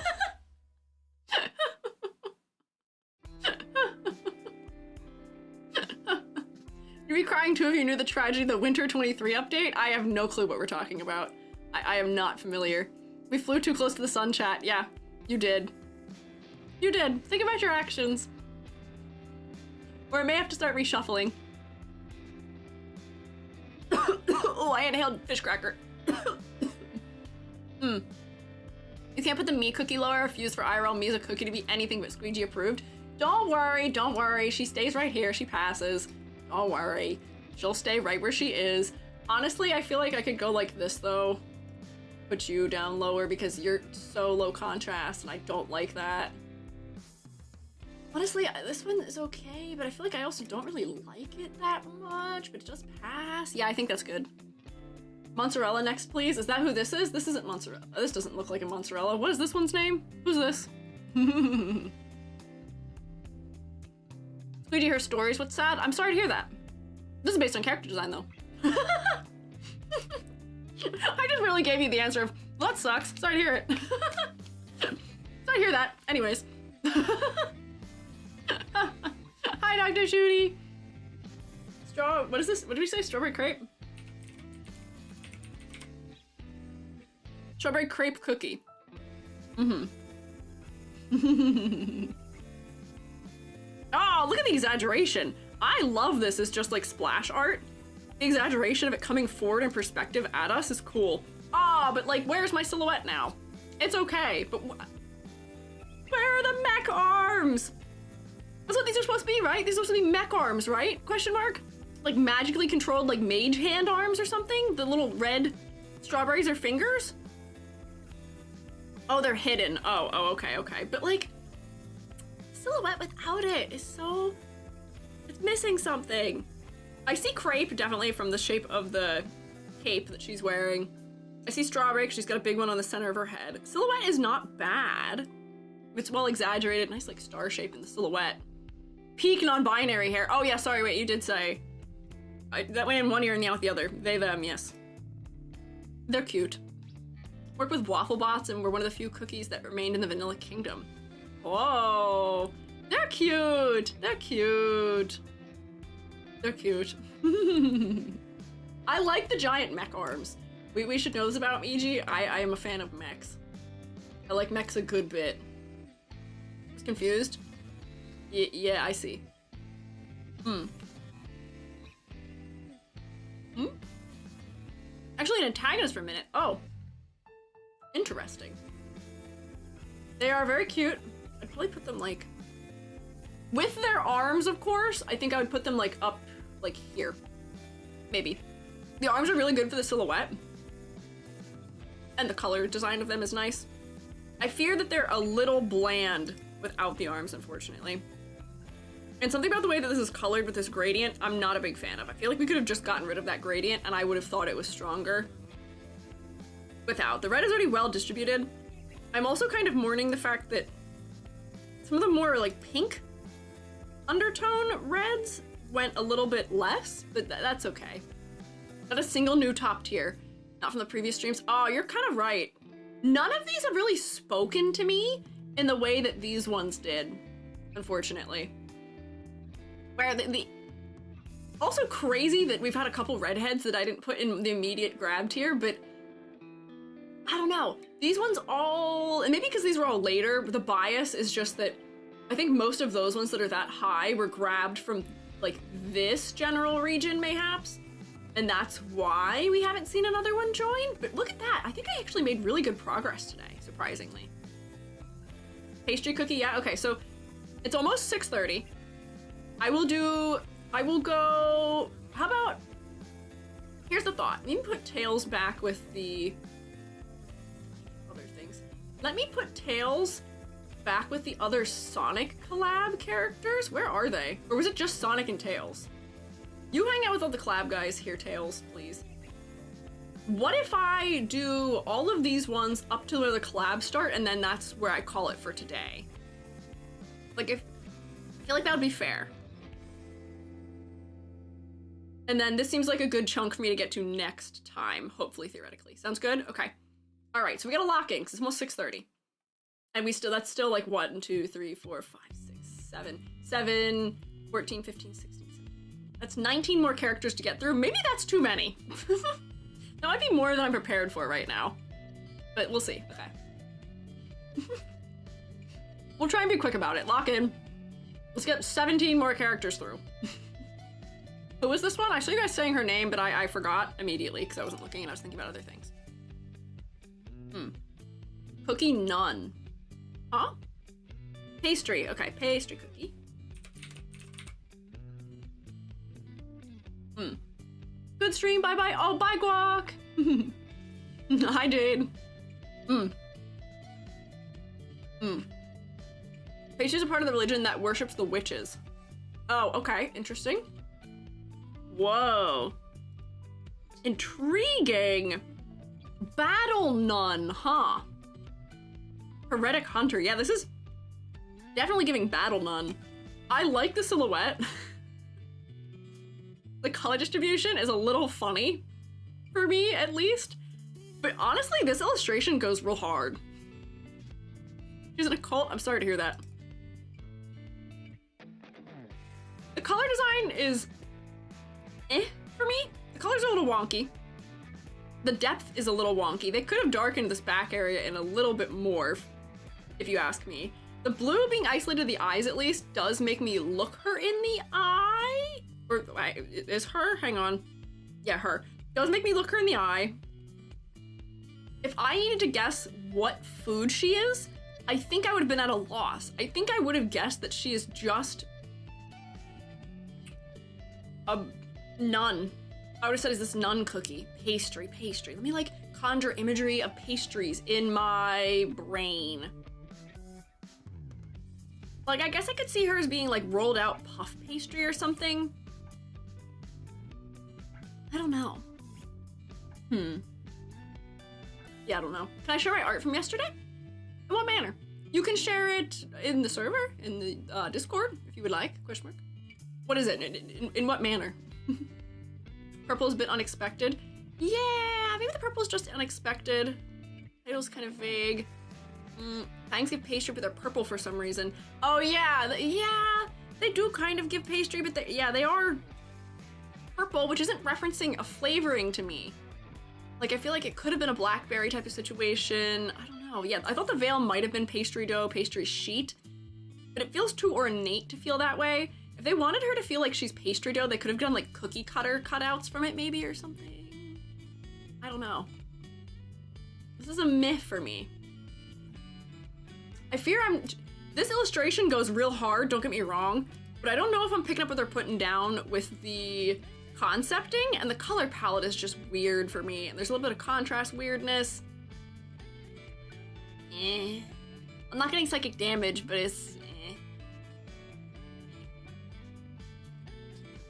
Speaker 1: You'd be crying too if you knew the tragedy of the Winter 23 update. I have no clue what we're talking about. I am not familiar. We flew too close to the sun, chat. Yeah, you did. You did. Think about your actions. Or I may have to start reshuffling. Oh, I inhaled fish cracker. You can't put the me cookie lower. Refuse for IRL me's a cookie to be anything but Squiiji approved. Don't worry, don't worry. She stays right here. She passes. Don't worry. She'll stay right where she is. Honestly, I feel like I could go like this though. Put you down lower because you're so low contrast and I don't like that. Honestly, this one is okay, but I feel like I also don't really like it that much, but it does pass. Yeah, I think that's good. Mozzarella next, please. Is that who this is? This isn't mozzarella. This doesn't look like a mozzarella. What is this one's name? Who's this? Squeegee, her stories. What's sad? I'm sorry to hear that. This is based on character design, though. I just really gave you the answer of, well, that sucks. Sorry to hear it. Sorry to hear that. Anyways. Hi, Dr. Shooty. What is this? What did we say? Strawberry crepe? Strawberry crepe cookie. Oh, look at the exaggeration. I love this as just like splash art. The exaggeration of it coming forward in perspective at us is cool. Ah, but like, where's my silhouette now? It's okay, but where are the mech arms? That's what these are supposed to be, right? These are supposed to be mech arms, right? Question mark? Like magically controlled like mage hand arms or something? The little red strawberries are fingers? Oh, they're hidden. Oh, okay. But like, silhouette without it is so, it's missing something. I see crepe definitely from the shape of the cape that she's wearing. I see strawberry because she's got a big one on the center of her head. Silhouette is not bad. It's well exaggerated, nice like star shape in the silhouette. Peak non-binary hair. Oh yeah, sorry, wait, you did say. That went in one ear and out with the other. They, them, yes. They're cute. Work with waffle bots and we're one of the few cookies that remained in the vanilla kingdom. Whoa, they're cute. They're cute. They're cute. I like the giant mech arms. We should know this about EG. I am a fan of mechs. I like mechs a good bit. I was confused. Yeah, I see. Actually, an antagonist for a minute. Oh. Interesting. They are very cute. I'd probably put them like... with their arms, of course, I think I would put them like up, like here. Maybe. The arms are really good for the silhouette. And the color design of them is nice. I fear that they're a little bland without the arms, unfortunately. And something about the way that this is colored with this gradient, I'm not a big fan of. I feel like we could have just gotten rid of that gradient and I would have thought it was stronger without. The red is already well distributed. I'm also kind of mourning the fact that some of the more like pink undertone reds went a little bit less, but that's okay. Not a single new top tier. Not from the previous streams. Oh, you're kind of right. None of these have really spoken to me in the way that these ones did, unfortunately. Where the also crazy that we've had a couple redheads that I didn't put in the immediate grab tier, but I don't know. These ones all, and maybe because these were all later, the bias is just that I think most of those ones that are that high were grabbed from like this general region, mayhaps. And that's why we haven't seen another one join. But look at that. I think I actually made really good progress today, surprisingly. Pastry cookie, yeah, okay, so it's almost 6:30. I will go, how about, here's the thought. Let me put Tails back with the other things. Let me put Tails back with the other Sonic collab characters. Where are they? Or was it just Sonic and Tails? You hang out with all the collab guys here, Tails, please. What if I do all of these ones up to where the collabs start and then that's where I call it for today? Like I feel like that would be fair. And then this seems like a good chunk for me to get to next time, hopefully, theoretically. Sounds good? Okay. All right, so we got a lock in, because it's almost 6:30. And that's still like 1, 2, 3, 4, 5, 6, 7, 14, 15, 16, 17. That's 19 more characters to get through. Maybe that's too many. That might be more than I'm prepared for right now. But we'll see. Okay. We'll try and be quick about it. Lock in. Let's get 17 more characters through. Who was this one? I saw you guys saying her name, but I forgot immediately because I wasn't looking and I was thinking about other things. Cookie Nun. Huh? Pastry. Okay, pastry cookie. Good stream. Bye-bye. Oh, bye, Guac. Hi, Jade. Pastries are part of the religion that worships the witches. Oh, okay. Interesting. Whoa. Intriguing. Battle Nun, huh? Heretic Hunter. Yeah, this is definitely giving Battle Nun. I like the silhouette. The color distribution is a little funny, for me at least. But honestly, this illustration goes real hard. She's in a cult. I'm sorry to hear that. The color design is for me. The color's a little wonky. The depth is a little wonky. They could have darkened this back area in a little bit more, if you ask me. The blue being isolated to the eyes at least does make me look her in the eye. Or is her? Hang on. Yeah, her. Does make me look her in the eye. If I needed to guess what food she is, I think I would have been at a loss. I think I would have guessed that she is just a nun. I would have said, is this nun cookie? Pastry. Let me like conjure imagery of pastries in my brain. Like, I guess I could see her as being like rolled out puff pastry or something. I don't know. Yeah, I don't know. Can I share my art from yesterday? In what manner? You can share it in the server, in the Discord, if you would like, question mark. What is it? In what manner? Purple is a bit unexpected. Yeah, maybe the purple is just unexpected. Title's kind of vague. Thanks give pastry, but they're purple for some reason. Oh yeah, they do kind of give pastry, but they are purple, which isn't referencing a flavoring to me. Like, I feel like it could have been a blackberry type of situation. I don't know. Yeah, I thought the veil might have been pastry dough, pastry sheet, but it feels too ornate to feel that way. If they wanted her to feel like she's pastry dough, they could have done like cookie cutter cutouts from it maybe or something. I don't know. This is a myth for me. I fear this illustration goes real hard, don't get me wrong, but I don't know if I'm picking up what they're putting down with the concepting, and the color palette is just weird for me, and there's a little bit of contrast weirdness. I'm not getting psychic damage, but it's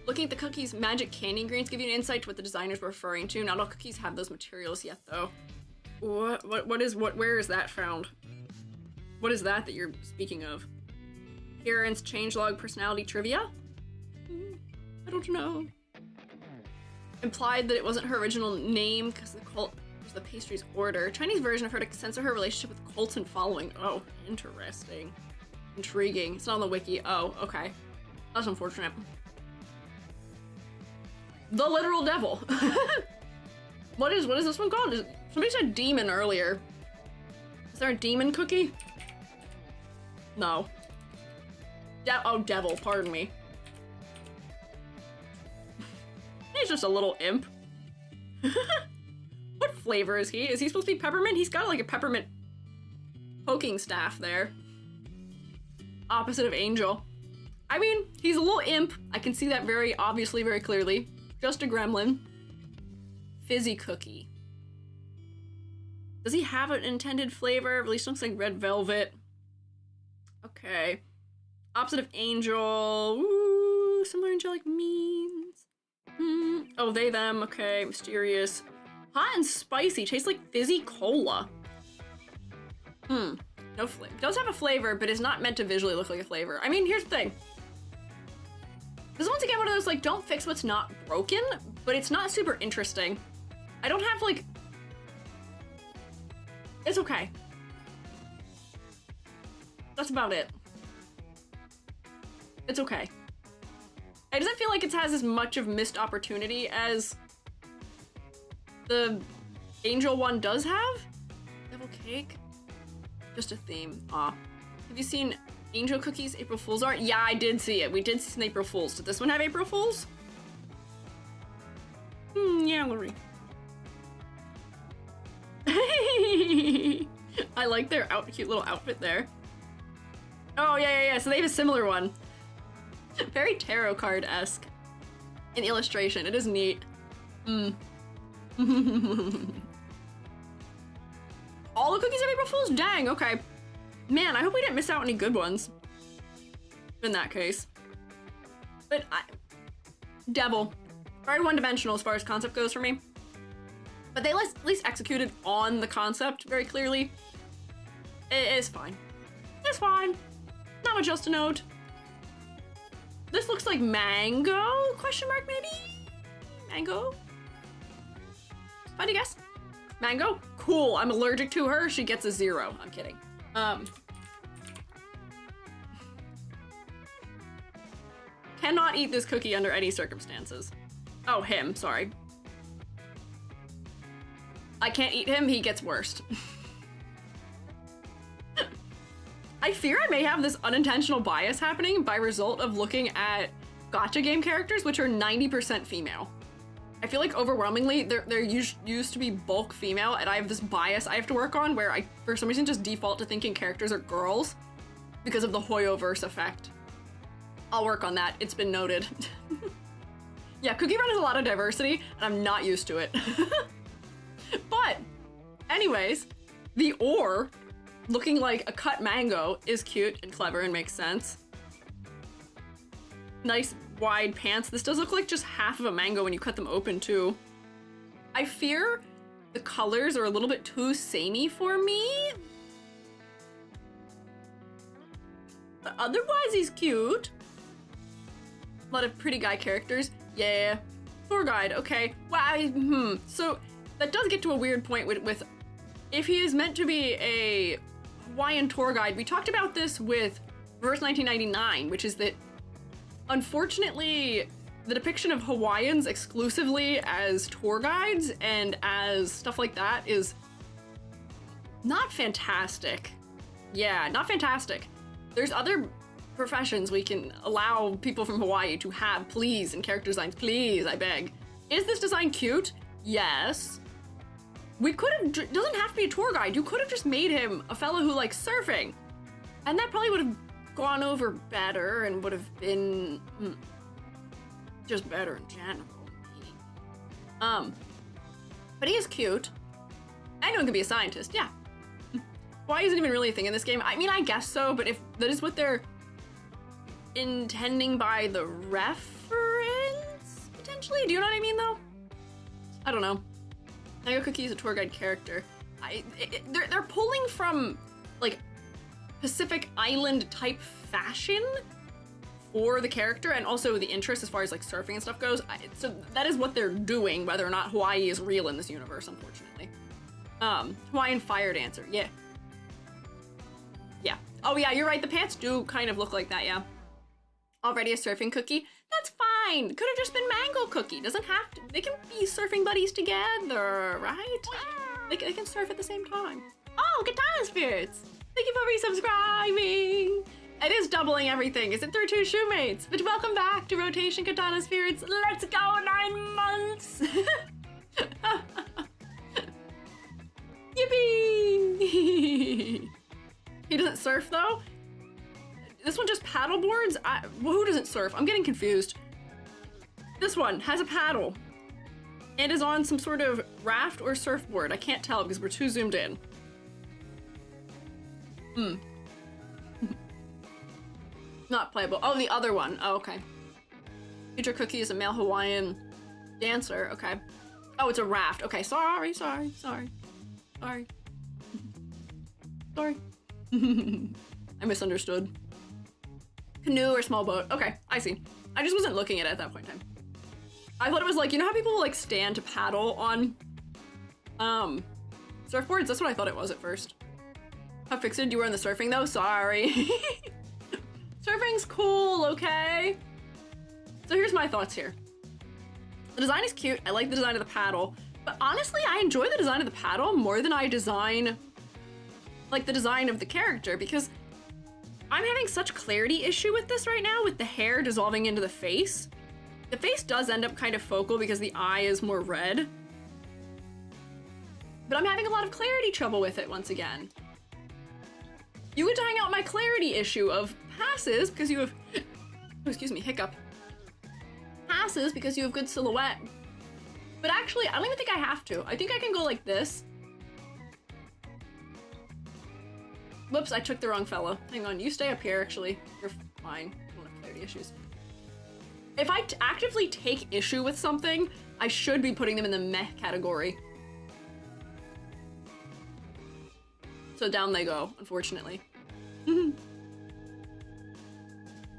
Speaker 1: Looking at the cookies, magic candy ingredients give you an insight to what the designers were referring to. Not all cookies have those materials yet, though. Where is that found? What is that you're speaking of? Appearance, changelog, personality, trivia? I don't know. Implied that it wasn't her original name because the cult was the pastry's order. Chinese version of her to censor her relationship with cults and following. Oh, interesting. Intriguing. It's not on the wiki. Oh, okay. That's unfortunate. The literal devil. What is this one called? Somebody said demon earlier. Is there a demon cookie? No. Devil, pardon me. He's just a little imp. What flavor is he? Is he supposed to be peppermint? He's got like a peppermint poking staff there. Opposite of angel. I mean, he's a little imp. I can see that very obviously, very clearly. Just a gremlin. Fizzy cookie. Does he have an intended flavor? At least looks like red velvet. Okay. Opposite of angel. Ooh, similar angelic means. Oh, they, them. Okay, mysterious. Hot and spicy. Tastes like fizzy cola. No flavor. Does have a flavor, but is not meant to visually look like a flavor. I mean, here's the thing. This is once again one of those, like, don't fix what's not broken, but it's not super interesting. I don't have, like... It's okay. That's about it. It's okay. It doesn't feel like it has as much of missed opportunity as the Angel one does have. Devil cake? Just a theme. Aw. Have you seen Angel Cookies April Fool's art? Yeah, I did see it. We did see some April Fools. Did this one have April Fools? Yeah, Lori. I like their cute little outfit there. Oh, yeah. So they have a similar one. Very tarot card-esque in illustration. It is neat. All the cookies have April Fools? Dang, okay. Man, I hope we didn't miss out any good ones. In that case. But Devil. Very one-dimensional as far as concept goes for me. But they at least executed on the concept very clearly. It's fine. It's fine. Not much else to note. This looks like mango? Question mark, maybe? Mango? If I had to guess. Mango? Cool. I'm allergic to her. She gets a 0. I'm kidding. Cannot eat this cookie under any circumstances. Oh, him. Sorry. I can't eat him. He gets worst. I fear I may have this unintentional bias happening by result of looking at gacha game characters, which are 90% female. I feel like overwhelmingly they're used to be bulk female, and I have this bias I have to work on where I, for some reason, just default to thinking characters are girls because of the Hoyoverse effect. I'll work on that. It's been noted. Yeah, Cookie Run has a lot of diversity, and I'm not used to it. But, anyways, the ore looking like a cut mango is cute and clever and makes sense. Nice wide pants. This does look like just half of a mango when you cut them open too. I fear the colors are a little bit too samey for me. But otherwise he's cute. A lot of pretty guy characters. Yeah. Tour guide, okay. Wow, So that does get to a weird point with if he is meant to be a Hawaiian tour guide. We talked about this with Reverse 1999, which is that unfortunately the depiction of Hawaiians exclusively as tour guides and as stuff like that is not fantastic. Yeah, not fantastic. There's other professions we can allow people from Hawaii to have, please, and character designs, please, I beg. Is this design cute? Yes. We could have, doesn't have to be a tour guide. You could have just made him a fellow who likes surfing. And that probably would have gone over better and would have been just better in general. But he is cute. Anyone could be a scientist, yeah. Why isn't even really a thing in this game? I mean, I guess so, but if that is what they're intending by the reference, potentially? Do you know what I mean, though? I don't know. Mango Cookie is a tour guide character. They're pulling from, like, Pacific Island type fashion for the character and also the interest as far as, like, surfing and stuff goes. So that is what they're doing, whether or not Hawaii is real in this universe, unfortunately. Hawaiian fire dancer, yeah. Yeah. Oh, yeah, you're right. The pants do kind of look like that, yeah. Already a surfing cookie? That's fine. Could have just been Mango Cookie. Doesn't have to. They can be surfing buddies together, right? They can surf at the same time. Oh, Katana Spirits! Thank you for resubscribing! It is doubling everything. Is it through 2 shoemates? But welcome back to Rotation Katana Spirits. Let's go, 9 months! Yippee! He doesn't surf, though? This one just paddle boards? Well, who doesn't surf? I'm getting confused. This one has a paddle. And is on some sort of raft or surfboard. I can't tell because we're too zoomed in. Not playable. Oh, the other one. Oh, okay. Future Cookie is a male Hawaiian dancer. Okay. Oh, it's a raft. Okay, sorry. Sorry. I misunderstood. Canoe or small boat. Okay, I see. I just wasn't looking at it at that point in time. I thought it was like, you know how people like stand to paddle on surfboards? That's what I thought it was at first. How fixated you were on the surfing though? Sorry. Surfing's cool, okay? So here's my thoughts here. The design is cute. I like the design of the paddle, but honestly, I enjoy the design of the paddle more than I design like the design of the character, because I'm having such clarity issue with this right now with the hair dissolving into the face. The face does end up kind of focal because the eye is more red. But I'm having a lot of clarity trouble with it once again. You would hang out my clarity issue of passes because you have, oh, excuse me, hiccup. Passes because you have good silhouette. But actually, I don't even think I have to. I think I can go like this. Whoops, I took the wrong fellow. Hang on, you stay up here actually. You're fine. I don't have clarity issues. If I actively take issue with something, I should be putting them in the meh category. So down they go, unfortunately. I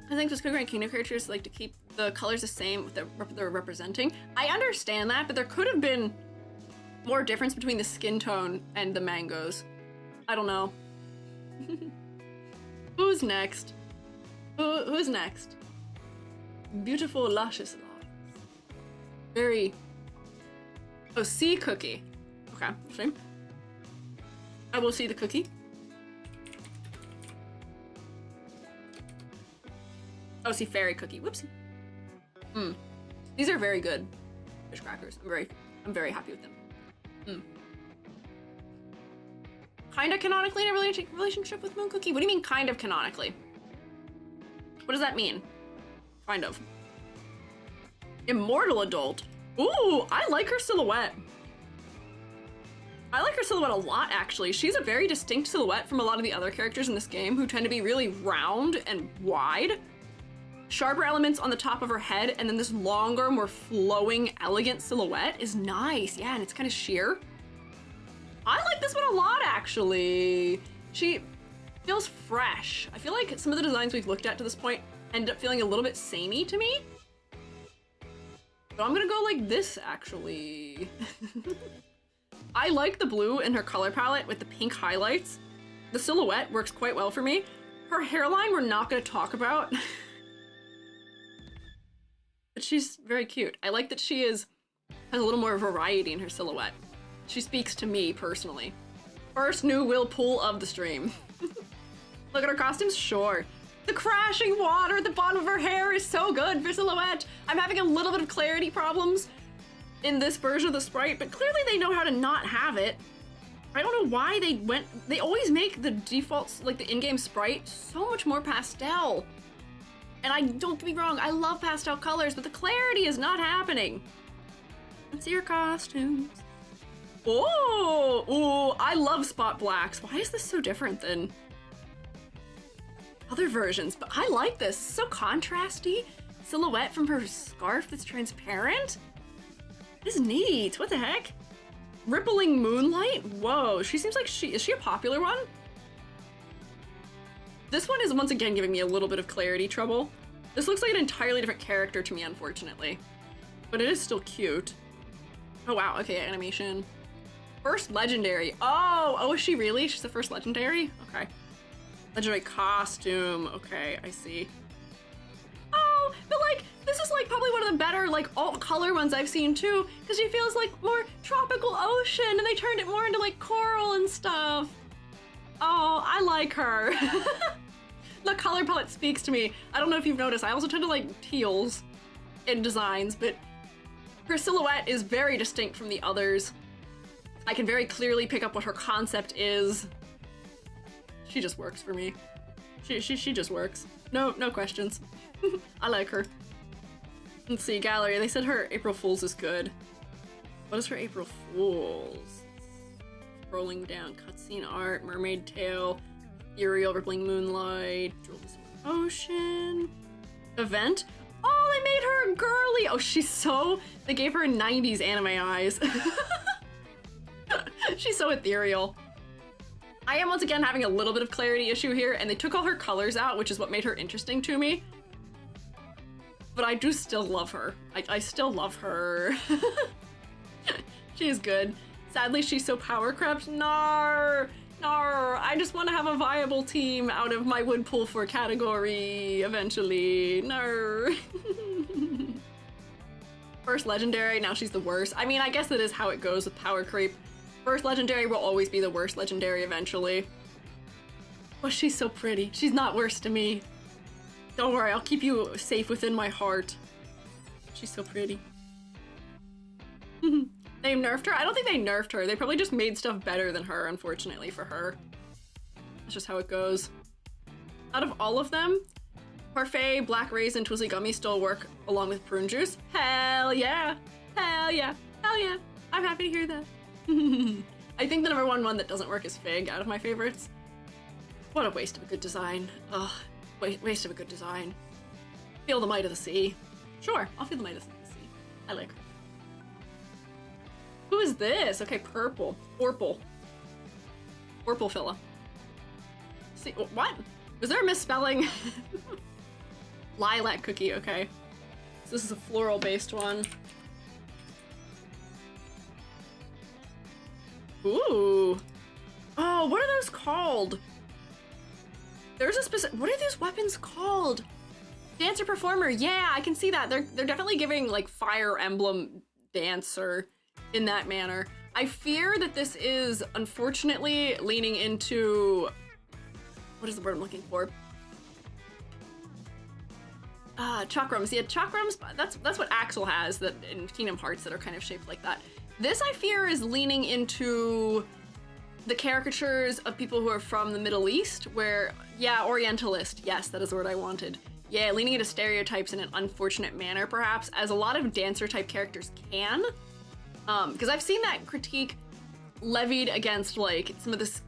Speaker 1: think those Cougar and Kingdom characters like to keep the colors the same with they're representing. I understand that, but there could have been more difference between the skin tone and the mangoes. I don't know. Who's next? Who's next? Beautiful, luscious locks. Very... Oh, sea cookie. Okay, same. I will see the cookie. Oh, see fairy cookie. Whoopsie. These are very good fish crackers. I'm very happy with them. Kinda canonically in a relationship with Moon Cookie? What do you mean kind of canonically? What does that mean? Kind of. Immortal adult. Ooh, I like her silhouette. I like her silhouette a lot, actually. She's a very distinct silhouette from a lot of the other characters in this game who tend to be really round and wide. Sharper elements on the top of her head, and then this longer, more flowing, elegant silhouette is nice. Yeah, and it's kind of sheer. I like this one a lot, actually. She feels fresh. I feel like some of the designs we've looked at to this point end up feeling a little bit samey to me. But I'm gonna go like this, actually. I like the blue in her color palette with the pink highlights. The silhouette works quite well for me. Her hairline we're not gonna talk about. But she's very cute. I like that she has a little more variety in her silhouette. She speaks to me personally. First new Will Pool of the stream. Look at her costumes, sure. The crashing water at the bottom of her hair is so good for silhouette. I'm having a little bit of clarity problems in this version of the sprite, but clearly they know how to not have it. I don't know why they always make the defaults, like the in-game sprite, so much more pastel. And don't get me wrong, I love pastel colors, but the clarity is not happening. Let's see your costumes. Oh, I love spot blacks. Why is this so different than other versions? But I like this. So contrasty. Silhouette from her scarf that's transparent. This is neat. What the heck? Rippling moonlight? Whoa, she seems like is she a popular one? This one is once again giving me a little bit of clarity trouble. This looks like an entirely different character to me, unfortunately. But it is still cute. Oh wow, okay, animation. First legendary. Oh, is she really? She's the first legendary? Okay. Legendary costume. Okay, I see. Oh, but like, this is like probably one of the better like alt color ones I've seen too, because she feels like more tropical ocean and they turned it more into like coral and stuff. Oh, I like her. The color palette speaks to me. I don't know if you've noticed, I also tend to like teals in designs, but her silhouette is very distinct from the others. I can very clearly pick up what her concept is. She just works for me. She just works. No questions. I like her. Let's see, gallery. They said her April Fool's is good. What is her April Fool's? Scrolling down, cutscene art, mermaid tail, ethereal rippling moonlight, jewels ocean, event. Oh, they made her girly. Oh, they gave her 90s anime eyes. She's so ethereal. I am once again having a little bit of clarity issue here, and they took all her colors out, which is what made her interesting to me. but I do still love her. I still love her. She is good. Sadly, she's so power crept. Nar! Nar! I just want to have a viable team out of my would pull for category eventually. Nar! First legendary, now she's the worst. I mean, I guess that is how it goes with power creep. First legendary will always be the worst legendary eventually. But she's so pretty. She's not worse to me. Don't worry, I'll keep you safe within my heart. She's so pretty. They nerfed her? I don't think they nerfed her. They probably just made stuff better than her, unfortunately for her. That's just how it goes. Out of all of them, Parfait, Black Raisin, Twizzly Gummy still work along with Prune Juice. Hell yeah! Hell yeah! Hell yeah! I'm happy to hear that. I think the number one that doesn't work is Fig out of my favorites. What a waste of a good design. Ugh, waste of a good design. Feel the might of the sea. Sure, I'll feel the might of the sea. I like her. Who is this? Okay, purple. Orple. Orple filla. See, what? Was there a misspelling? Lilac cookie, okay. So this is a floral based one. Ooh. Oh, what are those called? There's a specific, what are these weapons called? Dancer performer, yeah, I can see that. They're definitely giving like Fire Emblem dancer in that manner. I fear that this is unfortunately leaning into, what is the word I'm looking for? Chakrams. Yeah, chakrams, that's what Axel has that in Kingdom Hearts that are kind of shaped like that. This, I fear, is leaning into the caricatures of people who are from the Middle East, where, yeah, Orientalist, yes, that is the word I wanted. Yeah, leaning into stereotypes in an unfortunate manner, perhaps, as a lot of dancer-type characters can. Because I've seen that critique levied against, like, some of this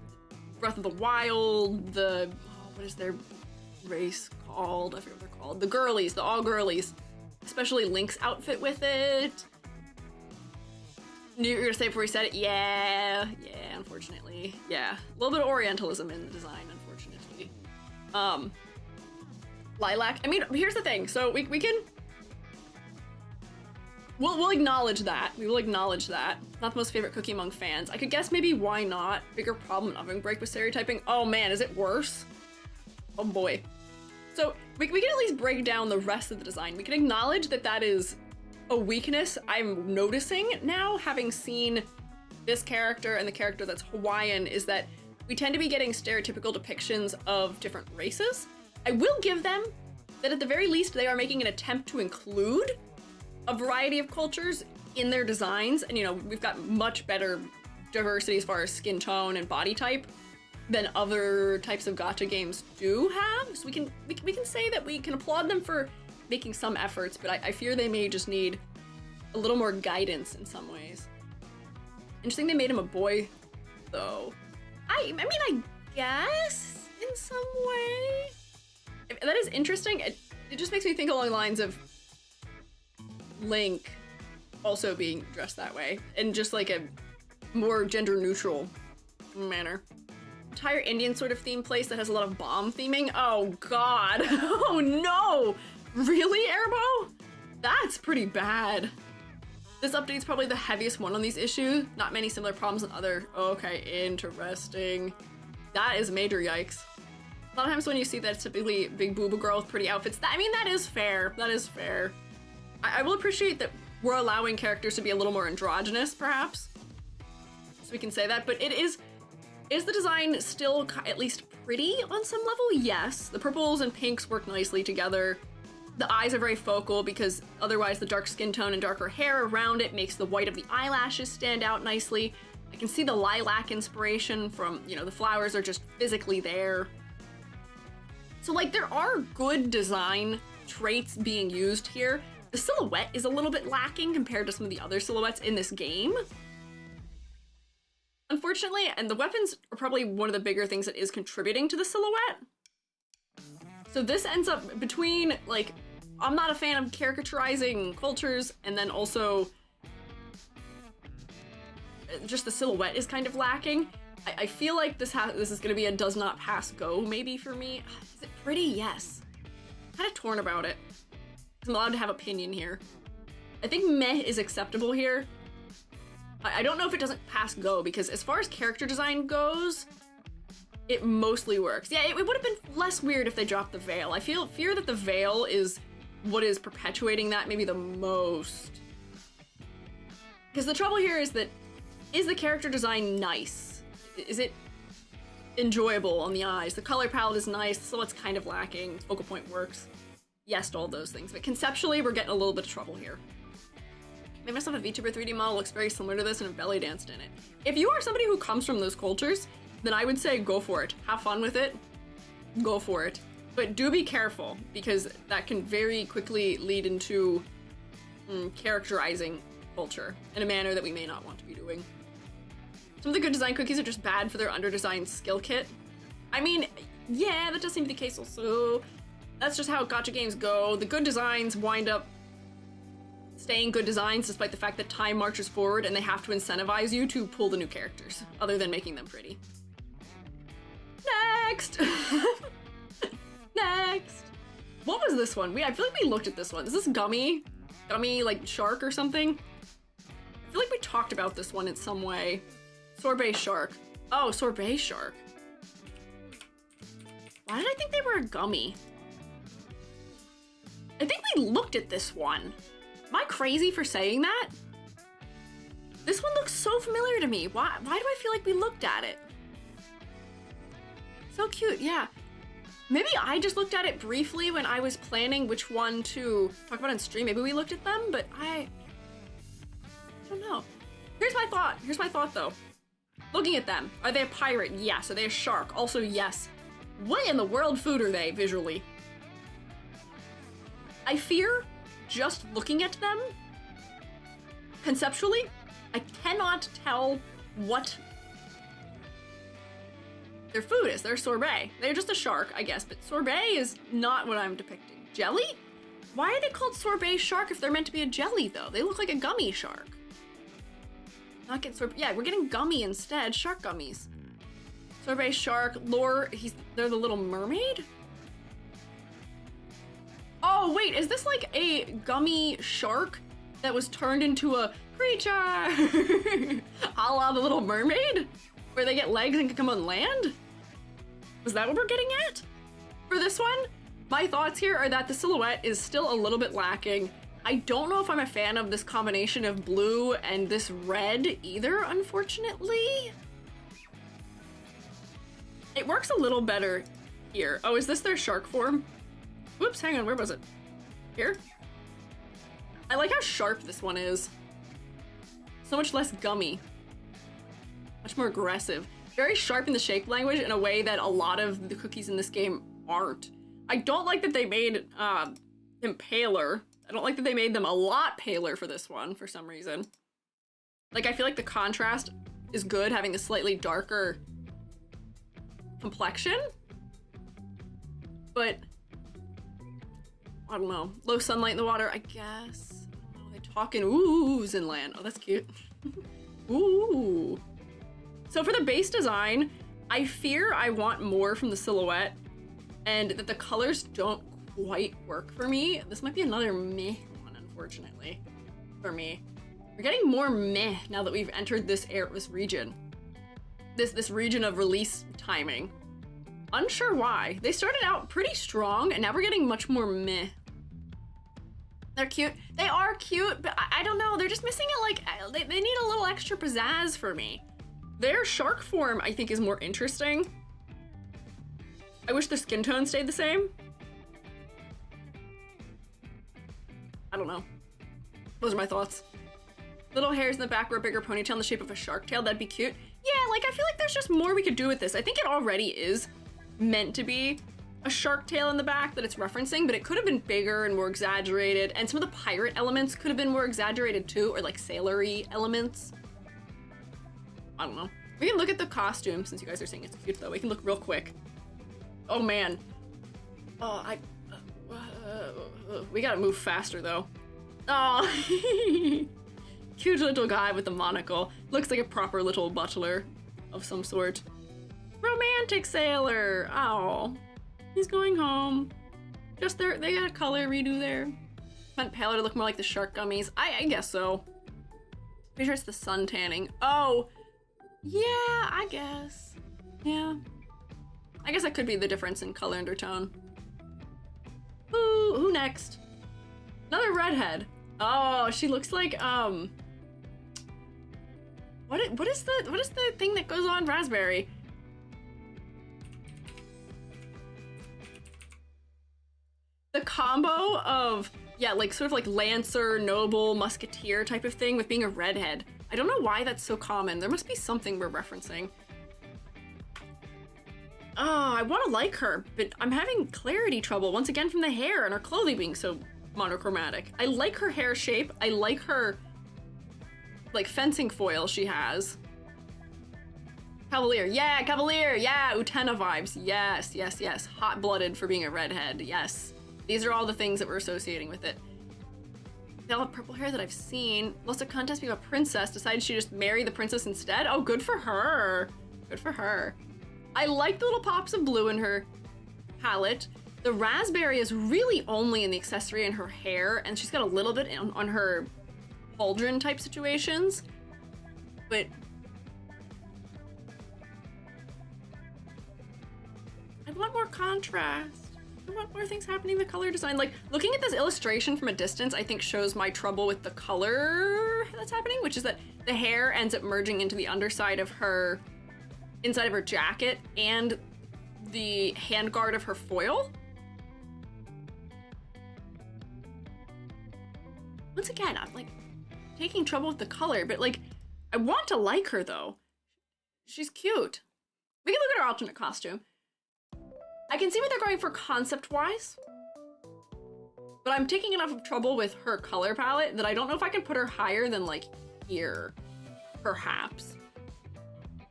Speaker 1: Breath of the Wild, what is their race called? I forget what they're called. The girlies, the all-girlies. Especially Link's outfit with it. You're gonna say before he said it? Yeah, unfortunately. Yeah, a little bit of Orientalism in the design, unfortunately. Lilac, I mean, here's the thing. So we can, we'll acknowledge that. We will acknowledge that. Not the most favorite cookie among fans. I could guess maybe why not. Bigger problem in Oven Break with stereotyping. Oh man, is it worse? Oh boy. So we can at least break down the rest of the design. We can acknowledge that that is a weakness I'm noticing now, having seen this character and the character that's Hawaiian, is that we tend to be getting stereotypical depictions of different races. I will give them that at the very least they are making an attempt to include a variety of cultures in their designs, and you know, we've got much better diversity as far as skin tone and body type than other types of gacha games do have. So we can say that we can applaud them for making some efforts, but I fear they may just need a little more guidance in some ways. Interesting they made him a boy, though. I mean, I guess in some way. That is interesting. It just makes me think along the lines of Link also being dressed that way, in just like a more gender neutral manner. Entire Indian sort of theme place that has a lot of bomb theming. Oh god. Oh no! Really, Airbo? That's pretty bad. This update's probably the heaviest one on these issues. Not many similar problems in other... Okay, interesting. That is major yikes. A lot of times when you see that it's typically big booba girl with pretty outfits, I mean, that is fair. That is fair. I will appreciate that we're allowing characters to be a little more androgynous, perhaps. So we can say that, but it is the design still at least pretty on some level? Yes. The purples and pinks work nicely together. The eyes are very focal because otherwise the dark skin tone and darker hair around it makes the white of the eyelashes stand out nicely. I can see the lilac inspiration from, you know, the flowers are just physically there. So like there are good design traits being used here. The silhouette is a little bit lacking compared to some of the other silhouettes in this game, unfortunately, and the weapons are probably one of the bigger things that is contributing to the silhouette. So this ends up between, like, I'm not a fan of caricaturizing cultures, and then also just the silhouette is kind of lacking. I feel like this is going to be a does not pass go maybe for me. Is it pretty? Yes. Kind of torn about it. I'm allowed to have opinion here. I think meh is acceptable here. I don't know if it doesn't pass go, because as far as character design goes, it mostly works. Yeah, it would have been less weird if they dropped the veil. I fear that the veil is what is perpetuating that maybe the most. Because the trouble here is that, is the character design nice? Is it enjoyable on the eyes? The color palette is nice, so it's kind of lacking. Focal point works. Yes to all those things, but conceptually we're getting a little bit of trouble here. Made myself a VTuber 3D model, looks very similar to this, and a belly danced in it. If you are somebody who comes from those cultures, then I would say go for it. Have fun with it. Go for it. But do be careful, because that can very quickly lead into characterizing culture in a manner that we may not want to be doing. Some of the good design cookies are just bad for their under-designed skill kit. I mean, yeah, that does seem to be the case also. That's just how gacha games go. The good designs wind up staying good designs despite the fact that time marches forward and they have to incentivize you to pull the new characters, other than making them pretty. Next! Next! What was this one? I feel like we looked at this one. Is this Gummy? Gummy, like, shark or something? I feel like we talked about this one in some way. Sorbet shark. Oh, sorbet shark. Why did I think they were a gummy? I think we looked at this one. Am I crazy for saying that? This one looks so familiar to me. Why do I feel like we looked at it? So cute, yeah. Maybe I just looked at it briefly when I was planning which one to talk about on stream. Maybe we looked at them, but I don't know. Here's my thought though. Looking at them, are they a pirate? Yes. Are they a shark? Also yes. What in the world food are they visually? I fear just looking at them, conceptually, I cannot tell what their food is. They're sorbet. They're just a shark, I guess, but sorbet is not what I'm depicting. Jelly? Why are they called sorbet shark if they're meant to be a jelly, though? They look like a gummy shark. Not get sorbet. Yeah, we're getting gummy instead. Shark gummies. Sorbet shark. Lore, they're the little mermaid? Oh, wait, is this like a gummy shark that was turned into a creature? A la the Little Mermaid? Where they get legs and can come on land? Was that what we're getting at? For this one, my thoughts here are that the silhouette is still a little bit lacking. I don't know if I'm a fan of this combination of blue and this red either, unfortunately. It works a little better here. Oh, is this their shark form? Whoops, hang on, where was it? Here? I like how sharp this one is. So much less gummy. Much more aggressive. Very sharp in the shape language in a way that a lot of the cookies in this game aren't. I don't like that they made them paler. I don't like that they made them a lot paler for this one for some reason. Like, I feel like the contrast is good, having a slightly darker complexion. But I don't know. Low sunlight in the water, I guess. I don't know. They talk in oohs in land. Oh, that's cute. Ooh. So for the base design, I fear I want more from the silhouette and that the colors don't quite work for me. This might be another meh one, unfortunately, for me. We're getting more meh now that we've entered this region. This region of release timing. Unsure why. They started out pretty strong and now we're getting much more meh. They're cute. They are cute, but I don't know. They're just missing it. Like, they need a little extra pizzazz for me. Their shark form, I think, is more interesting. I wish the skin tone stayed the same. I don't know. Those are my thoughts. Little hairs in the back or a bigger ponytail in the shape of a shark tail, that'd be cute. Yeah, like, I feel like there's just more we could do with this. I think it already is meant to be a shark tail in the back that it's referencing, but it could have been bigger and more exaggerated, and some of the pirate elements could have been more exaggerated too, or like sailor-y elements. I don't know. We can look at the costume, since you guys are saying it's cute though. We can look real quick. Oh man. Oh, we gotta move faster though. Oh, cute little guy with the monocle. Looks like a proper little butler of some sort. Romantic sailor. Oh, he's going home. Just they got a color redo there. meant paler to look more like the shark gummies. I guess so. Pretty sure it's the sun tanning. Oh, yeah, I guess. Yeah. I guess that could be the difference in color undertone. Ooh, who next? Another redhead. Oh, she looks like, what is the thing that goes on raspberry? The combo of, yeah, like sort of like Lancer, Noble, Musketeer type of thing with being a redhead. I don't know why that's so common. There must be something we're referencing. Oh, I want to like her, but I'm having clarity trouble once again from the hair and her clothing being so monochromatic. I like her hair shape. I like her, like, fencing foil she has. Cavalier, yeah, Cavalier, yeah, Utena vibes, yes, yes, yes. Hot-blooded for being a redhead, yes. These are all the things that we're associating with it. They all have purple hair that I've seen. Lost a contest being a princess, decided she'd just marry the princess instead. Oh, good for her. Good for her. I like the little pops of blue in her palette. The raspberry is really only in the accessory in her hair, and she's got a little bit on her pauldron type situations. But I want more contrast. I want more things happening in the color design. Like, looking at this illustration from a distance, I think shows my trouble with the color that's happening, which is that the hair ends up merging into the underside of her, inside of her jacket, and the handguard of her foil. Once again, I'm like taking trouble with the color, but like, I want to like her though. She's cute. We can look at her alternate costume. I can see what they're going for concept-wise, but I'm taking enough of trouble with her color palette that I don't know if I can put her higher than like here, perhaps.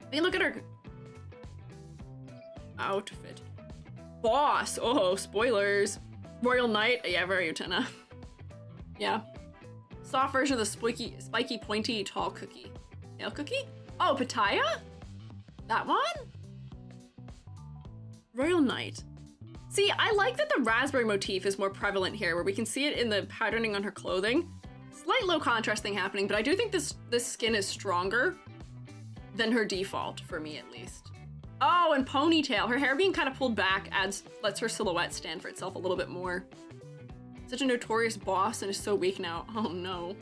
Speaker 1: I mean, look at her outfit. Boss, oh, spoilers. Royal Knight, yeah, very Utena. Yeah. Soft version of the spiky, pointy, tall cookie. Nail cookie? Oh, Pitaya? That one? Royal Knight. See, I like that the raspberry motif is more prevalent here, where we can see it in the patterning on her clothing. Slight low contrast thing happening, but I do think this skin is stronger than her default, for me at least. Oh, and ponytail. Her hair being kind of pulled back lets her silhouette stand for itself a little bit more. Such a notorious boss and is so weak now. Oh no.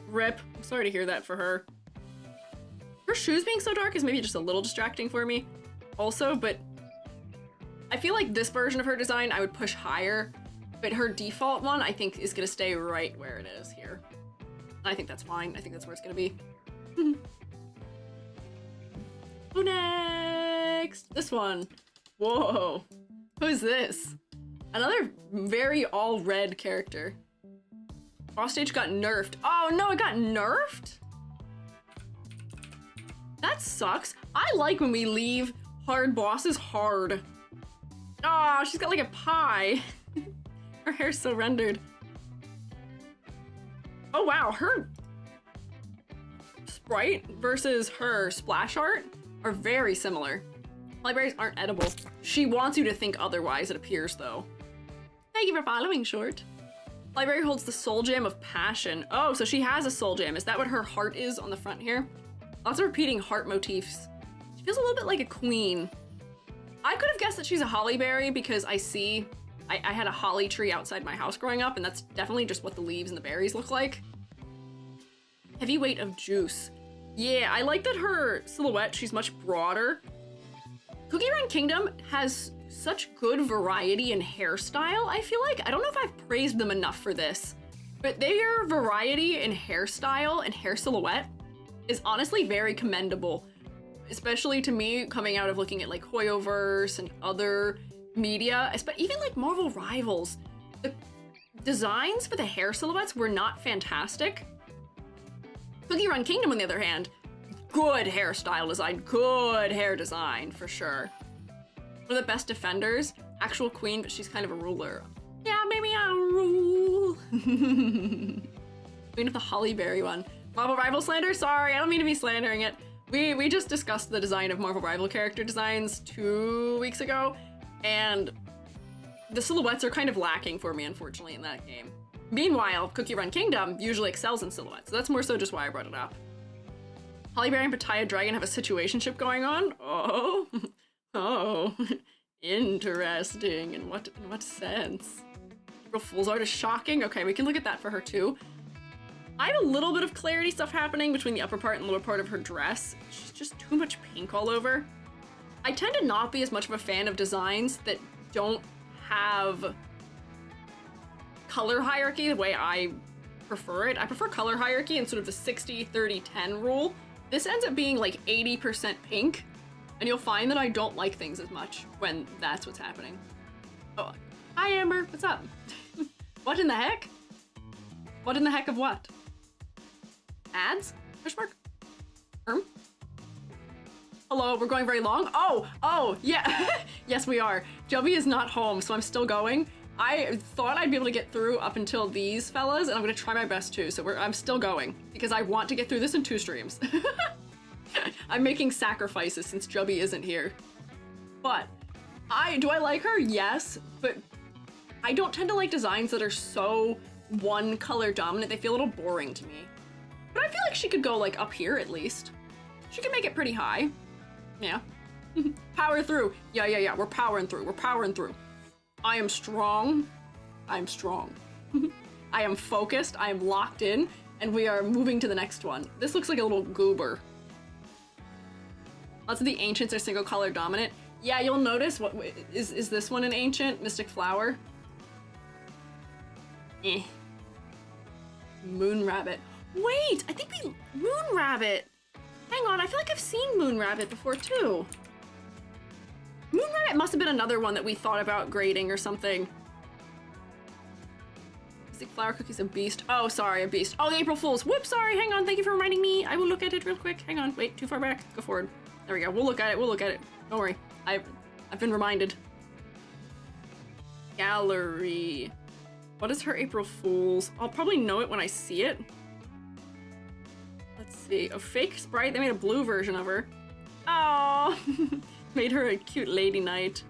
Speaker 1: Rip. I'm sorry to hear that for her. Her shoes being so dark is maybe just a little distracting for me also, but I feel like this version of her design I would push higher, but her default one I think is gonna stay right where it is here. I think that's fine. I think that's where it's gonna be. Who next? This one. Whoa. Who's this? Another very all red character. Offstage got nerfed. Oh no, it got nerfed? That sucks. I like when we leave hard bosses hard. Oh, she's got like a pie. Her hair's so rendered. Oh wow, her sprite versus her splash art are very similar. Libraries aren't edible. She wants you to think otherwise, it appears though. Thank you for following, Short. Library holds the soul gem of passion. Oh, so she has a soul gem. Is that what her heart is on the front here? Lots of repeating heart motifs. She feels a little bit like a queen. I could have guessed that she's a hollyberry because I had a holly tree outside my house growing up, and that's definitely just what the leaves and the berries look like. Heavyweight of juice. Yeah, I like that her silhouette, she's much broader. Cookie Run Kingdom has such good variety in hairstyle, I feel like. I don't know if I've praised them enough for this, but their variety in hairstyle and hair silhouette is honestly very commendable, especially to me coming out of looking at like Hoyoverse and other media, even like Marvel Rivals. The designs for the hair silhouettes were not fantastic. Cookie Run Kingdom, on the other hand, good hairstyle design, good hair design for sure. One of the best defenders, actual queen, but she's kind of a ruler. Yeah, maybe I'll rule. Queen of the Hollyberry one. Marvel Rival slander? Sorry, I don't mean to be slandering it. We just discussed the design of Marvel Rival character designs 2 weeks ago, and the silhouettes are kind of lacking for me, unfortunately, in that game. Meanwhile, Cookie Run Kingdom usually excels in silhouette, so that's more so just why I brought it up. Hollyberry and Pattaya Dragon have a situationship going on? Oh, oh, interesting. In what sense? April Fool's art is shocking. Okay, we can look at that for her too. I had a little bit of clarity stuff happening between the upper part and lower part of her dress. She's just too much pink all over. I tend to not be as much of a fan of designs that don't have color hierarchy the way I prefer it. I prefer color hierarchy and sort of the 60-30-10 rule. This ends up being like 80% pink, and you'll find that I don't like things as much when that's what's happening. Oh, hi Amber, what's up? What in the heck? What in the heck of what? Ads? Question mark? Hello, we're going very long? Oh, yeah. Yes, we are. Joby is not home, so I'm still going. I thought I'd be able to get through up until these fellas, and I'm gonna try my best too, so I'm still going, because I want to get through this in 2 streams. I'm making sacrifices since Joby isn't here. But, do I like her? Yes, but I don't tend to like designs that are so one color dominant. They feel a little boring to me. But I feel like she could go like up here at least. She could make it pretty high. Yeah. Power through. Yeah. We're powering through. I am strong. I'm strong. I am focused. I am locked in. And we are moving to the next one. This looks like a little goober. Lots of the ancients are single color dominant. Yeah, you'll notice, what is this one an ancient? Mystic Flower? Eh. Moon Rabbit. Wait, I think Moon Rabbit. Hang on, I feel like I've seen Moon Rabbit before too. Moon Rabbit must have been another one that we thought about grading or something. Mystic Flower Cookie's a beast. Oh, sorry, a beast. Oh, the April Fools. Whoops, sorry, hang on, thank you for reminding me. I will look at it real quick. Hang on, wait, too far back. Go forward. There we go, we'll look at it. Don't worry, I've been reminded. Gallery. What is her April Fools? I'll probably know it when I see it. Let's see, a fake sprite. They made a blue version of her. Oh, made her a cute lady knight.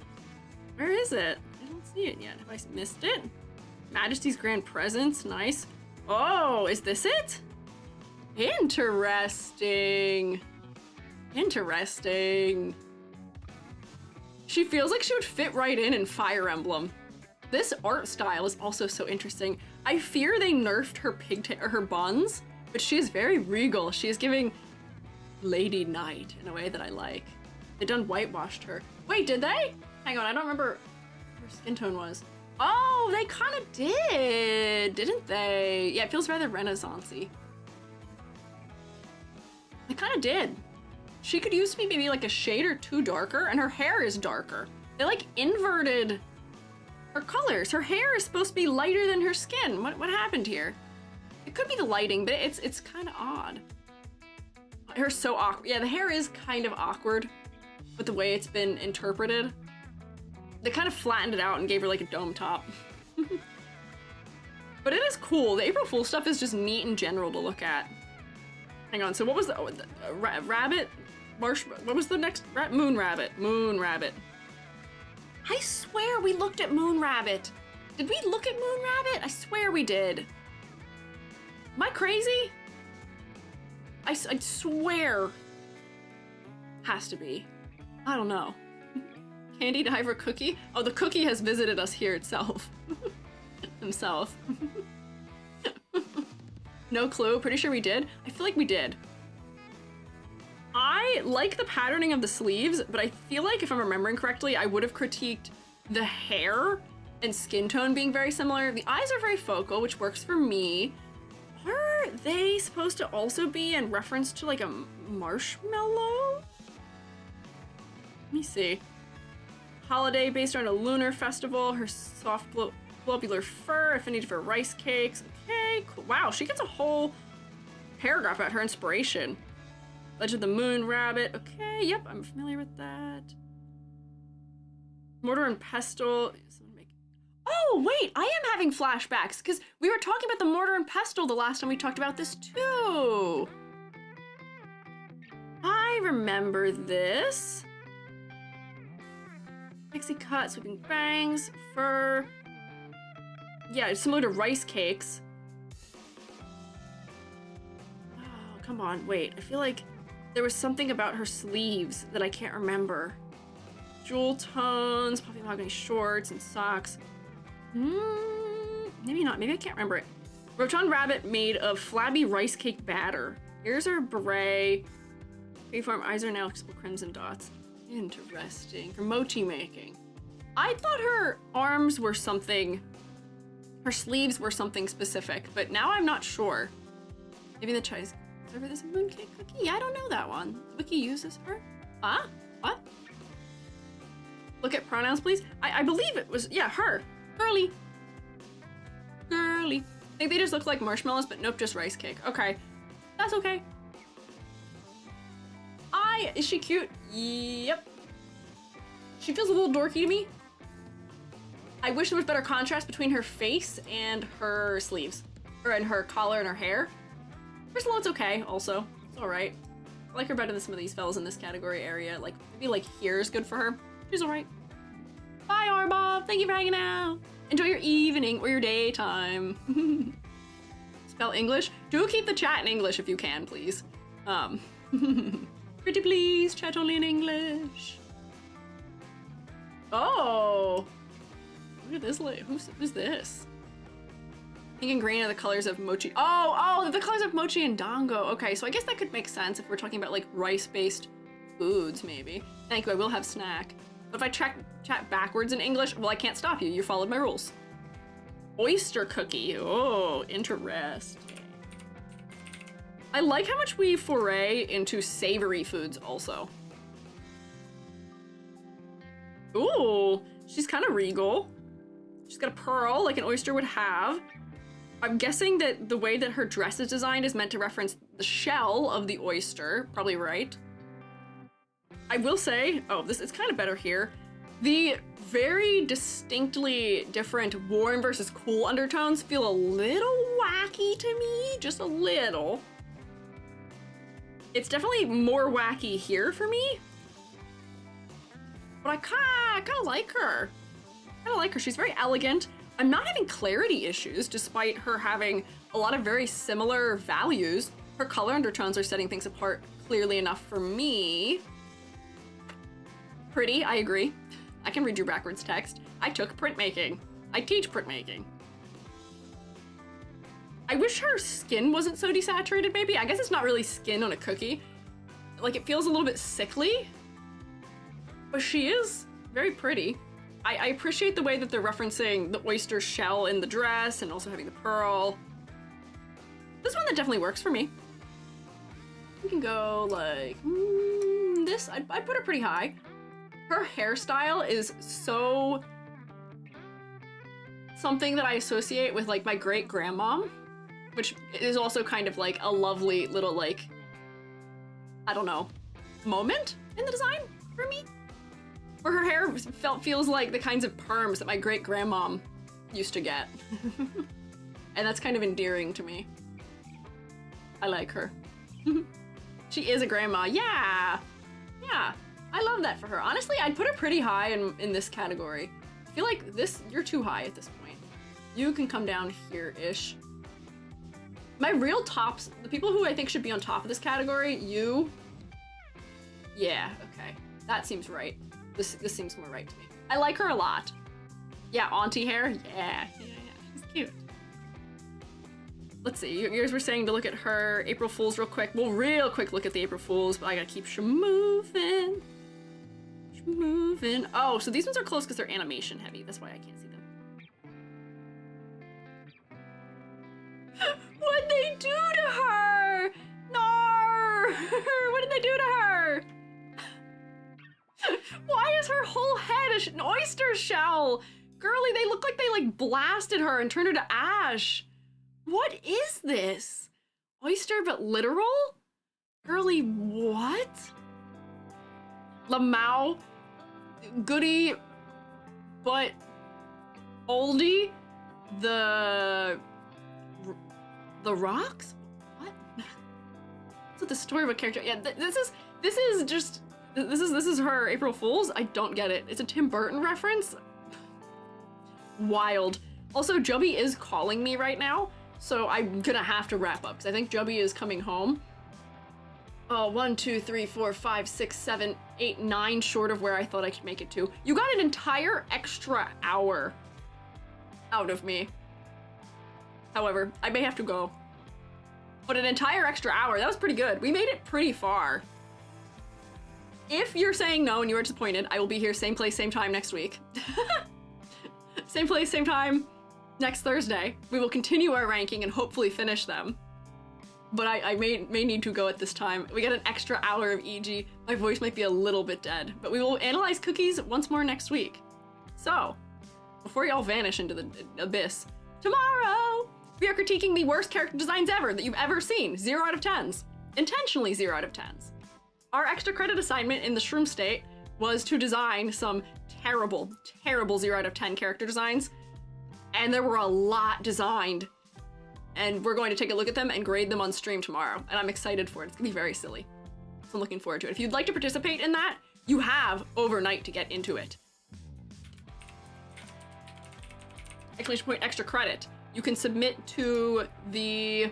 Speaker 1: Where is it? I don't see it yet. Have I missed it? Majesty's Grand Presence, nice. Oh, is this it? Interesting. Interesting. She feels like she would fit right in Fire Emblem. This art style is also so interesting. I fear they nerfed her pigtail or her buns, but she is very regal. She is giving Lady Knight in a way that I like. They done whitewashed her. Wait, did they? Hang on, I don't remember what her skin tone was. Oh, they kind of did, didn't they? Yeah, it feels rather Renaissance-y. They kind of did. She could use to be maybe like a shade or 2 darker, and her hair is darker. They like inverted her colors. Her hair is supposed to be lighter than her skin. What happened here? It could be the lighting, but it's kind of odd. Her hair's so awkward. Yeah, the hair is kind of awkward with the way it's been interpreted. They kind of flattened it out and gave her like a dome top. But it is cool. The April Fool stuff is just neat in general to look at. Hang on, so what was the rabbit? What was the next? Moon Rabbit. Moon Rabbit. I swear we looked at Moon Rabbit. Did we look at Moon Rabbit? I swear we did. Am I crazy? I swear. Has to be. I don't know. Candy Diver Cookie? Oh, the cookie has visited us here itself. Himself. No clue. Pretty sure we did. I feel like we did. I like the patterning of the sleeves, but I feel like if I'm remembering correctly, I would have critiqued the hair and skin tone being very similar. The eyes are very focal, which works for me. Are they supposed to also be in reference to like a marshmallow? Let me see. Holiday based on a lunar festival. Her soft globular fur, affinity for rice cakes. Okay, cool. Wow, she gets a whole paragraph about her inspiration. Legend of the Moon Rabbit. Okay, yep, I'm familiar with that. Mortar and pestle. Oh, wait, I am having flashbacks because we were talking about the mortar and pestle the last time we talked about this too. I remember this. Pixie cut, sweeping bangs, fur. yeah, it's similar to rice cakes. Oh, come on, wait. I feel like there was something about her sleeves that I can't remember. Jewel tones, puffy mahogany shorts, and socks. Maybe not. Maybe I can't remember it. Rotund rabbit made of flabby rice cake batter. Here's her beret. Freeform eyes are now crimson dots. Interesting. For mochi making. I thought her arms were something. Her sleeves were something specific, but now I'm not sure. Maybe the Chinese. Is over this mooncake cookie? I don't know that one. Wiki uses her? Huh? What? Look at pronouns, please. I believe it was, yeah, her. Girly. Girly. I think they just look like marshmallows, but nope, just rice cake. Okay. That's okay. Is she cute? Yep. She feels a little dorky to me. I wish there was better contrast between her face and her sleeves. Or in her collar and her hair. Personal, it's okay, also. It's alright. I like her better than some of these fellas in this category area. Like, maybe like here is good for her. She's alright. Bye, Arbob. Thank you for hanging out. Enjoy your evening or your daytime. Spell English. Do keep the chat in English if you can, please. Pretty please, chat only in English. Oh. Look at this. Who's this? Pink and green are the colors of mochi. Oh, the colors of mochi and dango. Okay, so I guess that could make sense if we're talking about like rice-based foods, maybe. Thank you, I will have snack. But if I chat backwards in English, well, I can't stop you. You followed my rules. Oyster cookie. Oh, interesting. I like how much we foray into savory foods also. Ooh, she's kind of regal. She's got a pearl like an oyster would have. I'm guessing that the way that her dress is designed is meant to reference the shell of the oyster. Probably right. I will say, oh, this is kind of better here. The very distinctly different warm versus cool undertones feel a little wacky to me, just a little. It's definitely more wacky here for me. But I kind of like her. She's very elegant. I'm not having clarity issues despite her having a lot of very similar values. Her color undertones are setting things apart clearly enough for me. Pretty, I agree. I can read your backwards text. I took printmaking. I teach printmaking. I wish her skin wasn't so desaturated, maybe. I guess it's not really skin on a cookie. Like, it feels a little bit sickly. But she is very pretty. I appreciate the way that they're referencing the oyster shell in the dress and also having the pearl. This one that definitely works for me. We can go like this. I put her pretty high. Her hairstyle is so something that I associate with like my great grandmom, which is also kind of like a lovely little like, I don't know, moment in the design for me. Where her hair feels like the kinds of perms that my great grandmom used to get. And that's kind of endearing to me. I like her. She is a grandma, yeah. Yeah, I love that for her. Honestly, I'd put her pretty high in this category. I feel like you're too high at this point. You can come down here-ish. My real tops, the people who I think should be on top of this category, you. Yeah, okay, that seems right. This seems more right to me. I like her a lot. Yeah, auntie hair, yeah, she's cute. Let's see, yours were saying to look at her April Fools real quick. We'll real quick look at the April Fools, but I gotta keep moving. Oh, so these ones are close because they're animation heavy. That's why I can't see them. What'd they do to her? No! What did they do to her? Why is her whole head an oyster shell? Girly, they look like they like blasted her and turned her to ash. What is this? Oyster but literal? Girly, what? Lamau, goody, but oldie, the rocks? What? That's the story of a character. Yeah, this is her April Fool's. I don't get it. It's a Tim Burton reference. Wild. Also, Jubby is calling me right now, so I'm gonna have to wrap up, because I think Jubby is coming home. 1, 2, 3, 4, 5, 6, 7, 8, 9 short of where I thought I could make it to. You got an entire extra hour out of me. However, I may have to go. But an entire extra hour, that was pretty good. We made it pretty far. If you're saying no and you are disappointed, I will be here same place, same time next week. Same place, same time next Thursday. We will continue our ranking and hopefully finish them. But I may need to go at this time. We got an extra hour of EG. My voice might be a little bit dead, but we will analyze cookies once more next week. So, before y'all vanish into the abyss, tomorrow we are critiquing the worst character designs ever that you've ever seen. 0 out of 10s. Intentionally 0 out of 10s. Our extra credit assignment in the Shroom State was to design some terrible, terrible 0 out of 10 character designs. And there were a lot designed. And we're going to take a look at them and grade them on stream tomorrow. And I'm excited for it. It's gonna be very silly. So I'm looking forward to it. If you'd like to participate in that, you have overnight to get into it. Exclamation point extra credit. You can submit to the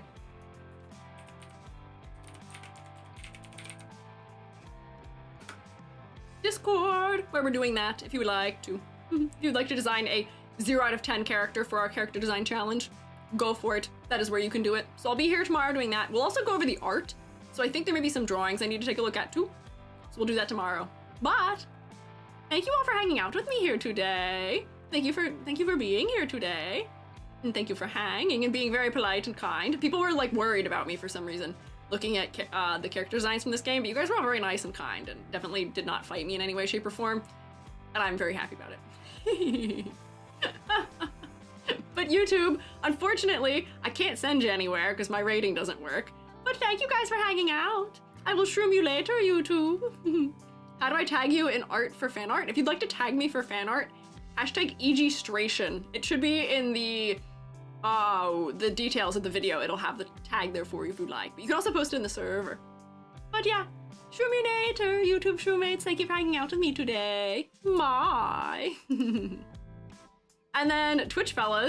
Speaker 1: Discord where we're doing that if you would like to. If you'd like to design a 0 out of 10 character for our character design challenge, go for it. That is where you can do it. So I'll be here tomorrow doing that. We'll also go over the art. So I think there may be some drawings I need to take a look at too. So we'll do that tomorrow. But thank you all for hanging out with me here today. Thank you for being here today. And thank you for hanging and being very polite and kind. People were like worried about me for some reason, looking at the character designs from this game, but you guys were all very nice and kind and definitely did not fight me in any way, shape, or form. And I'm very happy about it. But YouTube, unfortunately, I can't send you anywhere because my rating doesn't work. But thank you guys for hanging out. I will shroom you later, YouTube. How do I tag you in art for fan art? If you'd like to tag me for fan art, hashtag EGstration. It should be in the details of the video. It'll have the tag there for you if you'd like. But you can also post it in the server. But yeah, Shroominator, YouTube Shroomates, thank you for hanging out with me today. Bye. And then Twitch fellas,